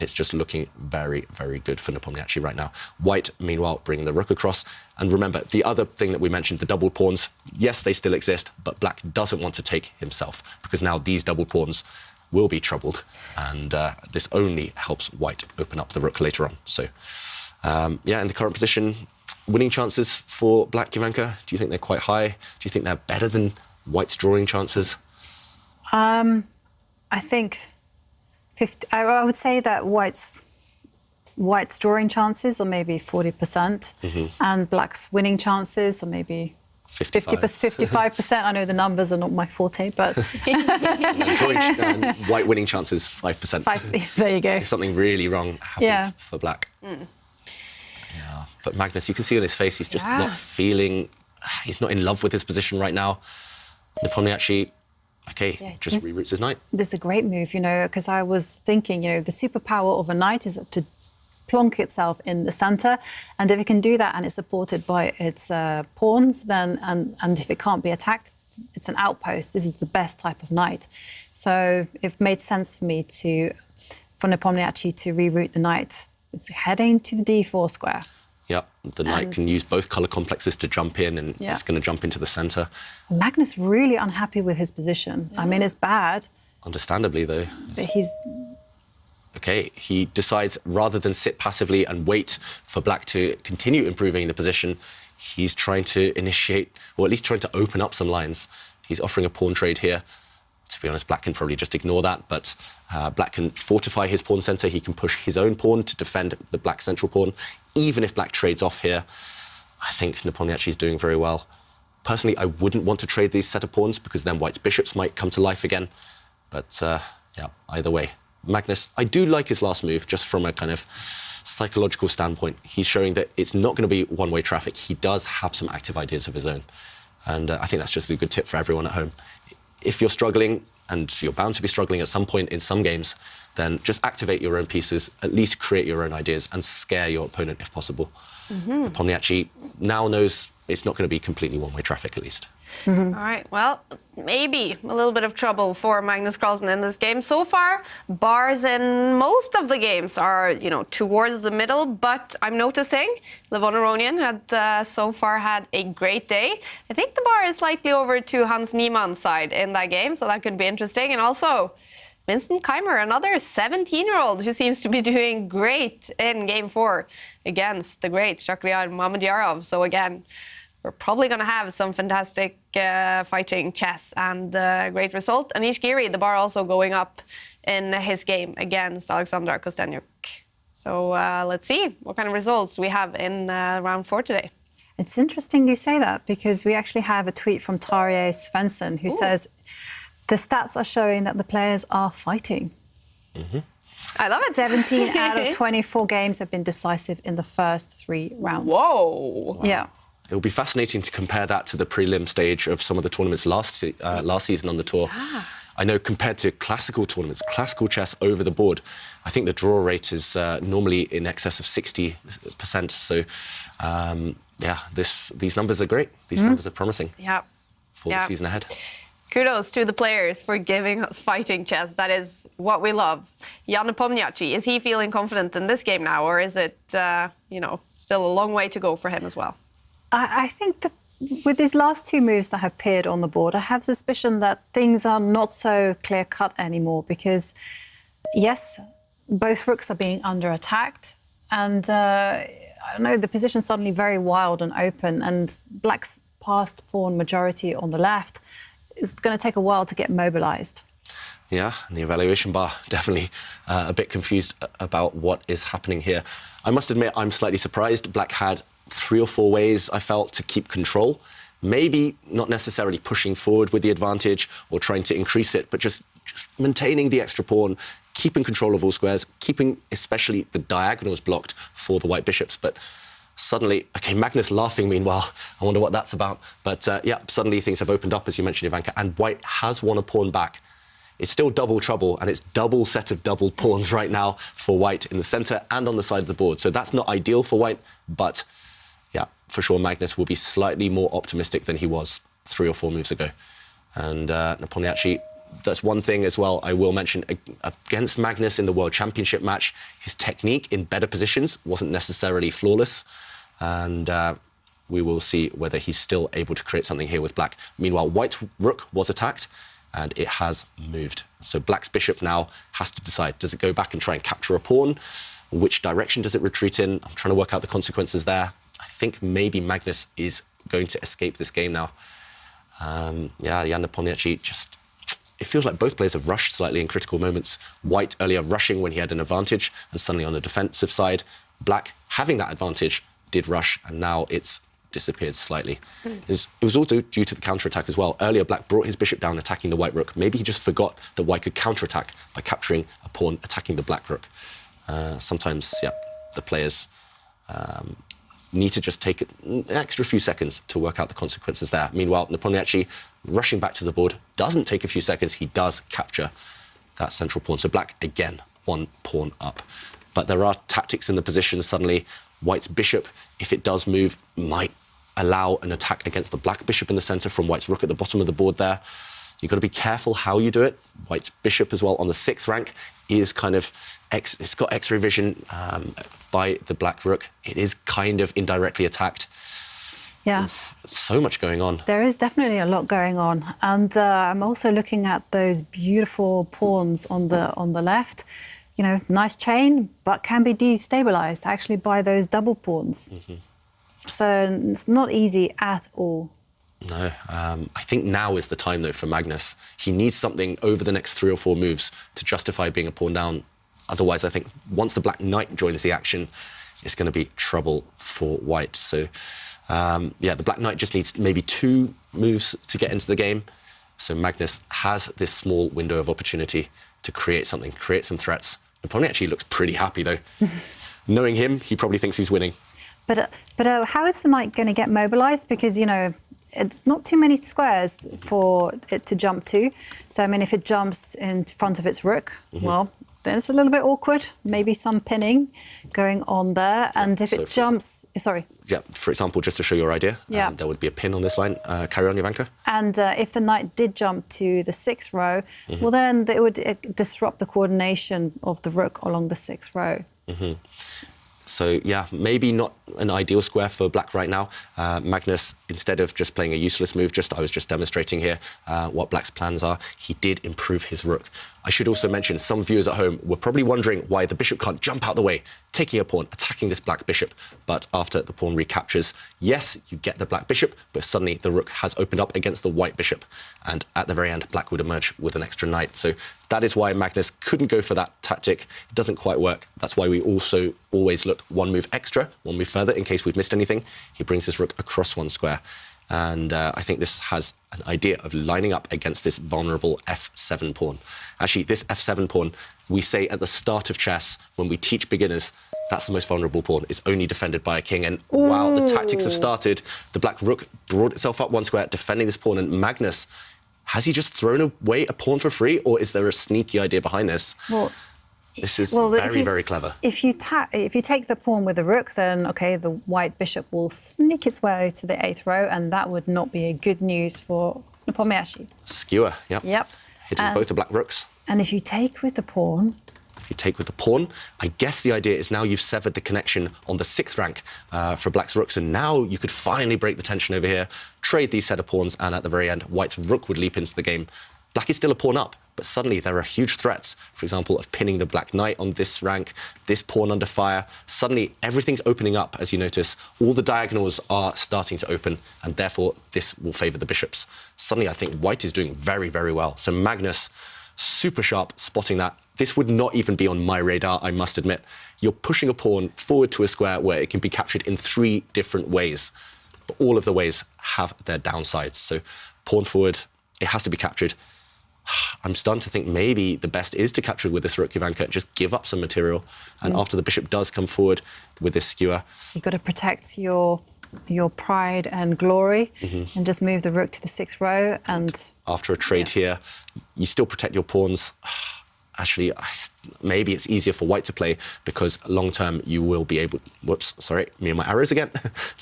it's just looking very, very good for Nepomniachtchi right now. White, meanwhile, bringing the rook across. And remember, the other thing that we mentioned, the double pawns, yes, they still exist, but black doesn't want to take himself, because now these double pawns will be troubled. And this only helps white open up the rook later on. So, in the current position, winning chances for black, Ivanka, do you think they're quite high? Do you think they're better than white's drawing chances? I think... I would say that white's drawing chances are maybe 40%, and black's winning chances are maybe 55%. I know the numbers are not my forte, but white winning chances 5%. There you go. If something really wrong happens for black. Yeah, but Magnus, you can see on his face, he's just not feeling. He's not in love with his position right now. Nepomniachtchi. Just reroutes his knight. This is a great move, because I was thinking, the superpower of a knight is to plonk itself in the center, and if it can do that and it's supported by its pawns, then and if it can't be attacked, it's an outpost. This is the best type of knight. So it made sense for me for Nepomniachtchi to reroute the knight. It's heading to the d4 square. Yep, the knight can use both colour complexes to jump in, and it's going to jump into the centre. Magnus really unhappy with his position. I mean, it's bad. Understandably, though. But he's... OK, he decides rather than sit passively and wait for black to continue improving the position, he's trying to initiate, or at least trying to open up some lines. He's offering a pawn trade here. To be honest, black can probably just ignore that, but black can fortify his pawn centre. He can push his own pawn to defend the black central pawn. Even if black trades off here, I think Nepomniachtchi is doing very well. Personally, I wouldn't want to trade these set of pawns, because then white's bishops might come to life again. But, either way. Magnus, I do like his last move, just from a kind of psychological standpoint. He's showing that it's not going to be one-way traffic. He does have some active ideas of his own. And I think that's just a good tip for everyone at home. If you're struggling, and you're bound to be struggling at some point in some games, then just activate your own pieces, at least create your own ideas, and scare your opponent if possible. Nepomniachtchi now knows it's not going to be completely one-way traffic at least. All right, well, maybe a little bit of trouble for Magnus Carlsen in this game. So far, bars in most of the games are, towards the middle, but I'm noticing Levon Aronian had so far had a great day. I think the bar is slightly over to Hans Niemann's side in that game, so that could be interesting. And also, Vincent Keimer, another 17-year-old who seems to be doing great in Game 4 against the great Shakhriyar Mamedyarov. So again, we're probably going to have some fantastic fighting chess and great result. Anish Giri, the bar also going up in his game against Alexander Kostenyuk. So let's see what kind of results we have in round 4 today. It's interesting you say that, because we actually have a tweet from Tarjei Svensson who says, the stats are showing that the players are fighting. I love it. 17 out of 24 games have been decisive in the first 3 rounds. Whoa. Wow. Yeah. It will be fascinating to compare that to the prelim stage of some of the tournaments last season on the tour. I know compared to classical tournaments, classical chess over the board, I think the draw rate is normally in excess of 60%. So, these numbers are great. These numbers are promising for the season ahead. Kudos to the players for giving us fighting chess. That is what we love. Jan Nepomniachtchi, is he feeling confident in this game now, or is it, still a long way to go for him as well? I think that with these last 2 moves that have appeared on the board, I have suspicion that things are not so clear-cut anymore, because, yes, both rooks are being under-attacked, and, I don't know, the position's suddenly very wild and open, and Black's passed pawn majority on the left is going to take a while to get mobilized. Yeah, and the evaluation bar definitely a bit confused about what is happening here. I must admit, I'm slightly surprised. Black had 3 or 4 ways, I felt, to keep control. Maybe not necessarily pushing forward with the advantage or trying to increase it, but just maintaining the extra pawn, keeping control of all squares, keeping especially the diagonals blocked for the white bishops. But suddenly, okay, Magnus laughing meanwhile, I wonder what that's about. But suddenly things have opened up, as you mentioned, Ivanka, and white has won a pawn back. It's still double trouble, and it's double set of double pawns right now for white in the center and on the side of the board. So that's not ideal for white, but yeah, for sure Magnus will be slightly more optimistic than he was 3 or 4 moves ago. And Nepomniachtchi, that's one thing as well I will mention. Against Magnus in the World Championship match, his technique in better positions wasn't necessarily flawless. And we will see whether he's still able to create something here with Black. Meanwhile, white's rook was attacked, and it has moved. So Black's bishop now has to decide, does it go back and try and capture a pawn? Which direction does it retreat in? I'm trying to work out the consequences there. I think maybe Magnus is going to escape this game now. Jan Nepomniachtchi just... It feels like both players have rushed slightly in critical moments. White earlier rushing when he had an advantage, and suddenly on the defensive side, Black having that advantage did rush, and now it's disappeared slightly. It was also due to the counterattack as well. Earlier, Black brought his bishop down, attacking the white rook. Maybe he just forgot that white could counterattack by capturing a pawn, attacking the black rook. Sometimes, the players need to just take an extra few seconds to work out the consequences there. Meanwhile, Nepomniachtchi rushing back to the board, doesn't take a few seconds. He does capture that central pawn. So Black, again, 1 pawn up. But there are tactics in the position suddenly. White's bishop, if it does move, might allow an attack against the black bishop in the center from white's rook at the bottom of the board there. You've got to be careful how you do it. White's bishop as well on the 6th rank is kind of, it's got X-ray vision by the black rook. It is kind of indirectly attacked. Yeah. There's so much going on. There is definitely a lot going on. And I'm also looking at those beautiful pawns on the left. You know, nice chain, but can be destabilized actually by those double pawns. So it's not easy at all. No, I think now is the time, though, for Magnus. He needs something over the next 3 or 4 moves to justify being a pawn down. Otherwise, I think once the black knight joins the action, it's going to be trouble for white. So, the black knight just needs maybe 2 moves to get into the game. So Magnus has this small window of opportunity to create something, create some threats. Nepomniachtchi looks pretty happy, though. Knowing him, he probably thinks he's winning. But how is the knight going to get mobilized? Because, you know, it's not too many squares for it to jump to. So, I mean, if it jumps in front of its rook, well, then it's a little bit awkward. Maybe some pinning going on there. And if it jumps... Sorry. Yeah, for example, just to show your idea, Yeah. there would be a pin on this line. Carry on, Jovanka. And if the knight did jump to the 6th row, well, then it would disrupt the coordination of the rook along the 6th row. So, yeah, maybe not an ideal square for black right now. Magnus, instead of just playing a useless move, I was just demonstrating here what black's plans are. He did improve his rook. I should also mention, some viewers at home were probably wondering why the bishop can't jump out the way, taking a pawn, attacking this black bishop. But after the pawn recaptures, yes, you get the black bishop, but suddenly the rook has opened up against the white bishop. And at the very end, black would emerge with an extra knight. So that is why Magnus couldn't go for that tactic. It doesn't quite work. That's why we also always look one move extra, one move further, in case we've missed anything. He brings his rook across one square. And I think this has an idea of lining up against this vulnerable f7 pawn. Actually, this f7 pawn, we say at the start of chess, when we teach beginners, that's the most vulnerable pawn. It's only defended by a king. And while the tactics have started, the black rook brought itself up one square, defending this pawn. And Magnus, has he just thrown away a pawn for free? Or is there a sneaky idea behind this? Well, this is very clever. If you take the pawn with the rook, then, OK, the white bishop will sneak its way to the 8th row, and that would not be a good news for Nepomniachtchi. Skewer, yep. Hitting both the black rooks. And if you take with the pawn... If you take with the pawn, I guess the idea is now you've severed the connection on the 6th rank for black's rooks, and now you could finally break the tension over here, trade these set of pawns, and at the very end, white's rook would leap into the game. Black is still a pawn up, but suddenly there are huge threats, for example, of pinning the black knight on this rank, this pawn under fire. Suddenly, everything's opening up, as you notice. All the diagonals are starting to open, and therefore, this will favour the bishops. Suddenly, I think white is doing very well. So Magnus, super sharp, spotting that. This would not even be on my radar, I must admit. You're pushing a pawn forward to a square where it can be captured in 3 different ways. But all of the ways have their downsides. So pawn forward, it has to be captured. I'm starting to think maybe the best is to capture with this rook, Jovanka, just give up some material. And after the bishop does come forward with this skewer... You've got to protect your pride and glory and just move the rook to the 6th row. And after a trade here, you still protect your pawns. Actually, maybe it's easier for white to play because long-term you will be able... Whoops, sorry, me and my arrows again.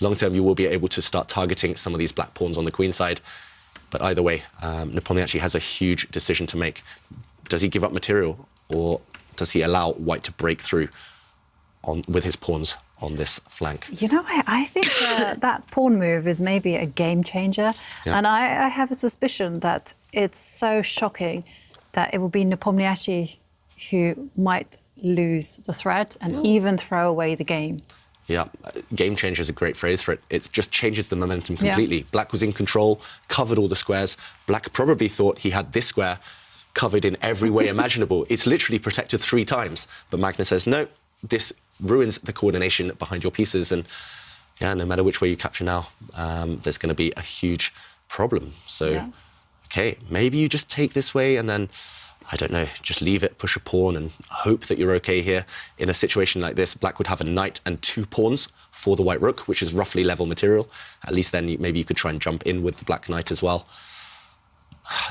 Long-term you will be able to start targeting some of these black pawns on the queen side. But either way, Nepomniachtchi has a huge decision to make. Does he give up material, or does he allow white to break through with his pawns on this flank? You know, I think that pawn move is maybe a game changer. And I have a suspicion that it's so shocking that it will be Nepomniachtchi who might lose the thread and even throw away the game. Yeah, game changer is a great phrase for it. It just changes the momentum completely. Black was in control, covered all the squares. Black probably thought he had this square covered in every way imaginable. It's literally protected 3 times. But Magnus says, no, this ruins the coordination behind your pieces. And yeah, no matter which way you capture now, there's going to be a huge problem. So, OK, maybe you just take this way and then, I don't know, just leave it, push a pawn and hope that you're OK here. In a situation like this, black would have a knight and 2 pawns for the white rook, which is roughly level material. At least then maybe you could try and jump in with the black knight as well.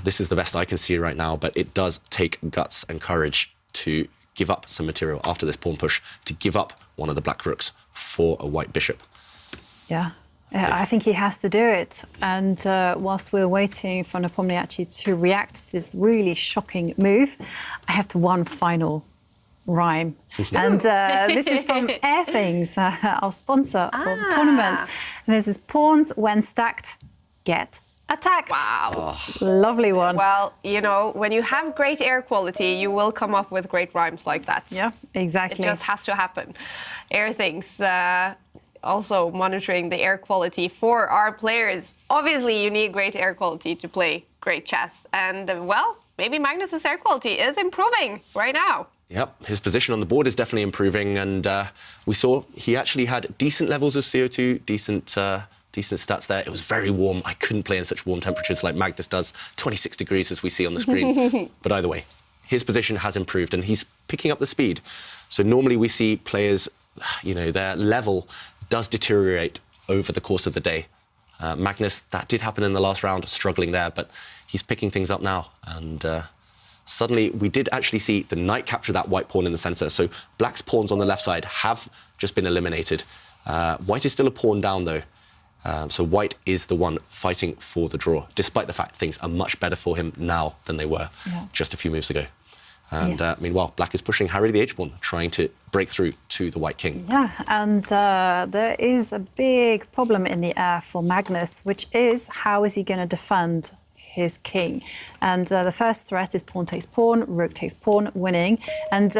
This is the best I can see right now, but it does take guts and courage to give up some material after this pawn push, to give up one of the black rooks for a white bishop. Yeah. I think he has to do it. And whilst we're waiting for Nepomniachtchi to react to this really shocking move, I have one final rhyme. And this is from Airthings, our sponsor of the tournament. And this is pawns when stacked, get attacked. Wow. Lovely one. Well, you know, when you have great air quality, you will come up with great rhymes like that. Yeah, exactly. It just has to happen. Airthings also monitoring the air quality for our players. Obviously, you need great air quality to play great chess. And, well, maybe Magnus's air quality is improving right now. Yep, his position on the board is definitely improving. And we saw he actually had decent levels of CO2, decent stats there. It was very warm. I couldn't play in such warm temperatures like Magnus does, 26 degrees as we see on the screen. But either way, his position has improved and he's picking up the speed. So normally we see players, you know, their level does deteriorate over the course of the day. Magnus, that did happen in the last round, struggling there, but he's picking things up now. And suddenly we did actually see the knight capture that white pawn in the center. So black's pawns on the left side have just been eliminated. White is still a pawn down, though. So white is the one fighting for the draw, despite the fact things are much better for him now than they were just a few moves ago. And meanwhile, black is pushing Harry the h-pawn, trying to break through to the white king. Yeah, and there is a big problem in the air for Magnus, which is how is he going to defend his king? And the first threat is pawn takes pawn, rook takes pawn, winning. And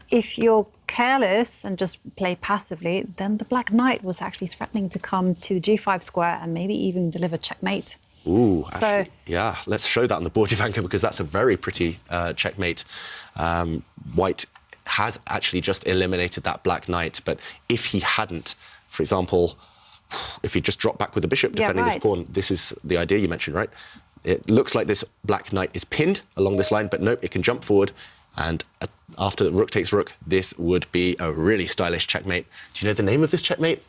if you're careless and just play passively, then the black knight was actually threatening to come to the g5 square and maybe even deliver checkmate. Ooh, actually, yeah, let's show that on the board, Ivanka, because that's a very pretty checkmate. White has actually just eliminated that black knight, but if he hadn't, for example, if he just dropped back with the bishop defending this pawn, this is the idea you mentioned, right? It looks like this black knight is pinned along this line, but nope, it can jump forward. And after rook takes rook, this would be a really stylish checkmate. Do you know the name of this checkmate?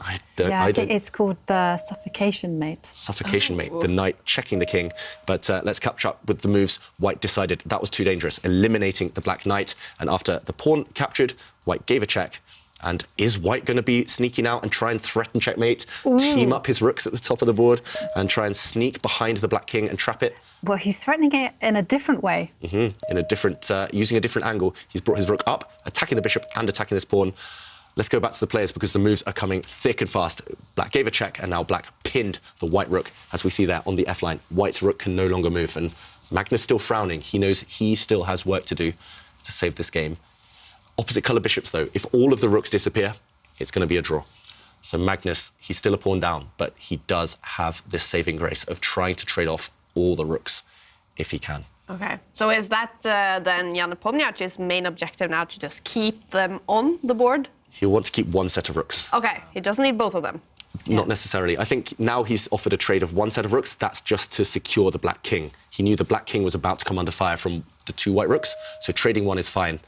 I don't. It's called the suffocation mate. Suffocation mate, the knight checking the king. But let's catch up with the moves. White decided that was too dangerous, eliminating the black knight. And after the pawn captured, white gave a check. And is white going to be sneaking out and try and threaten checkmate, team up his rooks at the top of the board and try and sneak behind the black king and trap it? Well, he's threatening it in a different way. In a different, using a different angle. He's brought his rook up, attacking the bishop and attacking this pawn. Let's go back to the players because the moves are coming thick and fast. Black gave a check and now black pinned the white rook, as we see there on the F line. White's rook can no longer move and Magnus still frowning. He knows he still has work to do to save this game. Opposite colour bishops, though, if all of the rooks disappear, it's going to be a draw. So Magnus, he's still a pawn down, but he does have this saving grace of trying to trade off all the rooks if he can. Okay, so is that then Jan Nepomniachtchi's main objective now, to just keep them on the board? He'll want to keep one set of rooks. Okay, he doesn't need both of them. Not necessarily. I think now he's offered a trade of one set of rooks. That's just to secure the black king. He knew the black king was about to come under fire from the two white rooks, so trading one is fine.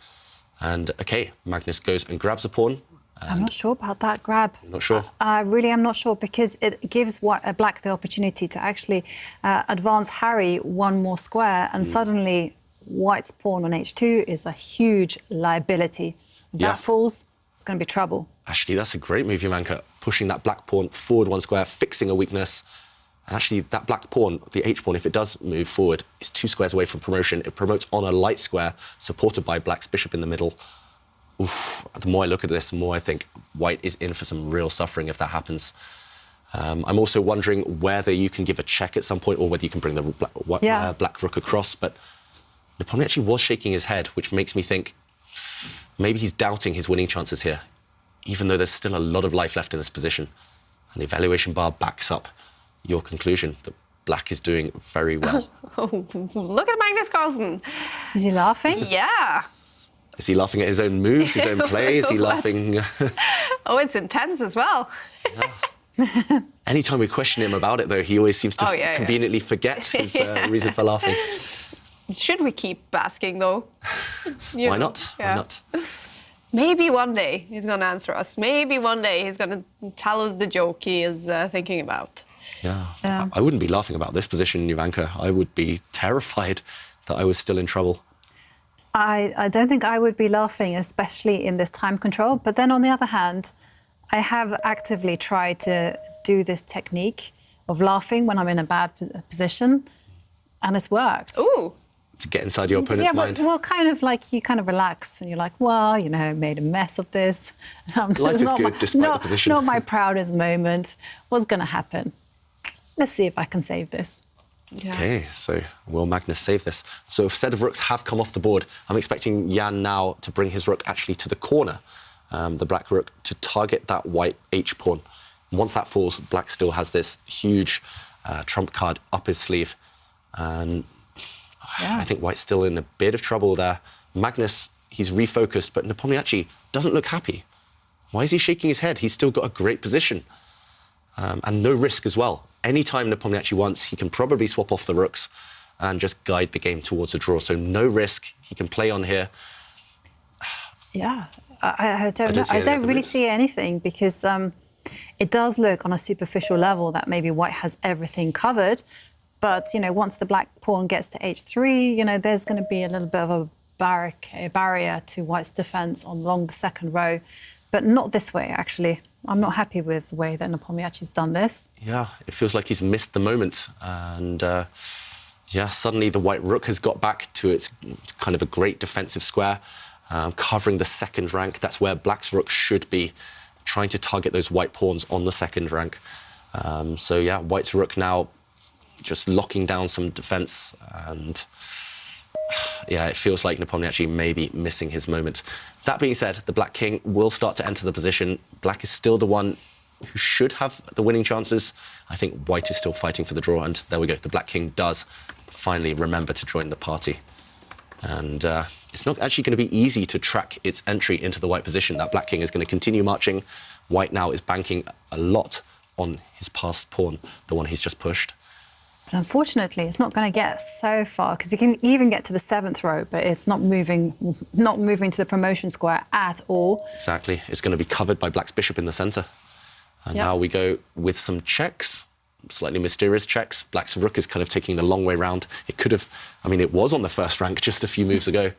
And, OK, Magnus goes and grabs a pawn. I'm not sure about that grab. Not sure? I really am not sure, because it gives black the opportunity to actually advance Harry one more square, and suddenly white's pawn on h2 is a huge liability. If that falls, it's going to be trouble. Actually, that's a great move, Ivanka, pushing that black pawn forward one square, fixing a weakness. Actually, that black pawn, the h-pawn, if it does move forward, is 2 squares away from promotion. It promotes on a light square, supported by black's bishop in the middle. Oof, the more I look at this, the more I think white is in for some real suffering if that happens. I'm also wondering whether you can give a check at some point or whether you can bring the black rook across. But Nepomniachtchi was shaking his head, which makes me think maybe he's doubting his winning chances here, even though there's still a lot of life left in this position. And the evaluation bar backs up your conclusion that black is doing very well. Look at Magnus Carlsen. Is he laughing? Yeah. Is he laughing at his own moves, his own play? Is he laughing? Oh, it's intense as well. Anytime we question him about it, though, he always seems to conveniently forget his reason for laughing. Should we keep asking, though? Why not? Why not? Maybe one day he's going to answer us. Maybe one day he's going to tell us the joke he is thinking about. Yeah. I wouldn't be laughing about this position, Ivanka. I would be terrified that I was still in trouble. I don't think I would be laughing, especially in this time control. But then on the other hand, I have actively tried to do this technique of laughing when I'm in a bad position, and it's worked. Ooh. To get inside your opponent's mind? Well, kind of like you kind of relax and you're like, well, you know, made a mess of this. Life is good despite the position. Not my proudest moment. What's going to happen? Let's see if I can save this. Yeah. OK, so will Magnus save this? So a set of rooks have come off the board. I'm expecting Jan now to bring his rook actually to the corner, the black rook, to target that white h-pawn. Once that falls, black still has this huge trump card up his sleeve. And I think white's still in a bit of trouble there. Magnus, he's refocused, but Nepomniachtchi doesn't look happy. Why is he shaking his head? He's still got a great position. And no risk as well. Anytime Nepomniachtchi wants, he can probably swap off the rooks and just guide the game towards a draw. So no risk. He can play on here. Yeah, I don't know. I don't really see anything, because it does look on a superficial level that maybe white has everything covered. But, you know, once the black pawn gets to h3, you know, there's going to be a little bit of a barrier to white's defence along the second row. But not this way, actually. I'm not happy with the way that Nepomniachtchi's done this. Yeah, it feels like he's missed the moment. And, yeah, suddenly the white rook has got back to its kind of a great defensive square, covering the second rank. That's where black's rook should be, trying to target those white pawns on the second rank. So, yeah, white's rook now just locking down some defence. And, yeah, it feels like Nepomniachtchi may be missing his moment. That being said, the black king will start to enter the position. Black is still the one who should have the winning chances. I think white is still fighting for the draw, and there we go. The black king does finally remember to join the party. And it's not actually going to be easy to track its entry into the white position. That black king is going to continue marching. White now is banking a lot on his passed pawn, the one he's just pushed. But unfortunately, it's not going to get so far, because you can even get to the 7th row, but it's not moving to the promotion square at all. Exactly. It's going to be covered by black's bishop in the centre. And now we go with some checks, slightly mysterious checks. Black's rook is kind of taking the long way round. It could have, I mean, it was on the first rank just a few moves ago.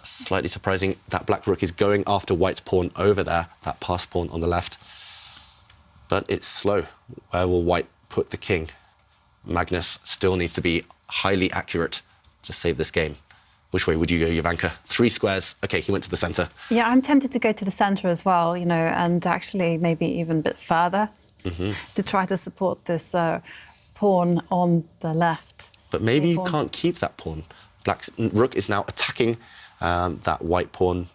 Slightly surprising that black rook is going after white's pawn over there, that passed pawn on the left. But it's slow. Where will white put the king? Magnus still needs to be highly accurate to save this game. Which way would you go, Jovanka? 3 squares. OK, he went to the centre. Yeah, I'm tempted to go to the centre as well, you know, and actually maybe even a bit further to try to support this pawn on the left. But maybe you can't keep that pawn. Black's rook is now attacking that white pawn.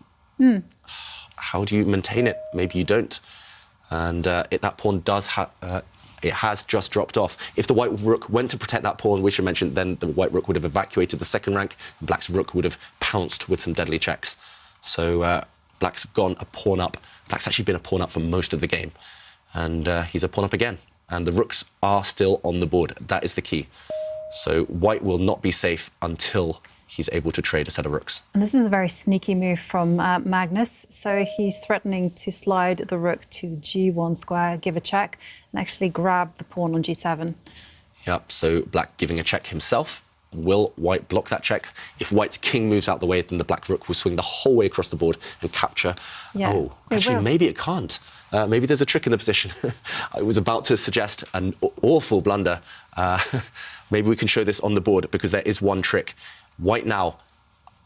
How do you maintain it? Maybe you don't. And that pawn does it has just dropped off. If the white rook went to protect that pawn, which I mentioned, then the white rook would have evacuated the second rank, and black's rook would have pounced with some deadly checks. So black's gone a pawn up. Black's actually been a pawn up for most of the game. And he's a pawn up again. And the rooks are still on the board. That is the key. So white will not be safe until he's able to trade a set of rooks. And this is a very sneaky move from Magnus. So he's threatening to slide the rook to g1 square, give a check, and actually grab the pawn on g7. Yep, so black giving a check himself. Will white block that check? If white's king moves out the way, then the black rook will swing the whole way across the board and capture. Yeah, oh, actually, maybe it can't. Maybe there's a trick in the position. I was about to suggest an awful blunder. Maybe we can show this on the board, because there is one trick. White now,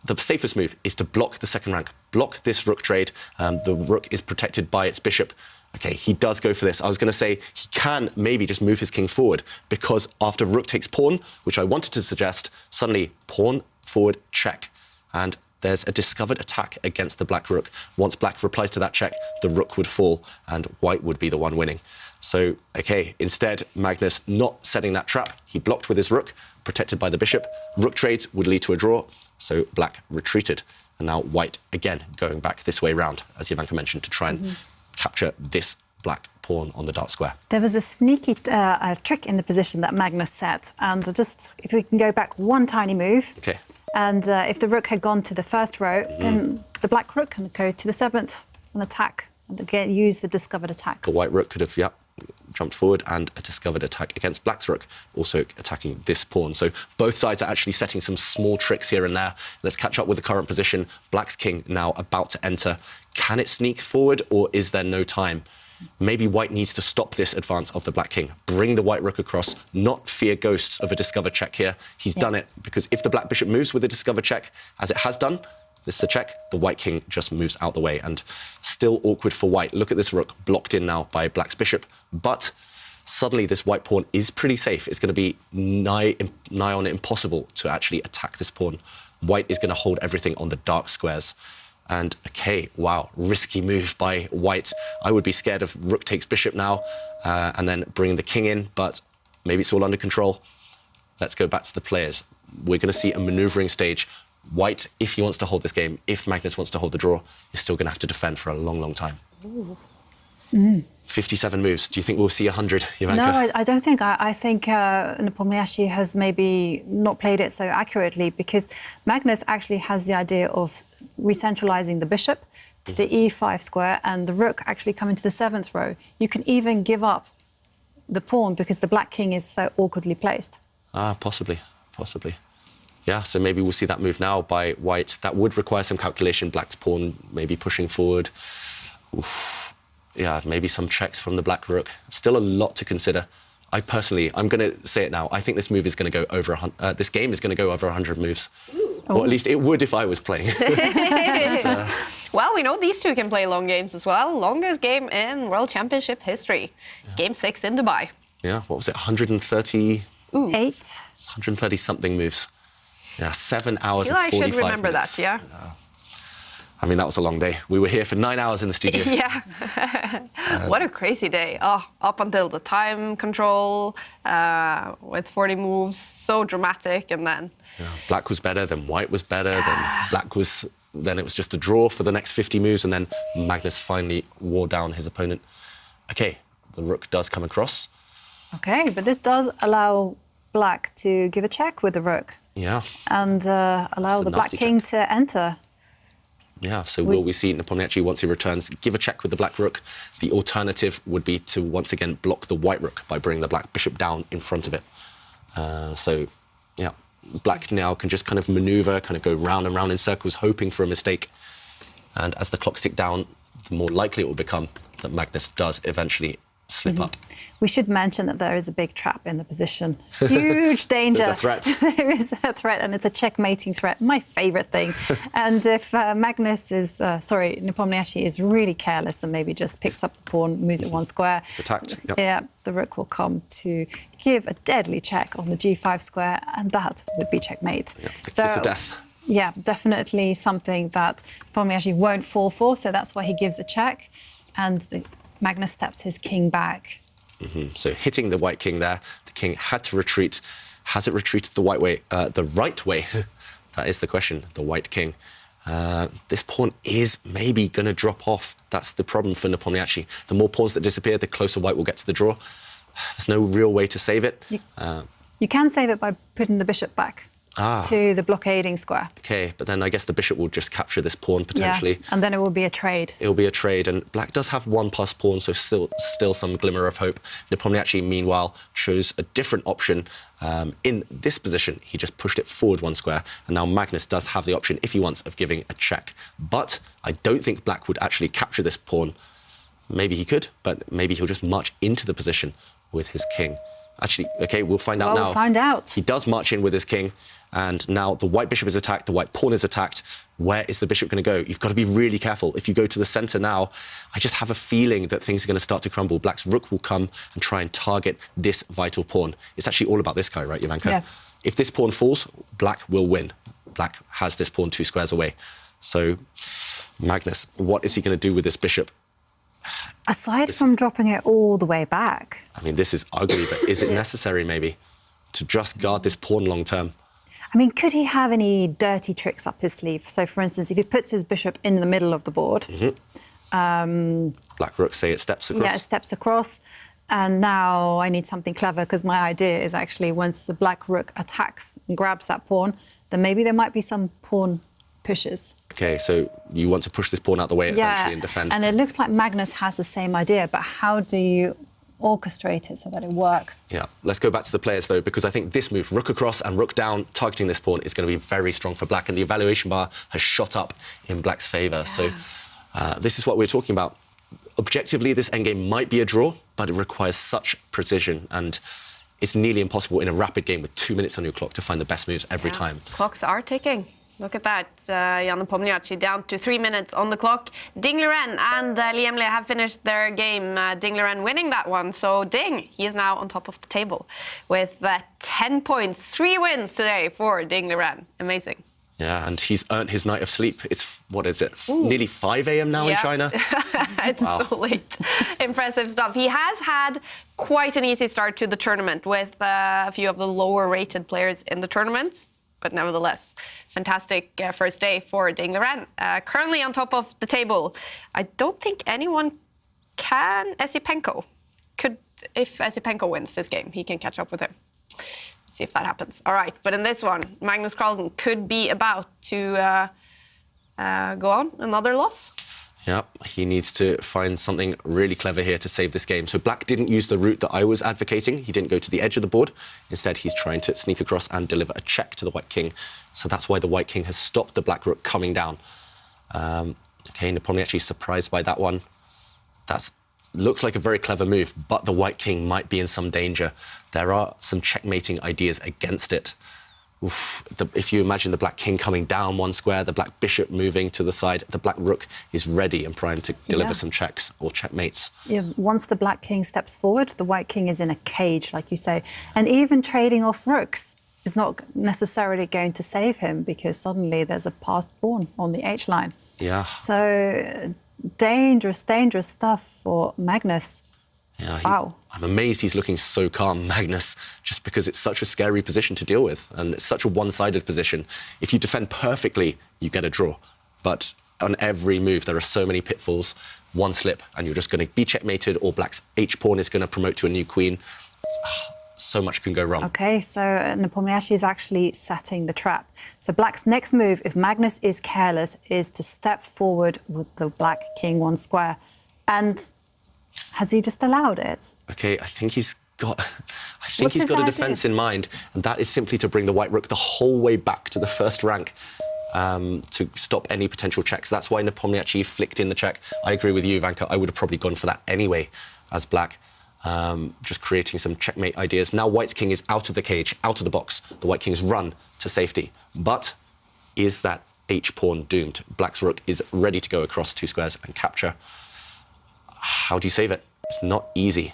the safest move is to block the second rank, block this rook trade. The rook is protected by its bishop. OK, he does go for this. I was going to say he can maybe just move his king forward, because after rook takes pawn, which I wanted to suggest, suddenly pawn forward check. And there's a discovered attack against the black rook. Once black replies to that check, the rook would fall and white would be the one winning. So, OK, instead, Magnus not setting that trap. He blocked with his rook, protected by the bishop. Rook trades would lead to a draw, so black retreated. And now white, again, going back this way round, as Jovanka mentioned, to try and capture this black pawn on the dark square. There was a sneaky trick in the position that Magnus set. And just, if we can go back one tiny move. OK. And if the rook had gone to the first row, then the black rook can go to the 7th and attack, and again, use the discovered attack. The white rook could have, jumped forward, and a discovered attack against black's rook, also attacking this pawn. So both sides are actually setting some small tricks here and there. Let's catch up with the current position. Black's king now about to enter. Can it sneak forward, or is there no time? Maybe white needs to stop this advance of the black king. Bring the white rook across, not fear ghosts of a discovered check here. He's done it, because if the black bishop moves with a discovered check, as it has done, this is a check, the white king just moves out the way, and still awkward for white. Look at this rook, blocked in now by black's bishop, but suddenly this white pawn is pretty safe. It's going to be nigh on impossible to actually attack this pawn. White is going to hold everything on the dark squares. And, OK, wow, risky move by white. I would be scared of rook takes bishop now, and then bring the king in, but maybe it's all under control. Let's go back to the players. We're going to see a manoeuvring stage. White, if he wants to hold this game, if Magnus wants to hold the draw, is still going to have to defend for a long, long time. 57 moves. Do you think we'll see 100, Jovanka? No, I don't think. I think Nepomniachtchi has maybe not played it so accurately, because Magnus actually has the idea of re-centralising the bishop to the e5 square and the rook actually coming to the 7th row. You can even give up the pawn because the black king is so awkwardly placed. Possibly. Yeah, so maybe we'll see that move now by white. That would require some calculation. Black's pawn maybe pushing forward. Oof. Yeah, maybe some checks from the black rook. Still a lot to consider. I'm going to say it now. I think this move is going to go over. This game is going to go over 100 moves. Or at least it would if I was playing. Well, we know these two can play long games as well. Longest game in World Championship history. Game 6 in Dubai. Yeah, what was it? 130? 8. 130 something moves. Yeah, 7 hours and 45 minutes. I should remember that, yeah. I mean, that was a long day. We were here for 9 hours in the studio. Yeah. What a crazy day. Oh, up until the time control with 40 moves, so dramatic, and then... Yeah, black was better, then white was better, then it was just a draw for the next 50 moves, and then Magnus finally wore down his opponent. Okay, the rook does come across. Okay, but this does allow black to give a check with the rook. Yeah. And allow the black king to enter. Yeah, so will we see Nepomniachtchi, once he returns, give a check with the black rook? The alternative would be to once again block the white rook by bringing the black bishop down in front of it. So, yeah, black now can just kind of maneuver, kind of go round and round in circles, hoping for a mistake. And as the clocks tick down, the more likely it will become that Magnus does eventually slip up. We should mention that there is a big trap in the position. Huge danger. There's a threat. There is a threat, and it's a checkmating threat, my favourite thing. And if Nepomniachtchi is really careless and maybe just picks up the pawn, moves it one square. It's attacked. Yep. Yeah, the rook will come to give a deadly check on the g5 square, and that would be checkmate. Yep, the kiss of death. Yeah, definitely something that Nepomniachtchi won't fall for, so that's why he gives a check. And Magnus steps his king back. So hitting the white king there, the king had to retreat. Has it retreated the right way? That is the question, the white king. This pawn is maybe going to drop off. That's the problem for Nepomniachtchi. The more pawns that disappear, the closer white will get to the draw. There's no real way to save it. You can save it by putting the bishop back to the blockading square. Okay, but then I guess the bishop will just capture this pawn potentially. Yeah, and then it will be a trade. It will be a trade, and black does have 1+ pawn, so still some glimmer of hope. Nepomniachtchi, meanwhile, chose a different option. In this position, he just pushed it forward 1 square, and now Magnus does have the option, if he wants, of giving a check. But I don't think black would actually capture this pawn. Maybe he could, but maybe he'll just march into the position with his king. Actually, okay, we'll find out now. We'll find out. He does march in with his king, and now the white bishop is attacked, the white pawn is attacked. Where is the bishop going to go? You've got to be really careful. If you go to the centre now, I just have a feeling that things are going to start to crumble. Black's rook will come and try and target this vital pawn. It's actually all about this guy, right, Ivanka? Yeah. If this pawn falls, black will win. Black has this pawn 2 squares away. So, Magnus, what is he going to do with this bishop? Aside from dropping it all the way back. I mean, this is ugly, but is it necessary, maybe, to just guard this pawn long term? I mean, could he have any dirty tricks up his sleeve? So, for instance, if he puts his bishop in the middle of the board... Black rook, say it steps across. Yeah, it steps across. And now I need something clever, because my idea is actually once the black rook attacks and grabs that pawn, then maybe there might be some pawn pushes. Okay, so you want to push this pawn out the way eventually and defend. And it looks like Magnus has the same idea, but how do you orchestrate it so that it works? Yeah, let's go back to the players, though, because I think this move, rook across and rook down, targeting this pawn, is going to be very strong for black, and the evaluation bar has shot up in black's favour. Yeah. So this is what we're talking about. Objectively, this endgame might be a draw, but it requires such precision, and it's nearly impossible in a rapid game with 2 minutes on your clock to find the best moves every time. Clocks are ticking. Look at that, Jan Nepomniachtchi down to 3 minutes on the clock. Ding Liren and Liemle have finished their game. Ding Liren winning that one, so Ding, he is now on top of the table with 10 points, 3 wins today for Ding Liren. Amazing. Yeah, and he's earned his night of sleep. It's, what is it, nearly 5 a.m. now in China? It's so late. Impressive stuff. He has had quite an easy start to the tournament with a few of the lower-rated players in the tournament. But nevertheless, fantastic first day for Ding Liren. Currently on top of the table. I don't think anyone can. Esipenko could, if Esipenko wins this game, he can catch up with him. Let's see if that happens. All right, but in this one, Magnus Carlsen could be about to go on another loss. Yeah, he needs to find something really clever here to save this game. So black didn't use the route that I was advocating. He didn't go to the edge of the board. Instead, he's trying to sneak across and deliver a check to the white king. So that's why the white king has stopped the black rook coming down. Okay, Nepomniachtchi surprised by that one. That looks like a very clever move, but the white king might be in some danger. There are some checkmating ideas against it. Oof, if you imagine the black king coming down one square, the black bishop moving to the side, the black rook is ready and primed to deliver some checks or checkmates. Yeah, once the black king steps forward, the white king is in a cage, like you say. And even trading off rooks is not necessarily going to save him because suddenly there's a passed pawn on the H-line. Yeah. So dangerous, dangerous stuff for Magnus. Yeah, wow. I'm amazed he's looking so calm, Magnus, just because it's such a scary position to deal with, and it's such a one-sided position. If you defend perfectly, you get a draw. But on every move, there are so many pitfalls. One slip, and you're just going to be checkmated, or black's H-pawn is going to promote to a new queen. So much can go wrong. OK, so Nepomniachtchi is actually setting the trap. So black's next move, if Magnus is careless, is to step forward with the black king one square. And has he just allowed it? OK, I think he's got a defence in mind, and that is simply to bring the white rook the whole way back to the first rank to stop any potential checks. That's why Nepomniachtchi flicked in the check. I agree with you, Vanka. I would have probably gone for that anyway as black. Just creating some checkmate ideas. Now white's king is out of the cage, out of the box. The white king's run to safety. But is that H-pawn doomed? Black's rook is ready to go across two squares and capture. How do you save it? It's not easy.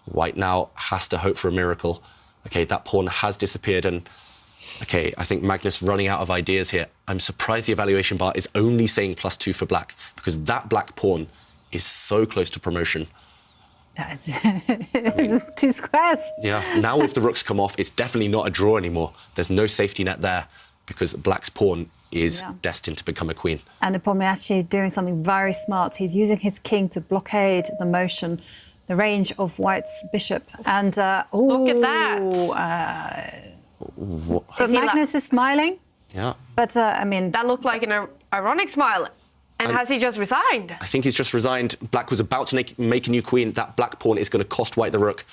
White now has to hope for a miracle. OK, that pawn has disappeared, and OK, I think Magnus running out of ideas here. I'm surprised the evaluation bar is only saying +2 for black, because that black pawn is so close to promotion. That's two squares. Yeah, now if the rooks come off, it's definitely not a draw anymore. There's no safety net there, because black's pawn is destined to become a queen. And Nepomniachtchi doing something very smart. He's using his king to blockade the motion, the range of white's bishop. And look at that. But Magnus is smiling. Yeah. But I mean, that looked like an ironic smile. And has he just resigned? I think he's just resigned. Black was about to make a new queen. That black pawn is going to cost white the rook.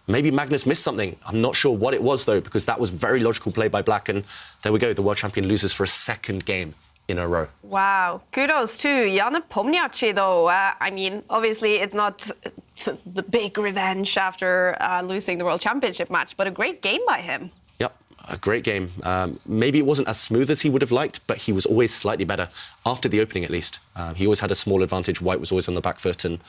Maybe Magnus missed something. I'm not sure what it was, though, because that was very logical play by black. And there we go. The world champion loses for a second game in a row. Wow. Kudos to Jan Nepomniachtchi, though. I mean, obviously, it's not the big revenge after losing the world championship match, but a great game by him. Yep, a great game. Maybe it wasn't as smooth as he would have liked, but he was always slightly better after the opening, at least. He always had a small advantage. White was always on the back foot. And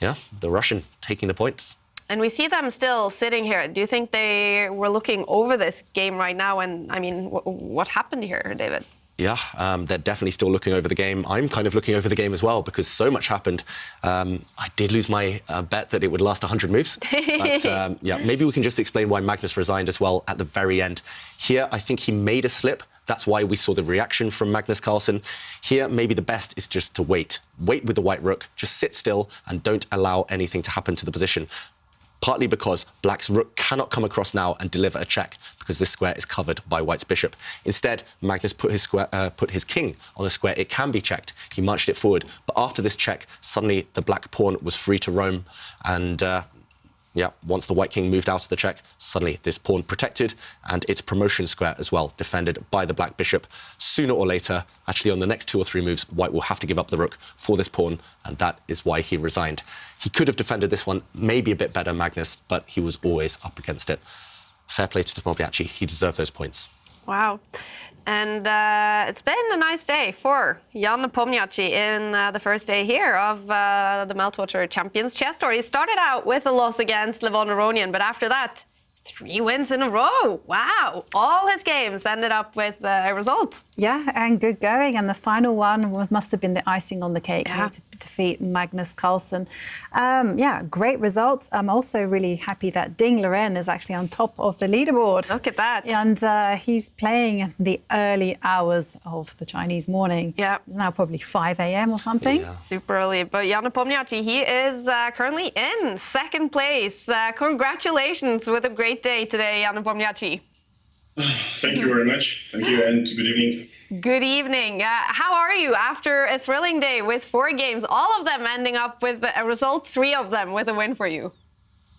yeah, the Russian taking the points. And we see them still sitting here. Do you think they were looking over this game right now? And I mean, what happened here, David? Yeah, they're definitely still looking over the game. I'm kind of looking over the game as well, because so much happened. I did lose my bet that it would last 100 moves. But yeah, maybe we can just explain why Magnus resigned as well at the very end. Here, I think he made a slip. That's why we saw the reaction from Magnus Carlsen. Here, maybe the best is just to wait. Wait with the white rook. Just sit still and don't allow anything to happen to the position. Partly because black's rook cannot come across now and deliver a check, because this square is covered by white's bishop. Instead, Magnus put his king on a square it can be checked. He marched it forward. But after this check, suddenly the black pawn was free to roam. And yeah, once the white king moved out of the check, suddenly this pawn protected, and its promotion square as well, defended by the black bishop. Sooner or later, actually on the next 2 or 3 moves, white will have to give up the rook for this pawn, and that is why he resigned. He could have defended this one maybe a bit better, Magnus, but he was always up against it. Fair play to Nepomniachtchi. He deserved those points. Wow. And it's been a nice day for Jan Nepomniachtchi in the first day here of the Meltwater Champions Chess Tour. He started out with a loss against Levon Aronian, but after that, 3 wins in a row. Wow. All his games ended up with a result. Yeah, and good going. And the final one must have been the icing on the cake to defeat Magnus Carlsen. Yeah, great results. I'm also really happy that Ding Liren is actually on top of the leaderboard. Look at that. And he's playing the early hours of the Chinese morning. Yeah. It's now probably 5 a.m. or something. Yeah. Super early. But Jan Nepomniachtchi, he is currently in second place. Congratulations with a great day today, Jan Nepomniachtchi. Thank you very much. Thank you, and good evening. Good evening. How are you after a thrilling day with 4 games, all of them ending up with a result, 3 of them with a win for you?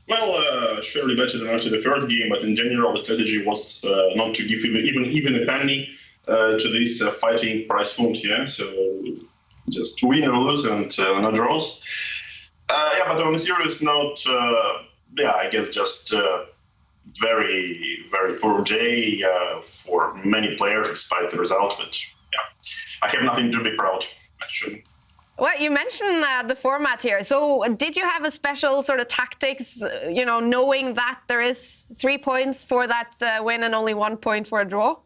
Well, surely better than after the first game, but in general, the strategy was not to give even a penny to this fighting prize fund. Yeah, so just win or lose and no draws. Yeah, but on a serious note, yeah, I guess just very, very poor day for many players despite the result. But yeah, I have nothing to be proud, actually. Well, you mentioned the format here. So did you have a special sort of tactics, you know, knowing that there is 3 points for that win and only 1 point for a draw?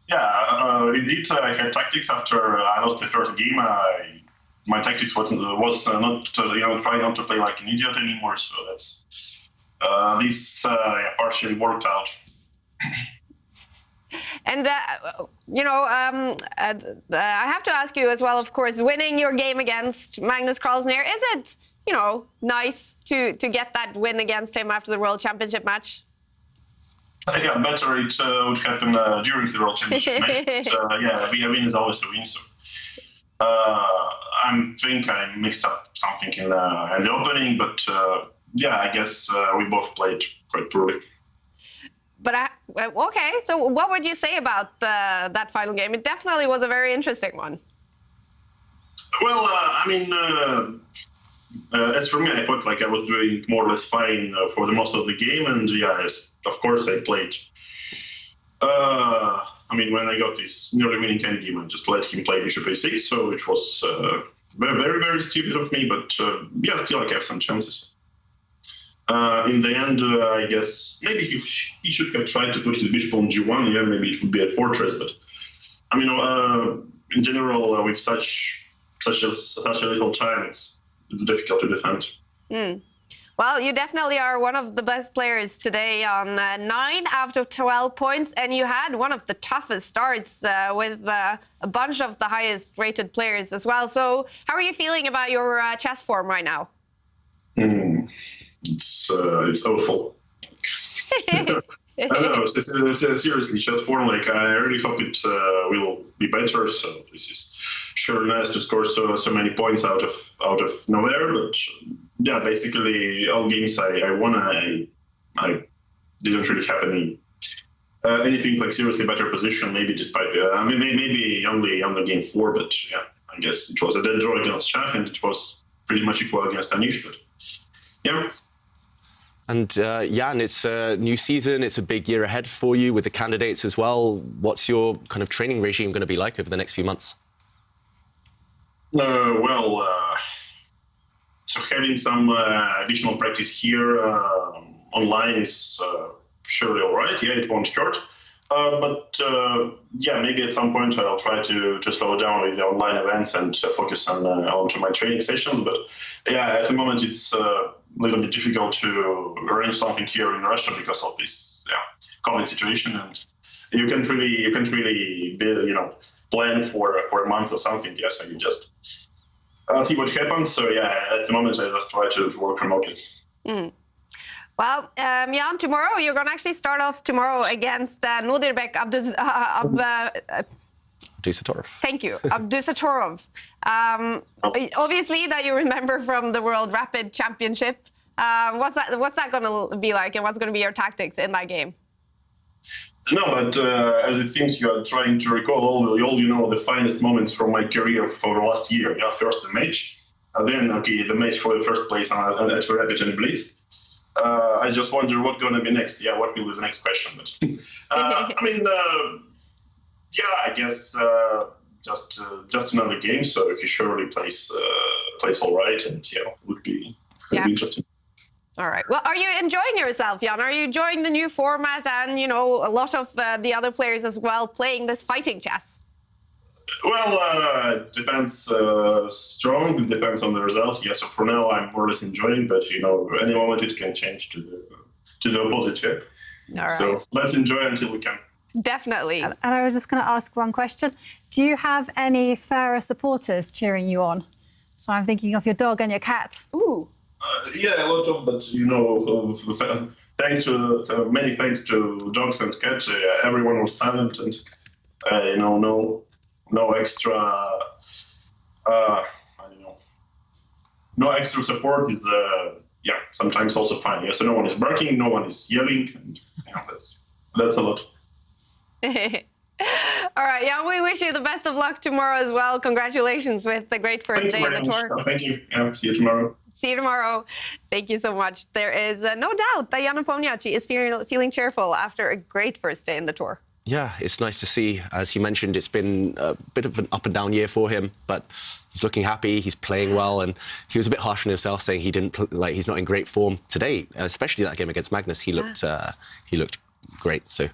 Yeah, indeed, I had tactics after I lost the first game. My tactics was not trying not to play like an idiot anymore. So that's this partially worked out. And, you know, I have to ask you as well, of course, winning your game against Magnus Carlsen here, is it, you know, nice to get that win against him after the World Championship match? Yeah, better it would happen during the World Championship match. But, yeah, a win is always a win. So I think I mixed up something in the opening, but yeah, I guess we both played quite poorly. But okay, so what would you say about that final game? It definitely was a very interesting one. Well, I mean, as for me, I felt like I was doing more or less fine for the most of the game, and yeah, of course I played. I mean, when I got this nearly winning endgame, I just let him play bishop a6, so it was very, very, very stupid of me, but yeah, still I kept some chances. In the end, I guess maybe he should have tried to put his bishop on g1. Yeah, maybe it would be a fortress. But I mean, in general, with such a little time, it's difficult to defend. Mm. Well, you definitely are one of the best players today on 9 out of 12 points, and you had one of the toughest starts with a bunch of the highest rated players as well. So, how are you feeling about your chess form right now? It's awful. I don't know. Seriously, chess form. Like I really hope it will be better. So this is sure nice to score so many points out of nowhere. But yeah, basically all games I won. I didn't really have anything like seriously better position. Maybe despite maybe only game 4. But yeah, I guess it was a dead draw against Shah, and it was pretty much equal against Anish. But yeah. And Jan, it's a new season. It's a big year ahead for you with the candidates as well. What's your kind of training regime going to be like over the next few months? Well, so having some additional practice here online is surely all right. Yeah, it won't hurt. But yeah, maybe at some point I'll try to slow down with the online events and focus onto my training sessions. But yeah, at the moment it's a little bit difficult to arrange something here in Russia because of this COVID situation, and you can't really plan for a month or something. Yeah, so you just see what happens. So yeah, at the moment I just try to work remotely. Mm. Well, Jan, tomorrow you're going to actually start off tomorrow against Nodirbek Abdusatorov. Thank you, Abdusatorov. Obviously, that you remember from the World Rapid Championship. What's that going to be like, and what's going to be your tactics in that game? No, but as it seems, you are trying to recall all the finest moments from my career for the last year. Yeah, first the match, then the match for the first place at Rapid and Blitz. I just wonder what's going to be next. Yeah, what will be the next question? But I mean, yeah, I guess just another game. So he surely plays all right, and yeah, would be interesting. All right. Well, are you enjoying yourself, Jan? Are you enjoying the new format and a lot of the other players as well playing this fighting chess? Well, it depends. It depends on the result. Yeah. So for now, I'm more or less enjoying, but any moment it can change to the opposite. Yeah. All right. So let's enjoy until we can. Definitely. And I was just going to ask one question. Do you have any Farah supporters cheering you on? So I'm thinking of your dog and your cat. Ooh. Yeah, a lot of, but many thanks to Dogs and Cat. Everyone was silent, and no extra. I don't know. No extra support is sometimes also fine. So no one is barking, no one is yelling, and that's a lot. All right, yeah, we wish you the best of luck tomorrow as well. Congratulations with the great first day of the tour. Thank you. Yeah, see you tomorrow. See you tomorrow. Thank you so much. There is no doubt that Jan Nepomniachtchi is feeling cheerful after a great first day in the tour. Yeah, it's nice to see. As you mentioned, it's been a bit of an up and down year for him, but he's looking happy, he's playing well, and he was a bit harsh on himself, saying he's not in great form today, especially that game against Magnus. He looked great. So,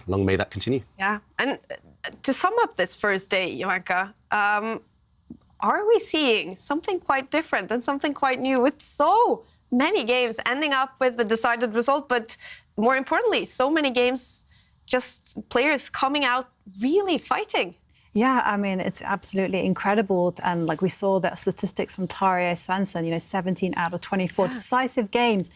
long may that continue. Yeah, and to sum up this first day, Jovanka, are we seeing something quite different and something quite new with so many games ending up with a decided result, but more importantly, so many games, just players coming out really fighting? Yeah, I mean, it's absolutely incredible. And like we saw the statistics from Tarjei Svensson, 17 out of 24 decisive games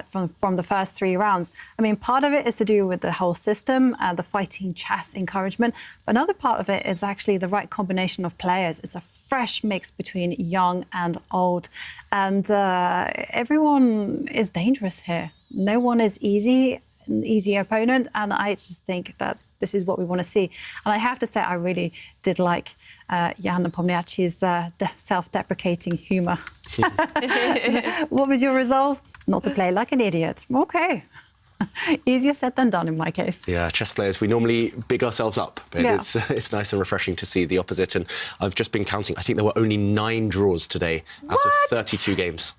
from the first 3 rounds. I mean, part of it is to do with the whole system, the fighting chess encouragement. But another part of it is actually the right combination of players. It's a fresh mix between young and old. And everyone is dangerous here. No one is an easy opponent. And I just think that this is what we want to see. And I have to say, I really did like Jan Nepomniachtchi's self-deprecating humour. What was your resolve? Not to play like an idiot. Okay. Easier said than done in my case. Yeah, chess players, we normally big ourselves up, but it's nice and refreshing to see the opposite. And I've just been counting. I think there were only 9 draws today out of 32 games.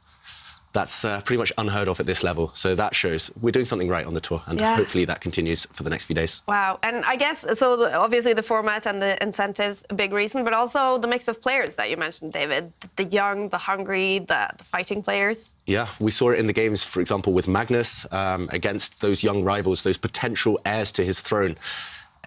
That's pretty much unheard of at this level. So that shows we're doing something right on the tour, and hopefully that continues for the next few days. Wow. And I guess, so obviously the format and the incentives, a big reason, but also the mix of players that you mentioned, David. The young, the hungry, the fighting players. Yeah, we saw it in the games, for example, with Magnus against those young rivals, those potential heirs to his throne.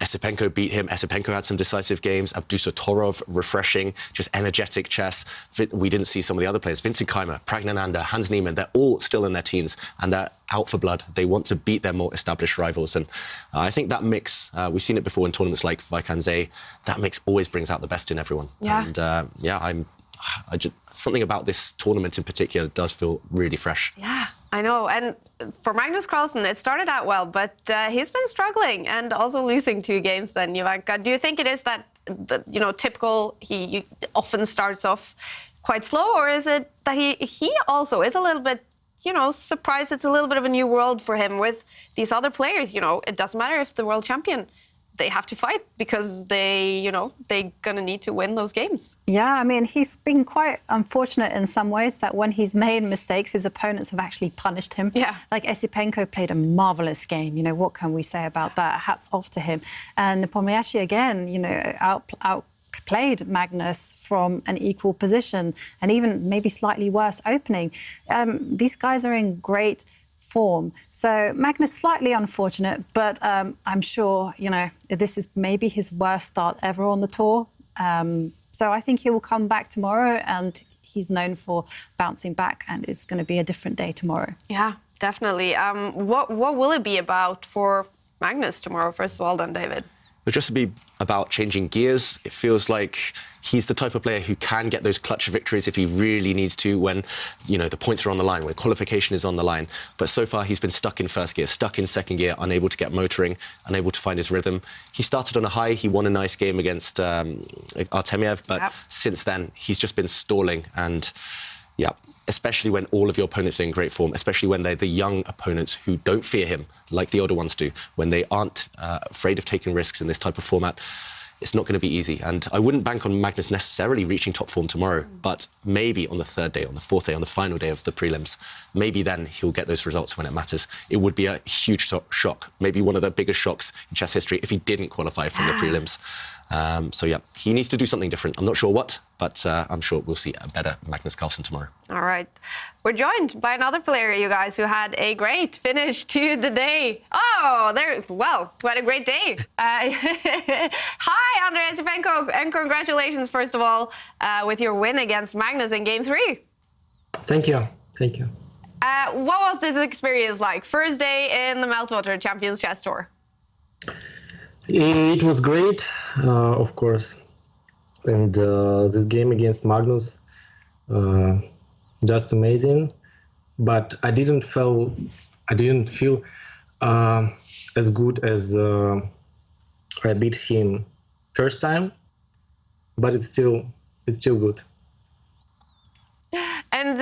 Esipenko beat him. Esipenko had some decisive games. Abdusatorov, refreshing, just energetic chess. We didn't see some of the other players. Vincent Keimer, Pragnananda, Hans Niemann, they're all still in their teens and they're out for blood. They want to beat their more established rivals. And I think that mix, we've seen it before in tournaments like Vaikanze, that mix always brings out the best in everyone. Yeah. And something about this tournament in particular does feel really fresh. Yeah, I know. And for Magnus Carlsen, it started out well, but he's been struggling and also losing 2 games then, Jovanka. Do you think it is that, typical, he often starts off quite slow, or is it that he also is a little bit, surprised it's a little bit of a new world for him with these other players? It doesn't matter if the world champion, they have to fight because they're going to need to win those games. Yeah, I mean, he's been quite unfortunate in some ways that when he's made mistakes, his opponents have actually punished him. Yeah. Like Esipenko played a marvellous game. What can we say about that? Hats off to him. And Nepomniachtchi, again, outplayed Magnus from an equal position and even maybe slightly worse opening. These guys are in great form. So Magnus slightly unfortunate, but I'm sure, this is maybe his worst start ever on the tour. So I think he will come back tomorrow, and he's known for bouncing back, and it's going to be a different day tomorrow. Yeah, definitely. What will it be about for Magnus tomorrow, first of all, then, David? It'll just be about changing gears. It feels like he's the type of player who can get those clutch victories if he really needs to when, the points are on the line, when qualification is on the line. But so far, he's been stuck in first gear, stuck in second gear, unable to get motoring, unable to find his rhythm. He started on a high. He won a nice game against Artemiev, but since then, he's just been stalling. And yeah, especially when all of your opponents are in great form, especially when they're the young opponents who don't fear him like the older ones do, when they aren't afraid of taking risks in this type of format. It's not going to be easy. And I wouldn't bank on Magnus necessarily reaching top form tomorrow, but maybe on the 3rd day, on the 4th day, on the final day of the prelims, maybe then he'll get those results when it matters. It would be a huge shock, maybe one of the biggest shocks in chess history if he didn't qualify from the prelims. So yeah, he needs to do something different. I'm not sure what, but I'm sure we'll see a better Magnus Carlsen tomorrow. All right. We're joined by another player, you guys, who had a great finish to the day. Oh, who had a great day. Hi, Andrei Esipenko, and congratulations, first of all, with your win against Magnus in Game 3. Thank you. Thank you. What was this experience like? First day in the Meltwater Champions Chess Tour. It was great, of course. And this game against Magnus, just amazing. But I didn't feel as good as I beat him first time. But it's still good. And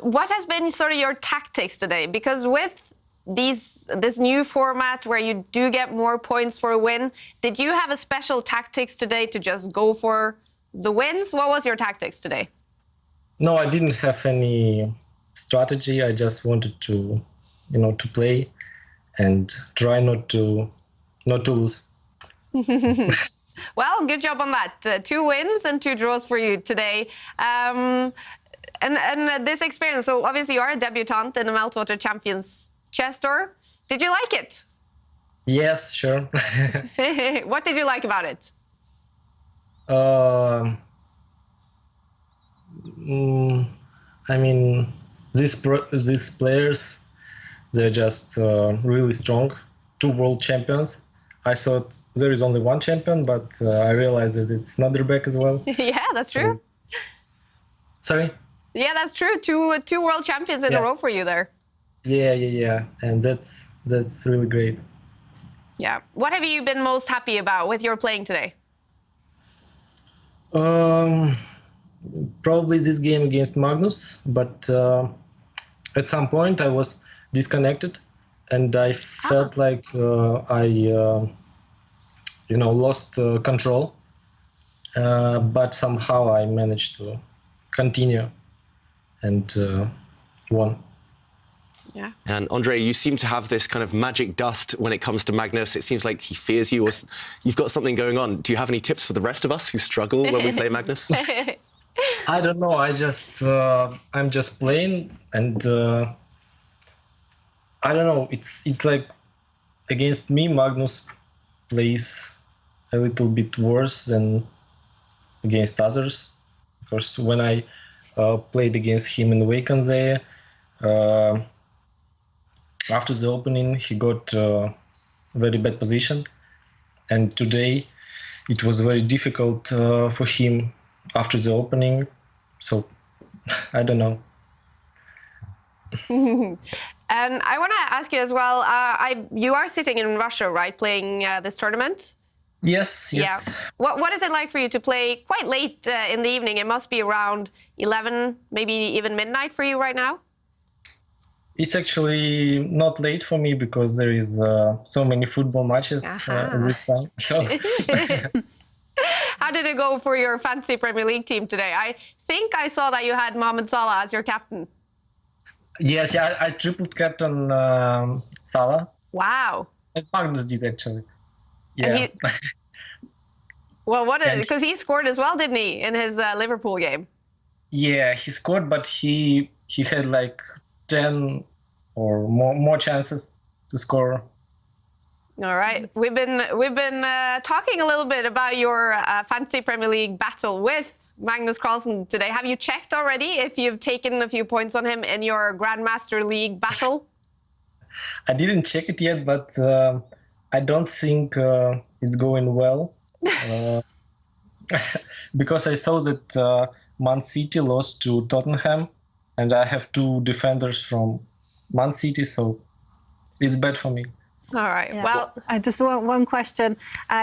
what has been sort of your tactics today? Because with this new format where you do get more points for a win, did you have a special tactics today to just go for the wins? What was your tactics today? No, I didn't have any strategy. I just wanted to, to play and try not to lose. Well, good job on that. 2 wins and 2 draws for you today. And this experience, so obviously you are a debutant in the Meltwater Champions Chess Tour. Did you like it? Yes, sure. What did you like about it? I mean, these players, they're just really strong. 2 world champions. I thought there is only 1 champion, but I realized that it's Notherbeck as well. Yeah, that's true. Sorry? Yeah, that's true. Two world champions in a row for you there. Yeah. And that's really great. Yeah. What have you been most happy about with your playing today? Probably this game against Magnus, but at some point I was disconnected and I felt like I lost control, but somehow I managed to continue and won. Yeah. And Andre, you seem to have this kind of magic dust when it comes to Magnus. It seems like he fears you, or you've got something going on. Do you have any tips for the rest of us who struggle when we play Magnus? I don't know. I'm just playing, and I don't know. It's like against me, Magnus plays a little bit worse than against others. Because when I played against him in Waken there, after the opening, he got a very bad position. And today, it was very difficult for him after the opening. So, I don't know. And I want to ask you as well, you are sitting in Russia, right, playing this tournament? Yes. Yeah. What is it like for you to play quite late in the evening? It must be around 11, maybe even midnight for you right now? It's actually not late for me because there is so many football matches this time. So. How did it go for your fantasy Premier League team today? I think I saw that you had Mohamed Salah as your captain. Yes, I tripled captain Salah. Wow. And Magnus did actually. Yeah. Well, because he scored as well, didn't he, in his Liverpool game? Yeah, he scored, but he had like 10 or more chances to score. All right, we've been talking a little bit about your fantasy Premier League battle with Magnus Carlsen today. Have you checked already if you've taken a few points on him in your Grandmaster League battle? I didn't check it yet, but I don't think it's going well. Because I saw that Man City lost to Tottenham, and I have 2 defenders from Man City, so it's bad for me. All right. Yeah. Well, I just want one question.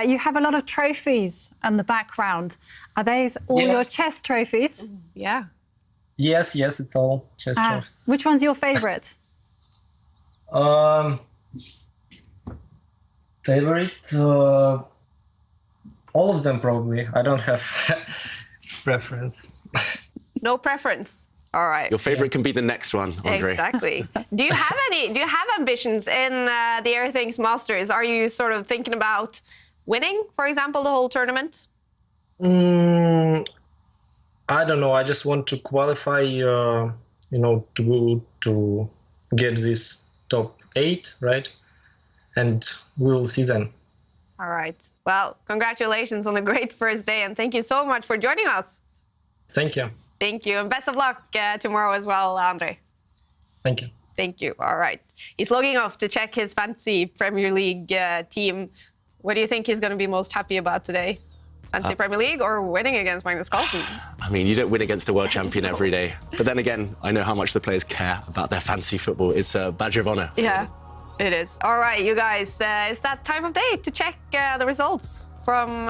You have a lot of trophies in the background. Are these all your chess trophies? Yeah. Yes, it's all chess trophies. Which one's your favorite? Favorite? All of them probably. I don't have preference. No preference. All right. Your favorite can be the next one, Andre. Exactly. Do you have ambitions in the Airthings Masters? Are you sort of thinking about winning, for example, the whole tournament? I don't know. I just want to qualify, to get this top 8, right? And we will see then. All right. Well, congratulations on a great first day, and thank you so much for joining us. Thank you. Thank you, and best of luck tomorrow as well, Andre. Thank you. Thank you. All right. He's logging off to check his fantasy Premier League team. What do you think he's going to be most happy about today? Fantasy Premier League or winning against Magnus Carlsen? I mean, you don't win against a world champion every day. But then again, I know how much the players care about their fantasy football. It's a badge of honor. Yeah, it is. All right, you guys, it's that time of day to check the results from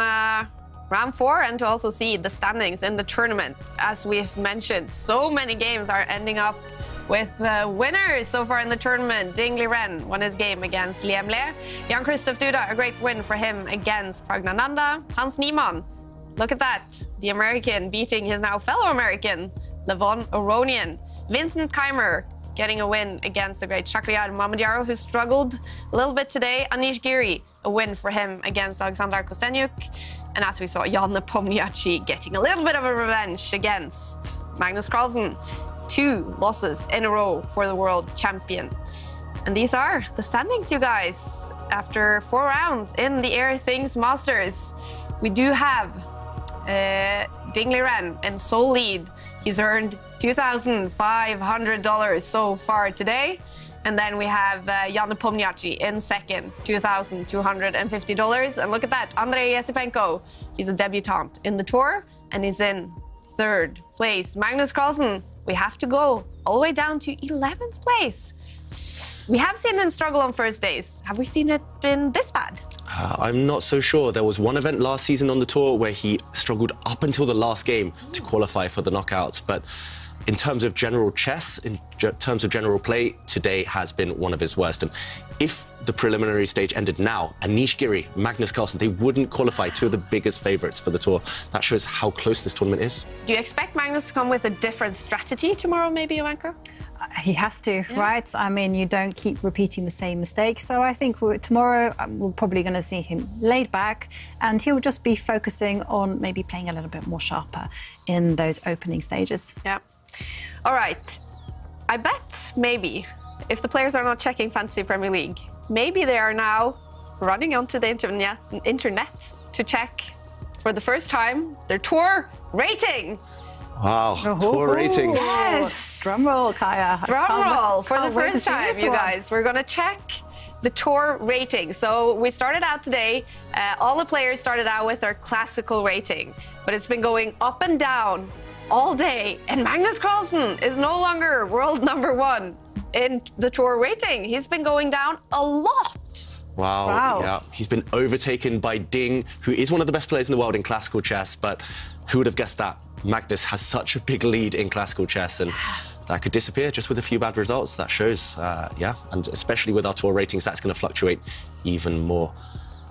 round 4 and to also see the standings in the tournament. As we've mentioned, so many games are ending up with winners so far in the tournament. Ding Liren won his game against Liam Le. Jan-Krzysztof Duda, a great win for him against Pragnananda. Hans Niemann, look at that. The American beating his now fellow American, Levon Aronian. Vincent Keimer getting a win against the great Shakhriyar Mamedyarov, who struggled a little bit today. Anish Giri, a win for him against Alexander Kostenyuk. And as we saw, Jan Nepomniachtchi getting a little bit of a revenge against Magnus Carlsen. 2 losses in a row for the world champion. And these are the standings, you guys. After 4 rounds in the Airthings Masters, we do have Ding Liren in sole lead. He's earned $2,500 so far today. And then we have Jan Nepomniachtchi in second, $2,250. And look at that, Andrei Esipenko. He's a debutant in the tour, and he's in 3rd place. Magnus Carlsen, we have to go all the way down to 11th place. We have seen him struggle on first days. Have we seen it been this bad? I'm not so sure. There was one event last season on the tour where he struggled up until the last game to qualify for the knockouts. But in terms of general chess, in terms of general play, today has been one of his worst. And if the preliminary stage ended now, Anish Giri, Magnus Carlsen, they wouldn't qualify, 2 of the biggest favourites for the tour. That shows how close this tournament is. Do you expect Magnus to come with a different strategy tomorrow, maybe, Ivanka? He has to, right? I mean, you don't keep repeating the same mistakes. So I think tomorrow we're probably going to see him laid back, and he'll just be focusing on maybe playing a little bit more sharper in those opening stages. Yeah. All right. I bet maybe if the players are not checking Fantasy Premier League, maybe they are now running onto the internet to check for the first time their tour rating. Wow, tour ratings. Yes. Drum roll, Kaja. Drum roll for the first time, you guys. We're going to check the tour rating. So we started out today, all the players started out with their classical rating, but it's been going up and down all day. And Magnus Carlsen is no longer world #1 in the tour rating. He's been going down a lot. Wow. Yeah. He's been overtaken by Ding, who is one of the best players in the world in classical chess, but who would have guessed that? Magnus has such a big lead in classical chess, and that could disappear just with a few bad results. That shows, and especially with our tour ratings, that's going to fluctuate even more.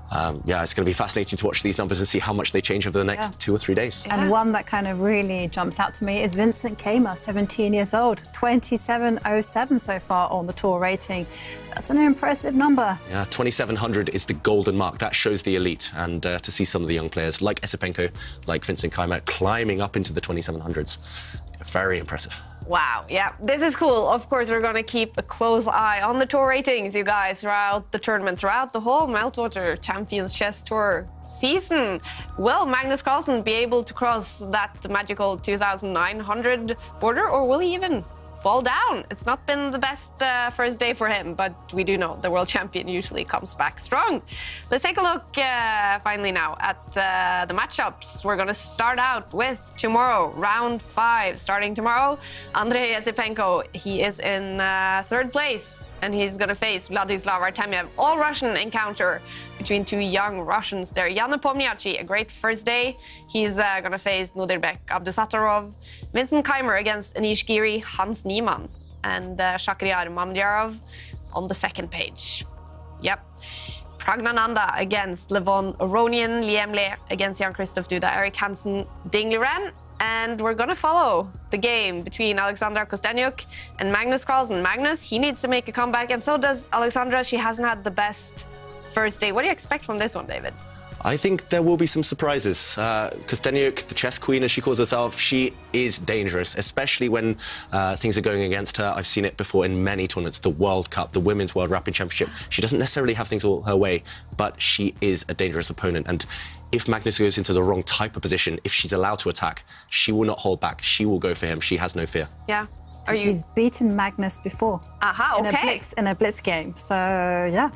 It's going to be fascinating to watch these numbers and see how much they change over the next 2 or 3 days. And one that kind of really jumps out to me is Vincent Keimer, 17 years old, 27.07 so far on the tour rating. That's an impressive number. Yeah, 2,700 is the golden mark. That shows the elite. And to see some of the young players like Esipenko, like Vincent Keimer, climbing up into the 2,700s, very impressive. Wow, yeah, this is cool. Of course, we're going to keep a close eye on the tour ratings, you guys, throughout the tournament, throughout the whole Meltwater Champions Chess Tour season. Will Magnus Carlsen be able to cross that magical 2,900 border, or will he even fall down? It's not been the best first day for him, but we do know the world champion usually comes back strong. Let's take a look finally now at the matchups. We're going to start out with tomorrow, round 5. Starting tomorrow, Andrei Esipenko, he is in 3rd place, and he's going to face Vladislav Artemiev. All Russian encounter between 2 young Russians there. Jan Nepomniachtchi, a great first day. He's going to face Nudirbek Abdusattorov. Vincent Keimer against Anish Giri, Hans Niemann, and Shakhriyar Mamedyarov on the 2nd page. Yep. Pragnananda against Levon Aronian, Liam Le against Jan-Krzysztof Duda, Erik Hansen, Ding Liren. And we're going to follow the game between Alexander Kostenyuk and Magnus Carlsen. Magnus, he needs to make a comeback, and so does Alexandra. She hasn't had the best first day. What do you expect from this one, David? I think there will be some surprises. Kostenyuk, the chess queen as she calls herself, she is dangerous, especially when things are going against her. I've seen it before in many tournaments, the World Cup, the Women's World Rapping Championship. She doesn't necessarily have things all her way, but she is a dangerous opponent. And if Magnus goes into the wrong type of position, if she's allowed to attack, she will not hold back. She will go for him. She has no fear. Yeah. She's beaten Magnus before. Aha, okay. In a blitz game. So yeah,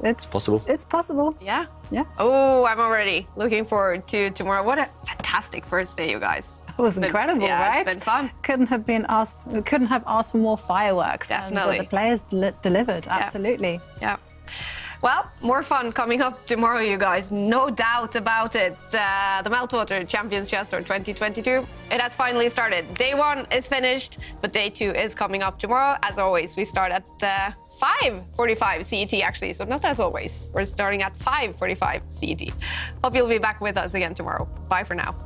it's possible. It's possible. Yeah. Yeah. Oh, I'm already looking forward to tomorrow. What a fantastic first day, you guys. It was incredible, right? It's been fun. Couldn't have asked for more fireworks. Definitely. And the players delivered. Yeah. Absolutely. Yeah. Well, more fun coming up tomorrow, you guys. No doubt about it. The Meltwater Champions Chess Tour 2022, it has finally started. Day 1 is finished, but day 2 is coming up tomorrow. As always, we start at 5:45 CET, actually. So not as always. We're starting at 5:45 CET. Hope you'll be back with us again tomorrow. Bye for now.